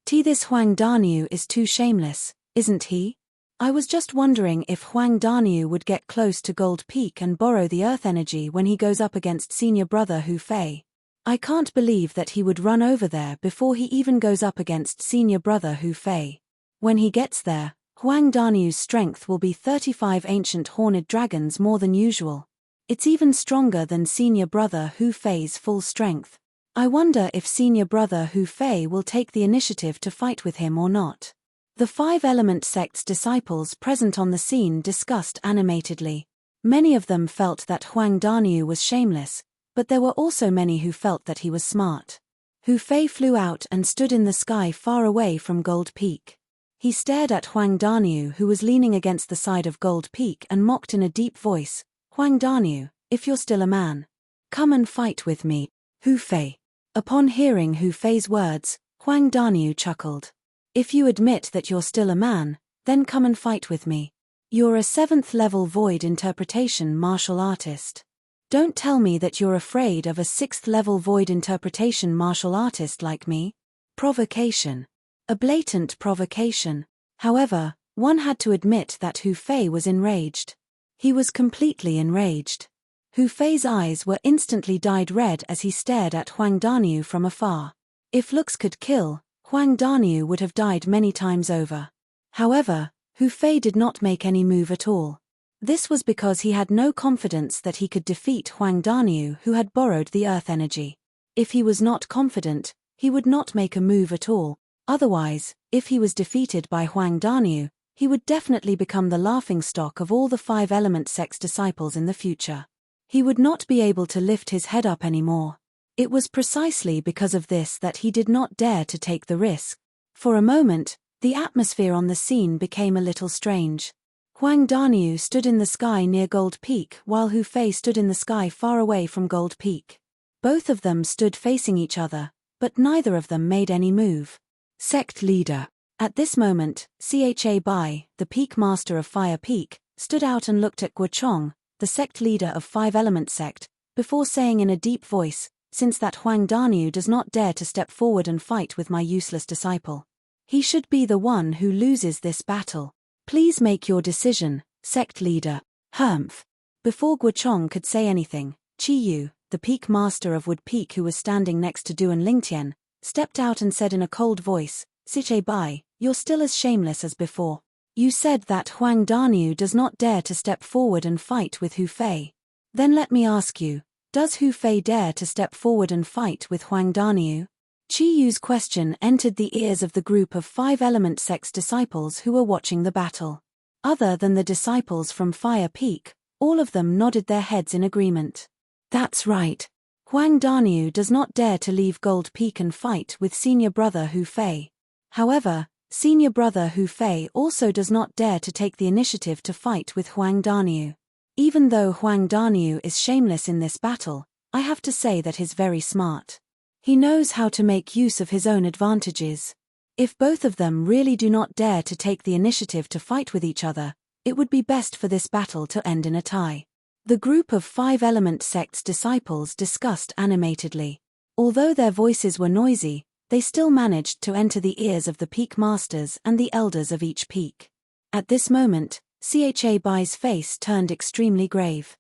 This Huang Daniu is too shameless, isn't he? I was just wondering if Huang Daniu would get close to Gold Peak and borrow the earth energy when he goes up against senior brother Hu Fei. I can't believe that he would run over there before he even goes up against senior brother Hu Fei. When he gets there, Huang Daniu's strength will be 35 ancient horned dragons more than usual. It's even stronger than senior brother Hu Fei's full strength. I wonder if senior brother Hu Fei will take the initiative to fight with him or not. The Five Element sect's disciples present on the scene discussed animatedly. Many of them felt that Huang Daniu was shameless, but there were also many who felt that he was smart. Hu Fei flew out and stood in the sky far away from Gold Peak. He stared at Huang Daniu, who was leaning against the side of Gold Peak, and mocked in a deep voice, "Huang Daniu, if you're still a man. Come and fight with me, Hu Fei. Upon hearing Hu Fei's words, Huang Daniu chuckled. If you admit that you're still a man, then come and fight with me. You're a 7th level void interpretation martial artist. Don't tell me that you're afraid of a 6th level void interpretation martial artist like me. Provocation. A blatant provocation. However, one had to admit that Hu Fei was enraged. He was completely enraged. Hu Fei's eyes were instantly dyed red as he stared at Huang Daniu from afar. If looks could kill, Huang Daniu would have died many times over. However, Hu Fei did not make any move at all. This was because he had no confidence that he could defeat Huang Daniu, who had borrowed the earth energy. If he was not confident, he would not make a move at all. Otherwise, if he was defeated by Huang Daniu, he would definitely become the laughingstock of all the 5-element sect's disciples in the future. He would not be able to lift his head up anymore. It was precisely because of this that he did not dare to take the risk. For a moment, the atmosphere on the scene became a little strange. Huang Daniu stood in the sky near Gold Peak while Hu Fei stood in the sky far away from Gold Peak. Both of them stood facing each other, but neither of them made any move. Sect leader. At this moment, Cha Bai, the Peak Master of Fire Peak, stood out and looked at Guochong, the sect leader of 5-element sect, before saying in a deep voice, since that Huang Daniu does not dare to step forward and fight with my useless disciple. He should be the one who loses this battle. Please make your decision, sect leader. Humph. Before Guochong could say anything, Chi Yu, the Peak Master of Wood Peak who was standing next to Duan Lingtian, stepped out and said in a cold voice, Cha Bai, you're still as shameless as before. You said that Huang Daniu does not dare to step forward and fight with Hu Fei. Then let me ask you, does Hu Fei dare to step forward and fight with Huang Daniu? Chi Yu's question entered the ears of the group of 5-element sect's disciples who were watching the battle. Other than the disciples from Fire Peak, all of them nodded their heads in agreement. That's right. Huang Daniu does not dare to leave Gold Peak and fight with senior brother Hu Fei. However, senior brother Hu Fei also does not dare to take the initiative to fight with Huang Daniu. Even though Huang Daniu is shameless in this battle, I have to say that he's very smart. He knows how to make use of his own advantages. If both of them really do not dare to take the initiative to fight with each other, it would be best for this battle to end in a tie. The group of 5-element sect's disciples discussed animatedly. Although their voices were noisy, they still managed to enter the ears of the Peak Masters and the elders of each peak. At this moment, Cha Bai's face turned extremely grave.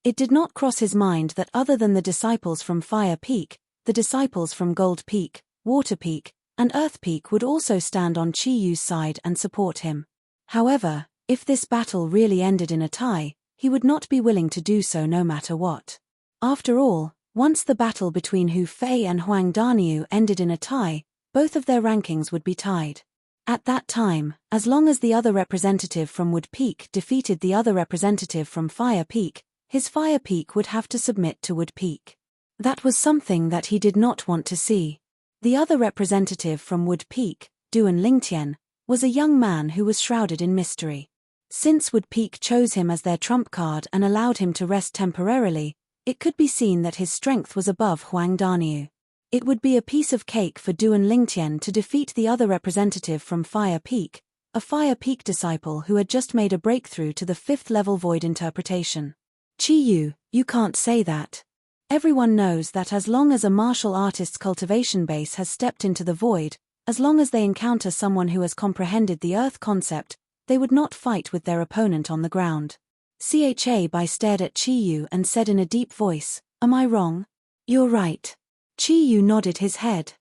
It did not cross his mind that other than the disciples from Fire Peak, the disciples from Gold Peak, Water Peak, and Earth Peak would also stand on Chi Yu's side and support him. However, if this battle really ended in a tie, he would not be willing to do so no matter what. After all, once the battle between Hu Fei and Huang Daniu ended in a tie, both of their rankings would be tied. At that time, as long as the other representative from Wood Peak defeated the other representative from Fire Peak, his Fire Peak would have to submit to Wood Peak. That was something that he did not want to see. The other representative from Wood Peak, Duan Lingtian, was a young man who was shrouded in mystery. Since Wood Peak chose him as their trump card and allowed him to rest temporarily, it could be seen that his strength was above Huang Daniu. It would be a piece of cake for Duan Lingtian to defeat the other representative from Fire Peak, a Fire Peak disciple who had just made a breakthrough to the 5th level void interpretation. Chi Yu, you can't say that. Everyone knows that as long as a martial artist's cultivation base has stepped into the void, as long as they encounter someone who has comprehended the earth concept, they would not fight with their opponent on the ground. Cha Bai stared at Chi Yu and said in a deep voice, "Am I wrong?" "You're right." Chi Yu nodded his head.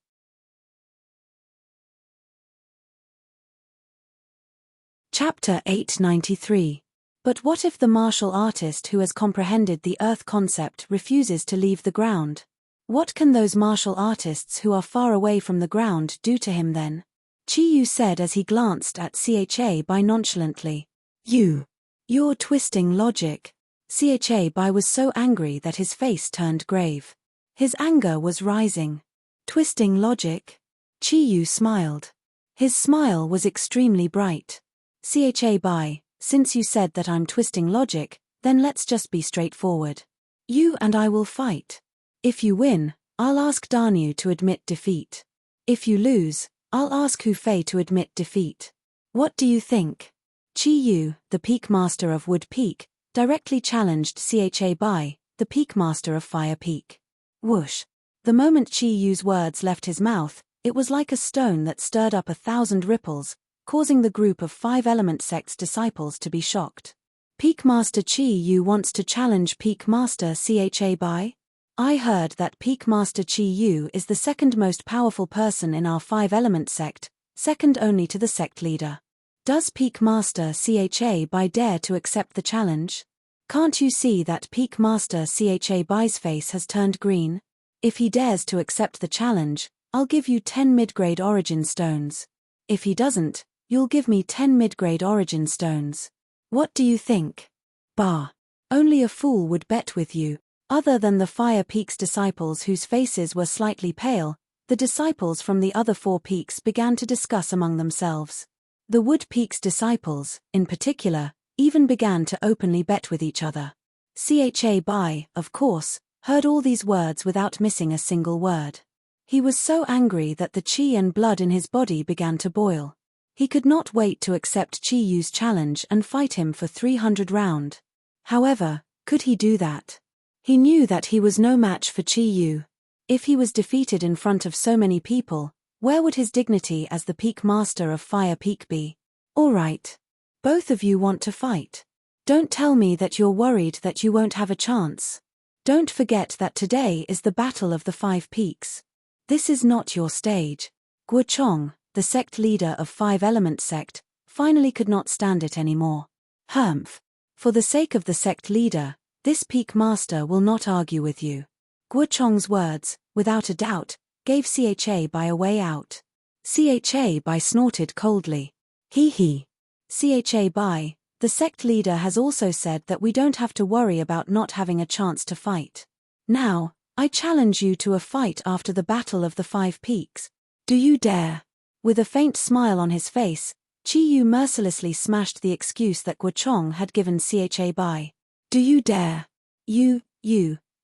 Chapter 893. But what if the martial artist who has comprehended the earth concept refuses to leave the ground? What can those martial artists who are far away from the ground do to him then? Chi Yu said as he glanced at Cha Bai nonchalantly. You're twisting logic." Cha Bai was so angry that his face turned grave. His anger was rising. Twisting logic? Chi Yu smiled. His smile was extremely bright. Cha Bai, since you said that I'm twisting logic, Then let's just be straightforward. You and I will fight. If you win, I'll ask Danu to admit defeat. If you lose, I'll ask Hu Fei to admit defeat. What do you think? Chi Yu, the Peak Master of Wood Peak, directly challenged Cha Bai, the Peak Master of Fire Peak. Whoosh! The moment Chi Yu's words left his mouth, it was like a stone that stirred up 1,000 ripples, causing the group of 5 Element Sect's disciples to be shocked. Peak Master Chi Yu wants to challenge Peak Master Cha Bai? I heard that Peak Master Chi Yu is the second most powerful person in our 5 Element Sect, second only to the sect leader. Does Peak Master Cha Bai dare to accept the challenge? Can't you see that Peak Master Cha Bai's face has turned green? If he dares to accept the challenge, I'll give you 10 mid-grade origin stones. If he doesn't, you'll give me 10 mid-grade origin stones. What do you think? Bah! Only a fool would bet with you. Other than the Fire Peak's disciples whose faces were slightly pale, the disciples from the other 4 peaks began to discuss among themselves. The Wood Peak's disciples, in particular, even began to openly bet with each other. Cha Bai, of course, heard all these words without missing a single word. He was so angry that the chi and blood in his body began to boil. He could not wait to accept Chi Yu's challenge and fight him for 300 round. However, could he do that? He knew that he was no match for Chi Yu. If he was defeated in front of so many people, where would his dignity as the Peak Master of Fire Peak be? All right. Both of you want to fight. Don't tell me that you're worried that you won't have a chance. Don't forget that today is the Battle of the 5 Peaks. This is not your stage. Guo Chong, the sect leader of 5 Element Sect, finally could not stand it anymore. Humph. For the sake of the sect leader, this Peak Master will not argue with you. Guo Chong's words, without a doubt, gave Cha Bai a way out. Cha Bai snorted coldly. Hee. Cha Bai, the sect leader has also said that we don't have to worry about not having a chance to fight. Now, I challenge you to a fight after the Battle of the 5 Peaks. Do you dare? With a faint smile on his face, Chi Yu mercilessly smashed the excuse that Guo Chong had given Cha Bai. Do you dare? You.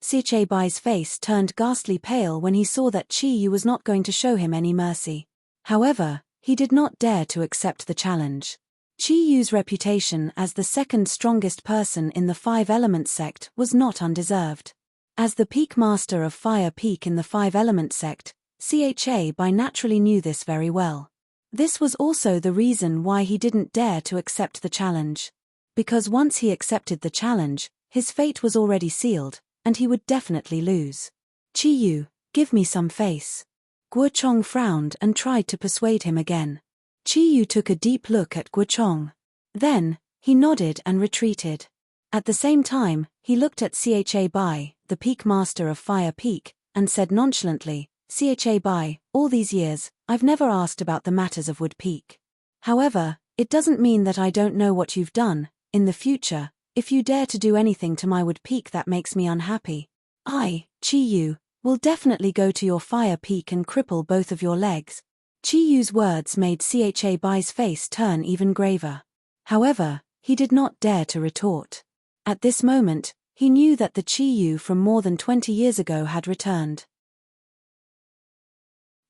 Cha Bai's face turned ghastly pale when he saw that Chi Yu was not going to show him any mercy. However, he did not dare to accept the challenge. Chi Yu's reputation as the second strongest person in the 5 Element Sect was not undeserved. As the Peak Master of Fire Peak in the 5 Element Sect, Cha Bai naturally knew this very well. This was also the reason why he didn't dare to accept the challenge. Because once he accepted the challenge, his fate was already sealed, and he would definitely lose. Chi Yu, give me some face. Guo Chong frowned and tried to persuade him again. Chi Yu took a deep look at Guo Chong. Then, he nodded and retreated. At the same time, he looked at Cha Bai, the Peak Master of Fire Peak, and said nonchalantly, Cha Bai, all these years, I've never asked about the matters of Wood Peak. However, it doesn't mean that I don't know what you've done. In the future, if you dare to do anything to my Wood Peak that makes me unhappy, I, Chi Yu, will definitely go to your Fire Peak and cripple both of your legs. Chi Yu's words made Cha Bai's face turn even graver. However, he did not dare to retort. At this moment, he knew that the Chi Yu from more than 20 years ago had returned.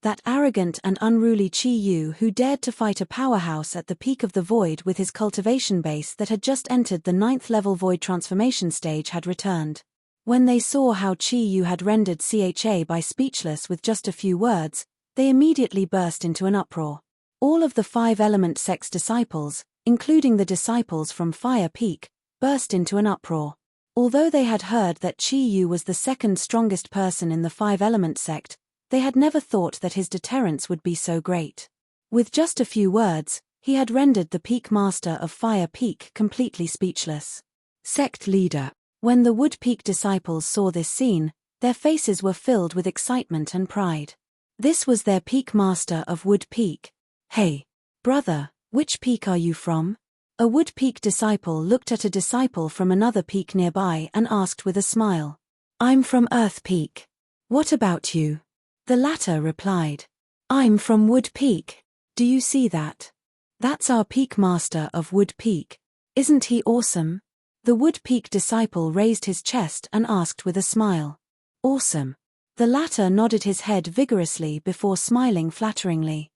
That arrogant and unruly Chi Yu who dared to fight a powerhouse at the peak of the void with his cultivation base that had just entered the 9th level void transformation stage had returned. When they saw how Chi Yu had rendered Cha Bai speechless with just a few words, they immediately burst into an uproar. All of the 5 Element Sect's disciples, including the disciples from Fire Peak, burst into an uproar. Although they had heard that Chi Yu was the second strongest person in the 5 Element Sect, they had never thought that his deterrence would be so great. With just a few words, he had rendered the Peak Master of Fire Peak completely speechless. Sect leader. When the Wood Peak disciples saw this scene, their faces were filled with excitement and pride. This was their Peak Master of Wood Peak. Hey, brother, which peak are you from? A Wood Peak disciple looked at a disciple from another peak nearby and asked with a smile. I'm from Earth Peak. What about you? The latter replied. I'm from Wood Peak. Do you see that? That's our Peak Master of Wood Peak. Isn't he awesome? The Wood-Peak disciple raised his chest and asked with a smile. Awesome. The latter nodded his head vigorously before smiling flatteringly.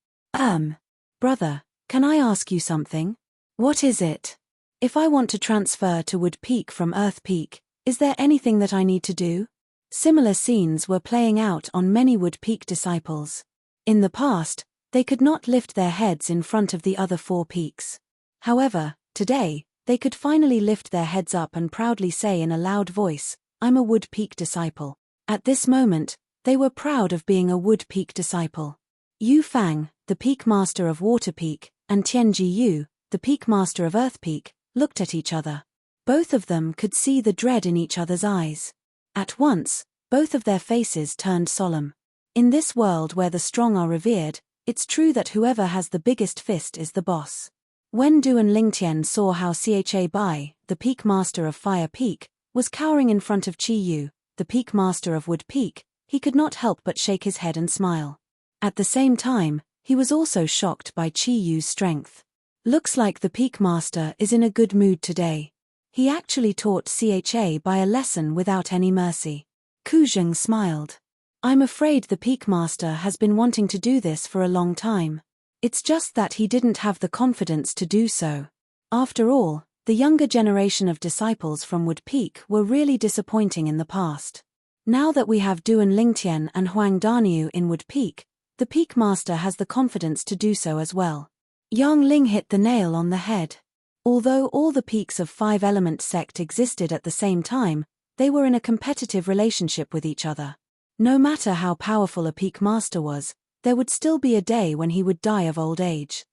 Brother, can I ask you something? What is it? If I want to transfer to Wood-Peak from Earth-Peak, is there anything that I need to do? Similar scenes were playing out on many Wood-Peak disciples. In the past, they could not lift their heads in front of the other 4 peaks. However, today, they could finally lift their heads up and proudly say in a loud voice, I'm a Wood-Peak disciple. At this moment, they were proud of being a Wood-Peak disciple. Yu Fang, the Peak Master of Water-Peak, and Tianji Yu, the Peak Master of Earth-Peak, looked at each other. Both of them could see the dread in each other's eyes. At once, both of their faces turned solemn. In this world where the strong are revered, it's true that whoever has the biggest fist is the boss. When Duan Lingtian saw how Cha Bai, the Peak Master of Fire Peak, was cowering in front of Chi Yu, the Peak Master of Wood Peak, he could not help but shake his head and smile. At the same time, he was also shocked by Chi Yu's strength. Looks like the Peak Master is in a good mood today. He actually taught Cha Bai a lesson without any mercy. Ku Zheng smiled. I'm afraid the Peak Master has been wanting to do this for a long time. It's just that he didn't have the confidence to do so. After all, the younger generation of disciples from Wood Peak were really disappointing in the past. Now that we have Duan Lingtian and Huang Daniu in Wood Peak, the Peak Master has the confidence to do so as well. Yang Ling hit the nail on the head. Although all the peaks of 5-element sect existed at the same time, they were in a competitive relationship with each other. No matter how powerful a Peak Master was, there would still be a day when he would die of old age.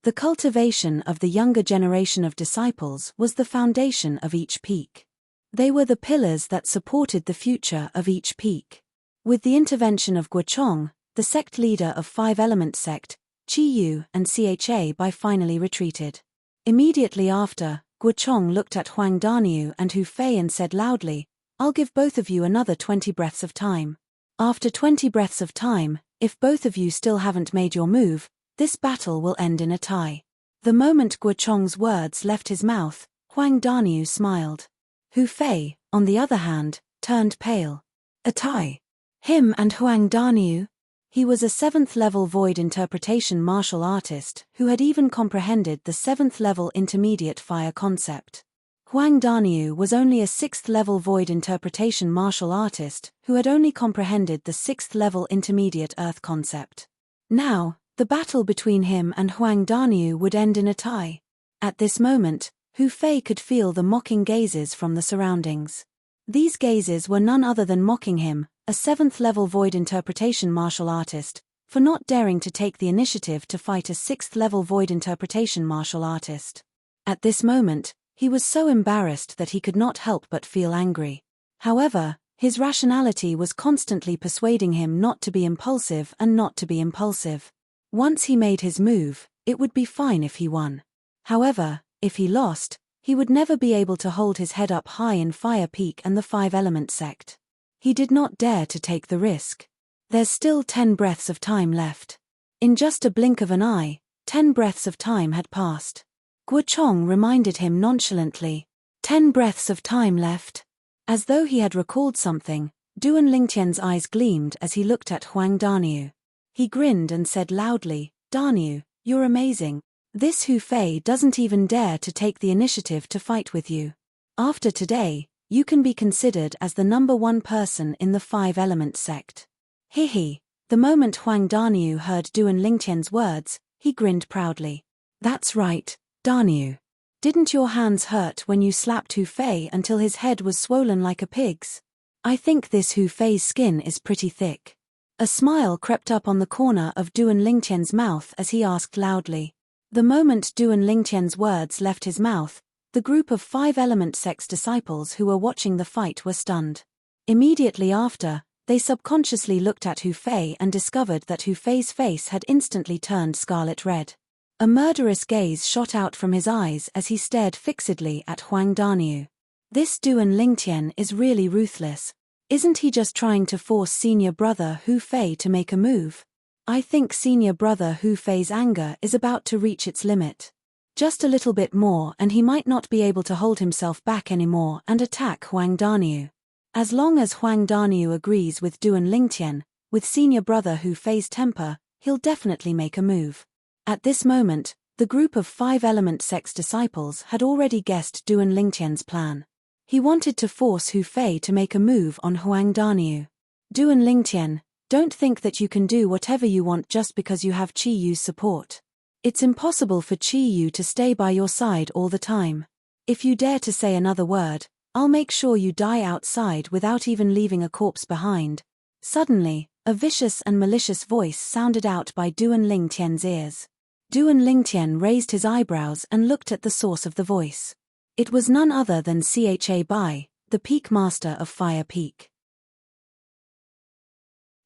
The cultivation of the younger generation of disciples was the foundation of each peak. They were the pillars that supported the future of each peak. With the intervention of Guochong, the sect leader of 5-element sect, Chi Yu and Cha Bai finally retreated. Immediately after, Guochong looked at Huang Daniu and Hu Fei and said loudly, I'll give both of you another 20 breaths of time. After 20 breaths of time, if both of you still haven't made your move, this battle will end in a tie. The moment Guochong's words left his mouth, Huang Daniu smiled. Hu Fei, on the other hand, turned pale. A tie? Him and Huang Daniu? He was a 7th-level void interpretation martial artist who had even comprehended the 7th-level intermediate fire concept. Huang Daniu was only a 6th-level void interpretation martial artist who had only comprehended the 6th-level intermediate earth concept. Now, the battle between him and Huang Daniu would end in a tie. At this moment, Hu Fei could feel the mocking gazes from the surroundings. These gazes were none other than mocking him, a 7th-level void interpretation martial artist, for not daring to take the initiative to fight a 6th-level void interpretation martial artist. At this moment, he was so embarrassed that he could not help but feel angry. However, his rationality was constantly persuading him not to be impulsive and not to be impulsive. Once he made his move, it would be fine if he won. However, if he lost, he would never be able to hold his head up high in Fire Peak and the 5-element sect. He did not dare to take the risk. There's still 10 breaths of time left. In just a blink of an eye, 10 breaths of time had passed. Guochong reminded him nonchalantly. 10 breaths of time left. As though he had recalled something, Duan Lingtian's eyes gleamed as he looked at Huang Daniu. He grinned and said loudly, Daniu, you're amazing. This Hu Fei doesn't even dare to take the initiative to fight with you. After today, you can be considered as the number 1 person in the 5-element sect. Hihi. The moment Huang Daniu heard Duan Lingtian's words, he grinned proudly. That's right, Daniu. Didn't your hands hurt when you slapped Hu Fei until his head was swollen like a pig's? I think this Hu Fei's skin is pretty thick. A smile crept up on the corner of Duan Lingtian's mouth as he asked loudly. The moment Duan Lingtian's words left his mouth, the group of 5-element sect's disciples who were watching the fight were stunned. Immediately after, they subconsciously looked at Hu Fei and discovered that Hu Fei's face had instantly turned scarlet red. A murderous gaze shot out from his eyes as he stared fixedly at Huang Daniu. This Duan Lingtian is really ruthless. Isn't he just trying to force senior brother Hu Fei to make a move? I think senior brother Hu Fei's anger is about to reach its limit. Just a little bit more and he might not be able to hold himself back anymore and attack Huang Daniu. As long as Huang Daniu agrees with Duan Lingtian, with senior brother Hu Fei's temper, he'll definitely make a move. At this moment, the group of 5-element sect's disciples had already guessed Duan Lingtian's plan. He wanted to force Hu Fei to make a move on Huang Daniu. Duan Lingtian, don't think that you can do whatever you want just because you have Qi Yu's support. It's impossible for Qi Yu to stay by your side all the time. If you dare to say another word, I'll make sure you die outside without even leaving a corpse behind. Suddenly, a vicious and malicious voice sounded out by Duan Lingtian's ears. Duan Lingtian raised his eyebrows and looked at the source of the voice. It was none other than Cha Bai, the Peak Master of Fire Peak.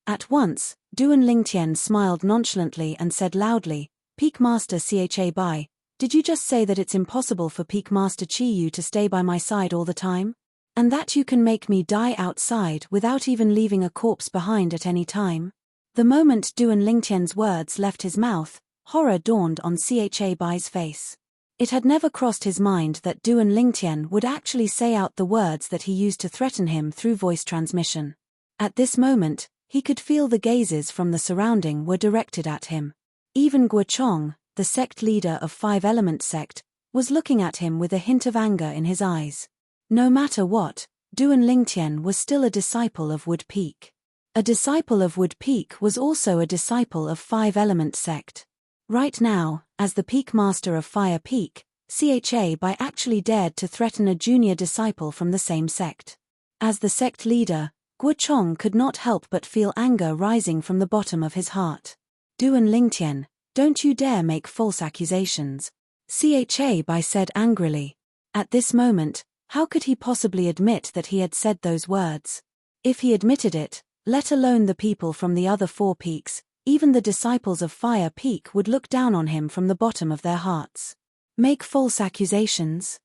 At once, Duan Lingtian smiled nonchalantly and said loudly, Peak Master Cha Bai, did you just say that it's impossible for Peak Master Qi Yu to stay by my side all the time? And that you can make me die outside without even leaving a corpse behind at any time? The moment Duan Lingtian's words left his mouth, horror dawned on Cha Bai's face. It had never crossed his mind that Duan Lingtian would actually say out the words that he used to threaten him through voice transmission. At this moment, he could feel the gazes from the surrounding were directed at him. Even Guochong, the sect leader of 5-element sect, was looking at him with a hint of anger in his eyes. No matter what, Duan Lingtian was still a disciple of Wood Peak. A disciple of Wood Peak was also a disciple of 5-element sect. Right now, as the Peak Master of Fire Peak, Cha Bai actually dared to threaten a junior disciple from the same sect. As the sect leader, Guochong could not help but feel anger rising from the bottom of his heart. Duan Lingtian, don't you dare make false accusations, Cha Bai said angrily. At this moment, how could he possibly admit that he had said those words? If he admitted it, let alone the people from the other 4 peaks, even the disciples of Fire Peak would look down on him from the bottom of their hearts. Make false accusations?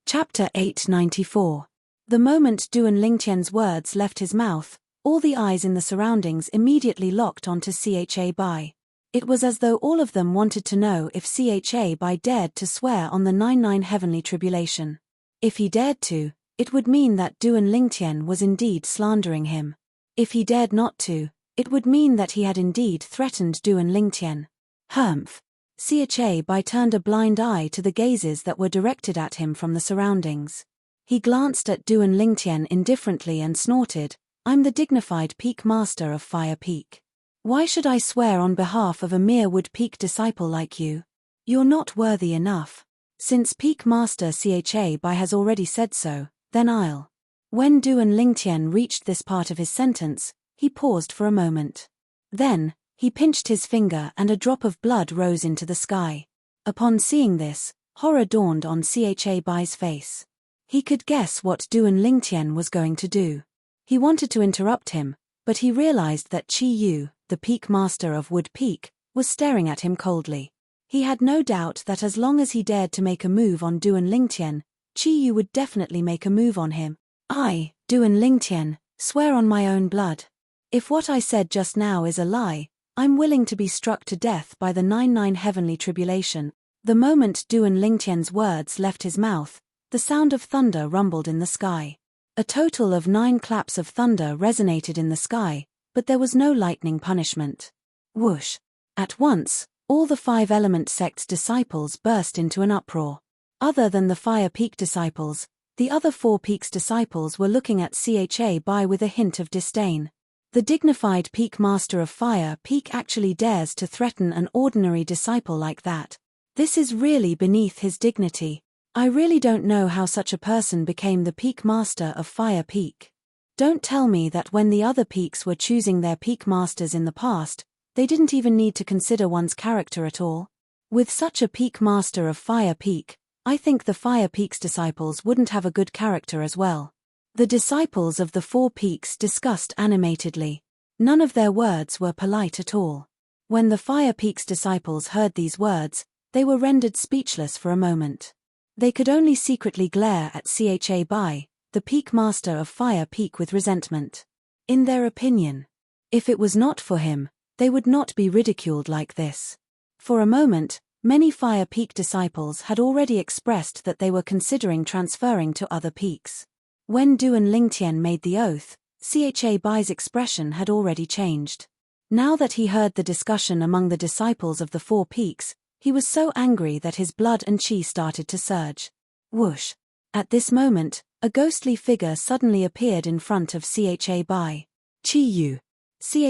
Chapter 894. The moment Duan Lingtian's words left his mouth, all the eyes in the surroundings immediately locked onto Cha Bai. It was as though all of them wanted to know if Cha Bai dared to swear on the 99 heavenly tribulation. If he dared to, it would mean that Duan Lingtian was indeed slandering him. If he dared not to, it would mean that he had indeed threatened Duan Lingtian. Humph. Cha Bai turned a blind eye to the gazes that were directed at him from the surroundings. He glanced at Duan Lingtian indifferently and snorted, I'm the dignified Peak Master of Fire Peak. Why should I swear on behalf of a mere Wood Peak disciple like you? You're not worthy enough. Since Peak Master Cha Bai has already said so, then I'll. When Duan Lingtian reached this part of his sentence, he paused for a moment. Then, he pinched his finger and a drop of blood rose into the sky. Upon seeing this, horror dawned on Cha Bai's face. He could guess what Duan Lingtian was going to do. He wanted to interrupt him, but he realized that Qi Yu, the Peak Master of Wood Peak, was staring at him coldly. He had no doubt that as long as he dared to make a move on Duan Lingtian, Qi Yu would definitely make a move on him. I, Duan Lingtian, swear on my own blood. If what I said just now is a lie, I'm willing to be struck to death by the 99 heavenly tribulation. The moment Duan Lingtian's words left his mouth, the sound of thunder rumbled in the sky. A total of 9 claps of thunder resonated in the sky, but there was no lightning punishment. Whoosh! At once, all the 5-element sect's disciples burst into an uproar. Other than the Fire Peak disciples, the other 4 peaks disciples were looking at Cha Bai with a hint of disdain. The dignified Peak Master of Fire Peak actually dares to threaten an ordinary disciple like that. This is really beneath his dignity. I really don't know how such a person became the Peak Master of Fire Peak. Don't tell me that when the other peaks were choosing their Peak Masters in the past, they didn't even need to consider one's character at all. With such a Peak Master of Fire Peak, I think the Fire Peak's disciples wouldn't have a good character as well. The disciples of the 4 peaks discussed animatedly. None of their words were polite at all. When the Fire Peak's disciples heard these words, they were rendered speechless for a moment. They could only secretly glare at Cha Bai, the Peak Master of Fire Peak with resentment. In their opinion, if it was not for him, They would not be ridiculed like this. For a moment, many Fire Peak disciples had already expressed that they were considering transferring to other peaks. When Duan Lingtian made the oath, Cha Bai's expression had already changed. Now that he heard the discussion among the disciples of the 4 peaks, he was so angry that his blood and qi started to surge. Whoosh! At this moment, a ghostly figure suddenly appeared in front of Cha Bai. Qi Yu.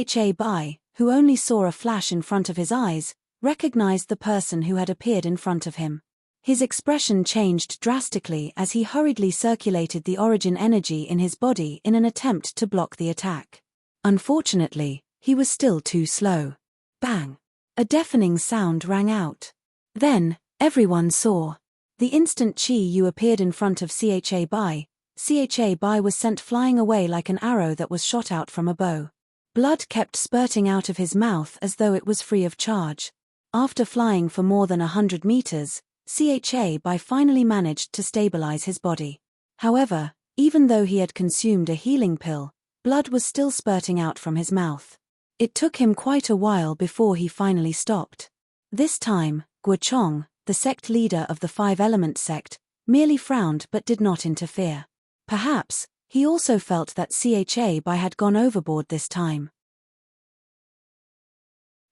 Cha Bai, who only saw a flash in front of his eyes, recognized the person who had appeared in front of him. His expression changed drastically as he hurriedly circulated the origin energy in his body in an attempt to block the attack. Unfortunately, he was still too slow. Bang! A deafening sound rang out. Then, everyone saw. The instant Qi Yu appeared in front of Cha Bai was sent flying away like an arrow that was shot out from a bow. Blood kept spurting out of his mouth as though it was free of charge. After flying for more than 100 meters, Cha Bai finally managed to stabilize his body. However, even though he had consumed a healing pill, blood was still spurting out from his mouth. It took him quite a while before he finally stopped. This time, Guochong, the sect leader of the 5-element sect, merely frowned but did not interfere. Perhaps, he also felt that Cha Bai had gone overboard this time.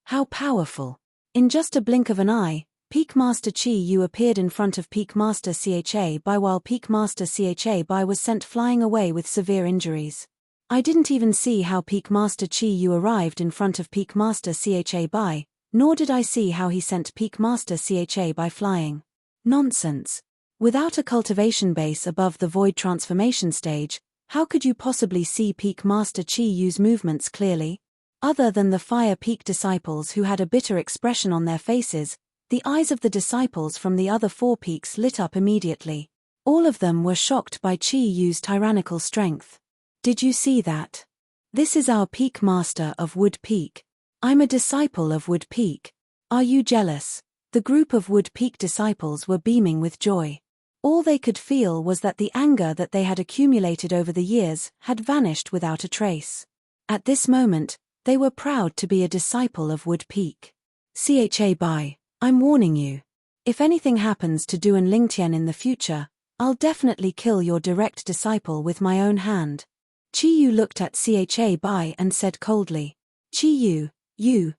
How powerful! In just a blink of an eye, Peak Master Qi Yu appeared in front of Peak Master Cha Bai while Peak Master Cha Bai was sent flying away with severe injuries. I didn't even see how Peak Master Qi Yu arrived in front of Peak Master Cha Bai, nor did I see how he sent Peak Master Cha Bai flying. Nonsense. Without a cultivation base above the void transformation stage, how could you possibly see Peak Master Qi Yu's movements clearly? Other than the Fire Peak disciples who had a bitter expression on their faces, the eyes of the disciples from the other 4 peaks lit up immediately. All of them were shocked by Qi Yu's tyrannical strength. Did you see that? This is our Peak Master of Wood Peak. I'm a disciple of Wood Peak. Are you jealous? The group of Wood Peak disciples were beaming with joy. All they could feel was that the anger that they had accumulated over the years had vanished without a trace. At this moment, they were proud to be a disciple of Wood Peak. Cha Bai, I'm warning you. If anything happens to Duan Lingtian in the future, I'll definitely kill your direct disciple with my own hand. Qi Yu looked at Cha Bai and said coldly. Qi Yu,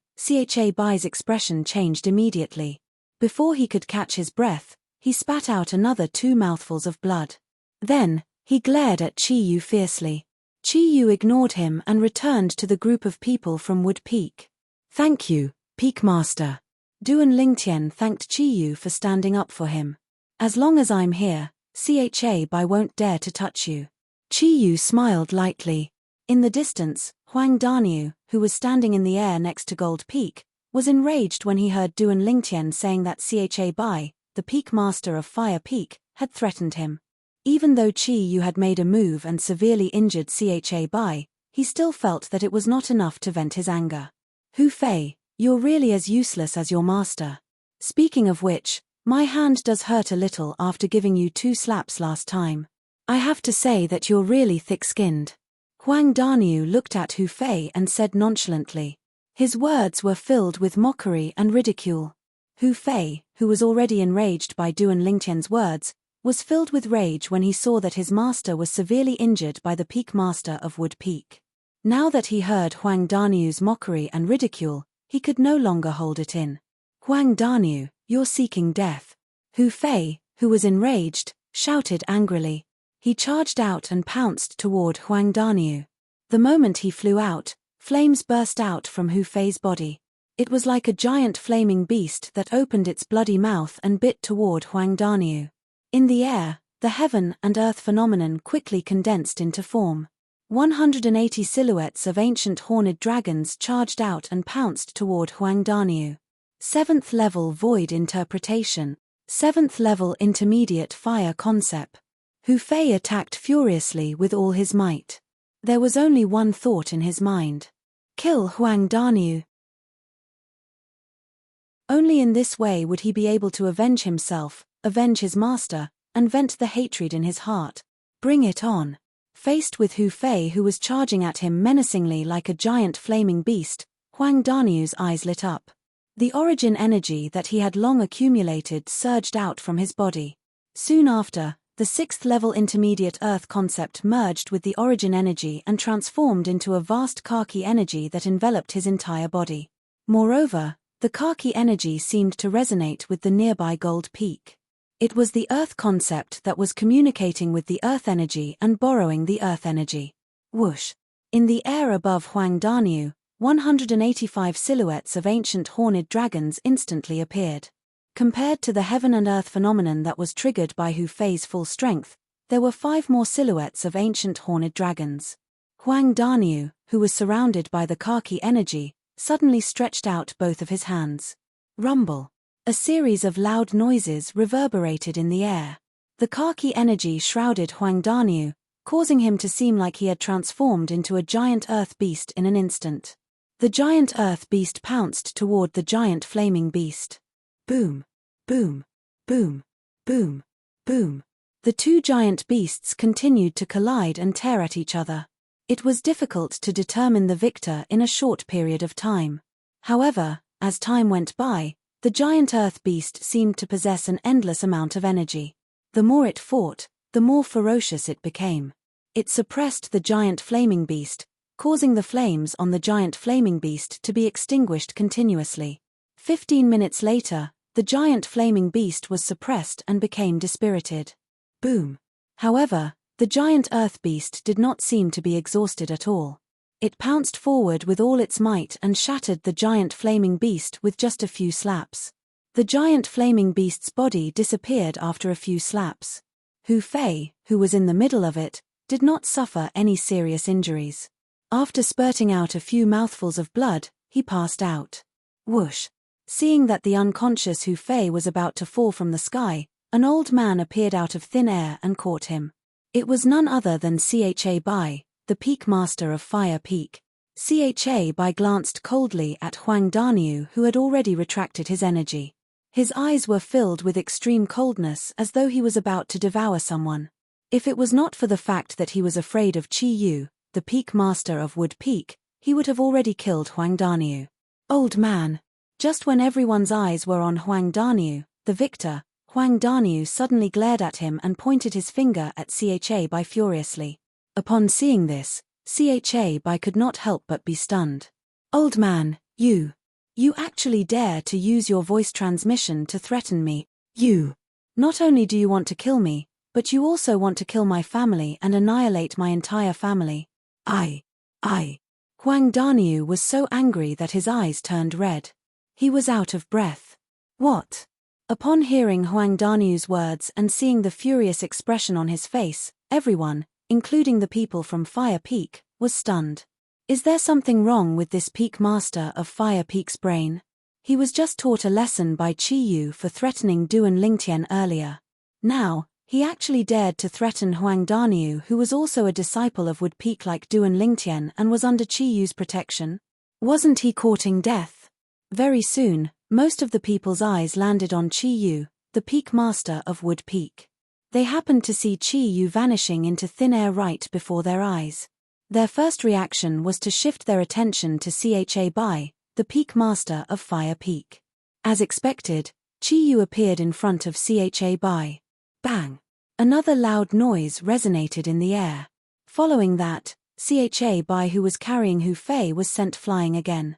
Cha Bai's expression changed immediately. Before he could catch his breath, he spat out another 2 mouthfuls of blood. Then, he glared at Qi Yu fiercely. Qi Yu ignored him and returned to the group of people from Wood Peak. Thank you, Peak Master. Duan Lingtian thanked Qi Yu for standing up for him. As long as I'm here, Cha Bai won't dare to touch you. Qi Yu smiled lightly. In the distance, Huang Daniu, who was standing in the air next to Gold Peak, was enraged when he heard Duan Lingtian saying that Cha Bai, the Peak Master of Fire Peak, had threatened him. Even though Qi Yu had made a move and severely injured Cha Bai, he still felt that it was not enough to vent his anger. Hu Fei, you're really as useless as your master. Speaking of which, my hand does hurt a little after giving you 2 slaps last time. I have to say that you're really thick-skinned. Huang Daniu looked at Hu Fei and said nonchalantly. His words were filled with mockery and ridicule. Hu Fei, who was already enraged by Duan Lingtian's words, was filled with rage when he saw that his master was severely injured by the Peak Master of Wood Peak. Now that he heard Huang Daniu's mockery and ridicule, he could no longer hold it in. Huang Daniu, you're seeking death. Hu Fei, who was enraged, shouted angrily. He charged out and pounced toward Huang Daniu. The moment he flew out, flames burst out from Hu Fei's body. It was like a giant flaming beast that opened its bloody mouth and bit toward Huang Daniu. In the air, the heaven and earth phenomenon quickly condensed into form. 180 silhouettes of ancient horned dragons charged out and pounced toward Huang Daniu. 7th level void interpretation. 7th level intermediate fire concept. Hu Fei attacked furiously with all his might. There was only one thought in his mind. Kill Huang Daniu. Only in this way would he be able to avenge himself, avenge his master, and vent the hatred in his heart. Bring it on. Faced with Hu Fei, who was charging at him menacingly like a giant flaming beast, Huang Danyu's eyes lit up. The origin energy that he had long accumulated surged out from his body. Soon after, the 6th-level intermediate earth concept merged with the origin energy and transformed into a vast khaki energy that enveloped his entire body. Moreover, the khaki energy seemed to resonate with the nearby gold peak. It was the earth concept that was communicating with the earth energy and borrowing the earth energy. Whoosh! In the air above Huang Danyu, 185 silhouettes of ancient horned dragons instantly appeared. Compared to the heaven and earth phenomenon that was triggered by Hu Fei's full strength, there were 5 more silhouettes of ancient horned dragons. Huang Danyu, who was surrounded by the khaki energy, suddenly stretched out both of his hands. Rumble. A series of loud noises reverberated in the air. The khaki energy shrouded Huang Danyu, causing him to seem like he had transformed into a giant earth beast in an instant. The giant earth beast pounced toward the giant flaming beast. Boom, boom, boom, boom, boom. The 2 giant beasts continued to collide and tear at each other. It was difficult to determine the victor in a short period of time. However, as time went by, the giant earth beast seemed to possess an endless amount of energy. The more it fought, the more ferocious it became. It suppressed the giant flaming beast, causing the flames on the giant flaming beast to be extinguished continuously. 15 minutes later, the giant flaming beast was suppressed and became dispirited. Boom. However, the giant earth beast did not seem to be exhausted at all. It pounced forward with all its might and shattered the giant flaming beast with just a few slaps. The giant flaming beast's body disappeared after a few slaps. Hu Fei, who was in the middle of it, did not suffer any serious injuries. After spurting out a few mouthfuls of blood, he passed out. Whoosh! Seeing that the unconscious Hu Fei was about to fall from the sky, an old man appeared out of thin air and caught him. It was none other than Cha Bai, the Peak Master of Fire Peak. Cha Bai glanced coldly at Huang Danyu, who had already retracted his energy. His eyes were filled with extreme coldness as though he was about to devour someone. If it was not for the fact that he was afraid of Chi Yu, the Peak Master of Wood Peak, he would have already killed Huang Danyu. Old man. Just when everyone's eyes were on Huang Danyu, the victor, Huang Danyu suddenly glared at him and pointed his finger at Cha Bai furiously. Upon seeing this, Cha Bai could not help but be stunned. Old man, you actually dare to use your voice transmission to threaten me. You. Not only do you want to kill me, but you also want to kill my family and annihilate my entire family. I. Huang Danyu was so angry that his eyes turned red. He was out of breath. What? Upon hearing Huang Danyu's words and seeing the furious expression on his face, everyone, including the people from Fire Peak, was stunned. Is there something wrong with this Peak Master of Fire Peak's brain? He was just taught a lesson by Chi Yu for threatening Duan Lingtian earlier. Now, he actually dared to threaten Huang Danyu, who was also a disciple of Wood Peak like Duan Lingtian and was under Chi Yu's protection. Wasn't he courting death? Very soon, most of the people's eyes landed on Chi Yu, the Peak Master of Wood Peak. They happened to see Chi Yu vanishing into thin air right before their eyes. Their first reaction was to shift their attention to Cha Bai, the Peak Master of Fire Peak. As expected, Chi Yu appeared in front of Cha Bai. Bang! Another loud noise resonated in the air. Following that, Cha Bai, who was carrying Hu Fei, was sent flying again.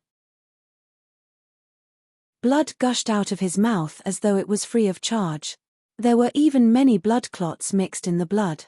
Blood gushed out of his mouth as though it was free of charge. There were even many blood clots mixed in the blood.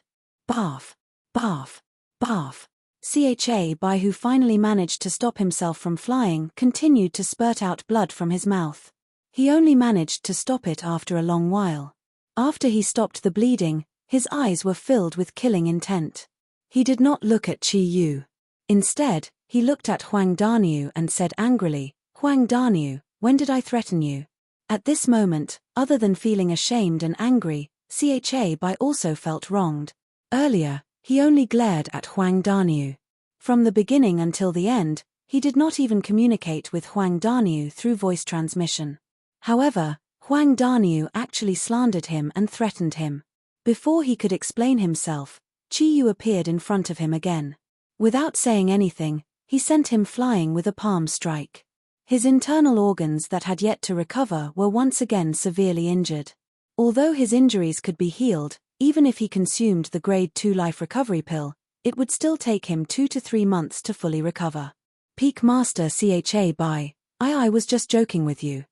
Barf! Barf! Barf! Cha Bai, who finally managed to stop himself from flying, continued to spurt out blood from his mouth. He only managed to stop it after a long while. After he stopped the bleeding, his eyes were filled with killing intent. He did not look at Chi Yu. Instead, he looked at Huang Danyu and said angrily, Huang Danyu, when did I threaten you? At this moment, other than feeling ashamed and angry, Cha Bai also felt wronged. Earlier, he only glared at Huang Danyu. From the beginning until the end, he did not even communicate with Huang Danyu through voice transmission. However, Huang Danyu actually slandered him and threatened him. Before he could explain himself, Chi Yu appeared in front of him again. Without saying anything, he sent him flying with a palm strike. His internal organs that had yet to recover were once again severely injured. Although his injuries could be healed, even if he consumed the grade 2 life recovery pill, it would still take him 2 to 3 months to fully recover. Peak Master CHA by, I was just joking with you.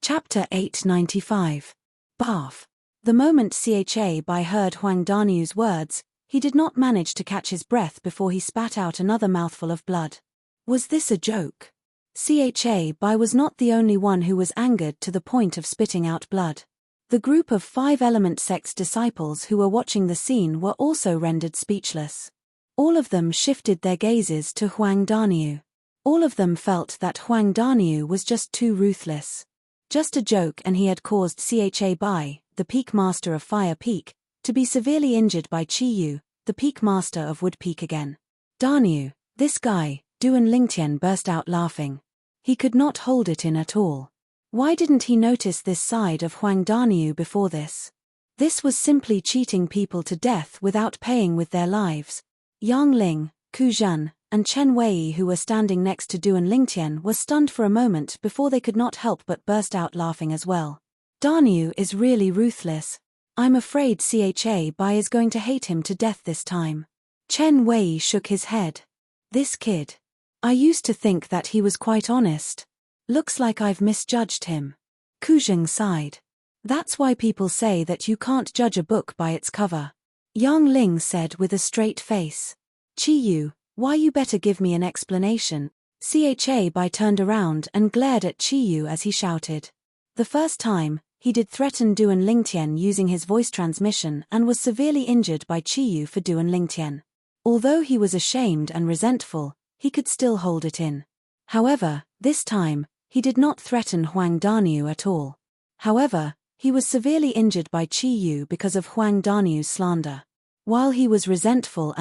Chapter 895. Bath. The moment CHA by heard Huang Danyu's words, he did not manage to catch his breath before he spat out another mouthful of blood. Was this a joke? CHA by was not the only one who was angered to the point of spitting out blood. The group of 5 element sect's disciples who were watching the scene were also rendered speechless. All of them shifted their gazes to Huang Danyu. All of them felt that Huang Danyu was just too ruthless. Just a joke, and he had caused CHA by, the Peak Master of Fire Peak, to be severely injured by Chi Yu, the Peak Master of Wood Peak again. Danyu, this guy, Duan Lingtian burst out laughing. He could not hold it in at all. Why didn't he notice this side of Huang Danyu before this? This was simply cheating people to death without paying with their lives. Yang Ling, Ku Zhan, and Chen Wei, who were standing next to Duan Lingtian, were stunned for a moment before they could not help but burst out laughing as well. Danyu is really ruthless. I'm afraid CHA by is going to hate him to death this time. Chen Wei shook his head. This kid. I used to think that he was quite honest. Looks like I've misjudged him. Ku Zheng sighed. That's why people say that you can't judge a book by its cover. Yang Ling said with a straight face. Chi Yu, why you better give me an explanation. CHA by turned around and glared at Chi Yu as he shouted. The first time, he did threaten Duan Lingtian using his voice transmission and was severely injured by Chi Yu for Duan Lingtian. Although he was ashamed and resentful, he could still hold it in. However, this time, he did not threaten Huang Danyu at all. However, he was severely injured by Chi Yu because of Huang Danyu's slander. While he was resentful,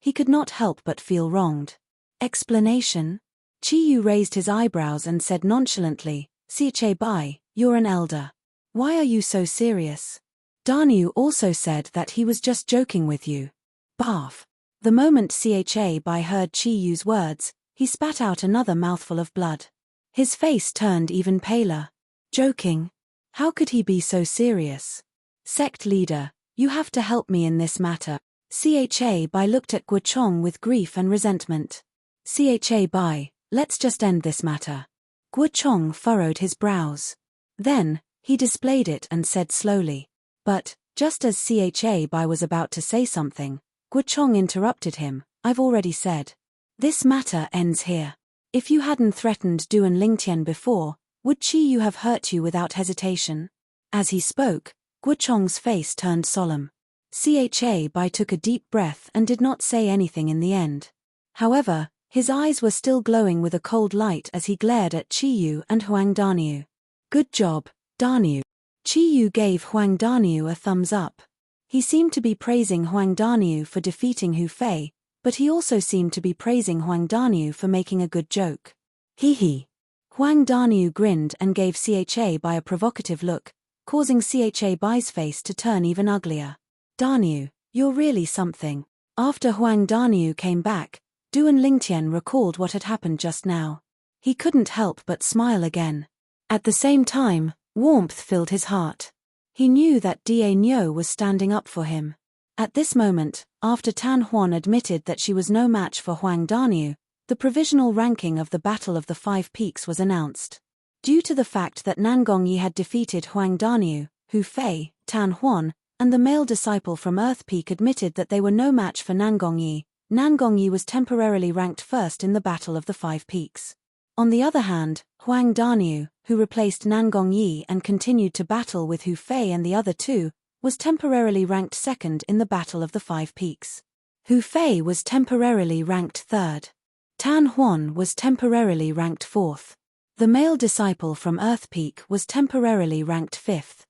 he could not help but feel wronged. Explanation? Chi Yu raised his eyebrows and said nonchalantly, CHA by, you're an elder. Why are you so serious? Danyu also said that he was just joking with you. Bath. The moment CHA by heard Chi Yu's words, he spat out another mouthful of blood. His face turned even paler. Joking? How could he be so serious? Sect leader, you have to help me in this matter. CHA by looked at Guochong with grief and resentment. CHA by, let's just end this matter. Guochong furrowed his brows. Then, he displayed it and said slowly. But, just as CHA by was about to say something, Guochong interrupted him. I've already said. This matter ends here. If you hadn't threatened Duan Lingtian before, would Chi Yu have hurt you without hesitation? As he spoke, Guochong's face turned solemn. CHA by took a deep breath and did not say anything in the end. However, his eyes were still glowing with a cold light as he glared at Chi Yu and Huang Danyu. Good job, Danyu. Chi Yu gave Huang Danyu a thumbs up. He seemed to be praising Huang Danyu for defeating Hu Fei, but he also seemed to be praising Huang Danyu for making a good joke. Hee. Huang Danyu grinned and gave CHA by a provocative look, causing CHA by's face to turn even uglier. Danyu, you're really something. After Huang Danyu came back, Duan Lingtian recalled what had happened just now. He couldn't help but smile again. At the same time, warmth filled his heart. He knew that Da Nyo was standing up for him. At this moment, after Tan Huan admitted that she was no match for Huang Danyu, the provisional ranking of the Battle of the Five Peaks was announced. Due to the fact that Nangongyi had defeated Huang Danyu, Hu Fei, Tan Huan, and the male disciple from Earth Peak admitted that they were no match for Nangongyi, Nangongyi was temporarily ranked first in the Battle of the Five Peaks. On the other hand, Huang Danyu, who replaced Nangongyi and continued to battle with Hu Fei and the other two, was temporarily ranked second in the Battle of the Five Peaks. Hu Fei was temporarily ranked third. Tan Huan was temporarily ranked fourth. The male disciple from Earth Peak was temporarily ranked fifth.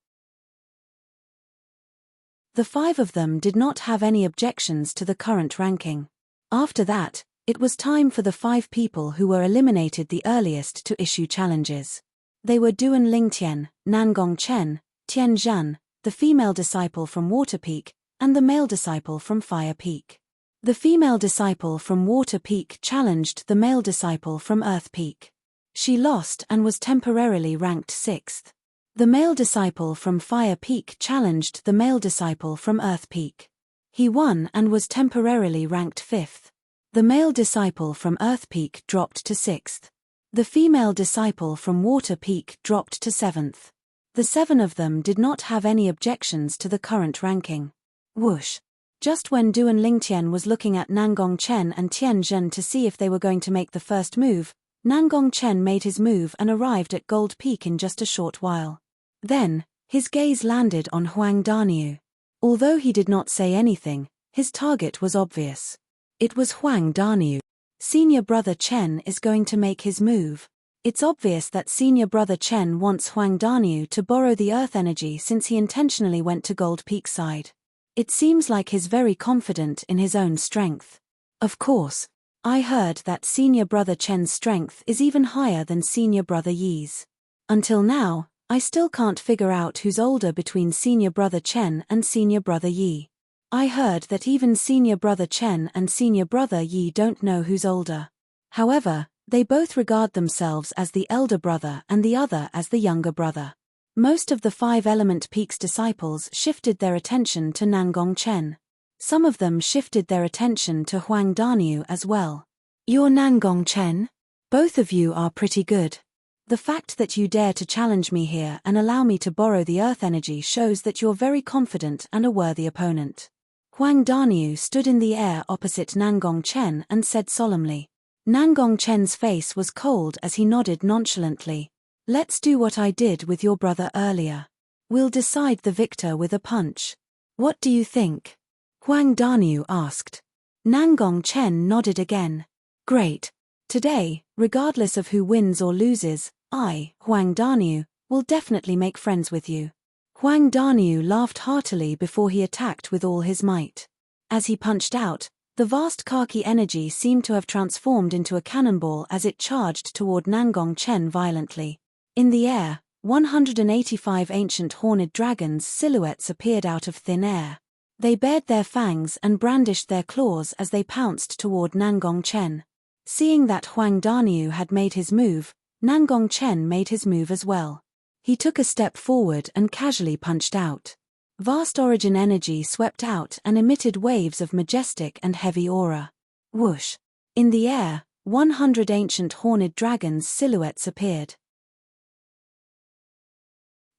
The 5 of them did not have any objections to the current ranking. After that, it was time for the 5 people who were eliminated the earliest to issue challenges. They were Duan Lingtian, Nangong Chen, Tian Zhan, the female disciple from Water Peak, and the male disciple from Fire Peak. The female disciple from Water Peak challenged the male disciple from Earth Peak. She lost and was temporarily ranked 6th. The male disciple from Fire Peak challenged the male disciple from Earth Peak. He won and was temporarily ranked 5th. The male disciple from Earth Peak dropped to 6th. The female disciple from Water Peak dropped to 7th. The 7 of them did not have any objections to the current ranking. Whoosh! Just when Duan Lingtian was looking at Nangong Chen and Tian Zhen to see if they were going to make the first move, Nangong Chen made his move and arrived at Gold Peak in just a short while. Then, his gaze landed on Huang Daniu. Although he did not say anything, his target was obvious. It was Huang Daniu. Senior brother Chen is going to make his move. It's obvious that senior brother Chen wants Huang Daniu to borrow the earth energy since he intentionally went to Gold Peak side. It seems like he's very confident in his own strength. Of course, I heard that senior brother Chen's strength is even higher than senior brother Yi's. Until now, I still can't figure out who's older between senior brother Chen and senior brother Yi. I heard that even senior brother Chen and senior brother Yi don't know who's older. However, they both regard themselves as the elder brother and the other as the younger brother. Most of the 5 Element Peak's disciples shifted their attention to Nangong Chen. Some of them shifted their attention to Huang Daniu as well. You're Nangong Chen? Both of you are pretty good. The fact that you dare to challenge me here and allow me to borrow the earth energy shows that you're very confident and a worthy opponent. Huang Daniu stood in the air opposite Nangong Chen and said solemnly. Nangong Chen's face was cold as he nodded nonchalantly. Let's do what I did with your brother earlier. We'll decide the victor with a punch. What do you think? Huang Daniu asked. Nangong Chen nodded again. Great. Today, regardless of who wins or loses, I, Huang Daniu, will definitely make friends with you. Huang Daniu laughed heartily before he attacked with all his might. As he punched out, the vast khaki energy seemed to have transformed into a cannonball as it charged toward Nangong Chen violently. In the air, 185 ancient horned dragons' silhouettes appeared out of thin air. They bared their fangs and brandished their claws as they pounced toward Nangong Chen. Seeing that Huang Daniu had made his move, Nangong Chen made his move as well. He took a step forward and casually punched out. Vast origin energy swept out and emitted waves of majestic and heavy aura. Whoosh! In the air, 100 ancient horned dragons' silhouettes appeared.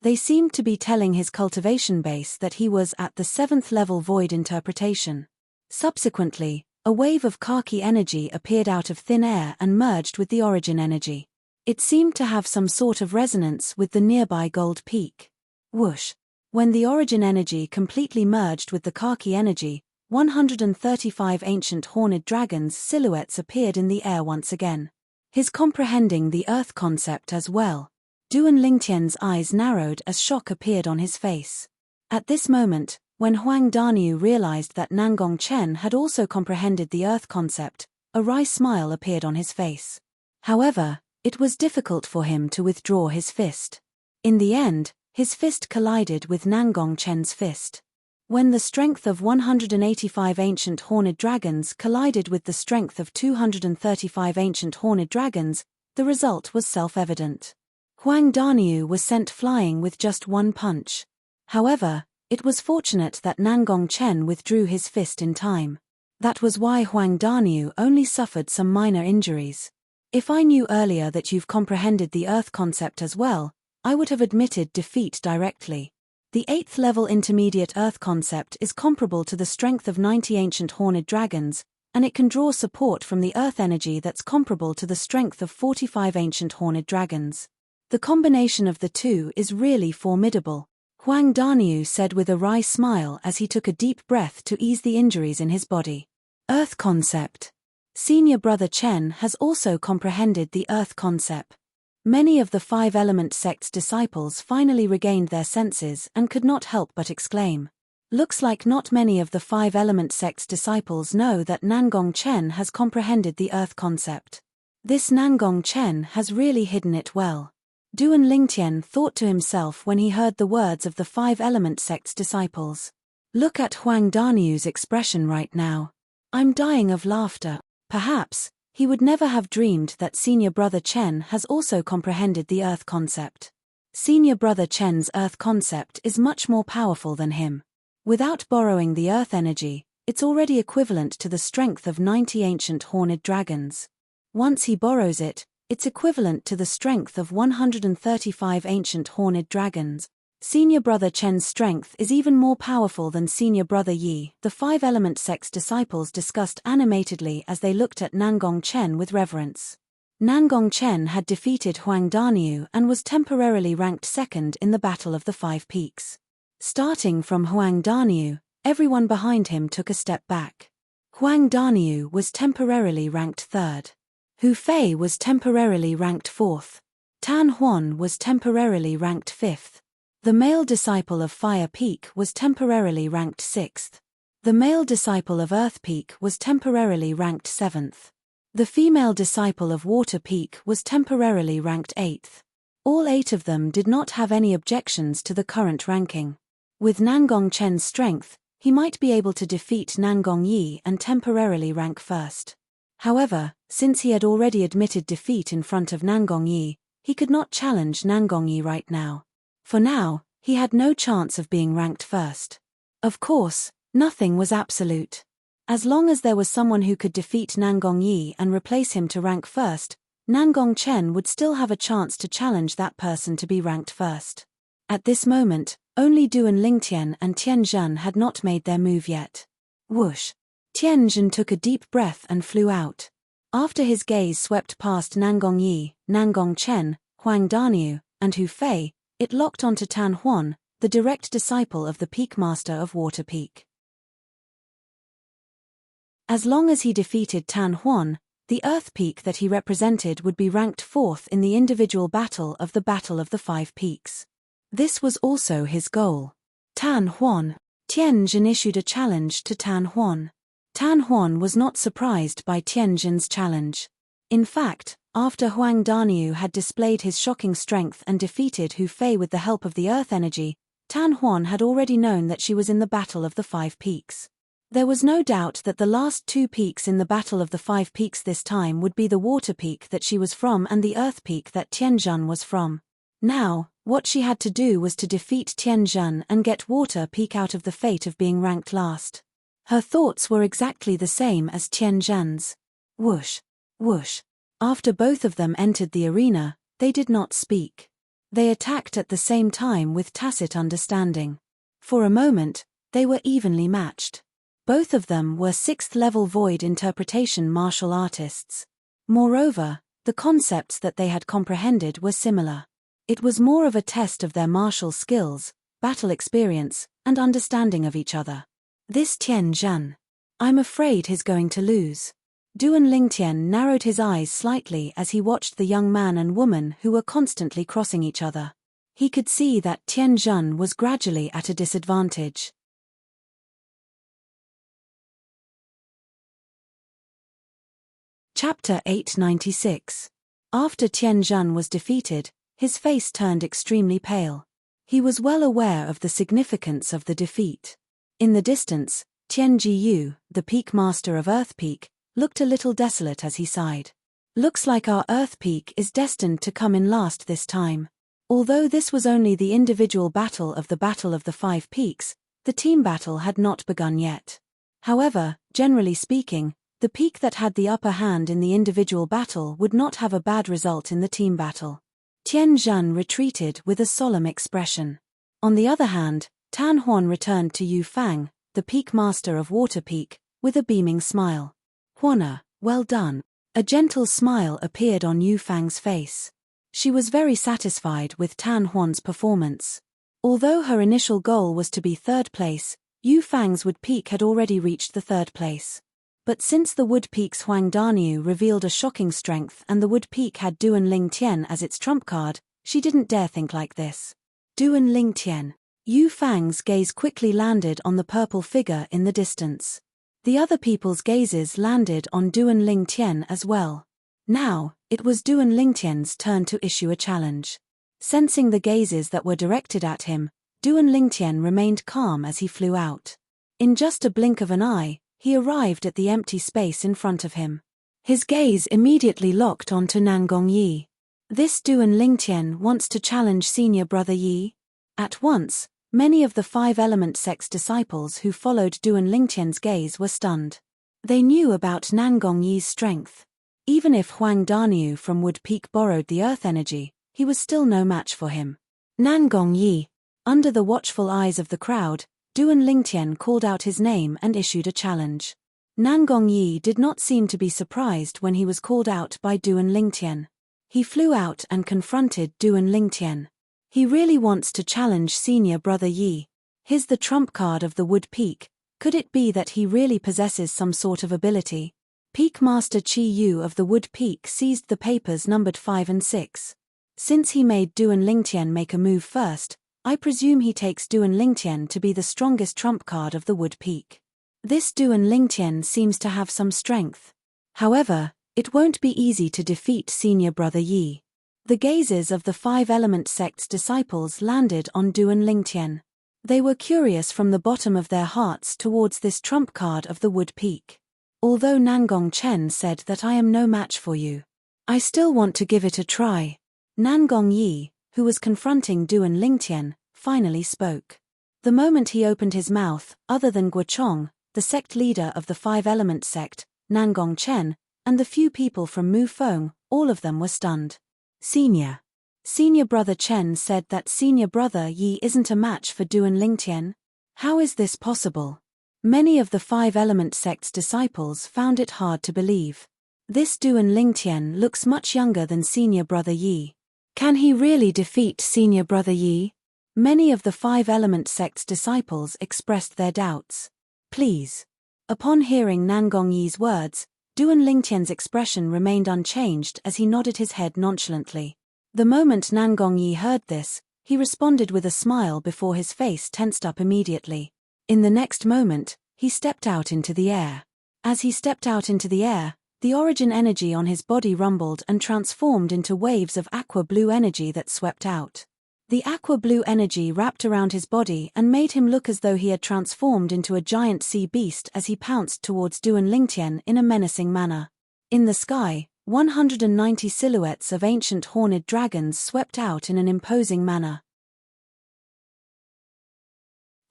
They seemed to be telling his cultivation base that he was at the 7th level void interpretation. Subsequently, a wave of khaki energy appeared out of thin air and merged with the origin energy. It seemed to have some sort of resonance with the nearby Gold Peak. Whoosh! When the origin energy completely merged with the khaki energy, 135 ancient horned dragons' silhouettes appeared in the air once again. His comprehending the earth concept as well. Duan Lingtian's eyes narrowed as shock appeared on his face. At this moment, when Huang Daniu realized that Nangong Chen had also comprehended the earth concept, a wry smile appeared on his face. However, it was difficult for him to withdraw his fist. In the end, his fist collided with Nangong Chen's fist. When the strength of 185 ancient horned dragons collided with the strength of 235 ancient horned dragons, the result was self-evident. Huang Daniu was sent flying with just one punch. However, it was fortunate that Nangong Chen withdrew his fist in time. That was why Huang Daniu only suffered some minor injuries. If I knew earlier that you've comprehended the earth concept as well, I would have admitted defeat directly. The 8th level intermediate earth concept is comparable to the strength of 90 ancient horned dragons, and it can draw support from the earth energy that's comparable to the strength of 45 ancient horned dragons. The combination of the two is really formidable, Huang Daniu said with a wry smile as he took a deep breath to ease the injuries in his body. Earth concept. Senior brother Chen has also comprehended the earth concept. Many of the 5 Element sect's disciples finally regained their senses and could not help but exclaim. Looks like not many of the 5 Element sect's disciples know that Nangong Chen has comprehended the earth concept. This Nangong Chen has really hidden it well. Duan Lingtian thought to himself when he heard the words of the 5 Element sect's disciples. Look at Huang Danyu's expression right now. I'm dying of laughter. Perhaps, he would never have dreamed that senior brother Chen has also comprehended the Earth concept. Senior brother Chen's Earth concept is much more powerful than him. Without borrowing the Earth energy, it's already equivalent to the strength of 90 ancient horned dragons. Once he borrows it, it's equivalent to the strength of 135 ancient horned dragons. Senior brother Chen's strength is even more powerful than senior brother Yi. The five-element sect's disciples discussed animatedly as they looked at Nangong Chen with reverence. Nangong Chen had defeated Huang Danyu and was temporarily ranked second in the Battle of the Five Peaks. Starting from Huang Danyu, everyone behind him took a step back. Huang Danyu was temporarily ranked third. Hu Fei was temporarily ranked fourth. Tan Huan was temporarily ranked fifth. The male disciple of Fire Peak was temporarily ranked sixth. The male disciple of Earth Peak was temporarily ranked seventh. The female disciple of Water Peak was temporarily ranked eighth. All 8 of them did not have any objections to the current ranking. With Nangong Chen's strength, he might be able to defeat Nangong Yi and temporarily rank first. However, since he had already admitted defeat in front of Nangong Yi, he could not challenge Nangong Yi right now. For now, he had no chance of being ranked first. Of course, nothing was absolute. As long as there was someone who could defeat Nangong Yi and replace him to rank first, Nangong Chen would still have a chance to challenge that person to be ranked first. At this moment, only Duan Lingtian and Tian Zhen had not made their move yet. Whoosh! Tian Zhen took a deep breath and flew out. After his gaze swept past Nangong Yi, Nangong Chen, Huang Danyu, and Hu Fei, it locked onto Tan Huan, the direct disciple of the Peak Master of Water Peak. As long as he defeated Tan Huan, the Earth Peak that he represented would be ranked fourth in the individual battle of the Five Peaks. This was also his goal. Tan Huan. Tian Zhen issued a challenge to Tan Huan. Tan Huan was not surprised by Tian Zhen's challenge. In fact, after Huang Danyu had displayed his shocking strength and defeated Hu Fei with the help of the Earth energy, Tan Huan had already known that she was in the Battle of the Five Peaks. There was no doubt that the last 2 peaks in the Battle of the Five Peaks this time would be the Water Peak that she was from and the Earth Peak that Tian Zhen was from. Now, what she had to do was to defeat Tian Zhen and get Water Peak out of the fate of being ranked last. Her thoughts were exactly the same as Tian Zhen's. Whoosh! Whoosh! After both of them entered the arena, they did not speak. They attacked at the same time with tacit understanding. For a moment, they were evenly matched. Both of them were 6th-level void interpretation martial artists. Moreover, the concepts that they had comprehended were similar. It was more of a test of their martial skills, battle experience, and understanding of each other. This Tian Zhen. I'm afraid he's going to lose. Duan Lingtian narrowed his eyes slightly as he watched the young man and woman who were constantly crossing each other. He could see that Tian Zhen was gradually at a disadvantage. Chapter 896. After Tian Zhen was defeated, his face turned extremely pale. He was well aware of the significance of the defeat. In the distance, Tian Jiyu, the Peak Master of Earth Peak, looked a little desolate as he sighed. Looks like our Earth Peak is destined to come in last this time. Although this was only the individual battle of the Five Peaks, the team battle had not begun yet. However, generally speaking, the peak that had the upper hand in the individual battle would not have a bad result in the team battle. Tian Zhen retreated with a solemn expression. On the other hand, Tan Huan returned to Yu Fang, the Peak Master of Water Peak, with a beaming smile. Huana, well done. A gentle smile appeared on Yu Fang's face. She was very satisfied with Tan Huan's performance. Although her initial goal was to be 3rd place, Yu Fang's Wood Peak had already reached the 3rd place. But since the Wood Peak's Huang Danyu revealed a shocking strength and the Wood Peak had Duan Lingtian as its trump card, she didn't dare think like this. Duan Lingtian. Yu Fang's gaze quickly landed on the purple figure in the distance. The other people's gazes landed on Duan Lingtian as well. Now, it was Duan Lingtian's turn to issue a challenge. Sensing the gazes that were directed at him, Duan Lingtian remained calm as he flew out. In just a blink of an eye, he arrived at the empty space in front of him. His gaze immediately locked onto Nangong Yi. This Duan Lingtian wants to challenge senior brother Yi? At once, many of the Five Element sect's disciples who followed Duan Lingtian's gaze were stunned. They knew about Nangong Yi's strength. Even if Huang Daniu from Wood Peak borrowed the earth energy, he was still no match for him. Nangong Yi. Under the watchful eyes of the crowd, Duan Lingtian called out his name and issued a challenge. Nangong Yi did not seem to be surprised when he was called out by Duan Lingtian. He flew out and confronted Duan Lingtian. He really wants to challenge senior brother Yi. He's the trump card of the Wood Peak. Could it be that he really possesses some sort of ability? Peak Master Chi Yu of the Wood Peak seized the papers numbered 5 and 6. Since he made Duan Lingtian make a move first, I presume he takes Duan Lingtian to be the strongest trump card of the Wood Peak. This Duan Lingtian seems to have some strength. However, it won't be easy to defeat senior brother Yi. The gazes of the Five Element sect's disciples landed on Duan Lingtian. They were curious from the bottom of their hearts towards this trump card of the Wood Peak. Although Nangong Chen said that I am no match for you, I still want to give it a try. Nangong Yi, who was confronting Duan Lingtian, finally spoke. The moment he opened his mouth, other than Guochong, the sect leader of the Five Element sect, Nangong Chen, and the few people from Mufeng, all of them were stunned. Senior brother Chen said that senior brother Yi isn't a match for Duan Lingtian? How is this possible? Many of the Five Element sect's disciples found it hard to believe. This Duan Lingtian looks much younger than senior brother Yi. Can he really defeat senior brother Yi? Many of the Five Element sect's disciples expressed their doubts. Please. Upon hearing Nangong Yi's words, Duan Lingtian's expression remained unchanged as he nodded his head nonchalantly. The moment Nangong Yi heard this, he responded with a smile before his face tensed up immediately. In the next moment, he stepped out into the air. As he stepped out into the air, the origin energy on his body rumbled and transformed into waves of aqua-blue energy that swept out. The aqua-blue energy wrapped around his body and made him look as though he had transformed into a giant sea beast as he pounced towards Duan Lingtian in a menacing manner. In the sky, 190 silhouettes of ancient horned dragons swept out in an imposing manner.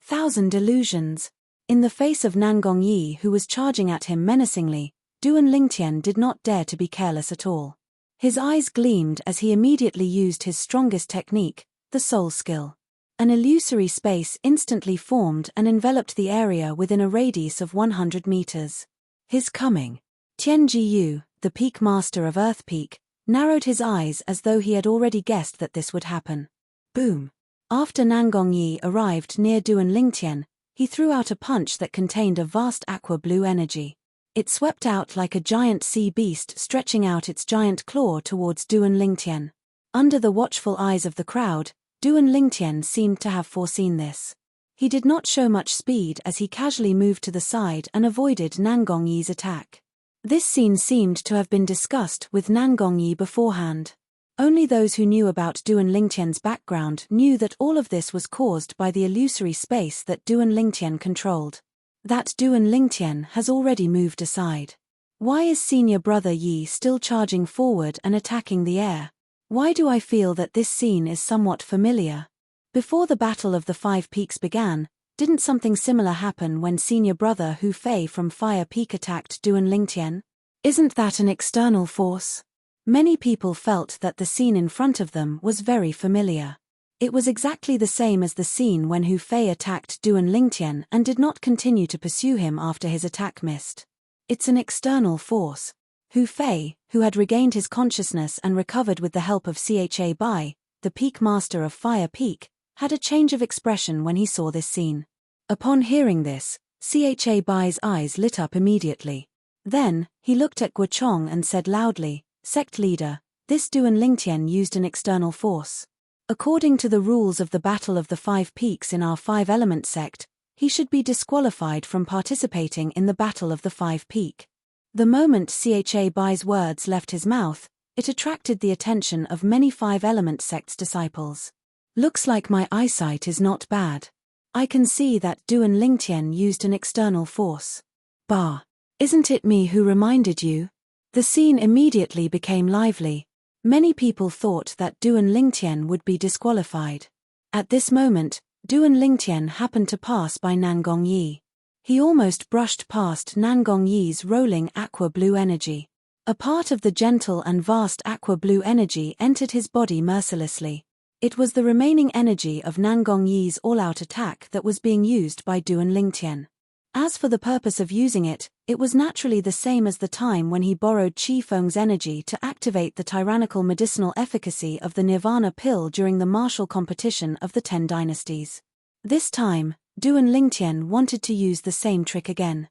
1,000 illusions. In the face of Nangong Yi, who was charging at him menacingly, Duan Lingtian did not dare to be careless at all. His eyes gleamed as he immediately used his strongest technique, the soul skill. An illusory space instantly formed and enveloped the area within a radius of 100 meters. His coming. Tianji Yu, the peak master of Earth Peak, narrowed his eyes as though he had already guessed that this would happen. Boom. After Nangong Yi arrived near Duan Lingtian, he threw out a punch that contained a vast aqua-blue energy. It swept out like a giant sea beast, stretching out its giant claw towards Duan Lingtian. Under the watchful eyes of the crowd, Duan Lingtian seemed to have foreseen this. He did not show much speed as he casually moved to the side and avoided Nangong Yi's attack. This scene seemed to have been discussed with Nangong Yi beforehand. Only those who knew about Duan Lingtian's background knew that all of this was caused by the illusory space that Duan Lingtian controlled. That Duan Lingtian has already moved aside. Why is senior brother Yi still charging forward and attacking the air? Why do I feel that this scene is somewhat familiar? Before the Battle of the Five Peaks began, didn't something similar happen when senior brother Hu Fei from Fire Peak attacked Duan Lingtian? Isn't that an external force? Many people felt that the scene in front of them was very familiar. It was exactly the same as the scene when Hu Fei attacked Duan Lingtian and did not continue to pursue him after his attack missed. It's an external force. Hu Fei, who had regained his consciousness and recovered with the help of Cha Bai, the peak master of Fire Peak, had a change of expression when he saw this scene. Upon hearing this, Cha Bai's eyes lit up immediately. Then, he looked at Guochong and said loudly, "Sect leader, this Duan Lingtian used an external force. According to the rules of the Battle of the Five Peaks in our Five Element sect, he should be disqualified from participating in the Battle of the Five Peak." The moment Cha Bai's words left his mouth, it attracted the attention of many Five Element sect's disciples. Looks like my eyesight is not bad. I can see that Duan Lingtian used an external force. Bah! Isn't it me who reminded you? The scene immediately became lively. Many people thought that Duan Lingtian would be disqualified. At this moment, Duan Lingtian happened to pass by Nangong Yi. He almost brushed past Nangong Yi's rolling aqua-blue energy. A part of the gentle and vast aqua-blue energy entered his body mercilessly. It was the remaining energy of Nangong Yi's all-out attack that was being used by Duan Lingtian. As for the purpose of using it, it was naturally the same as the time when he borrowed Qi Feng's energy to activate the tyrannical medicinal efficacy of the Nirvana pill during the martial competition of the 10 dynasties. This time, Duan Lingtian wanted to use the same trick again.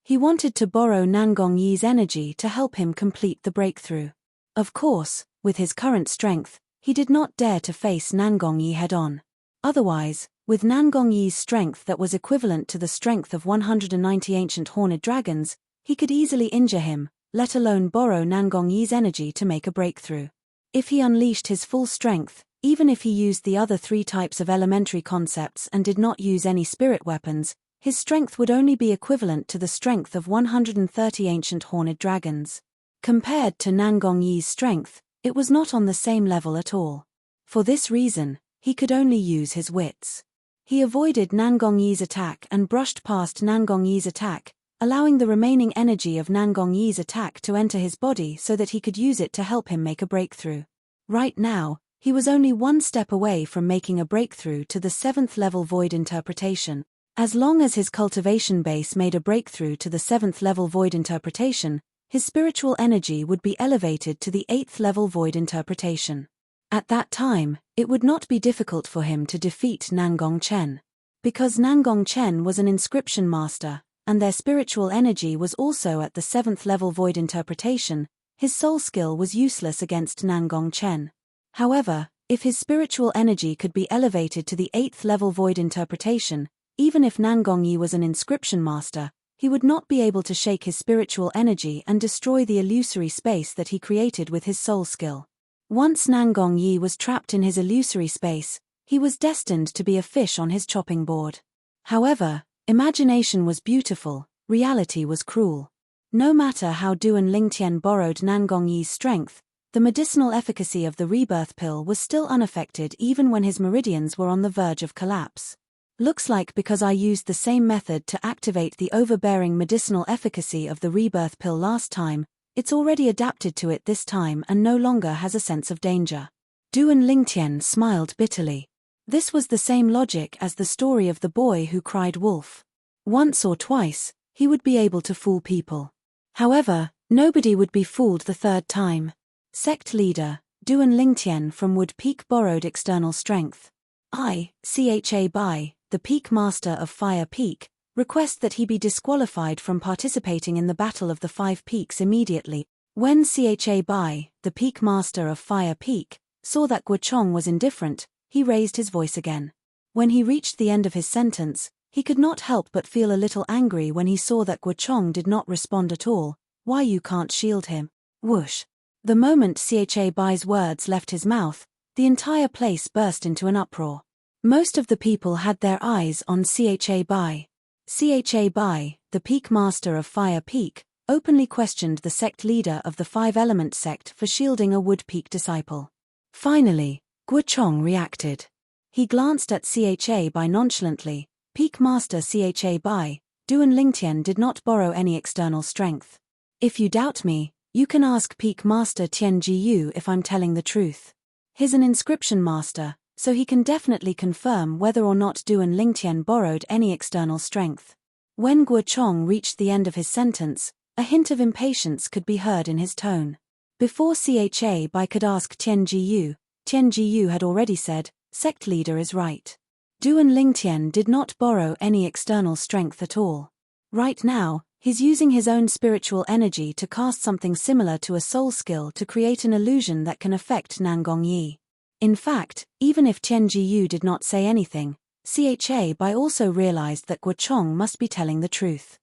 He wanted to borrow Nangong Yi's energy to help him complete the breakthrough. Of course, with his current strength, he did not dare to face Nangong Yi head-on. Otherwise, with Nangong Yi's strength that was equivalent to the strength of 190 ancient horned dragons, he could easily injure him, let alone borrow Nangong Yi's energy to make a breakthrough. If he unleashed his full strength, even if he used the other 3 types of elementary concepts and did not use any spirit weapons, his strength would only be equivalent to the strength of 130 ancient horned dragons. Compared to Nangong Yi's strength, it was not on the same level at all. For this reason, he could only use his wits. He avoided Nangong Yi's attack and brushed past Nangong Yi's attack, allowing the remaining energy of Nangong Yi's attack to enter his body so that he could use it to help him make a breakthrough. Right now, he was only one step away from making a breakthrough to the 7th level void interpretation. As long as his cultivation base made a breakthrough to the 7th level void interpretation, his spiritual energy would be elevated to the 8th level void interpretation. At that time, it would not be difficult for him to defeat Nangong Chen. Because Nangong Chen was an inscription master, and their spiritual energy was also at the 7th level void interpretation, his soul skill was useless against Nangong Chen. However, if his spiritual energy could be elevated to the 8th level void interpretation, even if Nangong Yi was an inscription master, he would not be able to shake his spiritual energy and destroy the illusory space that he created with his soul skill. Once Nangong Yi was trapped in his illusory space, he was destined to be a fish on his chopping board. However, imagination was beautiful, reality was cruel. No matter how Duan Lingtian borrowed Nangong Yi's strength, the medicinal efficacy of the rebirth pill was still unaffected even when his meridians were on the verge of collapse. Looks like because I used the same method to activate the overbearing medicinal efficacy of the rebirth pill last time, it's already adapted to it this time and no longer has a sense of danger. Duan Lingtian smiled bitterly. This was the same logic as the story of the boy who cried wolf. Once or twice, he would be able to fool people. However, nobody would be fooled the 3rd time. Sect leader, Duan Lingtian from Wood Peak borrowed external strength. Cha Bai, the Peak Master of Fire Peak, request that he be disqualified from participating in the Battle of the 5 Peaks immediately. When Cha Bai, the Peak Master of Fire Peak, saw that Guochong was indifferent, he raised his voice again. When he reached the end of his sentence, he could not help but feel a little angry when he saw that Guochong did not respond at all. Why you can't shield him? Whoosh. The moment Cha Bai's words left his mouth, the entire place burst into an uproar. Most of the people had their eyes on Cha Bai. Cha Bai, the Peak Master of Fire Peak, openly questioned the sect leader of the 5-element sect for shielding a Wood Peak disciple. Finally, Guochong reacted. He glanced at Cha Bai nonchalantly. Peak Master Cha Bai, Duan Lingtian did not borrow any external strength. If you doubt me, you can ask Peak Master Tian Jiyu if I'm telling the truth. He's an inscription master, so he can definitely confirm whether or not Duan Lingtian borrowed any external strength. When Guochong reached the end of his sentence, a hint of impatience could be heard in his tone. Before Cha Bai could ask Tian Jiyu had already said, "Sect leader is right. Duan Lingtian did not borrow any external strength at all. Right now, he's using his own spiritual energy to cast something similar to a soul skill to create an illusion that can affect Nangong Yi." In fact, even if Tian Jiyu did not say anything, Cha Bai also realized that Guochong must be telling the truth.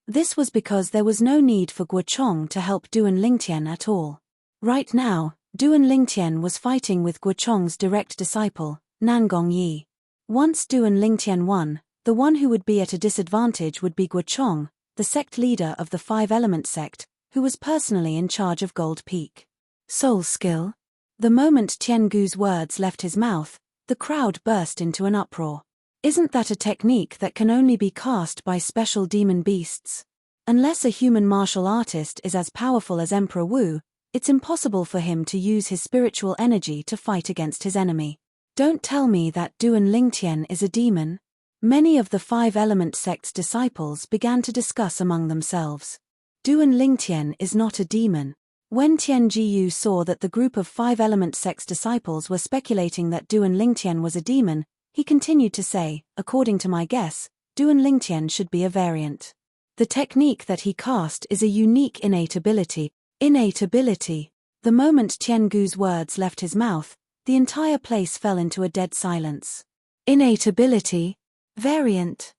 This was because there was no need for Guochong to help Duan Lingtian at all. Right now, Duan Lingtian was fighting with Guochong's direct disciple, Nangong Yi. Once Duan Lingtian won, the one who would be at a disadvantage would be Guochong, the sect leader of the Five-Element sect, who was personally in charge of Gold Peak. Soul skill? The moment Tian Gu's words left his mouth, the crowd burst into an uproar. Isn't that a technique that can only be cast by special demon beasts? Unless a human martial artist is as powerful as Emperor Wu, it's impossible for him to use his spiritual energy to fight against his enemy. Don't tell me that Duan Lingtian is a demon. Many of the Five-Element sect's disciples began to discuss among themselves. Duan Lingtian is not a demon. When Tian Jiyu saw that the group of Five-Element sect's disciples were speculating that Duan Lingtian was a demon, he continued to say, according to my guess, Duan Lingtian should be a variant. The technique that he cast is a unique innate ability. Innate ability. The moment Tian Gu's words left his mouth, the entire place fell into a dead silence. Innate ability? Variant.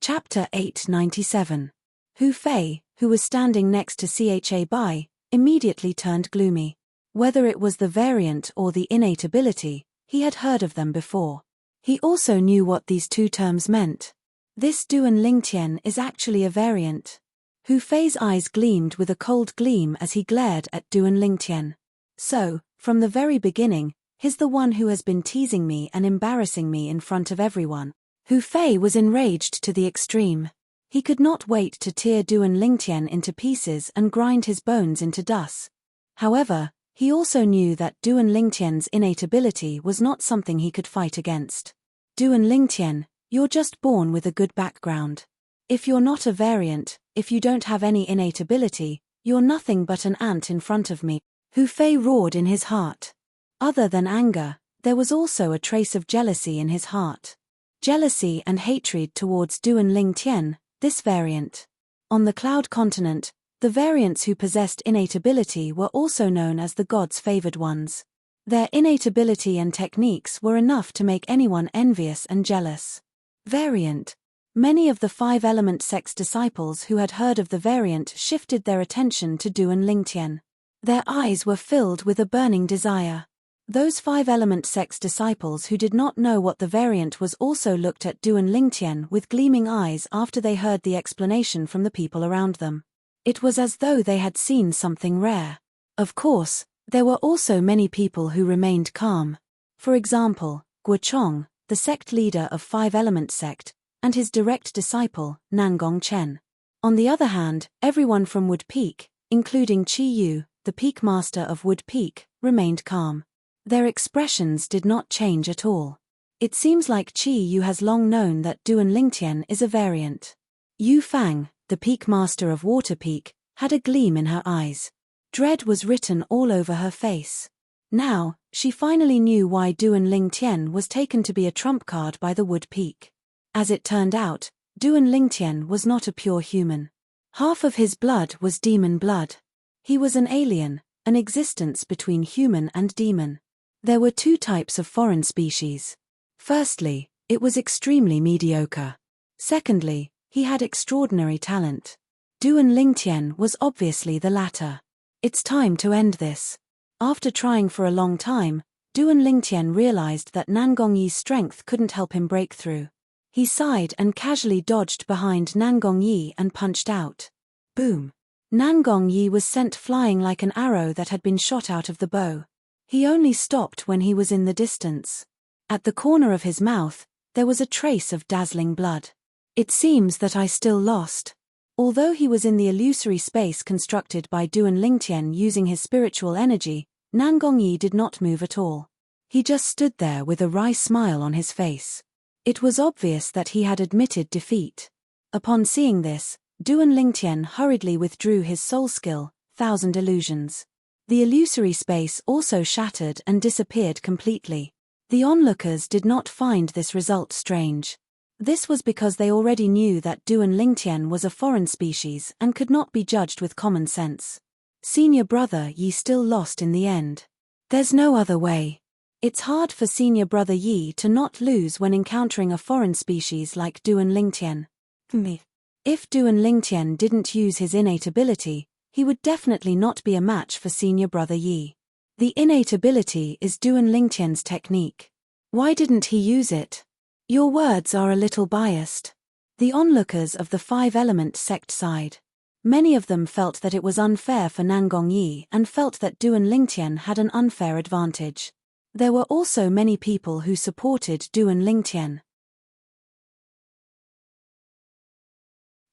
Chapter 897. Hu Fei, who was standing next to Cha Bai, immediately turned gloomy. Whether it was the variant or the innate ability, he had heard of them before. He also knew what these two terms meant. This Duan Lingtian is actually a variant. Hu Fei's eyes gleamed with a cold gleam as he glared at Duan Lingtian. So, from the very beginning, he's the one who has been teasing me and embarrassing me in front of everyone. Hu Fei was enraged to the extreme. He could not wait to tear Duan Lingtian into pieces and grind his bones into dust. However, he also knew that Duan Lingtian's innate ability was not something he could fight against. Duan Lingtian, you're just born with a good background. If you're not a variant, if you don't have any innate ability, you're nothing but an ant in front of me. Hu Fei roared in his heart. Other than anger, there was also a trace of jealousy in his heart. Jealousy and hatred towards Duan Lingtian, this variant. On the Cloud Continent, the variants who possessed innate ability were also known as the gods' favored ones. Their innate ability and techniques were enough to make anyone envious and jealous. Variant. Many of the Five-Element sect's disciples who had heard of the variant shifted their attention to Duan Lingtian. Their eyes were filled with a burning desire. Those Five-Element sect's disciples who did not know what the variant was also looked at Duan Lingtian with gleaming eyes after they heard the explanation from the people around them. It was as though they had seen something rare. Of course, there were also many people who remained calm. For example, Guochong, the sect leader of Five-Element sect, and his direct disciple, Nangong Chen. On the other hand, everyone from Wood Peak, including Chi Yu, the Peak Master of Wood Peak, remained calm. Their expressions did not change at all. It seems like Chi Yu has long known that Duan Lingtian is a variant. Yu Fang, the Peak Master of Water Peak, had a gleam in her eyes. Dread was written all over her face. Now, she finally knew why Duan Lingtian was taken to be a trump card by the Wood Peak. As it turned out, Duan Lingtian was not a pure human. Half of his blood was demon blood. He was an alien, an existence between human and demon. There were two types of foreign species. Firstly, it was extremely mediocre. Secondly, he had extraordinary talent. Duan Lingtian was obviously the latter. It's time to end this. After trying for a long time, Duan Lingtian realized that Nangong Yi's strength couldn't help him break through. He sighed and casually dodged behind Nangong Yi and punched out. Boom! Nangong Yi was sent flying like an arrow that had been shot out of the bow. He only stopped when he was in the distance. At the corner of his mouth, there was a trace of dazzling blood. It seems that I still lost. Although he was in the illusory space constructed by Duan Lingtian using his spiritual energy, Nangong Yi did not move at all. He just stood there with a wry smile on his face. It was obvious that he had admitted defeat. Upon seeing this, Duan Lingtian hurriedly withdrew his soul skill, Thousand Illusions. The illusory space also shattered and disappeared completely. The onlookers did not find this result strange. This was because they already knew that Duan Lingtian was a foreign species and could not be judged with common sense. Senior brother Yi still lost in the end. There's no other way. It's hard for senior brother Yi to not lose when encountering a foreign species like Duan Lingtian. If Duan Lingtian didn't use his innate ability, he would definitely not be a match for senior brother Yi. The innate ability is Duan Lingtian's technique. Why didn't he use it? Your words are a little biased. The onlookers of the five-element sect side. Many of them felt that it was unfair for Nangong Yi and felt that Duan Lingtian had an unfair advantage. There were also many people who supported Duan Lingtian.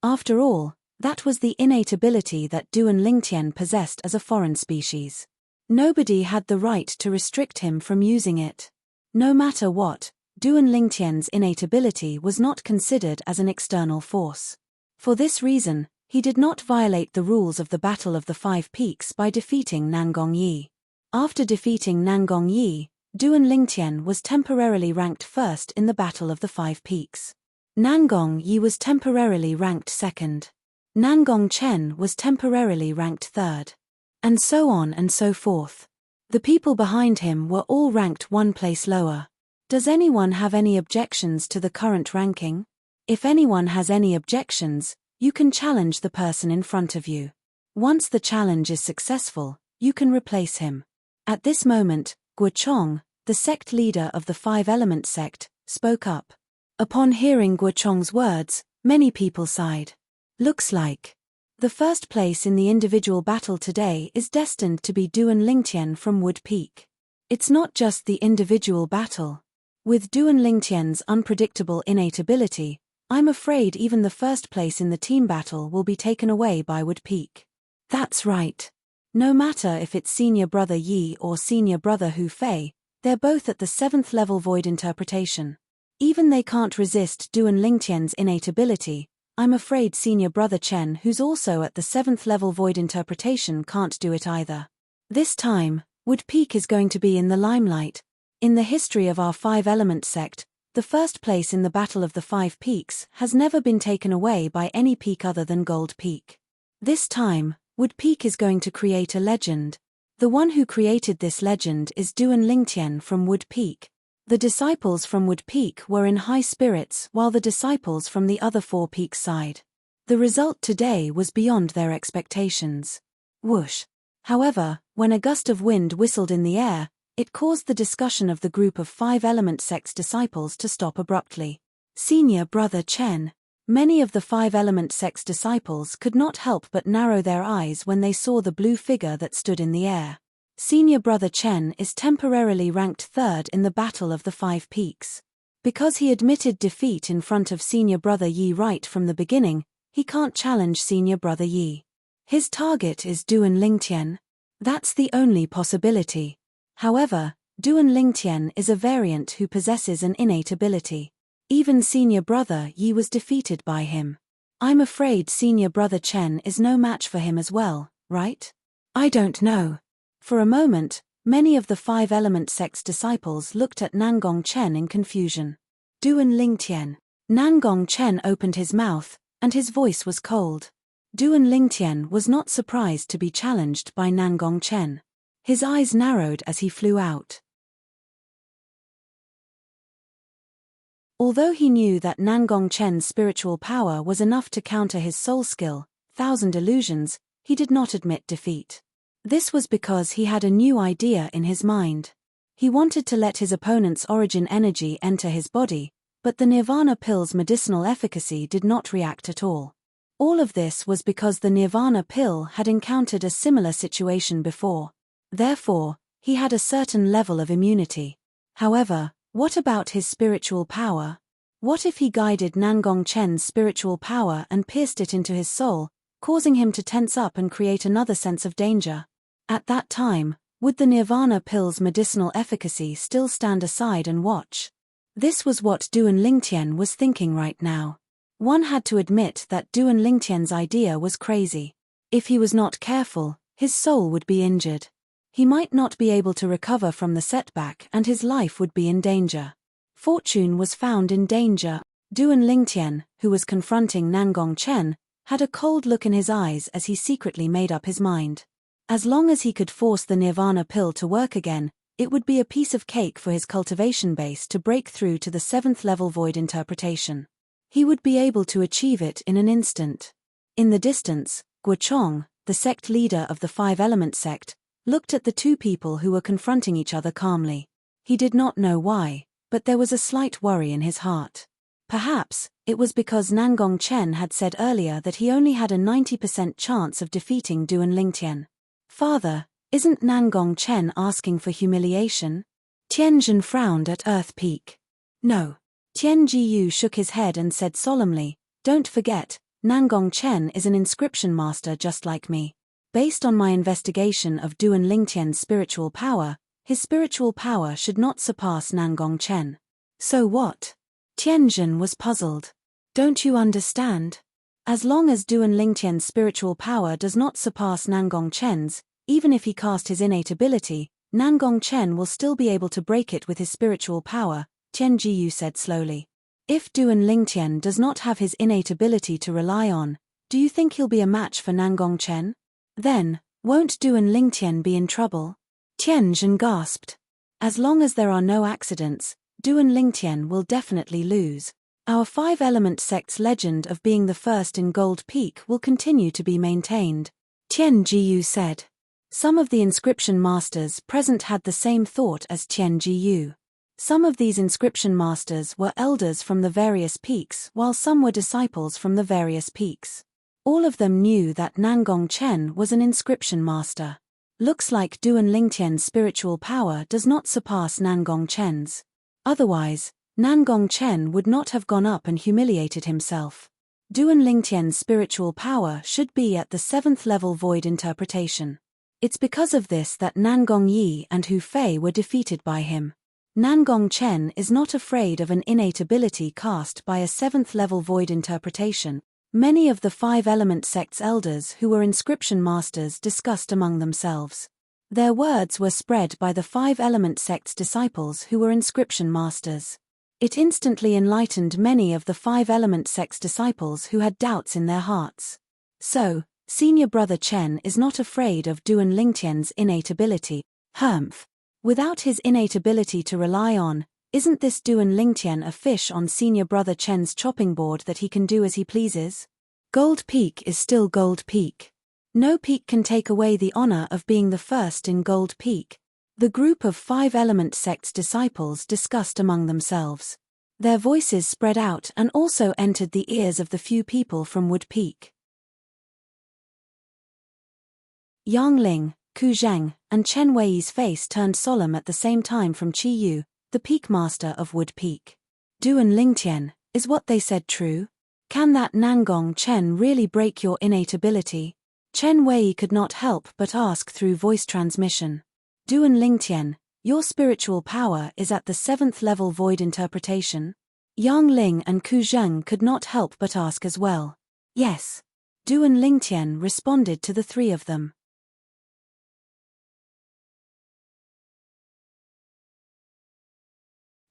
After all, that was the innate ability that Duan Lingtian possessed as a foreign species. Nobody had the right to restrict him from using it. No matter what, Duan Lingtian's innate ability was not considered as an external force. For this reason, he did not violate the rules of the Battle of the Five Peaks by defeating Nangong Yi. After defeating Nangong Yi, Duan Lingtian was temporarily ranked first in the Battle of the Five Peaks. Nangong Yi was temporarily ranked second. Nangong Chen was temporarily ranked third. And so on and so forth. The people behind him were all ranked one place lower. Does anyone have any objections to the current ranking? If anyone has any objections, you can challenge the person in front of you. Once the challenge is successful, you can replace him. At this moment, Guo Chong, the sect leader of the five-element sect, spoke up. Upon hearing Guo Chong's words, many people sighed. Looks like the first place in the individual battle today is destined to be Duan Lingtian from Wood Peak. It's not just the individual battle. With Duan Lingtian's unpredictable innate ability, I'm afraid even the first place in the team battle will be taken away by Wood Peak. That's right. No matter if it's senior brother Yi or senior brother Hu Fei, they're both at the 7th level void interpretation. Even they can't resist Duan Lingtian's innate ability. I'm afraid senior brother Chen, who's also at the 7th level void interpretation, can't do it either. This time, Wood Peak is going to be in the limelight. In the history of our five-element sect, the first place in the Battle of the Five Peaks has never been taken away by any peak other than Gold Peak. This time, Wood Peak is going to create a legend. The one who created this legend is Duan Lingtian from Wood Peak. The disciples from Wood Peak were in high spirits while the disciples from the other four peaks sighed. The result today was beyond their expectations. Whoosh. However, when a gust of wind whistled in the air, it caused the discussion of the group of five-element sect's disciples to stop abruptly. Senior brother Chen. Many of the five-element sect's disciples could not help but narrow their eyes when they saw the blue figure that stood in the air. Senior brother Chen is temporarily ranked third in the Battle of the Five Peaks. Because he admitted defeat in front of senior brother Yi right from the beginning, he can't challenge senior brother Yi. His target is Duan Lingtian. That's the only possibility. However, Duan Lingtian is a variant who possesses an innate ability. Even senior brother Yi was defeated by him. I'm afraid senior brother Chen is no match for him as well, right? I don't know. For a moment, many of the five-element sect's disciples looked at Nangong Chen in confusion. Duan Lingtian. Nangong Chen opened his mouth, and his voice was cold. Duan Lingtian was not surprised to be challenged by Nangong Chen. His eyes narrowed as he flew out. Although he knew that Nangong Chen's spiritual power was enough to counter his soul skill, Thousand Illusions, he did not admit defeat. This was because he had a new idea in his mind. He wanted to let his opponent's origin energy enter his body, but the Nirvana pill's medicinal efficacy did not react at all. All of this was because the Nirvana pill had encountered a similar situation before. Therefore, he had a certain level of immunity. However, what about his spiritual power? What if he guided Nangong Chen's spiritual power and pierced it into his soul, causing him to tense up and create another sense of danger? At that time, would the Nirvana pill's medicinal efficacy still stand aside and watch? This was what Duan Lingtian was thinking right now. One had to admit that Duan Lingtian's idea was crazy. If he was not careful, his soul would be injured. He might not be able to recover from the setback and his life would be in danger. Fortune was found in danger. Duan Lingtian, who was confronting Nangong Chen, had a cold look in his eyes as he secretly made up his mind. As long as he could force the Nirvana pill to work again, it would be a piece of cake for his cultivation base to break through to the 7th level void interpretation. He would be able to achieve it in an instant. In the distance, Guochong, the sect leader of the Five-Element sect, looked at the two people who were confronting each other calmly. He did not know why, but there was a slight worry in his heart. Perhaps, it was because Nangong Chen had said earlier that he only had a 90% chance of defeating Duan Lingtian. Father, isn't Nangong Chen asking for humiliation? Tianjin frowned at Earth Peak. No. Tian Jiyu shook his head and said solemnly, don't forget, Nangong Chen is an inscription master just like me. Based on my investigation of Duan Lingtian's spiritual power, his spiritual power should not surpass Nangong Chen. So what? Tianjin was puzzled. Don't you understand? As long as Duan Lingtian's spiritual power does not surpass Nangong Chen's, even if he cast his innate ability, Nangong Chen will still be able to break it with his spiritual power, Tian Jiyu said slowly. If Duan Lingtian does not have his innate ability to rely on, do you think he'll be a match for Nangong Chen? Then, won't Duan Lingtian be in trouble? Tianjin gasped. As long as there are no accidents, Duan Lingtian will definitely lose. Our Five-Element sect's legend of being the first in Gold Peak will continue to be maintained, Tian Jiyu said. Some of the inscription masters present had the same thought as Tian Jiyu. Some of these inscription masters were elders from the various peaks while some were disciples from the various peaks. All of them knew that Nangong Chen was an inscription master. Looks like Duan Lingtian's spiritual power does not surpass Nangong Chen's. Otherwise, Nangong Chen would not have gone up and humiliated himself. Duan Lingtian's spiritual power should be at the 7th level void interpretation. It's because of this that Nangong Yi and Hu Fei were defeated by him. Nangong Chen is not afraid of an innate ability cast by a 7th level void interpretation. Many of the Five-Element sect's elders who were inscription masters discussed among themselves. Their words were spread by the Five-Element sect's disciples who were inscription masters. It instantly enlightened many of the Five-Element sect's disciples who had doubts in their hearts. So, senior brother Chen is not afraid of Duan Lingtian's innate ability. Humph. Without his innate ability to rely on, isn't this Duan Lingtian a fish on senior brother Chen's chopping board that he can do as he pleases? Gold Peak is still Gold Peak. No peak can take away the honor of being the first in Gold Peak. The group of Five-Element sect's disciples discussed among themselves. Their voices spread out and also entered the ears of the few people from Wood Peak. Yang Ling, Ku Zhang, and Chen Wei's face turned solemn at the same time from Qi Yu, the peak master of Wood Peak. Duan Lingtian, is what they said true? Can that Nangong Chen really break your innate ability? Chen Wei could not help but ask through voice transmission. Duan Lingtian, your spiritual power is at the 7th level void interpretation? Yang Ling and Ku Zheng could not help but ask as well. Yes. Duan Lingtian responded to the three of them.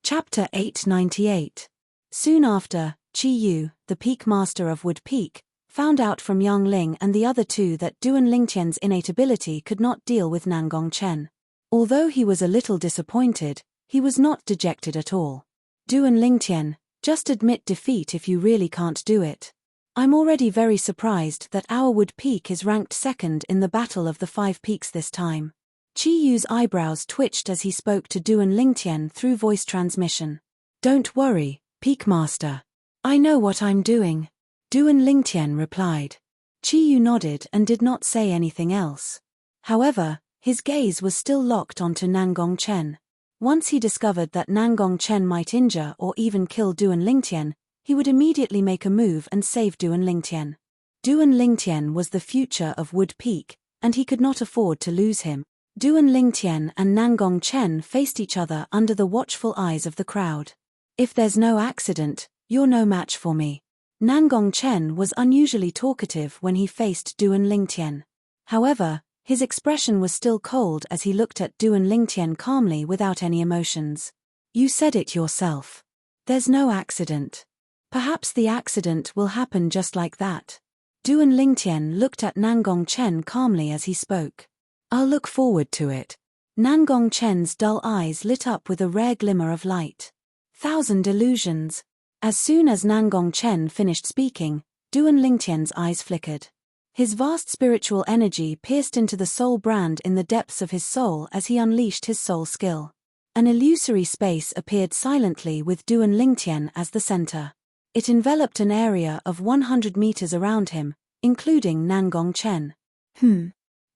Chapter 898. Soon after, Qi Yu, the peak master of Wood Peak, found out from Yang Ling and the other two that Duan Lingtian's innate ability could not deal with Nangong Chen. Although he was a little disappointed, he was not dejected at all. Duan Lingtian, just admit defeat if you really can't do it. I'm already very surprised that our Wood Peak is ranked second in the Battle of the Five Peaks this time. Qi Yu's eyebrows twitched as he spoke to Duan Lingtian through voice transmission. Don't worry, Peak Master. I know what I'm doing. Duan Lingtian replied. Qi Yu nodded and did not say anything else. However, his gaze was still locked onto Nangong Chen. Once he discovered that Nangong Chen might injure or even kill Duan Lingtian, he would immediately make a move and save Duan Lingtian. Duan Lingtian was the future of Wood Peak, and he could not afford to lose him. Duan Lingtian and Nangong Chen faced each other under the watchful eyes of the crowd. If there's no accident, you're no match for me. Nangong Chen was unusually talkative when he faced Duan Lingtian. However, his expression was still cold as he looked at Duan Lingtian calmly without any emotions. You said it yourself. There's no accident. Perhaps the accident will happen just like that. Duan Lingtian looked at Nangong Chen calmly as he spoke. I'll look forward to it. Nangong Chen's dull eyes lit up with a rare glimmer of light. 1,000 illusions. As soon as Nangong Chen finished speaking, Duan Lingtian's eyes flickered. His vast spiritual energy pierced into the soul brand in the depths of his soul as he unleashed his soul skill. An illusory space appeared silently with Duan Lingtian as the center. It enveloped an area of 100 meters around him, including Nangong Chen.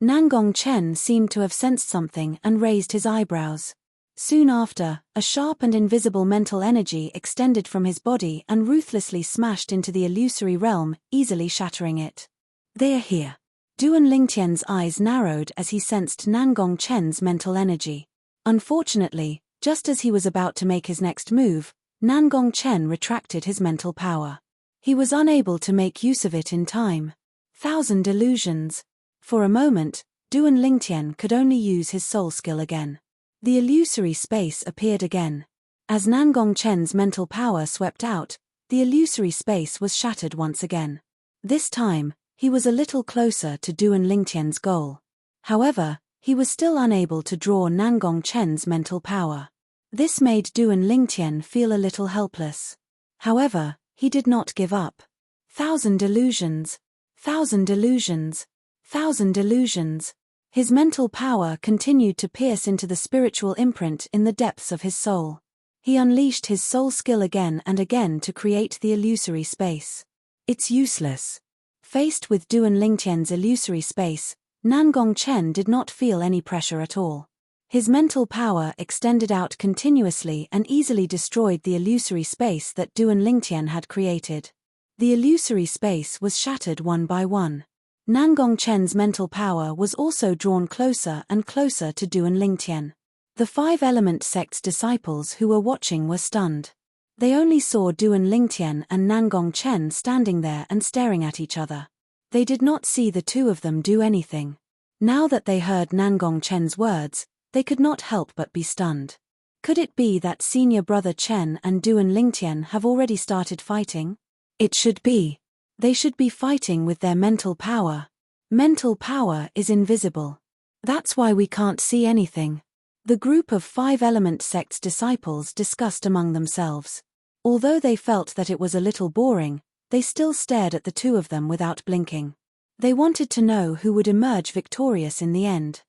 Nangong Chen seemed to have sensed something and raised his eyebrows. Soon after, a sharp and invisible mental energy extended from his body and ruthlessly smashed into the illusory realm, easily shattering it. They are here. Duan Lingtian's eyes narrowed as he sensed Nangong Chen's mental energy. Unfortunately, just as he was about to make his next move, Nangong Chen retracted his mental power. He was unable to make use of it in time. Thousand illusions. For a moment, Duan Lingtian could only use his soul skill again. The illusory space appeared again. As Nangong Chen's mental power swept out, the illusory space was shattered once again. This time, he was a little closer to Duan Lingtian's goal. However, he was still unable to draw Nangong Chen's mental power. This made Duan Lingtian feel a little helpless. However, he did not give up. Thousand illusions. Thousand illusions. Thousand illusions. His mental power continued to pierce into the spiritual imprint in the depths of his soul. He unleashed his soul skill again and again to create the illusory space. It's useless. Faced with Duan Lingtian's illusory space, Nangong Chen did not feel any pressure at all. His mental power extended out continuously and easily destroyed the illusory space that Duan Lingtian had created. The illusory space was shattered one by one. Nangong Chen's mental power was also drawn closer and closer to Duan Lingtian. The five-element sect's disciples who were watching were stunned. They only saw Duan Lingtian and Nangong Chen standing there and staring at each other. They did not see the two of them do anything. Now that they heard Nangong Chen's words, they could not help but be stunned. Could it be that senior brother Chen and Duan Lingtian have already started fighting? It should be. They should be fighting with their mental power. Mental power is invisible. That's why we can't see anything. The group of five-element sect's disciples discussed among themselves. Although they felt that it was a little boring, they still stared at the two of them without blinking. They wanted to know who would emerge victorious in the end.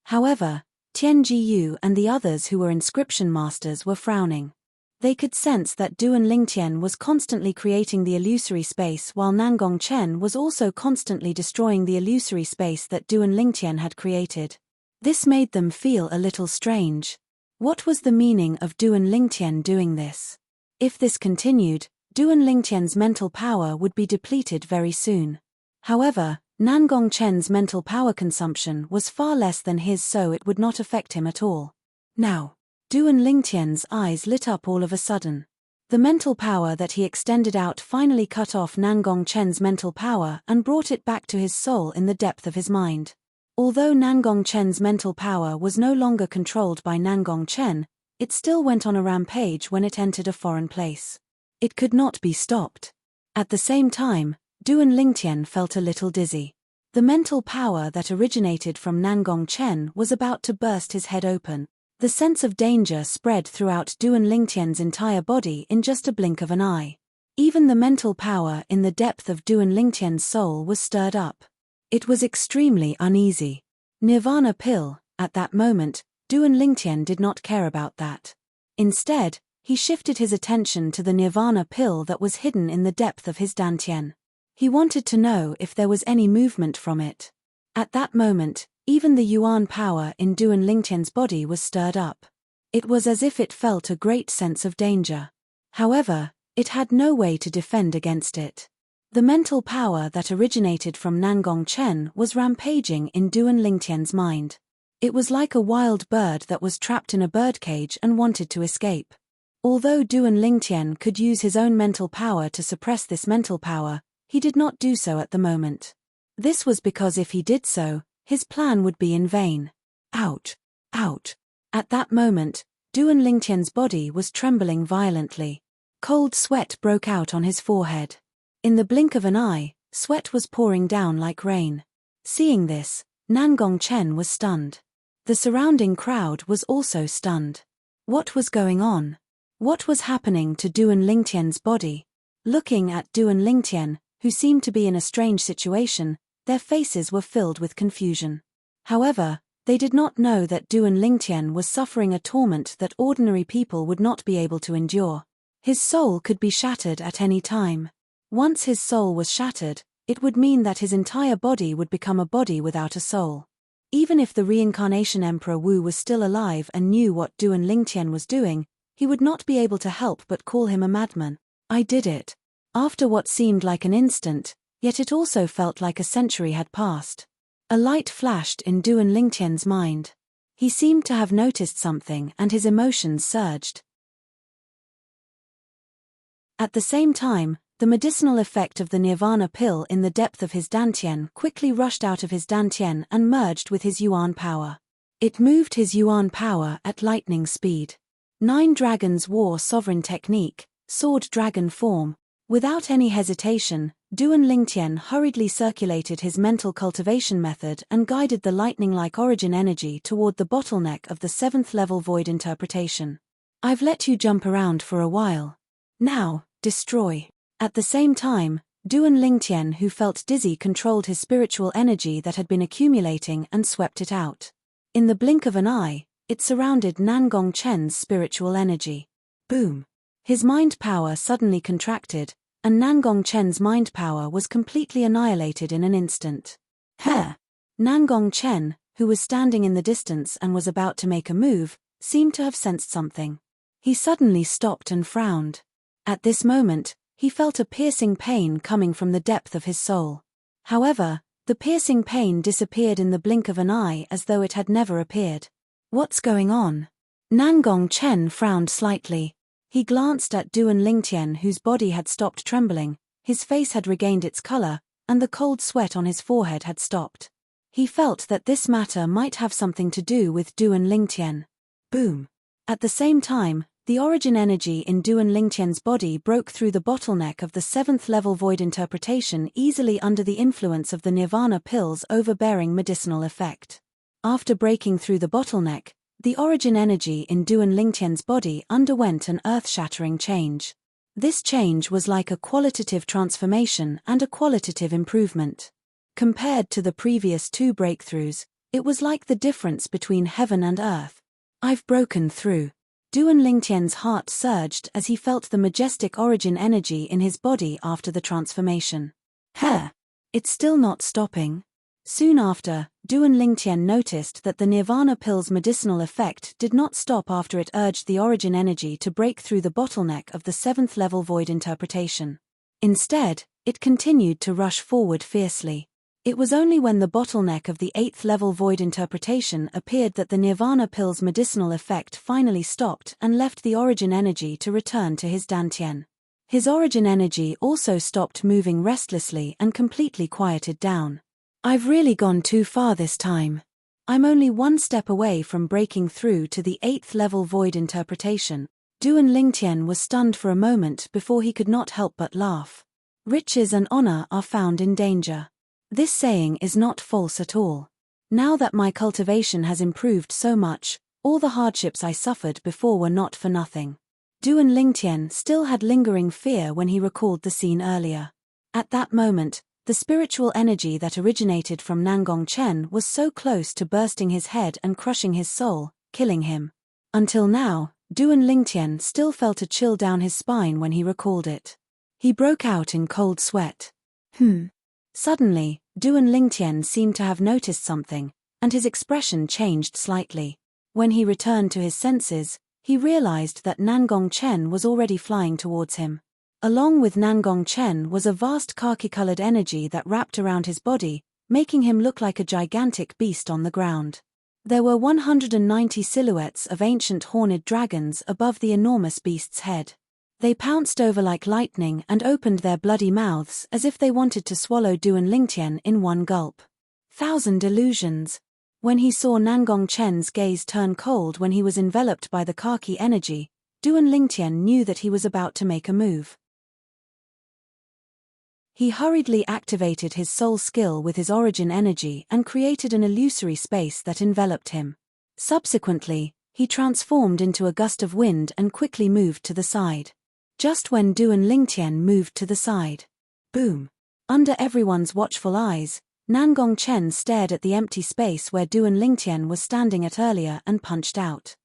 However, Tian Jiyu and the others who were inscription masters were frowning. They could sense that Duan Lingtian was constantly creating the illusory space while Nangong Chen was also constantly destroying the illusory space that Duan Lingtian had created. This made them feel a little strange. What was the meaning of Duan Lingtian doing this? If this continued, Duan Lingtian's mental power would be depleted very soon. However, Nangong Chen's mental power consumption was far less than his, so it would not affect him at all. Now, Duan Lingtian's eyes lit up all of a sudden. The mental power that he extended out finally cut off Nangong Chen's mental power and brought it back to his soul in the depth of his mind. Although Nangong Chen's mental power was no longer controlled by Nangong Chen, it still went on a rampage when it entered a foreign place. It could not be stopped. At the same time, Duan Lingtian felt a little dizzy. The mental power that originated from Nangong Chen was about to burst his head open. The sense of danger spread throughout Duan Lingtian's entire body in just a blink of an eye. Even the mental power in the depth of Duan Lingtian's soul was stirred up. It was extremely uneasy. Nirvana pill. At that moment, Duan Lingtian did not care about that. Instead, he shifted his attention to the nirvana pill that was hidden in the depth of his dantian. He wanted to know if there was any movement from it. At that moment, even the yuan power in Duan Lingtian's body was stirred up. It was as if it felt a great sense of danger. However, it had no way to defend against it. The mental power that originated from Nangong Chen was rampaging in Duan Lingtian's mind. It was like a wild bird that was trapped in a birdcage and wanted to escape. Although Duan Lingtian could use his own mental power to suppress this mental power, he did not do so at the moment. This was because if he did so, his plan would be in vain. Ouch! Ouch! At that moment, Duan Lingtian's body was trembling violently. Cold sweat broke out on his forehead. In the blink of an eye, sweat was pouring down like rain. Seeing this, Nangong Chen was stunned. The surrounding crowd was also stunned. What was going on? What was happening to Duan Lingtian's body? Looking at Duan Lingtian, who seemed to be in a strange situation, their faces were filled with confusion. However, they did not know that Duan Lingtian was suffering a torment that ordinary people would not be able to endure. His soul could be shattered at any time. Once his soul was shattered, it would mean that his entire body would become a body without a soul. Even if the reincarnation Emperor Wu was still alive and knew what Duan Lingtian was doing, he would not be able to help but call him a madman. I did it. After what seemed like an instant, yet it also felt like a century had passed. A light flashed in Duan Lingtian's mind. He seemed to have noticed something and his emotions surged. At the same time, the medicinal effect of the nirvana pill in the depth of his dantian quickly rushed out of his dantian and merged with his yuan power. It moved his yuan power at lightning speed. 9 dragons war sovereign technique, sword dragon form. Without any hesitation, Duan Lingtian hurriedly circulated his mental cultivation method and guided the lightning-like origin energy toward the bottleneck of the 7th level void interpretation. I've let you jump around for a while. Now, destroy. At the same time, Duan Lingtian, who felt dizzy, controlled his spiritual energy that had been accumulating and swept it out. In the blink of an eye, it surrounded Nangong Chen's spiritual energy. Boom! His mind power suddenly contracted, and Nangong Chen's mind power was completely annihilated in an instant. Heh! Nangong Chen, who was standing in the distance and was about to make a move, seemed to have sensed something. He suddenly stopped and frowned. At this moment, he felt a piercing pain coming from the depth of his soul. However, the piercing pain disappeared in the blink of an eye as though it had never appeared. What's going on? Nangong Chen frowned slightly. He glanced at Duan Lingtian, whose body had stopped trembling, his face had regained its color, and the cold sweat on his forehead had stopped. He felt that this matter might have something to do with Duan Lingtian. Boom! At the same time, the origin energy in Duan Lingtian's body broke through the bottleneck of the 7th level void interpretation easily under the influence of the nirvana pill's overbearing medicinal effect. After breaking through the bottleneck, the origin energy in Duan Lingtian's body underwent an earth-shattering change. This change was like a qualitative transformation and a qualitative improvement. Compared to the previous 2 breakthroughs, it was like the difference between heaven and earth. I've broken through. Duan Lingtian's heart surged as he felt the majestic origin energy in his body after the transformation. It's still not stopping. Soon after, Duan Lingtian noticed that the nirvana pill's medicinal effect did not stop after it urged the origin energy to break through the bottleneck of the 7th level void interpretation. Instead, it continued to rush forward fiercely. It was only when the bottleneck of the 8th level void interpretation appeared that the nirvana pill's medicinal effect finally stopped and left the origin energy to return to his dantian. His origin energy also stopped moving restlessly and completely quieted down. I've really gone too far this time. I'm only 1 step away from breaking through to the 8th level void interpretation. Duan Lingtian was stunned for a moment before he could not help but laugh. Riches and honor are found in danger. This saying is not false at all. Now that my cultivation has improved so much, all the hardships I suffered before were not for nothing. Duan Lingtian still had lingering fear when he recalled the scene earlier. At that moment, the spiritual energy that originated from Nangong Chen was so close to bursting his head and crushing his soul, killing him. Until now, Duan Lingtian still felt a chill down his spine when he recalled it. He broke out in cold sweat. Suddenly, Duan Lingtian seemed to have noticed something, and his expression changed slightly. When he returned to his senses, he realized that Nangong Chen was already flying towards him. Along with Nangong Chen was a vast khaki-colored energy that wrapped around his body, making him look like a gigantic beast on the ground. There were 190 silhouettes of ancient horned dragons above the enormous beast's head. They pounced over like lightning and opened their bloody mouths as if they wanted to swallow Duan Lingtian in one gulp. 1,000 illusions. When he saw Nangong Chen's gaze turn cold when he was enveloped by the khaki energy, Duan Lingtian knew that he was about to make a move. He hurriedly activated his soul skill with his origin energy and created an illusory space that enveloped him. Subsequently, he transformed into a gust of wind and quickly moved to the side. Just when Duan Lingtian moved to the side. Boom! Under everyone's watchful eyes, Nangong Chen stared at the empty space where Duan Lingtian was standing at earlier and punched out.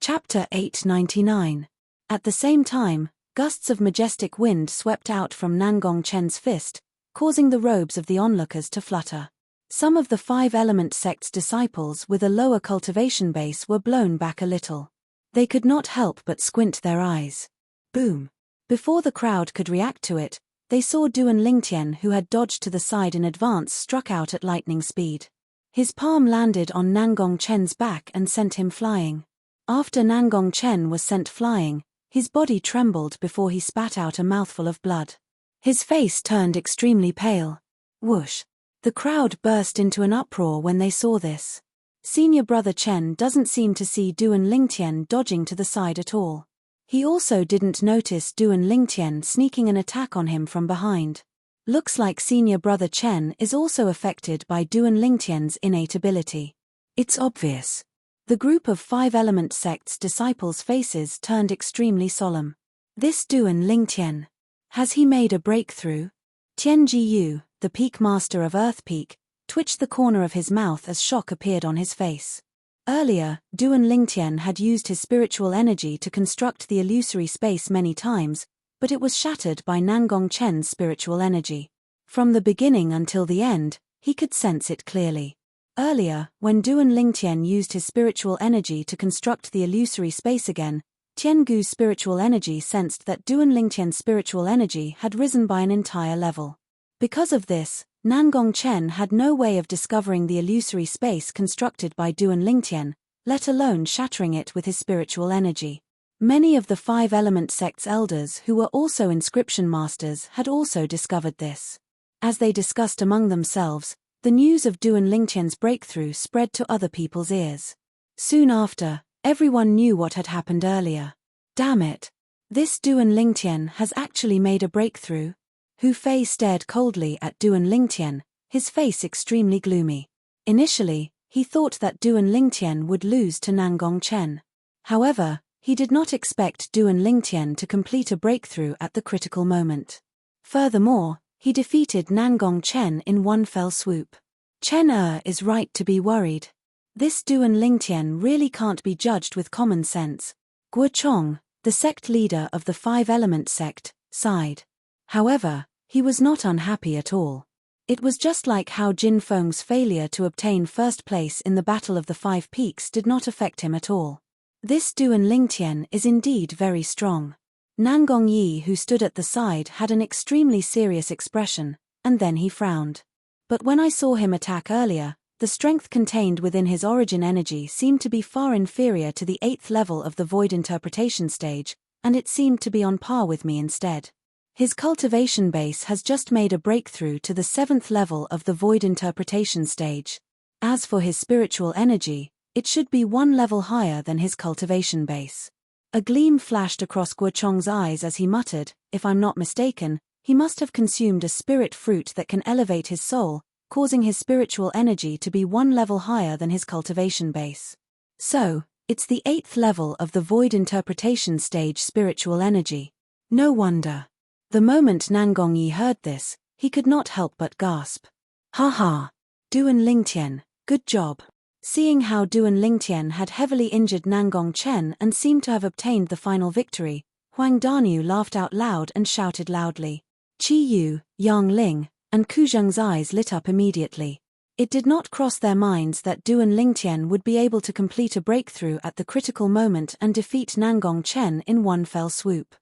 Chapter 899. At the same time, gusts of majestic wind swept out from Nangong Chen's fist, causing the robes of the onlookers to flutter. Some of the five-element sect's disciples with a lower cultivation base were blown back a little. They could not help but squint their eyes. Boom! Before the crowd could react to it, they saw Duan Lingtian, who had dodged to the side in advance, struck out at lightning speed. His palm landed on Nangong Chen's back and sent him flying. After Nangong Chen was sent flying, his body trembled before he spat out a mouthful of blood. His face turned extremely pale. Whoosh! The crowd burst into an uproar when they saw this. Senior brother Chen doesn't seem to see Duan Lingtian dodging to the side at all. He also didn't notice Duan Lingtian sneaking an attack on him from behind. Looks like senior brother Chen is also affected by Duan Lingtian's innate ability. It's obvious. The group of five-element sect's disciples' faces turned extremely solemn. This Duan Lingtian. Has he made a breakthrough? Tian Jiyu, the peak master of Earth Peak, twitched the corner of his mouth as shock appeared on his face. Earlier, Duan Lingtian had used his spiritual energy to construct the illusory space many times, but it was shattered by Nangong Chen's spiritual energy. From the beginning until the end, he could sense it clearly. Earlier, when Duan Lingtian used his spiritual energy to construct the illusory space again, Tiangu's spiritual energy sensed that Duan Lingtian's spiritual energy had risen by an entire level. Because of this, Nangong Chen had no way of discovering the illusory space constructed by Duan Lingtian, let alone shattering it with his spiritual energy. Many of the five-element sect's elders who were also inscription masters had also discovered this. As they discussed among themselves, the news of Duan Lingtian's breakthrough spread to other people's ears. Soon after, everyone knew what had happened earlier. Damn it! This Duan Lingtian has actually made a breakthrough. Hu Fei stared coldly at Duan Lingtian, his face extremely gloomy. Initially, he thought that Duan Lingtian would lose to Nangong Chen. However, he did not expect Duan Lingtian to complete a breakthrough at the critical moment. Furthermore, he defeated Nangong Chen in one fell swoop. Chen is right to be worried. This Duan Lingtian really can't be judged with common sense. Guo Chong, the sect leader of the five-element sect, sighed. However, he was not unhappy at all. It was just like how Jin Feng's failure to obtain first place in the Battle of the Five Peaks did not affect him at all. This Duan Lingtian is indeed very strong. Nangong Yi, who stood at the side, had an extremely serious expression, and then he frowned. But when I saw him attack earlier, the strength contained within his origin energy seemed to be far inferior to the 8th level of the void interpretation stage, and it seemed to be on par with me instead. His cultivation base has just made a breakthrough to the 7th level of the void interpretation stage. As for his spiritual energy, it should be one level higher than his cultivation base. A gleam flashed across Guo Chong's eyes as he muttered, if I'm not mistaken, he must have consumed a spirit fruit that can elevate his soul, causing his spiritual energy to be one level higher than his cultivation base. So, it's the 8th level of the void interpretation stage spiritual energy. No wonder. The moment Nangong Yi heard this, he could not help but gasp. Ha ha! Duan Lingtian, good job. Seeing how Duan Lingtian had heavily injured Nangong Chen and seemed to have obtained the final victory, Huang Daniu laughed out loud and shouted loudly. Qi Yu, Yang Ling, and Ku Zheng's eyes lit up immediately. It did not cross their minds that Duan Lingtian would be able to complete a breakthrough at the critical moment and defeat Nangong Chen in one fell swoop.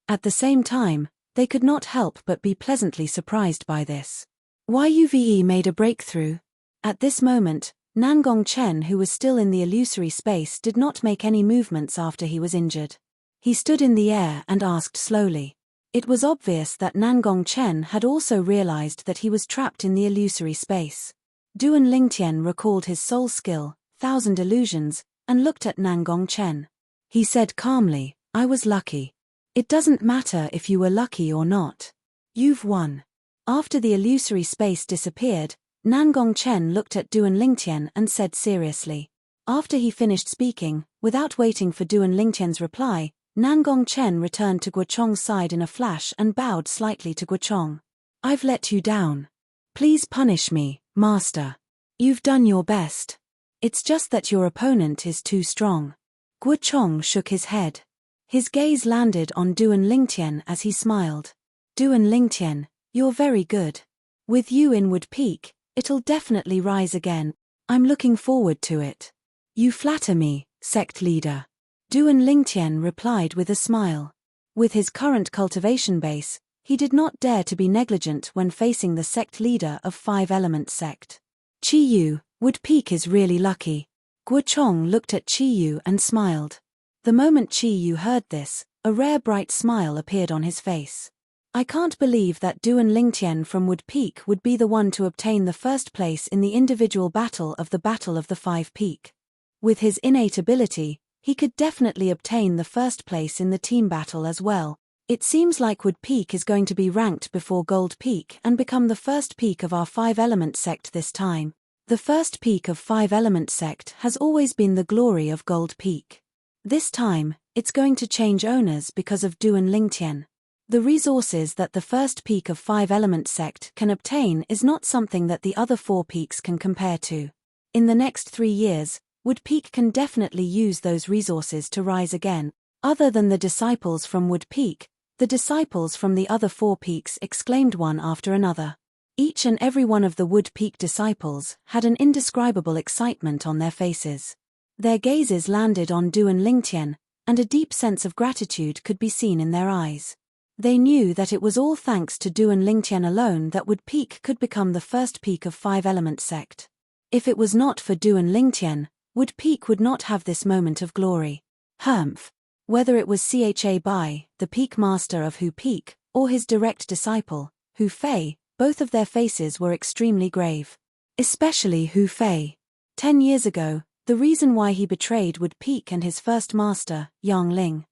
At the same time, they could not help but be pleasantly surprised by this. Yuve made a breakthrough. At this moment, Nangong Chen, who was still in the illusory space, did not make any movements after he was injured. He stood in the air and asked slowly. It was obvious that Nangong Chen had also realized that he was trapped in the illusory space. Duan Lingtian recalled his soul skill, 1,000 illusions, and looked at Nangong Chen. He said calmly, I was lucky. It doesn't matter if you were lucky or not. You've won. After the illusory space disappeared, Nangong Chen looked at Duan Lingtian and said seriously. After he finished speaking, without waiting for Duan Lingtian's reply, Nangong Chen returned to Guochong's side in a flash and bowed slightly to Guochong. I've let you down. Please punish me, master. You've done your best. It's just that your opponent is too strong. Guochong shook his head. His gaze landed on Duan Lingtian as he smiled. Duan Lingtian, you're very good. With you in Wood Peak, it'll definitely rise again. I'm looking forward to it. You flatter me, sect leader. Duan Lingtian replied with a smile. With his current cultivation base, he did not dare to be negligent when facing the sect leader of Five-Element sect. Chi Yu, Wood Peak is really lucky. Guochong looked at Chi Yu and smiled. The moment Chi Yu heard this, a rare bright smile appeared on his face. I can't believe that Duan Lingtian from Wood Peak would be the one to obtain the first place in the individual battle of the Five Peak. With his innate ability, he could definitely obtain the first place in the team battle as well. It seems like Wood Peak is going to be ranked before Gold Peak and become the first peak of our Five-Element sect this time. The first peak of Five-Element sect has always been the glory of Gold Peak. This time, it's going to change owners because of Duan Lingtian. The resources that the first peak of Five-Element sect can obtain is not something that the other four peaks can compare to. In the next 3 years, Wood Peak can definitely use those resources to rise again. Other than the disciples from Wood Peak, the disciples from the other four peaks exclaimed one after another. Each and every one of the Wood Peak disciples had an indescribable excitement on their faces. Their gazes landed on Duan Lingtian, and a deep sense of gratitude could be seen in their eyes. They knew that it was all thanks to Duan Lingtian alone that Wood Peak could become the first peak of Five-Element sect. If it was not for Duan Lingtian, Wood Peak would not have this moment of glory. Humph. Whether it was Cha Bai, the peak master of Hu Peak, or his direct disciple, Hu Fei, both of their faces were extremely grave. Especially Hu Fei. 10 years ago, the reason why he betrayed Wood Peak and his first master, Yang Ling.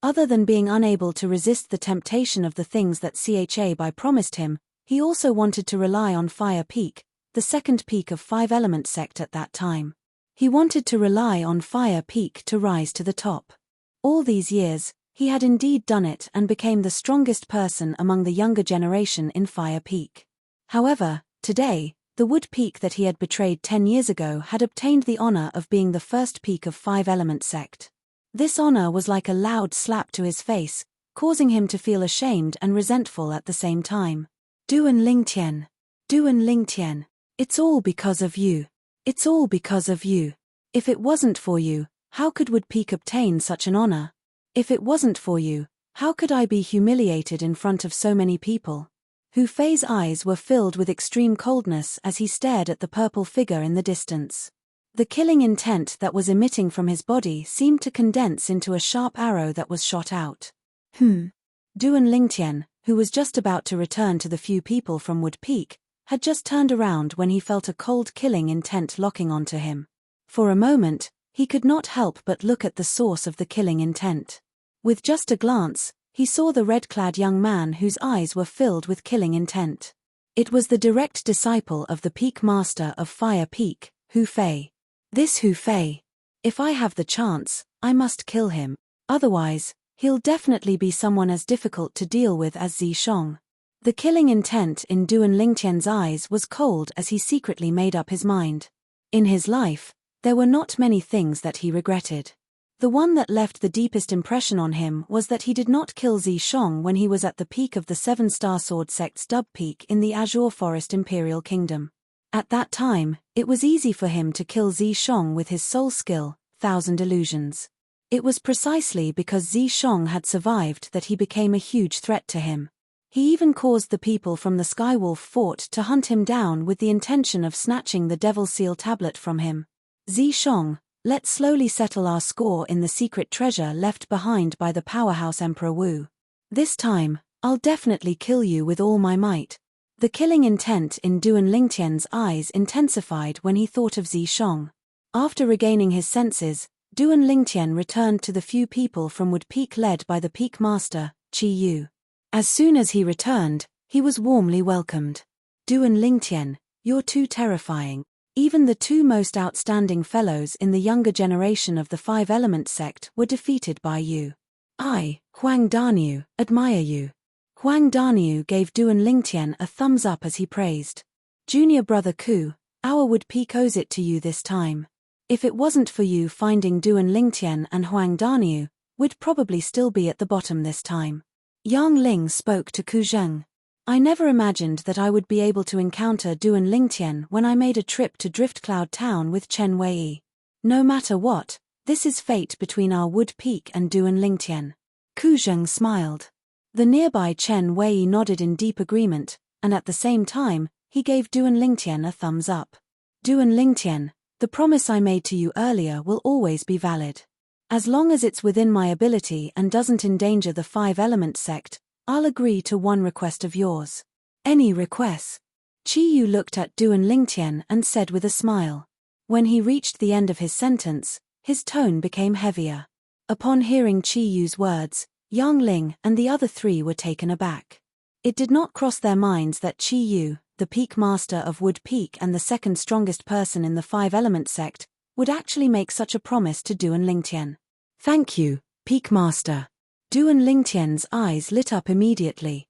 Other than being unable to resist the temptation of the things that Cha Bai promised him, he also wanted to rely on Fire Peak, the second peak of Five-Element sect at that time. He wanted to rely on Fire Peak to rise to the top. All these years, he had indeed done it and became the strongest person among the younger generation in Fire Peak. However, today, the Wood Peak that he had betrayed 10 years ago had obtained the honor of being the first peak of Five-Element sect. This honor was like a loud slap to his face, causing him to feel ashamed and resentful at the same time. Duan Lingtian. Duan Lingtian. It's all because of you. It's all because of you. If it wasn't for you, how could Wood Peak obtain such an honor? If it wasn't for you, how could I be humiliated in front of so many people? Hu Fei's eyes were filled with extreme coldness as he stared at the purple figure in the distance. The killing intent that was emitting from his body seemed to condense into a sharp arrow that was shot out. Duan Lingtian, who was just about to return to the few people from Wood Peak, had just turned around when he felt a cold killing intent locking onto him. For a moment, he could not help but look at the source of the killing intent. With just a glance, he saw the red-clad young man whose eyes were filled with killing intent. It was the direct disciple of the Peak Master of Fire Peak, Hu Fei. This Hu Fei. If I have the chance, I must kill him. Otherwise, he'll definitely be someone as difficult to deal with as Zishong. The killing intent in Duan Lingtian's eyes was cold as he secretly made up his mind. In his life, there were not many things that he regretted. The one that left the deepest impression on him was that he did not kill Zishong when he was at the peak of the Seven-Star Sword Sect's Dub Peak in the Azure Forest Imperial Kingdom. At that time, it was easy for him to kill Zishong with his soul skill, Thousand Illusions. It was precisely because Zishong had survived that he became a huge threat to him. He even caused the people from the Skywolf Fort to hunt him down with the intention of snatching the Devil Seal tablet from him. Zishong, let's slowly settle our score in the secret treasure left behind by the powerhouse Emperor Wu. This time, I'll definitely kill you with all my might. The killing intent in Duan Lingtian's eyes intensified when he thought of Zishong. After regaining his senses, Duan Lingtian returned to the few people from Wood Peak led by the Peak Master, Qi Yu. As soon as he returned, he was warmly welcomed. Duan Lingtian, you're too terrifying. Even the two most outstanding fellows in the younger generation of the Five Element sect were defeated by you. I, Huang Daniu, admire you. Huang Daniu gave Duan Lingtian a thumbs up as he praised. Junior brother Ku, our Wood Peak owes it to you this time. If it wasn't for you finding Duan Lingtian and Huang Daniu, we'd probably still be at the bottom this time. Yang Ling spoke to Ku Zheng. I never imagined that I would be able to encounter Duan Lingtian when I made a trip to Driftcloud Town with Chen Wei. No matter what, this is fate between our Wood Peak and Duan Lingtian. Ku Zheng smiled. The nearby Chen Wei nodded in deep agreement, and at the same time, he gave Duan Lingtian a thumbs up. Duan Lingtian, the promise I made to you earlier will always be valid. As long as it's within my ability and doesn't endanger the Five Element sect, I'll agree to one request of yours. Any request? Qi Yu looked at Duan Lingtian and said with a smile. When he reached the end of his sentence, his tone became heavier. Upon hearing Qi Yu's words, Yang Ling and the other three were taken aback. It did not cross their minds that Qi Yu, the Peak Master of Wood Peak and the second strongest person in the Five Element sect, would actually make such a promise to Duan Lingtian. Thank you, Peak Master. Duan Lingtian's eyes lit up immediately.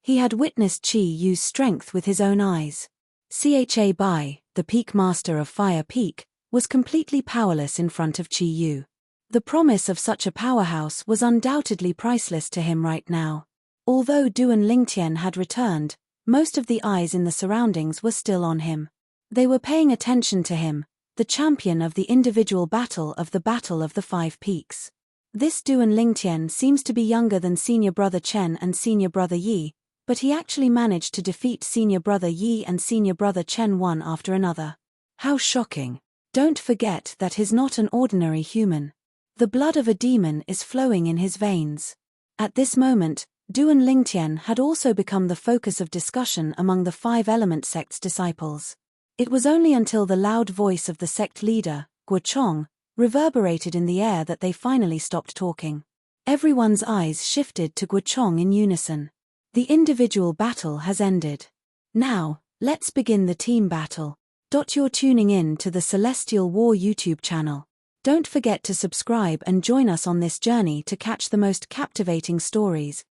He had witnessed Qi Yu's strength with his own eyes. Cha Bai, the Peak Master of Fire Peak, was completely powerless in front of Qi Yu. The promise of such a powerhouse was undoubtedly priceless to him right now. Although Duan Lingtian had returned, most of the eyes in the surroundings were still on him. They were paying attention to him, the champion of the individual battle of the Five Peaks. This Duan Lingtian seems to be younger than senior brother Chen and senior brother Yi, but he actually managed to defeat senior brother Yi and senior brother Chen one after another. How shocking. Don't forget that he's not an ordinary human. The blood of a demon is flowing in his veins. At this moment, Duan Lingtian had also become the focus of discussion among the Five Element sect's disciples. It was only until the loud voice of the sect leader, Guo Chong, reverberated in the air that they finally stopped talking. Everyone's eyes shifted to Guo Chong in unison. The individual battle has ended. Now, let's begin the team battle. You're tuning in to the Celestial War YouTube channel. Don't forget to subscribe and join us on this journey to catch the most captivating stories,